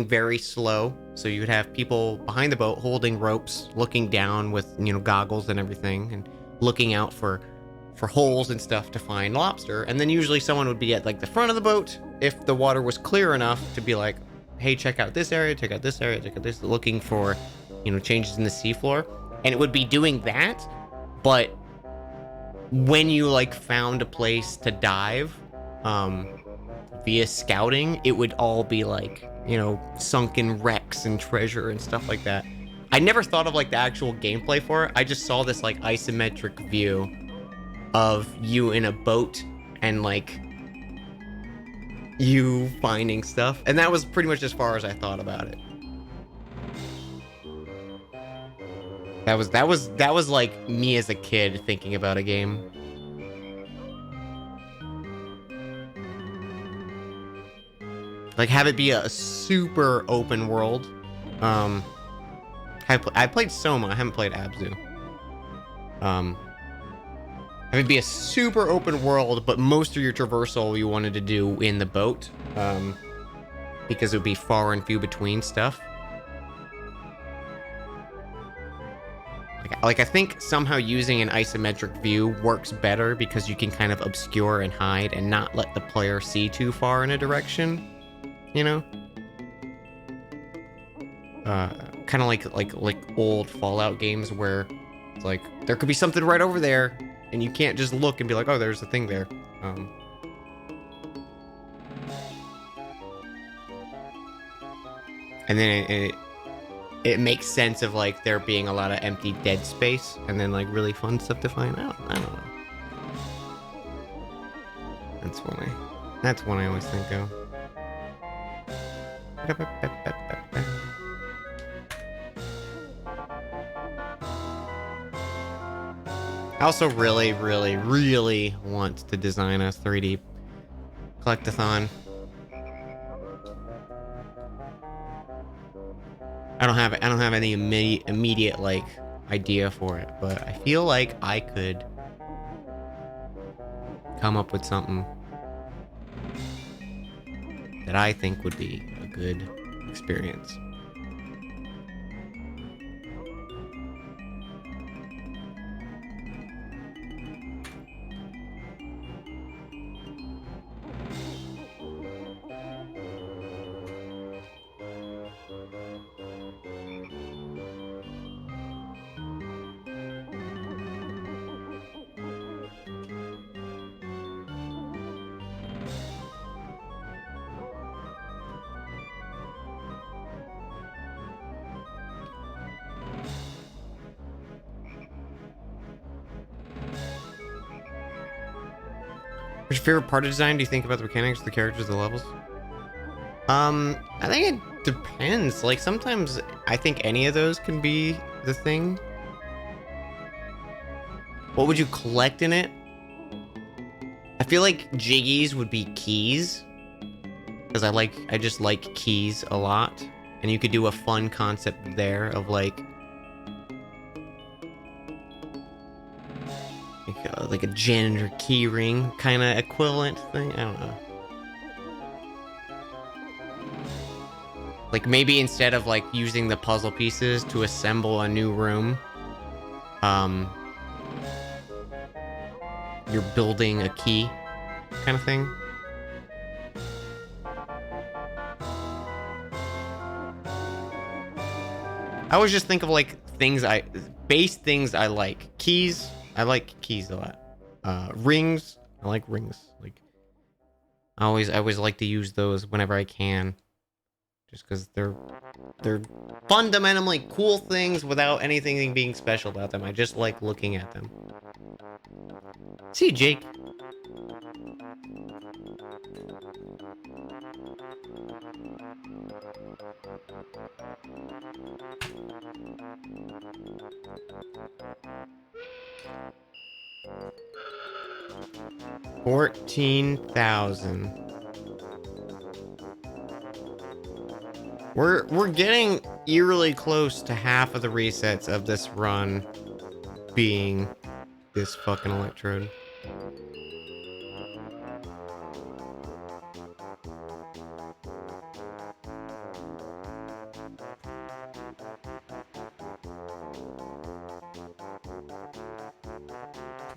very slow, so you would have people behind the boat holding ropes, looking down with, you know, goggles and everything, and looking out for holes and stuff to find lobster. And then usually someone would be at like the front of the boat if the water was clear enough to be like, hey, check out this area, check out this area, check out this, looking for, you know, changes in the seafloor. And it would be doing that, but when you like found a place to dive via scouting, it would all be like, you know, sunken wrecks and treasure and stuff like that. I never thought of like the actual gameplay for it. I just saw this like isometric view of you in a boat and like you finding stuff, and that was pretty much as far as I thought about it. That was like me as a kid thinking about a game. Like, have it be a super open world. I played Soma, I haven't played Abzu. Have it be a super open world, but most of your traversal you wanted to do in the boat, because it would be far and few between stuff. like I think somehow using an isometric view works better because you can kind of obscure and hide and not let the player see too far in a direction, you know? Kind of like old Fallout games where it's like there could be something right over there and you can't just look and be like, oh, there's a thing there. And then it makes sense of like there being a lot of empty dead space and then like really fun stuff to find out. I don't know. That's one I always think of. I also really want to design a 3D collectathon. I don't have any immediate like idea for it, but I feel like I could come up with something that I think would be a good experience. What's your favorite part of design? Do you think about the mechanics, the characters, the levels? I think it depends. Like, sometimes I think any of those can be the thing. What would you collect in it? I feel like Jiggies would be keys. Because I just like keys a lot. And you could do a fun concept there of like a janitor key ring kind of equivalent thing. I don't know. Like maybe instead of like using the puzzle pieces to assemble a new room, you're building a key kind of thing. I always just think of like base things I like. Keys, I like keys a lot. Rings, I like rings. Like I always like to use those whenever I can. Just because they're fundamentally cool things without anything being special about them. I just like looking at them. See you, Jake. $14,000. We're getting eerily close to half of the resets of this run being this fucking electrode.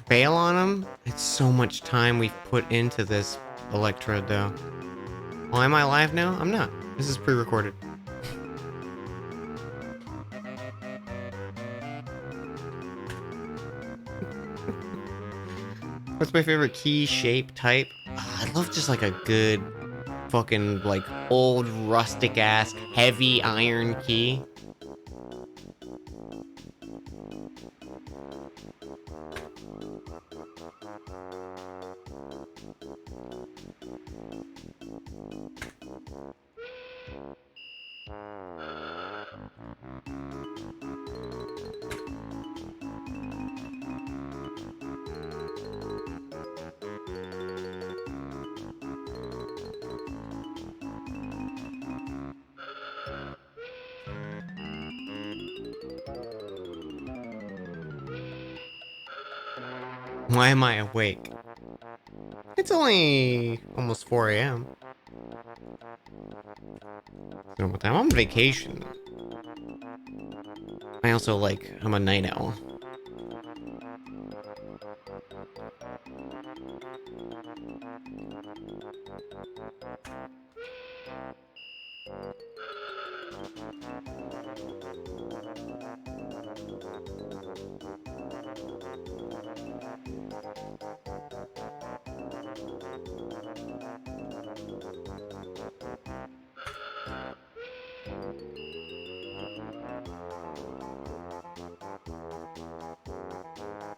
Bail on him? It's so much time we've put into this electrode though. Well, am I live now? I'm not. This is pre-recorded. What's my favorite key, shape, type? I love just like a good fucking like old rustic ass heavy iron key. Why am I awake? It's only almost 4 a.m. I'm on vacation. I'm a night owl.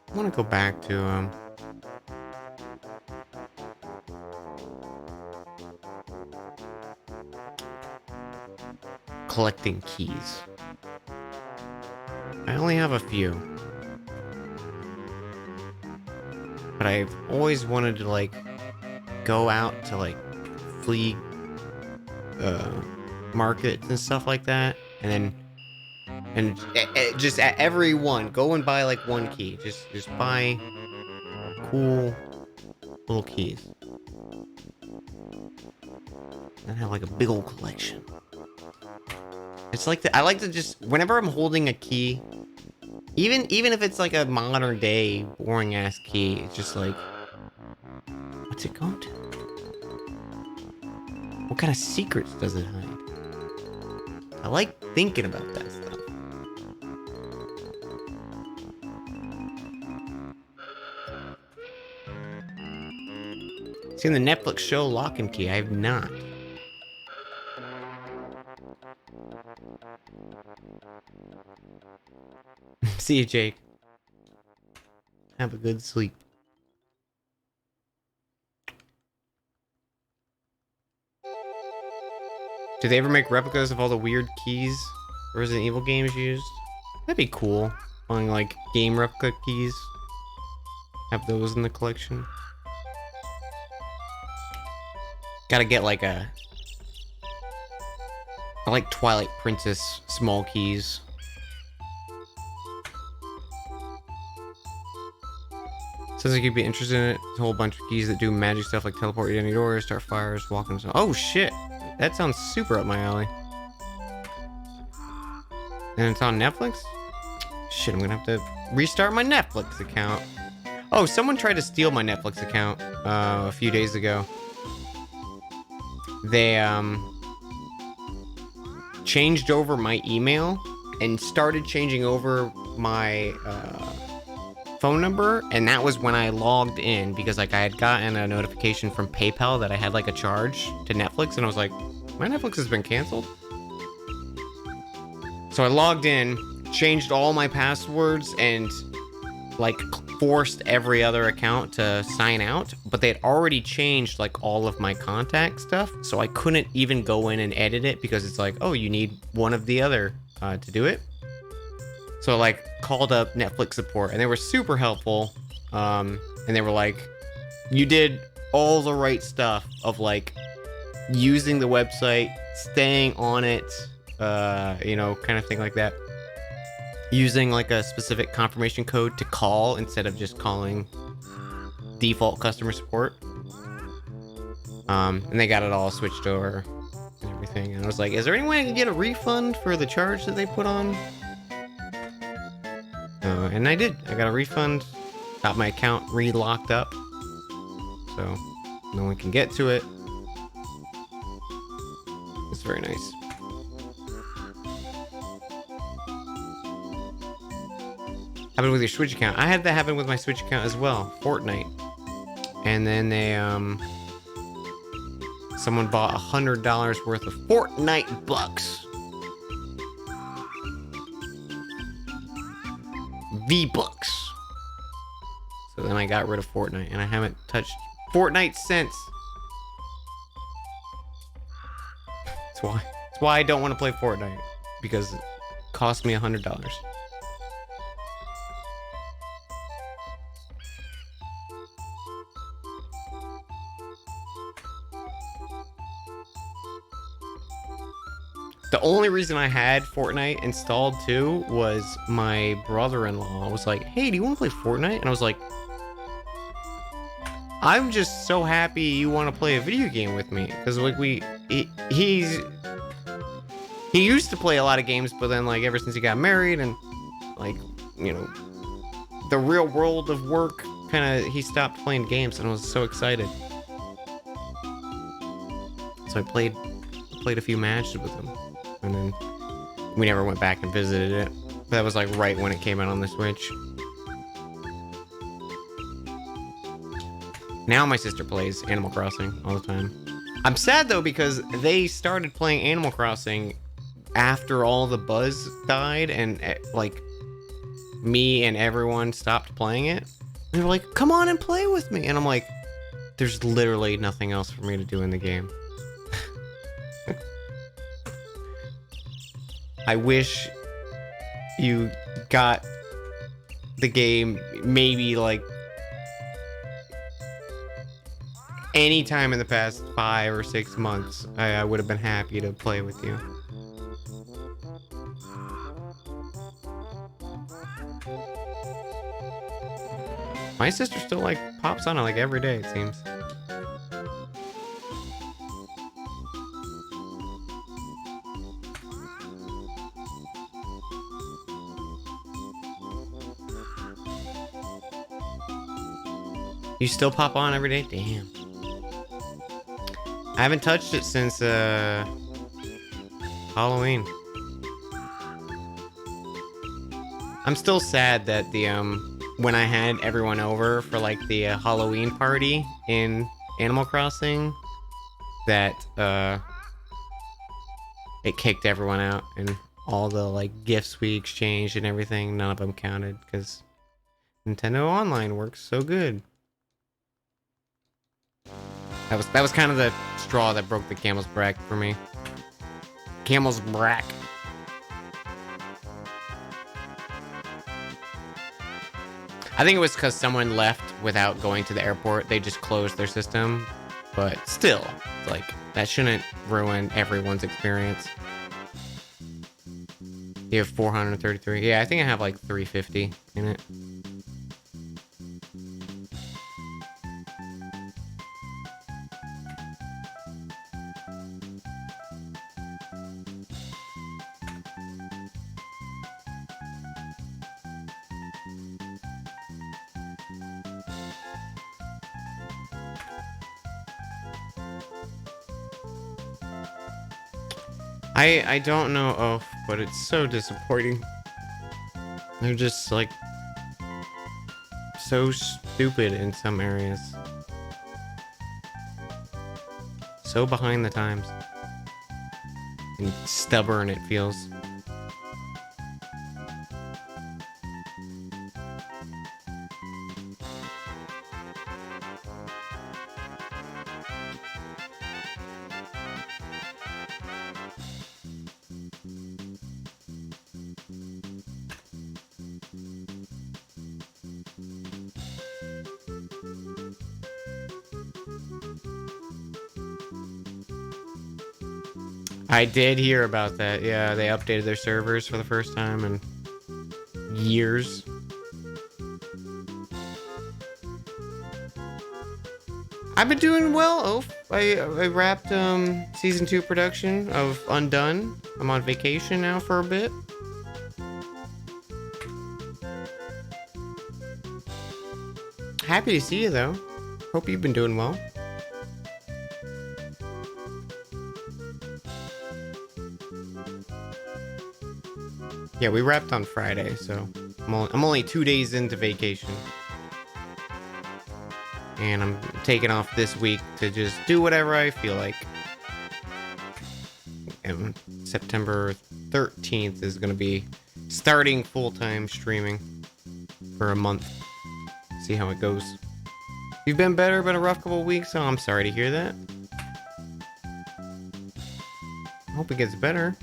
I want to go back to collecting keys. I only have a few, but I've always wanted to like go out to like flea markets and stuff like that, and just at every one go and buy like one key. Just buy cool little keys and have like a big old collection. It's like I like to just, whenever I'm holding a key, even if it's like a modern day boring ass key, it's just like, what's it going to? What kind of secrets does it hide? I like thinking about that stuff. Seen the Netflix show Lock and Key? I have not. See you, Jake. Have a good sleep. Do they ever make replicas of all the weird keys Resident Evil games used? That'd be cool. Finding like game replica keys. Have those in the collection. Gotta get like I like Twilight Princess small keys. Sounds like you'd be interested in it. It's a whole bunch of keys that do magic stuff like teleport you to any doors, start fires, walk into... Oh shit! That sounds super up my alley. And it's on Netflix? Shit, I'm gonna have to restart my Netflix account. Oh, someone tried to steal my Netflix account a few days ago. They changed over my email and started changing over my phone number, and that was when I logged in, because like I had gotten a notification from PayPal that I had like a charge to Netflix, and I was like, my Netflix has been canceled. So I logged in, changed all my passwords, and like forced every other account to sign out, but they had already changed like all of my contact stuff, so I couldn't even go in and edit it because it's like, oh, you need one of the other to do it. So I like called up Netflix support, and they were super helpful, and they were like, you did all the right stuff of like using the website, staying on it, you know, kind of thing like that. Using like a specific confirmation code to call instead of just calling default customer support. And they got it all switched over and everything. And I was like, is there any way I can get a refund for the charge that they put on? And I did. I got a refund. Got my account re-locked up, so no one can get to it. It's very nice. Happened with your Switch account. I had that happen with my Switch account as well. Fortnite. And then they, someone bought $100 worth of Fortnite bucks. V-Bucks. So then I got rid of Fortnite, and I haven't touched Fortnite since. That's why I don't want to play Fortnite, because it cost me $100. The only reason I had Fortnite installed too was my brother-in-law was like, hey, do you want to play Fortnite? And I was like, I'm just so happy you want to play a video game with me. Because like he used to play a lot of games, but then like ever since he got married and like, you know, the real world of work kind of, he stopped playing games, and I was so excited. So I played a few matches with him. And then we never went back and visited it. That was like right when it came out on the Switch. Now my sister plays Animal Crossing all the time. I'm sad though because they started playing Animal Crossing after all the buzz died and like me and everyone stopped playing it. And they were like, come on and play with me. And I'm like, there's literally nothing else for me to do in the game. I wish you got the game maybe like any time in the past 5 or 6 months. I would have been happy to play with you. My sister still like pops on it like every day, it seems. You still pop on every day? Damn. I haven't touched it since Halloween. I'm still sad that the when I had everyone over for like the Halloween party in Animal Crossing, that it kicked everyone out and all the like gifts we exchanged and everything, none of them counted because Nintendo Online works so good. That was kind of the straw that broke the camel's back for me. Camel's back. I think it was because someone left without going to the airport. They just closed their system. But still, like, that shouldn't ruin everyone's experience. You have 433. Yeah, I think I have like 350 in it. I don't know Oaf, but it's so disappointing. They're just like so stupid in some areas. So behind the times. And stubborn it feels. I did hear about that. Yeah, they updated their servers for the first time in years. I've been doing well, Oaf. I wrapped season 2 production of Undone. I'm on vacation now for a bit. Happy to see you though. Hope you've been doing well. Yeah, we wrapped on Friday, so I'm only 2 days into vacation. And I'm taking off this week to just do whatever I feel like. And September 13th is going to be starting full-time streaming for a month. See how it goes. You've been better, been a rough couple of weeks, so I'm sorry to hear that. I hope it gets better.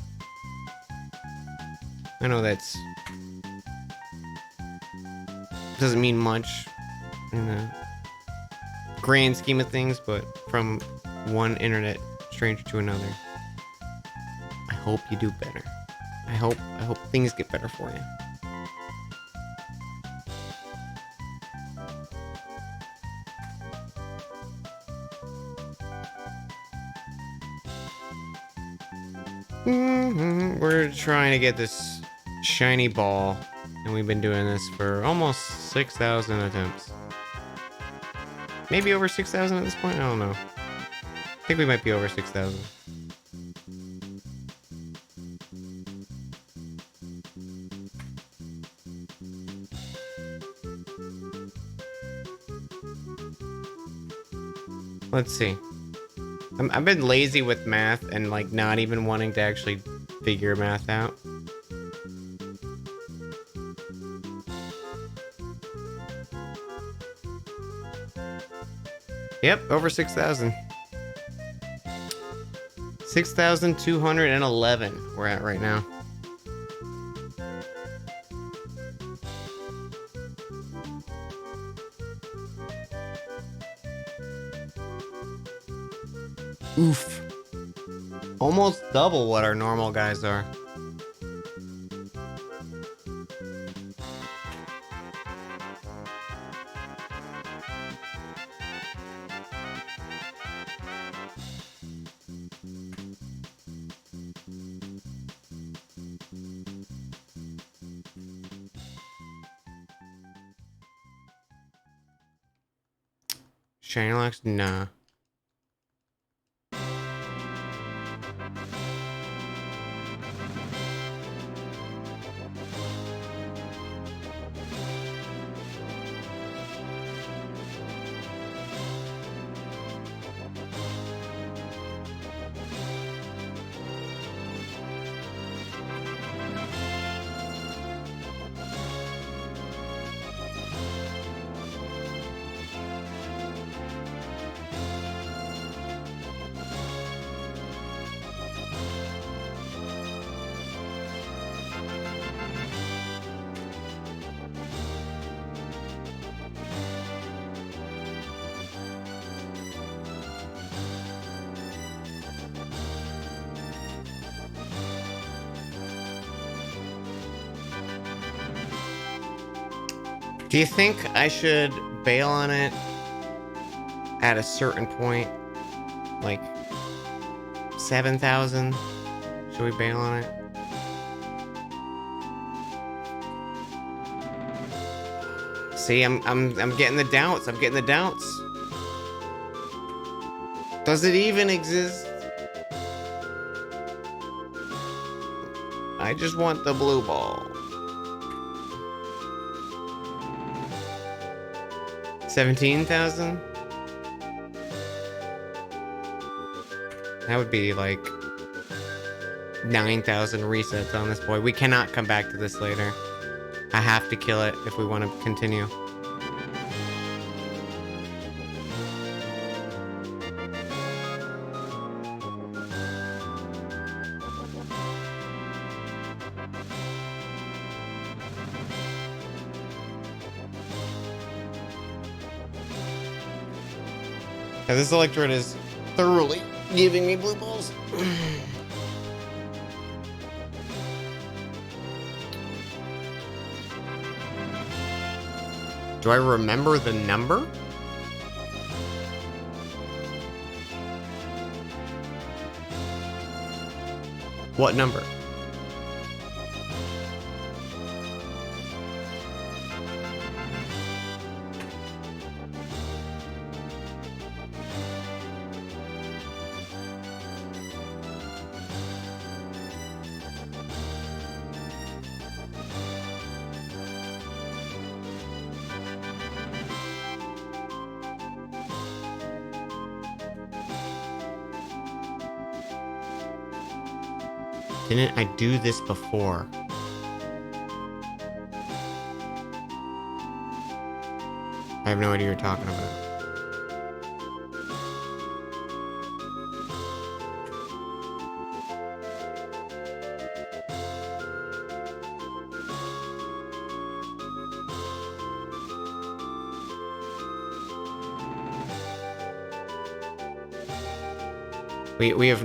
I know that's doesn't mean much in the grand scheme of things, but from one internet stranger to another, I hope you do better. I hope things get better for you. We're trying to get this shiny ball, and we've been doing this for almost 6,000 attempts. Maybe over 6,000 at this point? I don't know. I think we might be over 6,000. Let's see. I've been lazy with math and like not even wanting to actually figure math out. Yep, over 6,000. 6,211 we're at right now. Oof. Almost double what our normal guys are. Shiny locks? Nah. Do you think I should bail on it at a certain point? Like 7,000? Should we bail on it? See, I'm getting the doubts. I'm getting the doubts. Does it even exist? I just want the blue ball. 17,000? That would be like 9,000 resets on this boy. We cannot come back to this later. I have to kill it if we want to continue. Yeah, this Electrode is thoroughly giving me blue balls. Do I remember the number? What number? Didn't I do this before? I have no idea what you're talking about.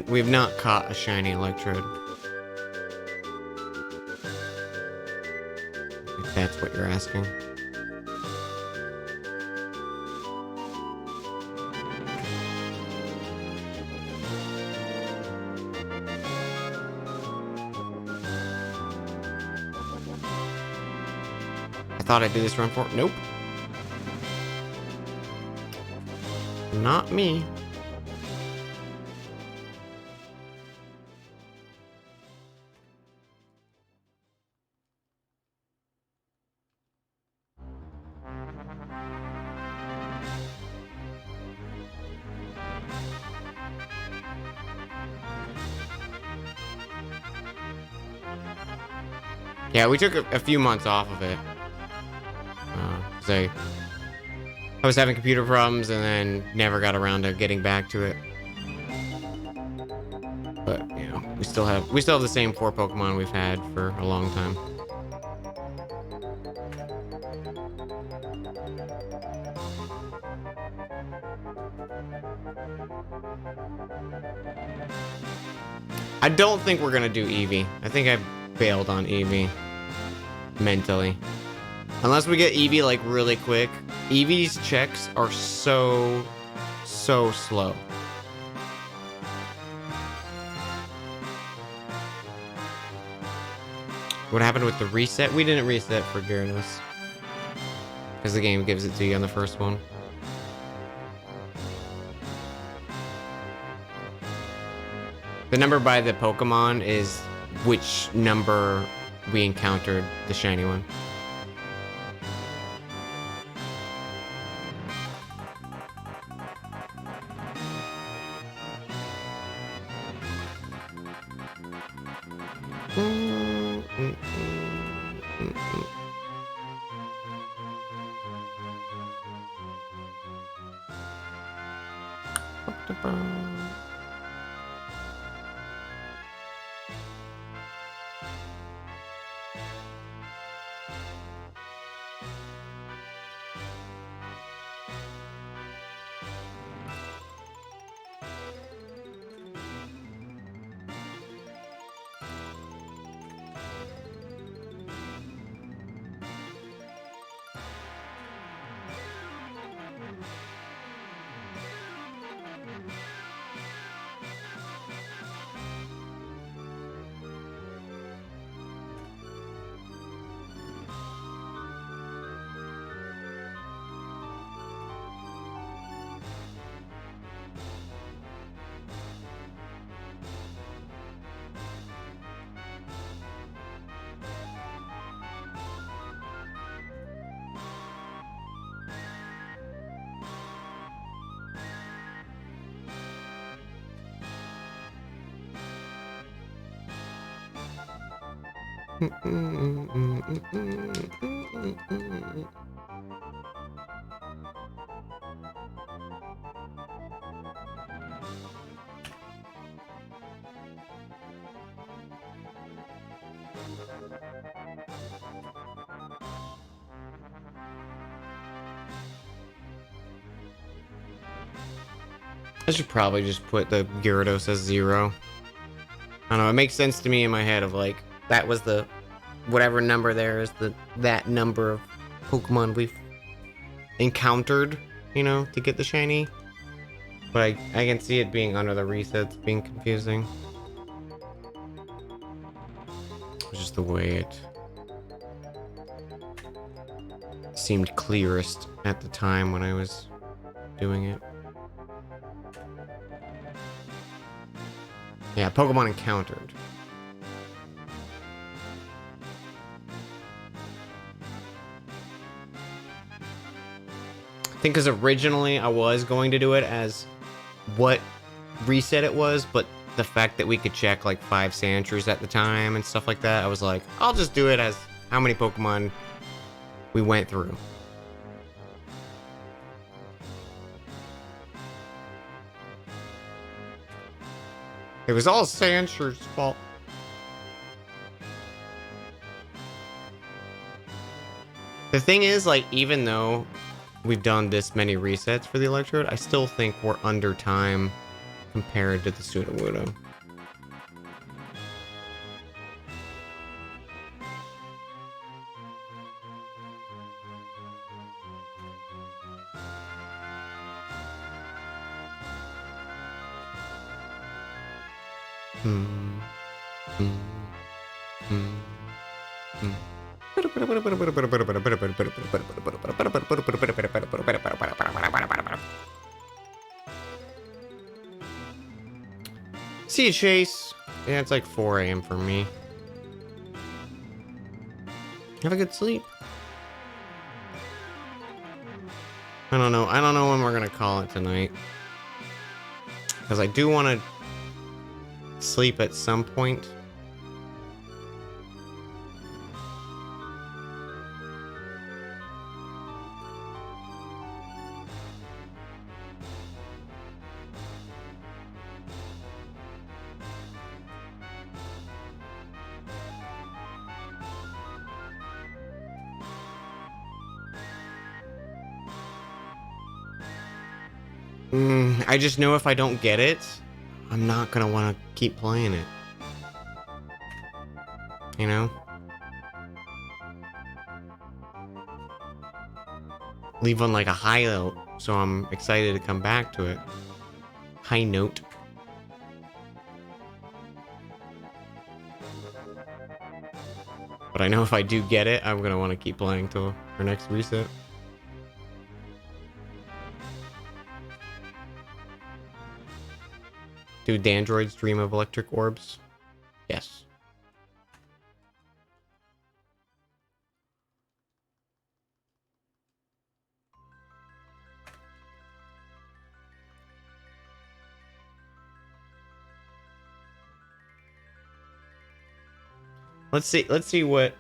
We've not caught a shiny Electrode. If that's what you're asking. I thought I'd do this run for. Nope. Not me. Yeah, we took a few months off of it. 'Cause I was having computer problems and then never got around to getting back to it. But you know, we still have the same 4 Pokemon we've had for a long time. I don't think we're gonna do Eevee. I think I bailed on Eevee mentally. Unless we get Eevee like really quick. Eevee's checks are so slow. What happened with the reset? We didn't reset for Gyarados. Because the game gives it to you on the first one. The number by the Pokemon is which number we encountered the shiny one. I should probably just put the Gyarados as 0. I don't know, it makes sense to me in my head of like, that was the, whatever number there is, that number of Pokemon we've encountered, you know, to get the shiny. But I can see it being under the resets being confusing. It's just the way it seemed clearest at the time when I was doing it. Yeah, Pokemon encountered. I think because originally I was going to do it as what reset it was, but the fact that we could check like 5 Sandshrews at the time and stuff like that, I was like, I'll just do it as how many Pokemon we went through. It was all Sandshrew's fault. The thing is, like, even though we've done this many resets for the Electrode, I still think we're under time compared to the Sudowoodo. See you, Chase. Yeah, it's like 4 a.m. for me. Have a good sleep. I don't know when we're gonna call it tonight. Because I do want to sleep at some point. I just know if I don't get it, I'm not gonna want to keep playing it. You know? Leave on like a high note, so I'm excited to come back to it. High note. But I know if I do get it, I'm gonna want to keep playing till our next reset. Do Dandroids dream of electric orbs? Yes. Let's see what.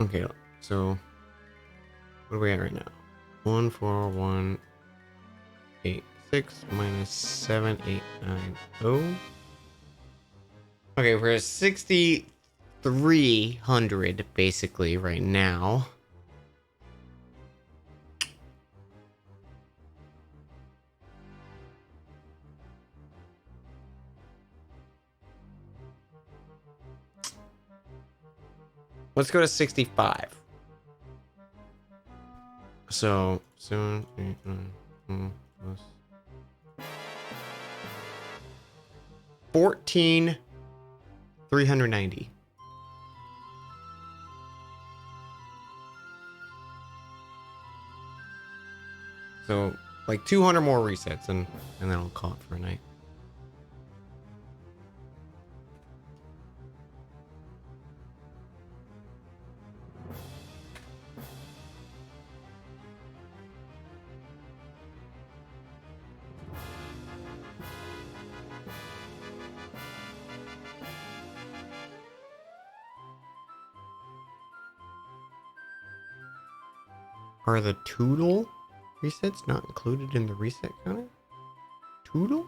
Okay, so what are we at right now? 14186 minus 7890. Okay, we're at 6,300 basically right now. Let's go to 65. So 7, 8, 9, plus 14,390. So like 200 more resets and then I'll call it for a night. Are the Toodle resets not included in the reset counter? Toodle?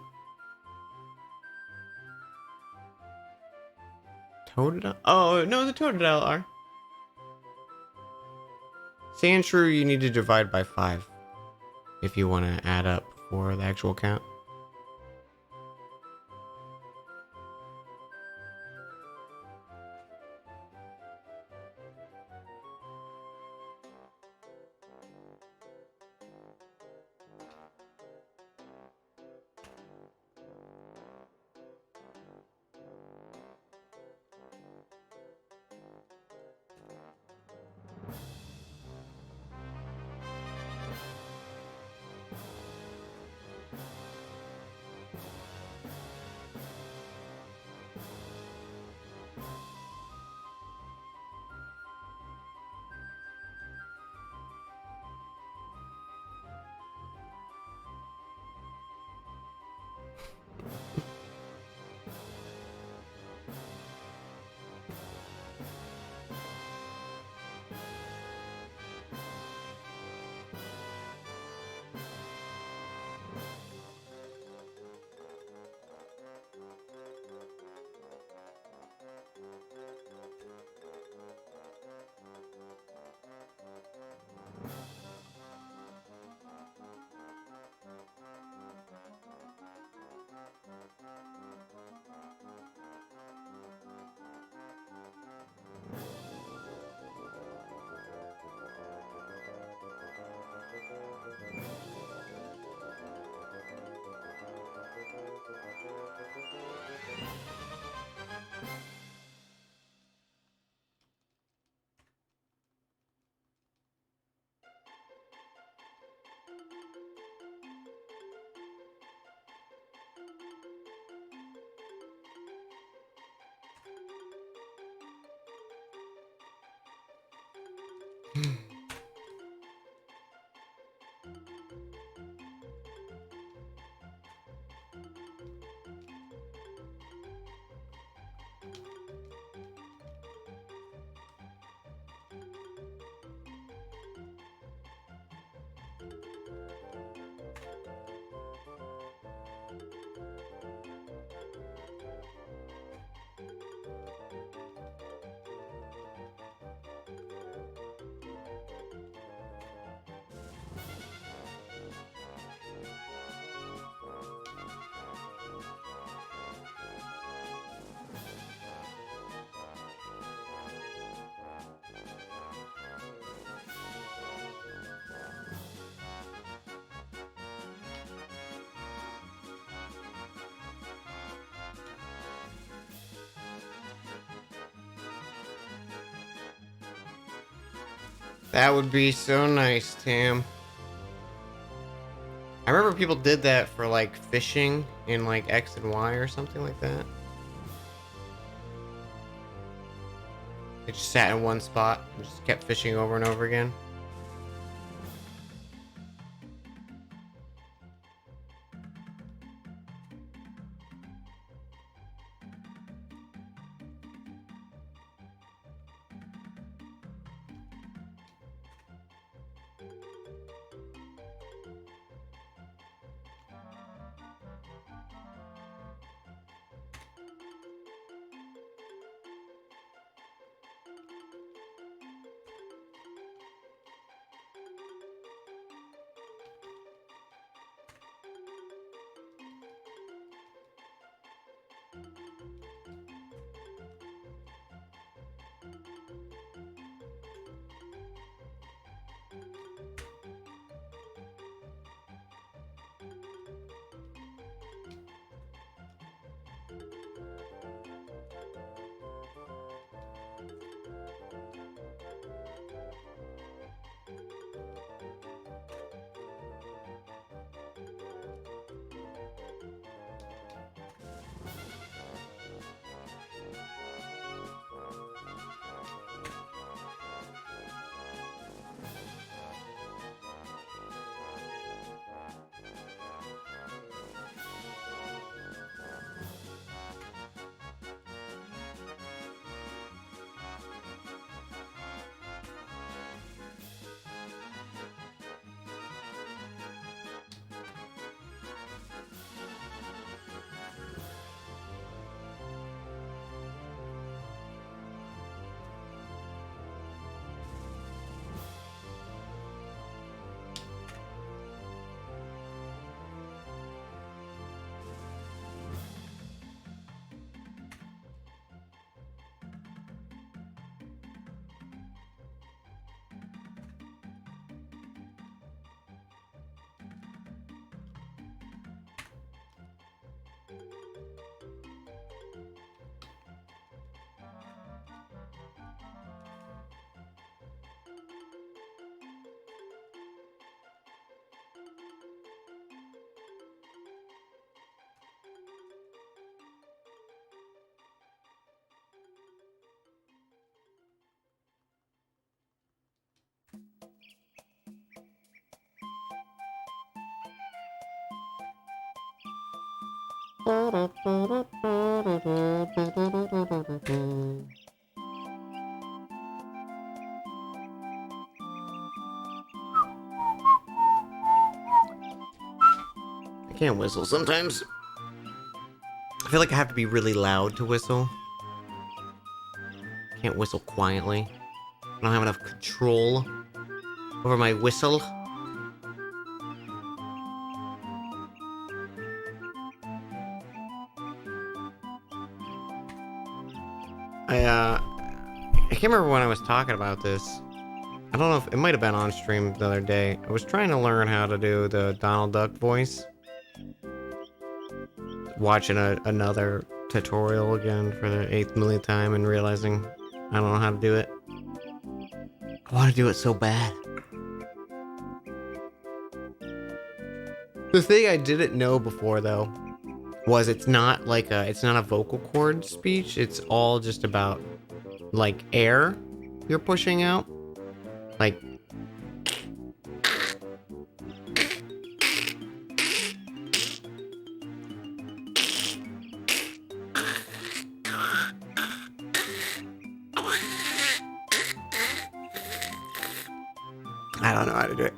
Totodile? Oh, no, the Totodile are. Sandshrew, you need to divide by 5 if you want to add up for the actual count. That would be so nice, Tam. I remember people did that for like fishing in like X and Y or something like that. They just sat in one spot and just kept fishing over and over again. I can't whistle sometimes. I feel like I have to be really loud to whistle. I can't whistle quietly. I don't have enough control over my whistle. I can't remember when I was talking about this. I don't know if it might have been on stream the other day. I was trying to learn how to do the Donald Duck voice. Watching another tutorial again for the 8th millionth time and realizing I don't know how to do it. I want to do it so bad. The thing I didn't know before though was it's not a vocal cord speech. It's all just about like air you're pushing out. Like I don't know how to do it.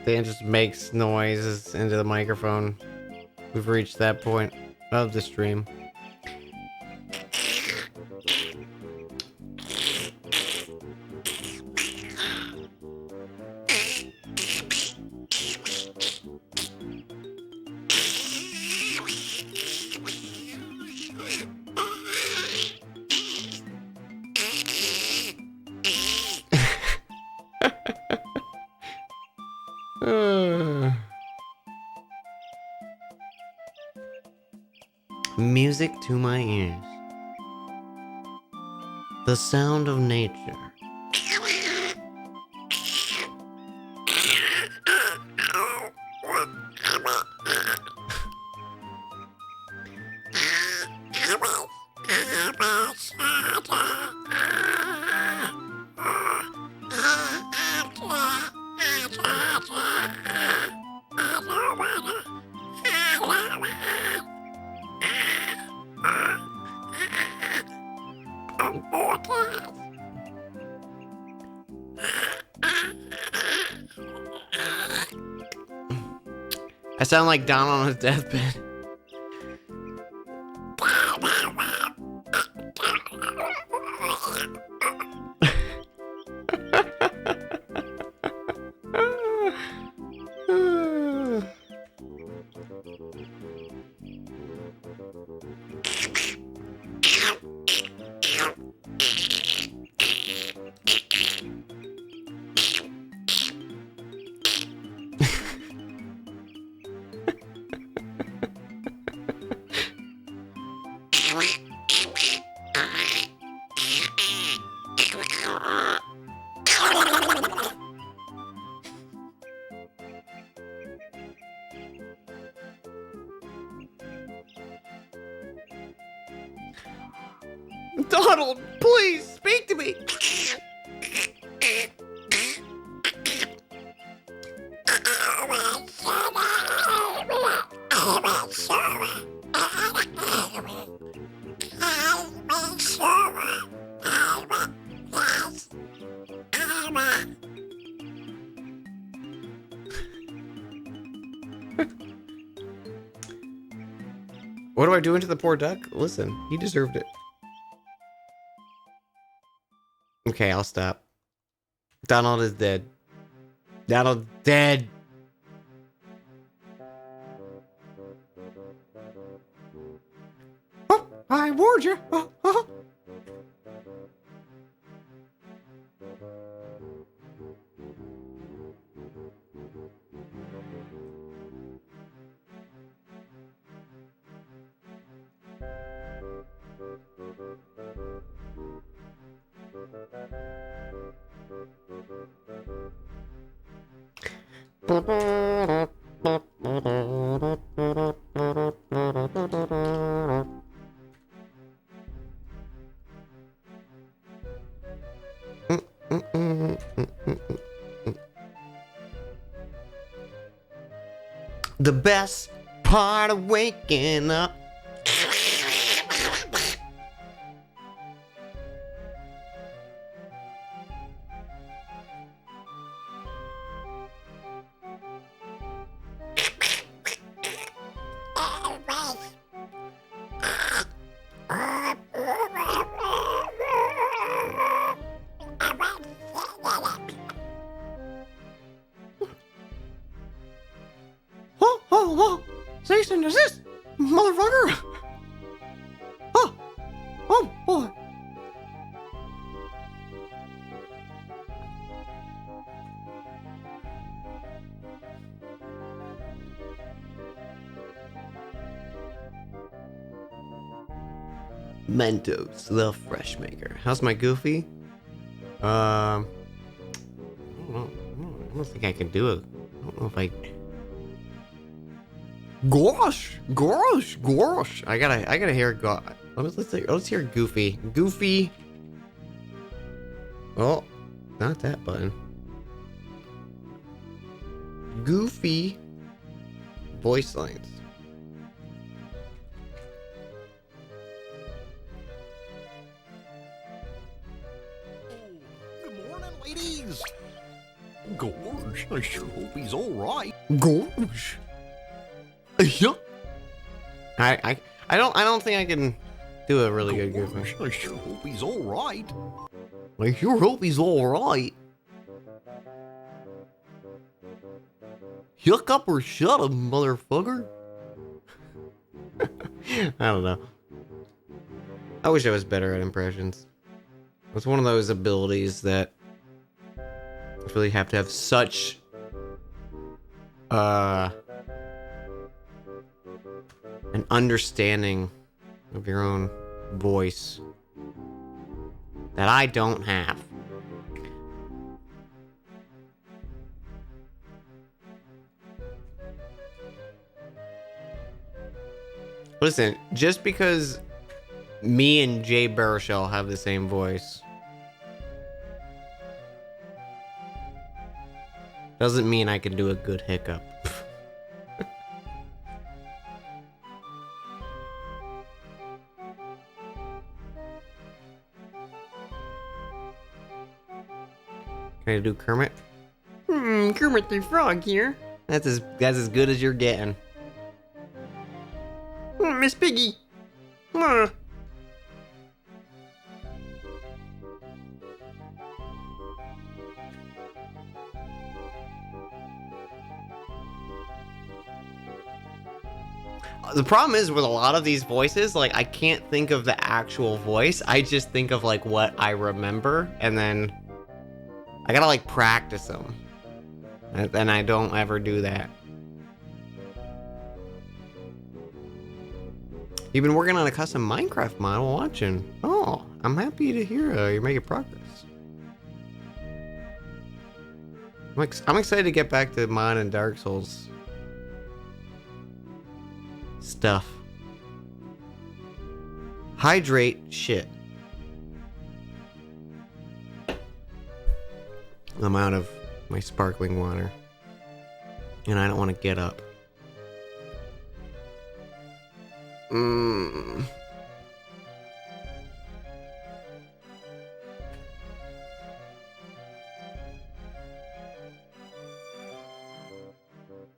Dan just makes noises into the microphone. We've reached that point of the stream. music to my ears. The sound of nature. I sound like Don on his deathbed. Donald, please speak to me. What do I do to the poor duck? Listen, he deserved it. Okay, I'll stop. Donald is dead. Donald's dead. Oh, I warned you. The best part of waking up. Cease and desist, motherfucker! Oh boy! Mentos, the fresh maker. How's my Goofy? I don't think I can do it. I don't know if I. Gosh! I gotta hear let's hear Goofy. Goofy. Oh, not that button. Goofy voice lines. Good morning, ladies. Gorge, I sure hope he's all right. Gorge. Yeah. I don't think I can do a really good Goofy. I sure hope he's all right. I sure hope he's all right. Yuck up or shut up, motherfucker. I don't know. I wish I was better at impressions. It's one of those abilities that I really have to have such an understanding of your own voice that I don't have. Listen, just because me and Jay Baruchel have the same voice doesn't mean I can do a good hiccup. Can I do Kermit? Kermit the Frog here. That's as good as you're getting. Miss Piggy. The problem is with a lot of these voices, like, I can't think of the actual voice. I just think of, like, what I remember, and then I gotta, like, practice them. And I don't ever do that. You've been working on a custom Minecraft mod while watching. Oh, I'm happy to hear you're making progress. I'm excited to get back to mod and Dark Souls stuff. Hydrate shit. I'm out of my sparkling water. And I don't want to get up.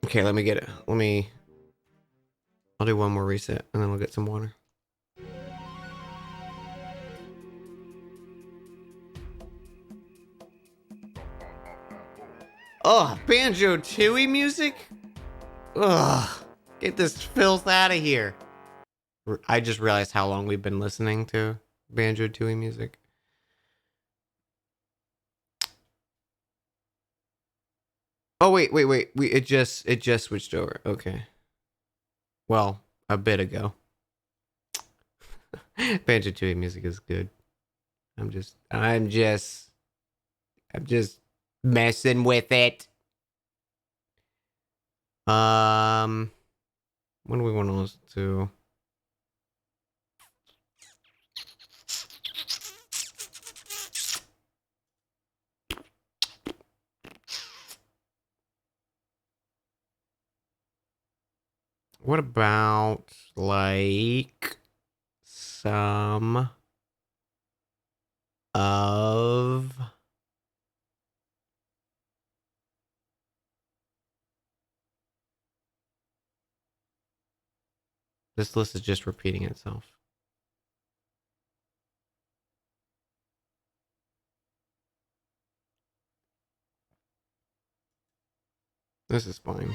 Okay, let me get it. I'll do one more reset and then I'll get some water. Oh, Banjo Tooie music? Ugh, get this filth out of here. I just realized how long we've been listening to Banjo Tooie music. Oh, wait. It just switched over. Okay. Well, a bit ago. Banjo Tooie music is good. I'm just messing with it. What do we want to listen to? What about, like, some of... This list is just repeating itself. This is fine.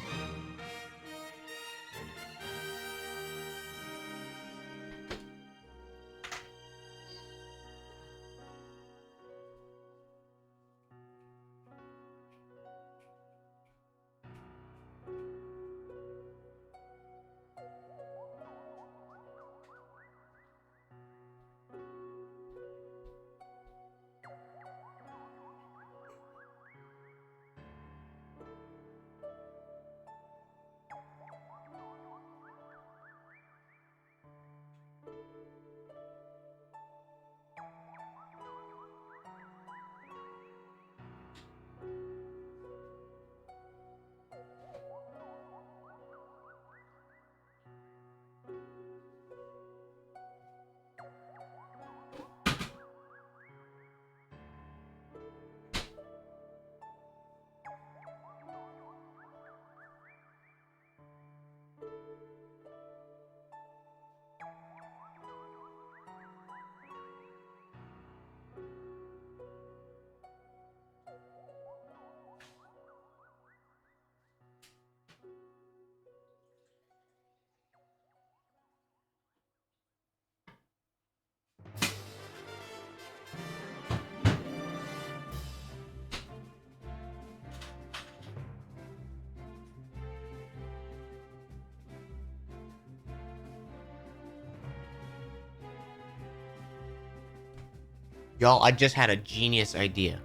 Y'all, I just had a genius idea.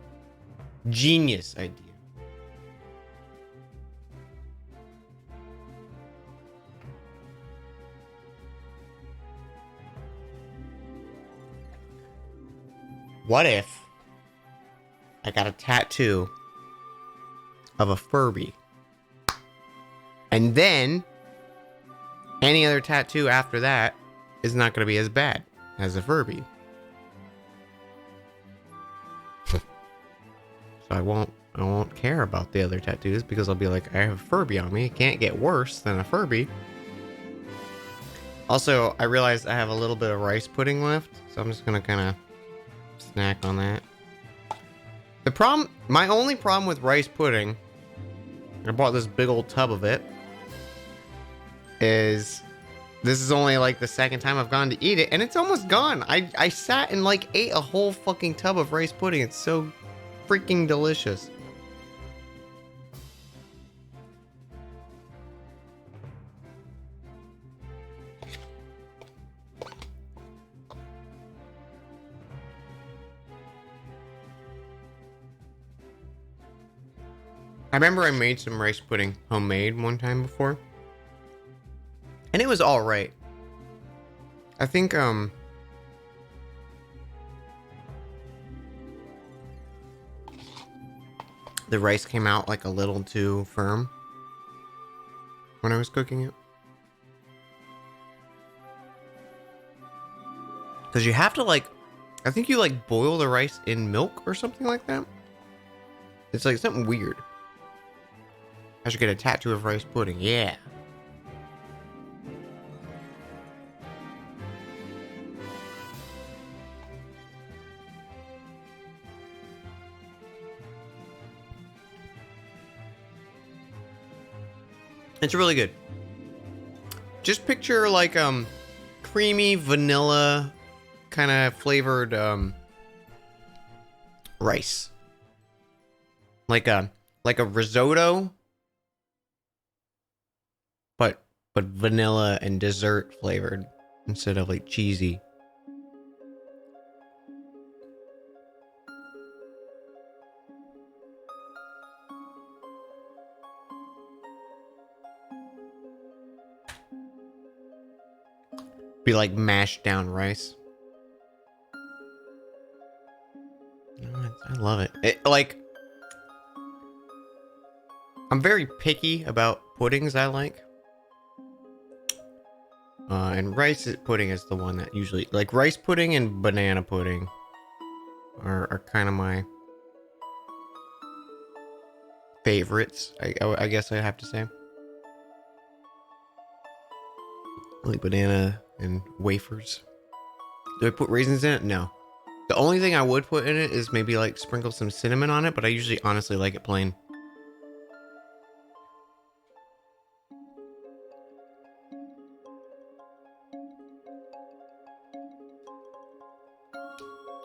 Genius idea. What if I got a tattoo of a Furby? And then any other tattoo after that is not going to be as bad as a Furby. So I won't care about the other tattoos because I'll be like, I have a Furby on me. It can't get worse than a Furby. Also, I realized I have a little bit of rice pudding left, so I'm just going to kind of snack on that. My only problem with rice pudding, I bought this big old tub of it, is this is only like the second time I've gone to eat it, and it's almost gone. I sat and like ate a whole fucking tub of rice pudding. It's so freaking delicious. I remember I made some rice pudding homemade one time before, and it was all right. I think the rice came out like a little too firm when I was cooking it. Because you have to like, I think you like boil the rice in milk or something like that. It's like something weird. I should get a tattoo of rice pudding. Yeah. It's really good. Just picture like creamy vanilla kind of flavored rice. Like a risotto, but vanilla and dessert flavored instead of like cheesy. Be like mashed down rice. I love it. Like, I'm very picky about puddings I like. And rice pudding is the one that usually, like rice pudding and banana pudding are kind of my favorites. I guess I have to say. Like banana and wafers. Do I put raisins in it? No. The only thing I would put in it is maybe like sprinkle some cinnamon on it, but I usually honestly like it plain.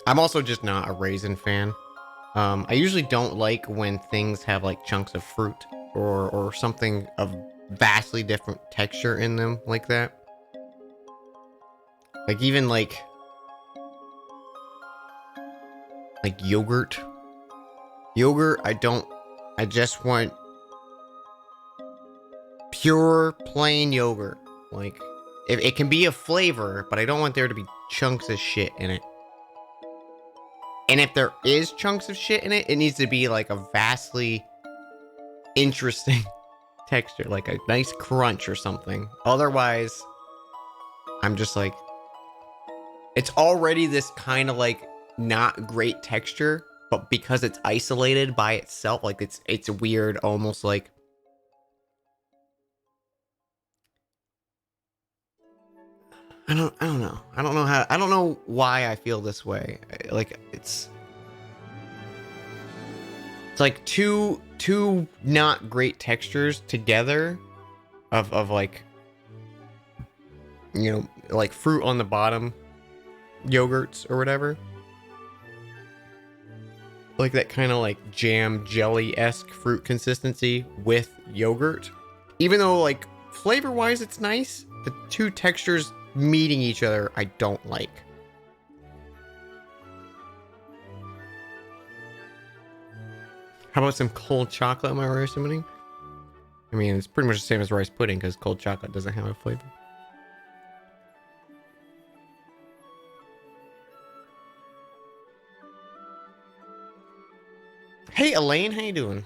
I'm also just not a raisin fan. I usually don't like when things have like chunks of fruit or something of vastly different texture in them like that. Like even like yogurt. Yogurt, I just want pure plain yogurt. Like if it can be a flavor, but I don't want there to be chunks of shit in it. And if there is chunks of shit in it, it needs to be like a vastly interesting texture, like a nice crunch or something. Otherwise, I'm just like, it's already this kind of like not great texture, but because it's isolated by itself, like it's weird, almost like I don't know. I don't know why I feel this way. Like it's like two not great textures together of like, you know, like fruit on the bottom, yogurts or whatever. Like that kind of like jam jelly-esque fruit consistency with yogurt. Even though like flavor-wise it's nice, the two textures meeting each other I don't like. How about some cold chocolate, am I right assuming? I mean, it's pretty much the same as rice pudding because cold chocolate doesn't have a flavor. Hey, Elaine, how you doing?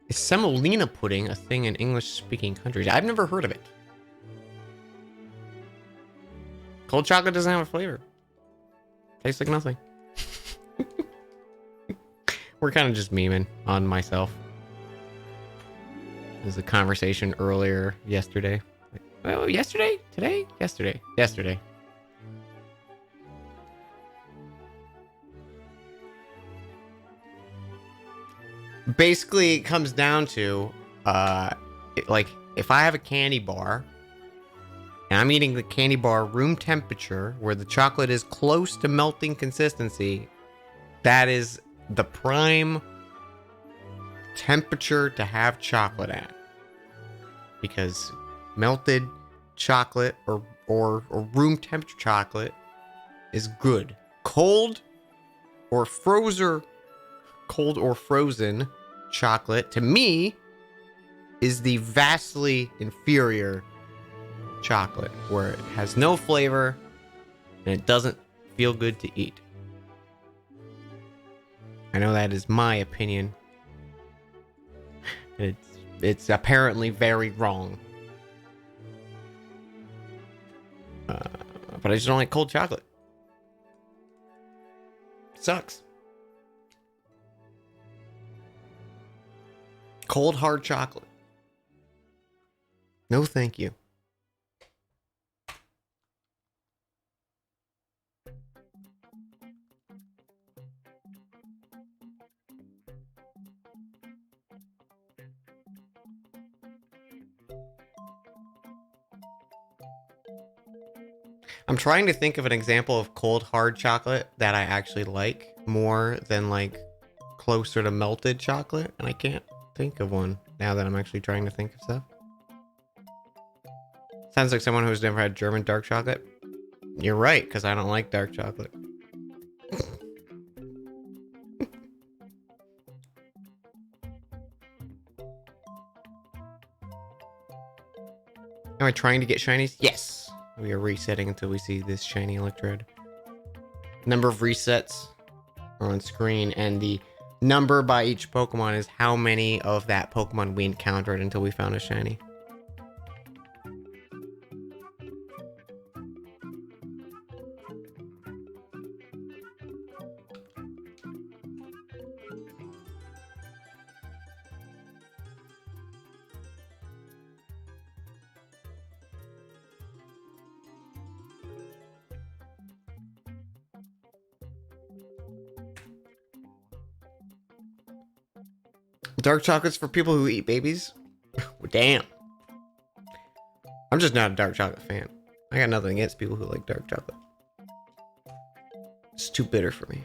Is semolina pudding a thing in English-speaking countries? I've never heard of it. Cold chocolate doesn't have a flavor. Tastes like nothing. We're kind of just memeing on myself. There's a conversation earlier yesterday. Oh, yesterday? Today? Yesterday. Yesterday. Basically, it comes down to, like, if I have a candy bar, and I'm eating the candy bar room temperature, where the chocolate is close to melting consistency, that is the prime temperature to have chocolate at. Because melted chocolate or room temperature chocolate is good. Cold or frozen chocolate, to me, is the vastly inferior chocolate, where it has no flavor and it doesn't feel good to eat. I know that is my opinion. It's apparently very wrong. But I just don't like cold chocolate. Sucks. Cold hard chocolate. No thank you. I'm trying to think of an example of cold hard chocolate that I actually like more than like closer to melted chocolate, and I can't think of one now that I'm actually trying to think of stuff. Sounds like someone who's never had German dark chocolate. You're right, because I don't like dark chocolate. Am I trying to get shinies? Yes. We are resetting until we see this shiny electrode. Number of resets are on screen, and the number by each Pokemon is how many of that Pokemon we encountered until we found a shiny. Dark chocolate's for people who eat babies? Damn. I'm just not a dark chocolate fan. I got nothing against people who like dark chocolate. It's too bitter for me.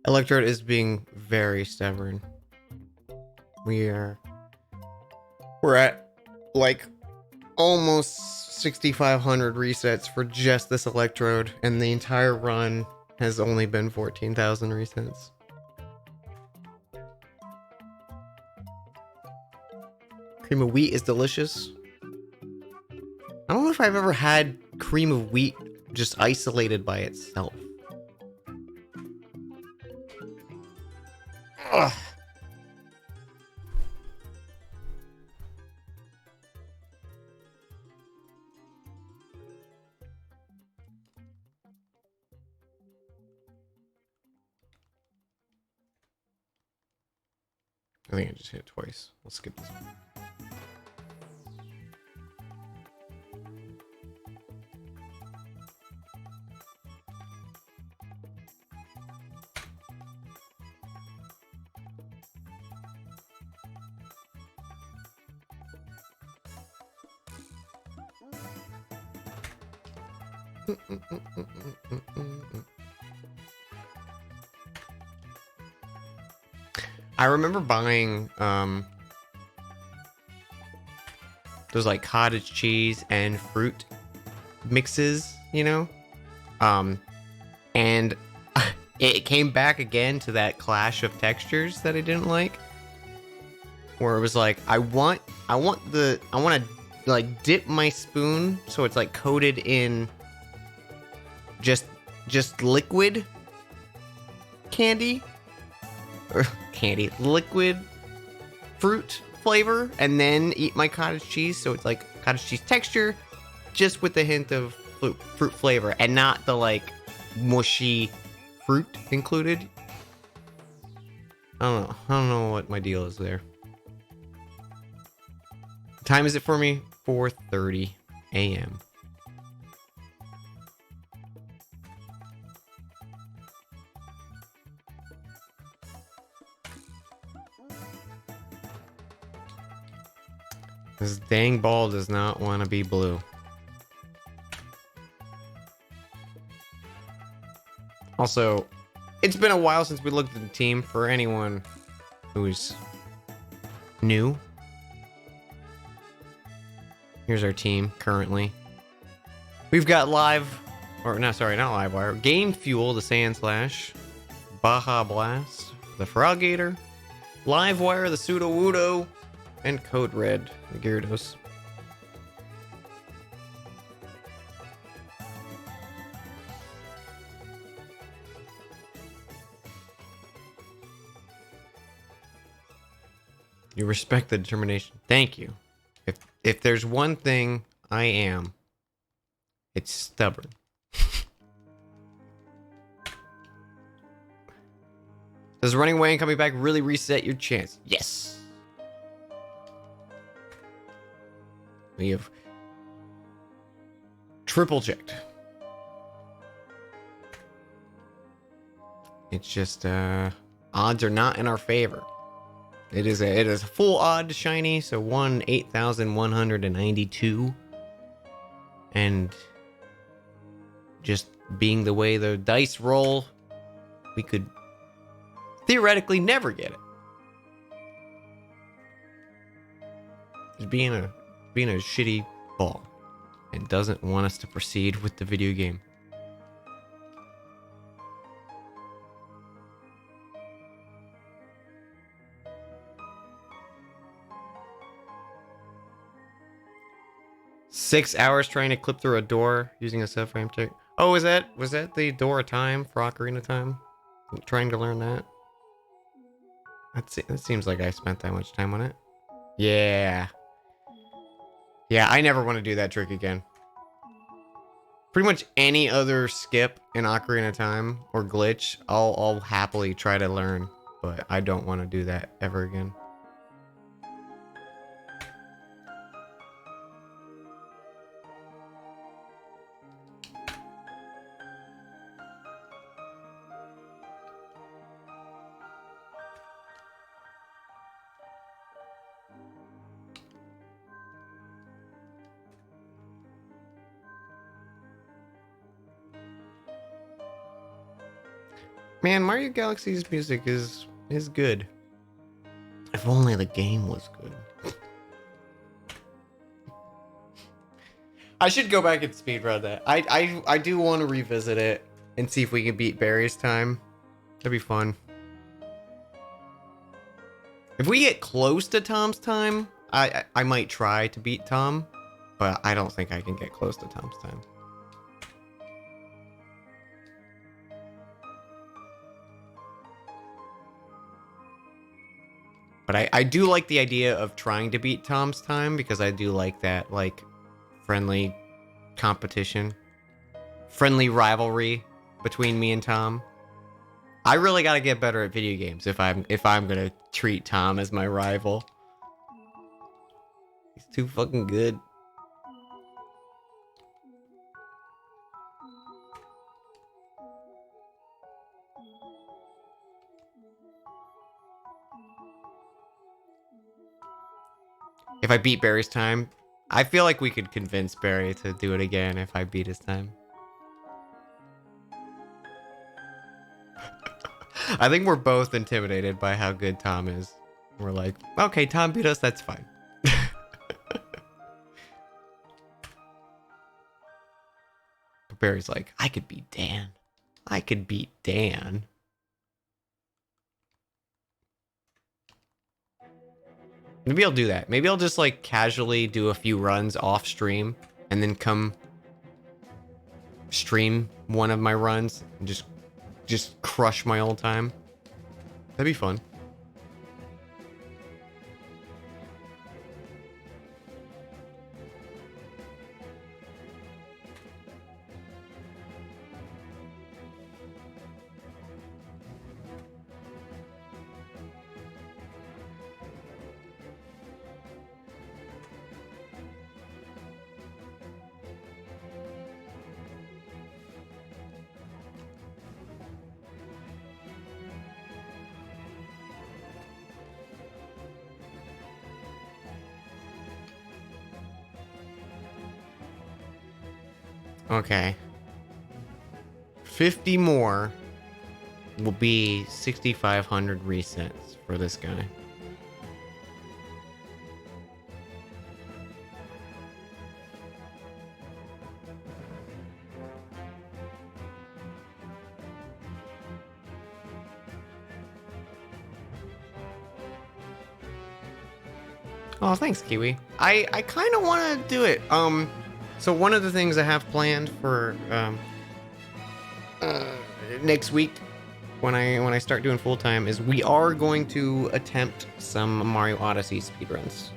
Electrode is being very stubborn. We're at like almost 6,500 resets for just this electrode, and the entire run has only been 14,000 resets. Cream of wheat is delicious. I don't know if I've ever had cream of wheat just isolated by itself. Ugh. I think I just hit it twice. Let's skip this one. I remember buying those like cottage cheese and fruit mixes, you know? And it came back again to that clash of textures that I didn't like. Where it was like, I want to like dip my spoon so it's like coated in just liquid candy or liquid fruit flavor, and then eat my cottage cheese so it's like cottage cheese texture just with the hint of fruit flavor and not the like mushy fruit included. I don't know what my deal is there. What time is it for me? 4:30 a.m. This dang ball does not want to be blue. Also, it's been a while since we looked at the team. For anyone who's new, here's our team currently. We've got not live wire. Game Fuel, the Sand Slash, Baja Blast, the Froggator, Live Wire, the Sudowoodo, and Code Red, the Gyarados. You respect the determination. Thank you. If there's one thing I am, it's stubborn. Does running away and coming back really reset your chance? Yes. We have triple checked. It's just odds are not in our favor. It is a full odd shiny, so 8,192. And just being the way the dice roll, we could theoretically never get it. Just being a shitty ball and doesn't want us to proceed with the video game. Six hours trying to clip through a door using a subframe check. Oh, was that the door of time for Ocarina of Time? I'm trying to learn that. That seems like I spent that much time on it. Yeah. Yeah, I never want to do that trick again. Pretty much any other skip in Ocarina of Time or glitch, I'll happily try to learn, but I don't want to do that ever again. Man, Mario Galaxy's music is good. If only the game was good. I should go back and speedrun that. I do want to revisit it and see if we can beat Barry's time. That'd be fun. If we get close to Tom's time, I might try to beat Tom, but I don't think I can get close to Tom's time. But I do like the idea of trying to beat Tom's time because I do like that, like, friendly competition. Friendly rivalry between me and Tom. I really gotta get better at video games if I'm gonna treat Tom as my rival. He's too fucking good. If I beat Barry's time, I feel like we could convince Barry to do it again if I beat his time. I think we're both intimidated by how good Tom is. We're like, okay, Tom beat us, that's fine. Barry's like, I could beat Dan. I could beat Dan. Maybe I'll do that. Maybe I'll just like casually do a few runs off stream and then come stream one of my runs and just crush my old time. That'd be fun. Okay. 50 more will be 6,500 resets for this guy. Oh, thanks, Kiwi. I kind of want to do it. So one of the things I have planned for next week when I start doing full time is we are going to attempt some Mario Odyssey speedruns.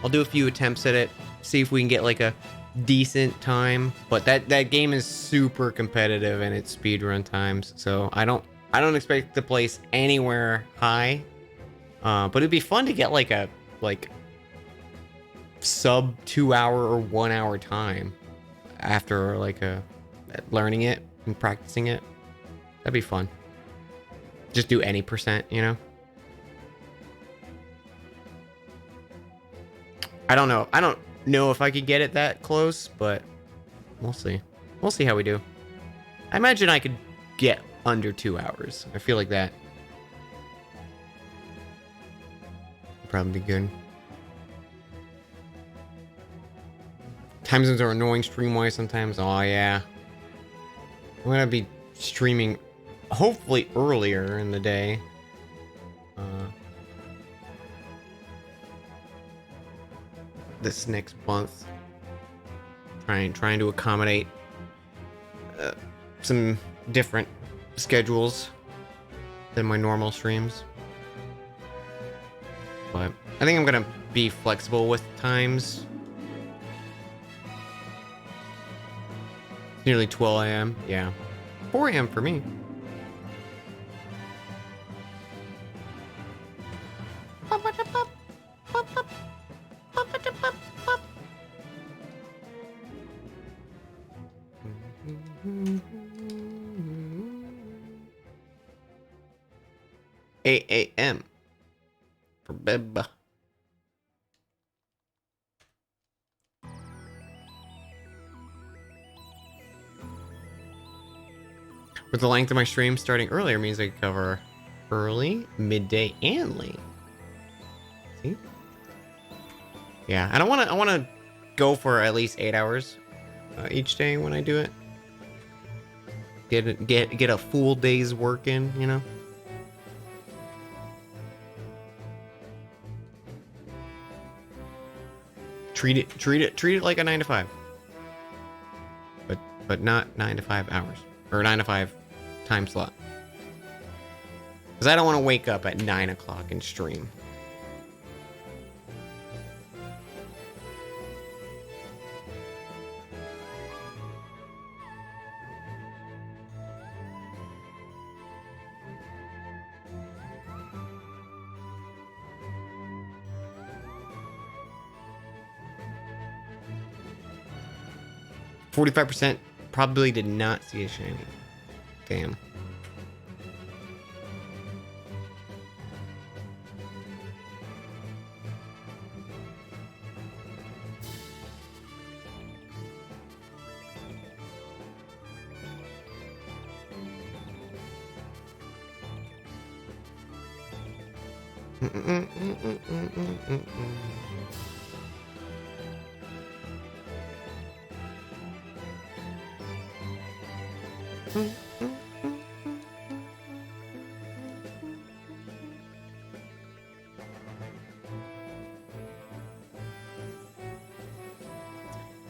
I'll do a few attempts at it, see if we can get like a decent time. But that game is super competitive in its speedrun times, so I don't expect to place anywhere high. But it'd be fun to get like a sub 2 hour or 1 hour time after like learning it and practicing it. That'd be fun. Just do any percent, you know? I don't know if I could get it that close, but we'll see. We'll see how we do. I imagine I could get under 2 hours. I feel like that would probably be good. Time zones are annoying stream-wise sometimes. Oh, yeah. I'm gonna be streaming hopefully earlier in the day. This next month. Trying to accommodate some different schedules than my normal streams. But I think I'm gonna be flexible with times. Nearly 12 a.m. Yeah. 4 a.m. for me. A.M. for bed. With the length of my stream starting earlier means I can cover early, midday, and late. See? Yeah, and I want to go for at least 8 hours each day when I do it. Get a full day's work in, you know. Treat it like a 9 to 5. But not 9 to 5 hours or 9 to 5 time slot. Because I don't want to wake up at 9 o'clock and stream. %, probably did not see a shiny. Damn.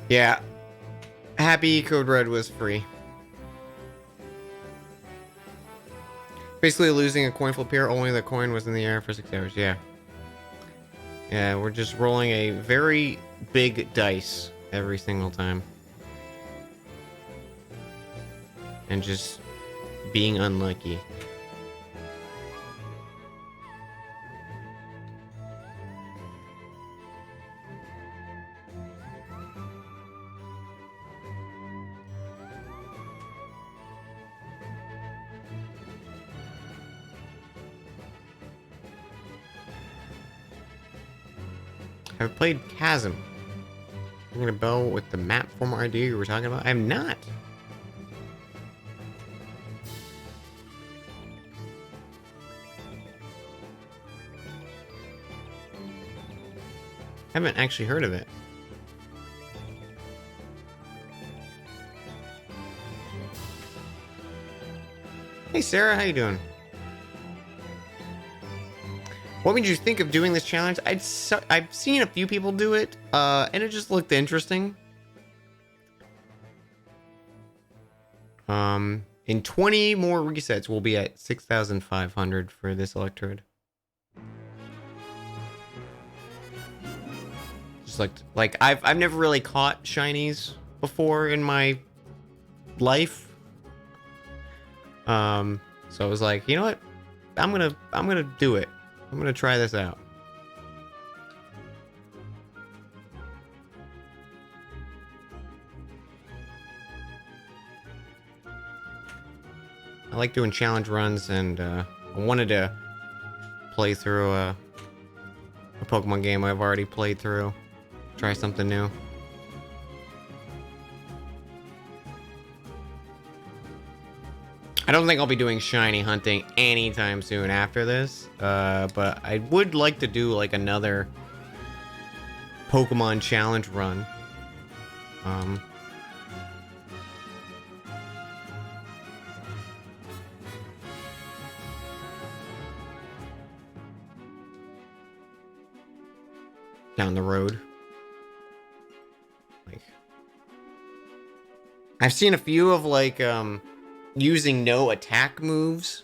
Yeah. Happy Code Red was free. Basically losing a coin flip here, only the coin was in the air for 6 hours. Yeah. Yeah, we're just rolling a very big dice every single time. And just being unlucky. I've played Chasm. Ringing a bell with the map former idea you were talking about? I have not. Haven't actually heard of it. Hey Sarah, how you doing? What made you think of doing this challenge? I've seen a few people do it, and it just looked interesting. In 20 more resets, we'll be at 6,500 for this electrode. Just like I've never really caught shinies before in my life. So I was like, you know what? I'm gonna do it. I'm gonna try this out. I like doing challenge runs, and I wanted to play through a Pokemon game I've already played through. Try something new. I don't think I'll be doing shiny hunting anytime soon after this, but I would like to do like another Pokemon challenge run. Down the road. Like, I've seen a few of like using no attack moves,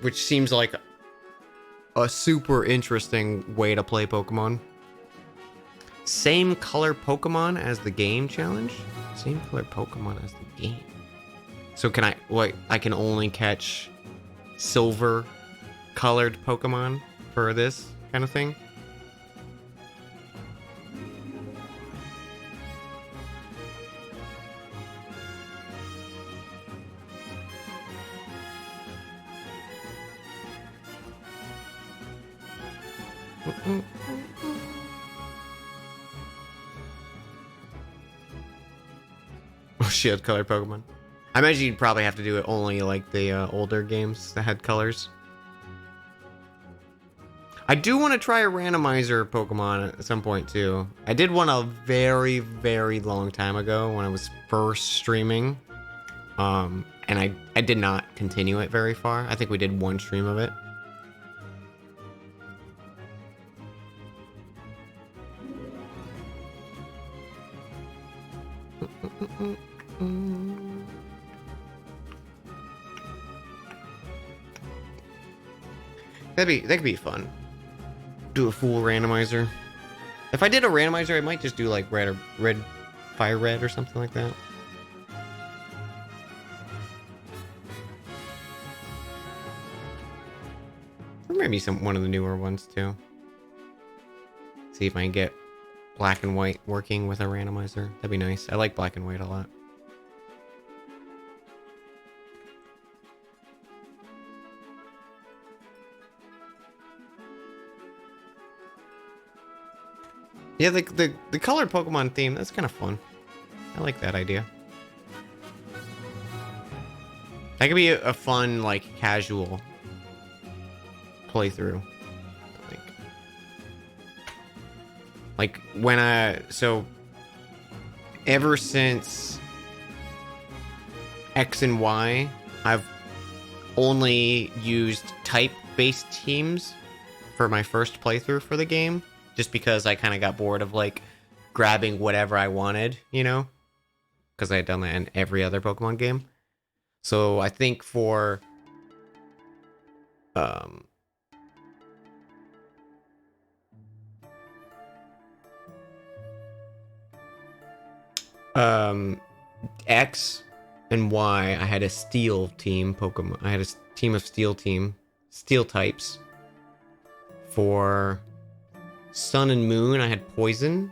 which seems like a super interesting way to play Pokemon. Same color Pokemon as the game challenge? Same color Pokemon as the game. So can I can only catch silver colored Pokemon for this kind of thing? Oh, shield colored Pokemon. I imagine you'd probably have to do it only like the older games that had colors. I do want to try a randomizer Pokemon at some point too. I did one a very, very long time ago when I was first streaming. And I did not continue it very far. I think we did one stream of it. That could be fun. Do a full randomizer. If I did a randomizer, I might just do like red, fire red or something like that. Or maybe one of the newer ones too. See if I can get black and white working with a randomizer. That'd be nice. I like black and white a lot. Yeah, the colored Pokemon theme, that's kind of fun. I like that idea. That could be a fun, like, casual playthrough. Like when ever since X and Y, I've only used type-based teams for my first playthrough for the game, just because I kind of got bored of, like, grabbing whatever I wanted, you know? Because I had done that in every other Pokemon game. So I think for X and Y, I had a steel team Pokemon. I had a team of steel types. For Sun and Moon, I had poison.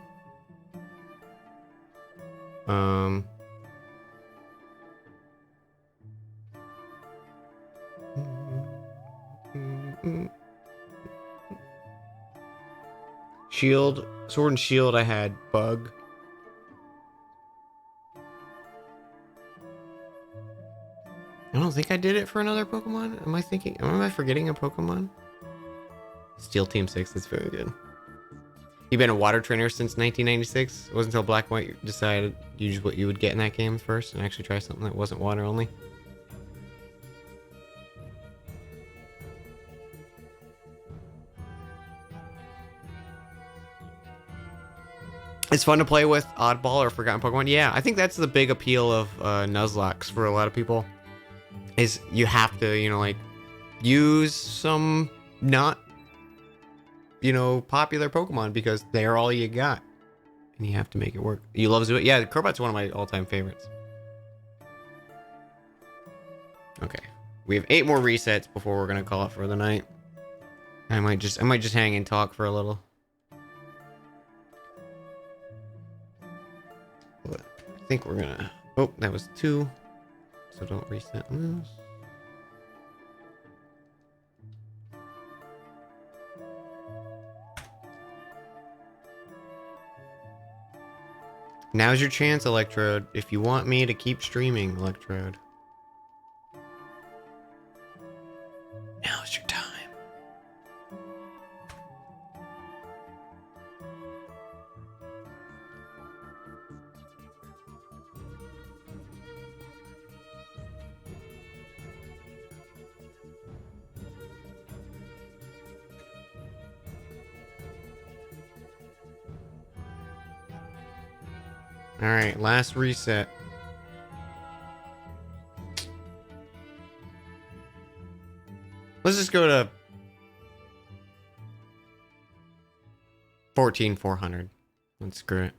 Sword and Shield, I had bug. I don't think I did it for another Pokemon. Am I forgetting a Pokemon? Steel Team 6, that's very good. You've been a water trainer since 1996? It wasn't until Black and White you decided to use what you would get in that game first and actually try something that wasn't water only? It's fun to play with Oddball or Forgotten Pokemon. Yeah, I think that's the big appeal of Nuzlocke for a lot of people. Is you have to, you know, like, use some not, you know, popular Pokemon because they're all you got. And you have to make it work. You love Zoo? Yeah, Crobat's one of my all-time favorites. Okay. We have 8 more resets before we're gonna call it for the night. I might just hang and talk for a little. But I think we're gonna... Oh, that was 2. So don't reset this. Now's your chance, Electrode, if you want me to keep streaming, Electrode. Now's your time. Alright, last reset. Let's just go to 14,400. Let's screw it.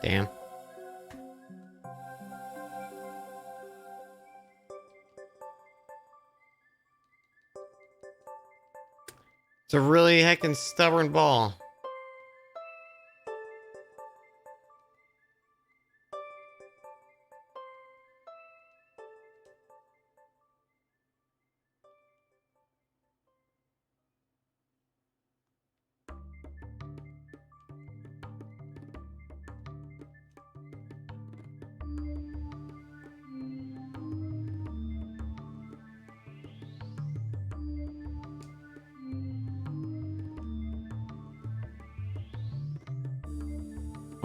Damn. It's a really heckin' stubborn ball.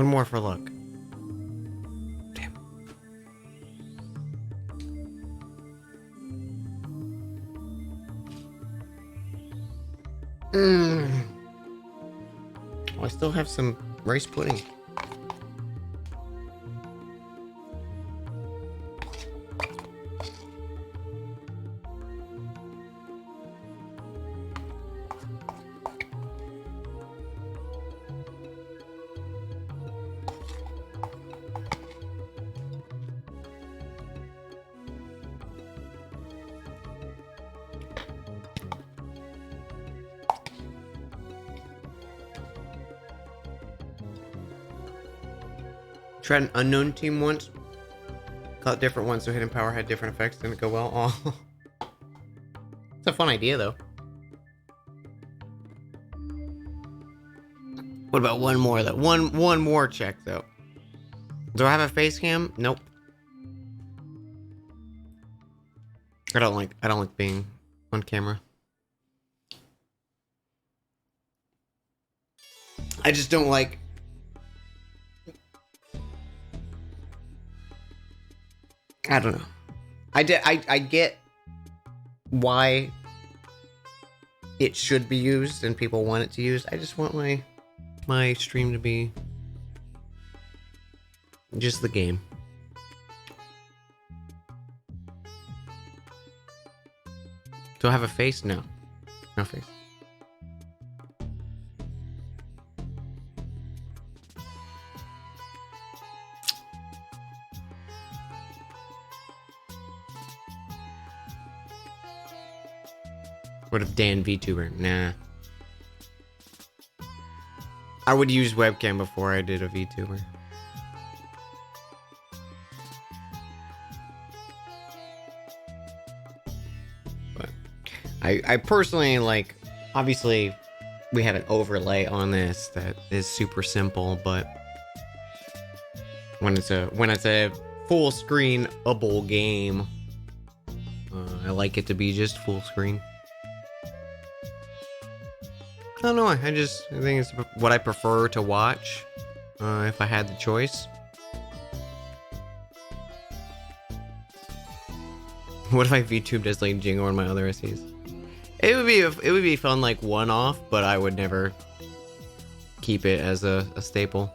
One more for luck. Damn. Well, I still have some rice pudding. Tried an unknown team once. Thought different ones, so hidden power had different effects. Didn't go well. Oh, it's a fun idea though. What about one more though? One more check though. Do I have a face cam? Nope. I don't like being on camera. I just don't like. I don't know. I get why it should be used and people want it to use. I just want my stream to be just the game. Do I have a face? No. No face. What if Dan VTuber? Nah. I would use webcam before I did a VTuber. But I personally like, obviously we have an overlay on this that is super simple, but when it's a full screen-able game, I like it to be just full screen. I don't know. I think it's what I prefer to watch if I had the choice. What if I VTubed as like Jingo on my other SEs? It would be fun like one-off, but I would never keep it as a staple.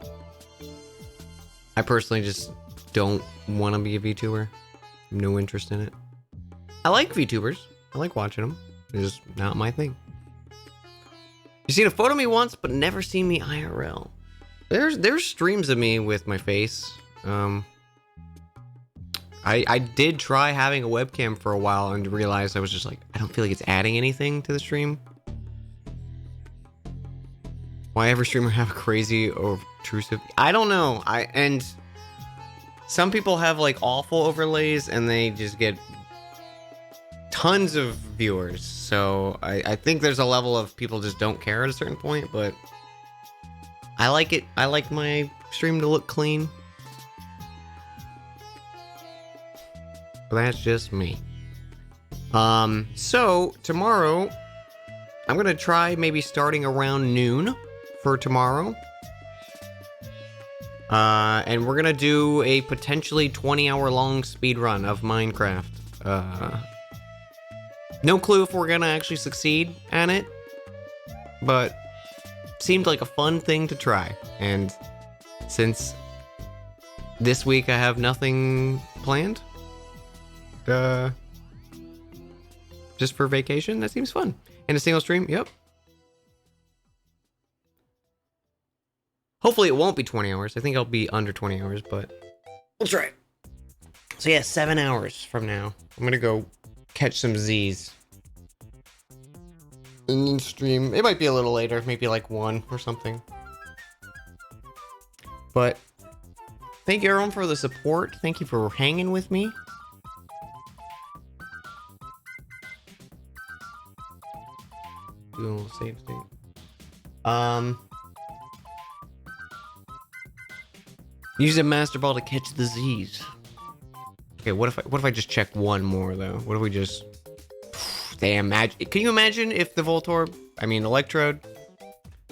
I personally just don't want to be a VTuber. No interest in it. I like VTubers. I like watching them. It's just not my thing. You've seen a photo of me once, but never seen me IRL. There's streams of me with my face. I did try having a webcam for a while and realized I was just like, I don't feel like it's adding anything to the stream. Why every streamer have crazy or obtrusive? I don't know. And some people have like awful overlays and they just get tons of viewers. So I think there's a level of people just don't care at a certain point, but I like it. I like my stream to look clean. But that's just me. So tomorrow I'm gonna try maybe starting around noon for tomorrow. And we're gonna do a potentially 20-hour long speed run of Minecraft. No clue if we're gonna actually succeed at it, but seemed like a fun thing to try. And since this week I have nothing planned, just for vacation, that seems fun. And a single stream, yep. Hopefully it won't be 20 hours. I think I'll be under 20 hours, but we'll try. So yeah, 7 hours from now, I'm gonna go catch some Z's. And then stream. It might be a little later, maybe like 1 or something. But thank you everyone for the support. Thank you for hanging with me. Do a little save state. Use a master ball to catch the Z's. Okay, what if I just check one more though? What if we just damn, can you imagine if the Voltorb, I mean Electrode,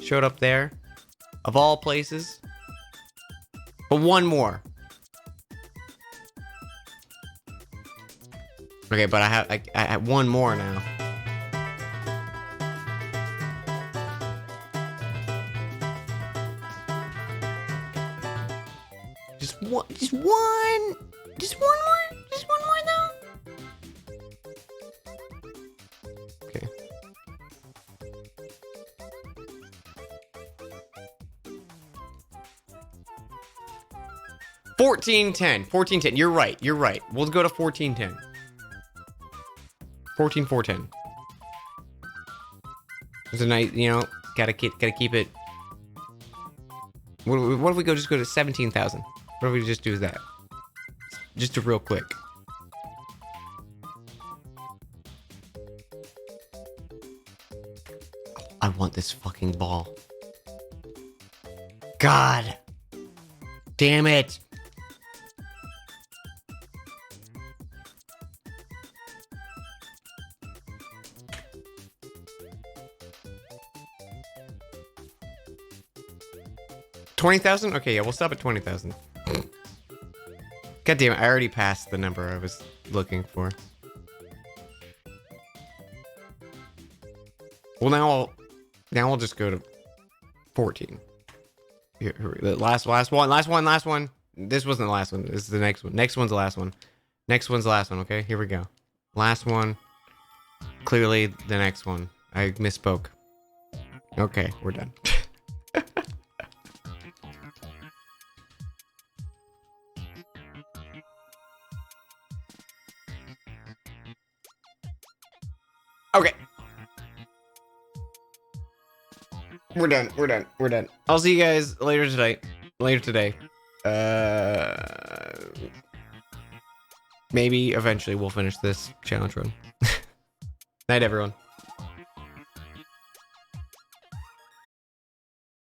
showed up there? Of all places. But one more. Okay, but I have one more now. Just one more, just one more though. Okay. $14.10. You're right. We'll go to $14.10. 14,410. It's a nice, gotta keep it. What if we just go to 17,000? What if we just do that? Just a real quick. I want this fucking ball. God. Damn it. $20,000? Okay, yeah, we'll stop at 20,000. God damn it, I already passed the number I was looking for. Well, now I'll just go to 14. Here, the last one. This wasn't the last one. This is the next one. Next one's the last one. Next one's the last one, okay? Here we go. Last one. Clearly the next one. I misspoke. Okay, we're done. Okay. We're done. I'll see you guys later today. Maybe eventually we'll finish this challenge run. Night, everyone.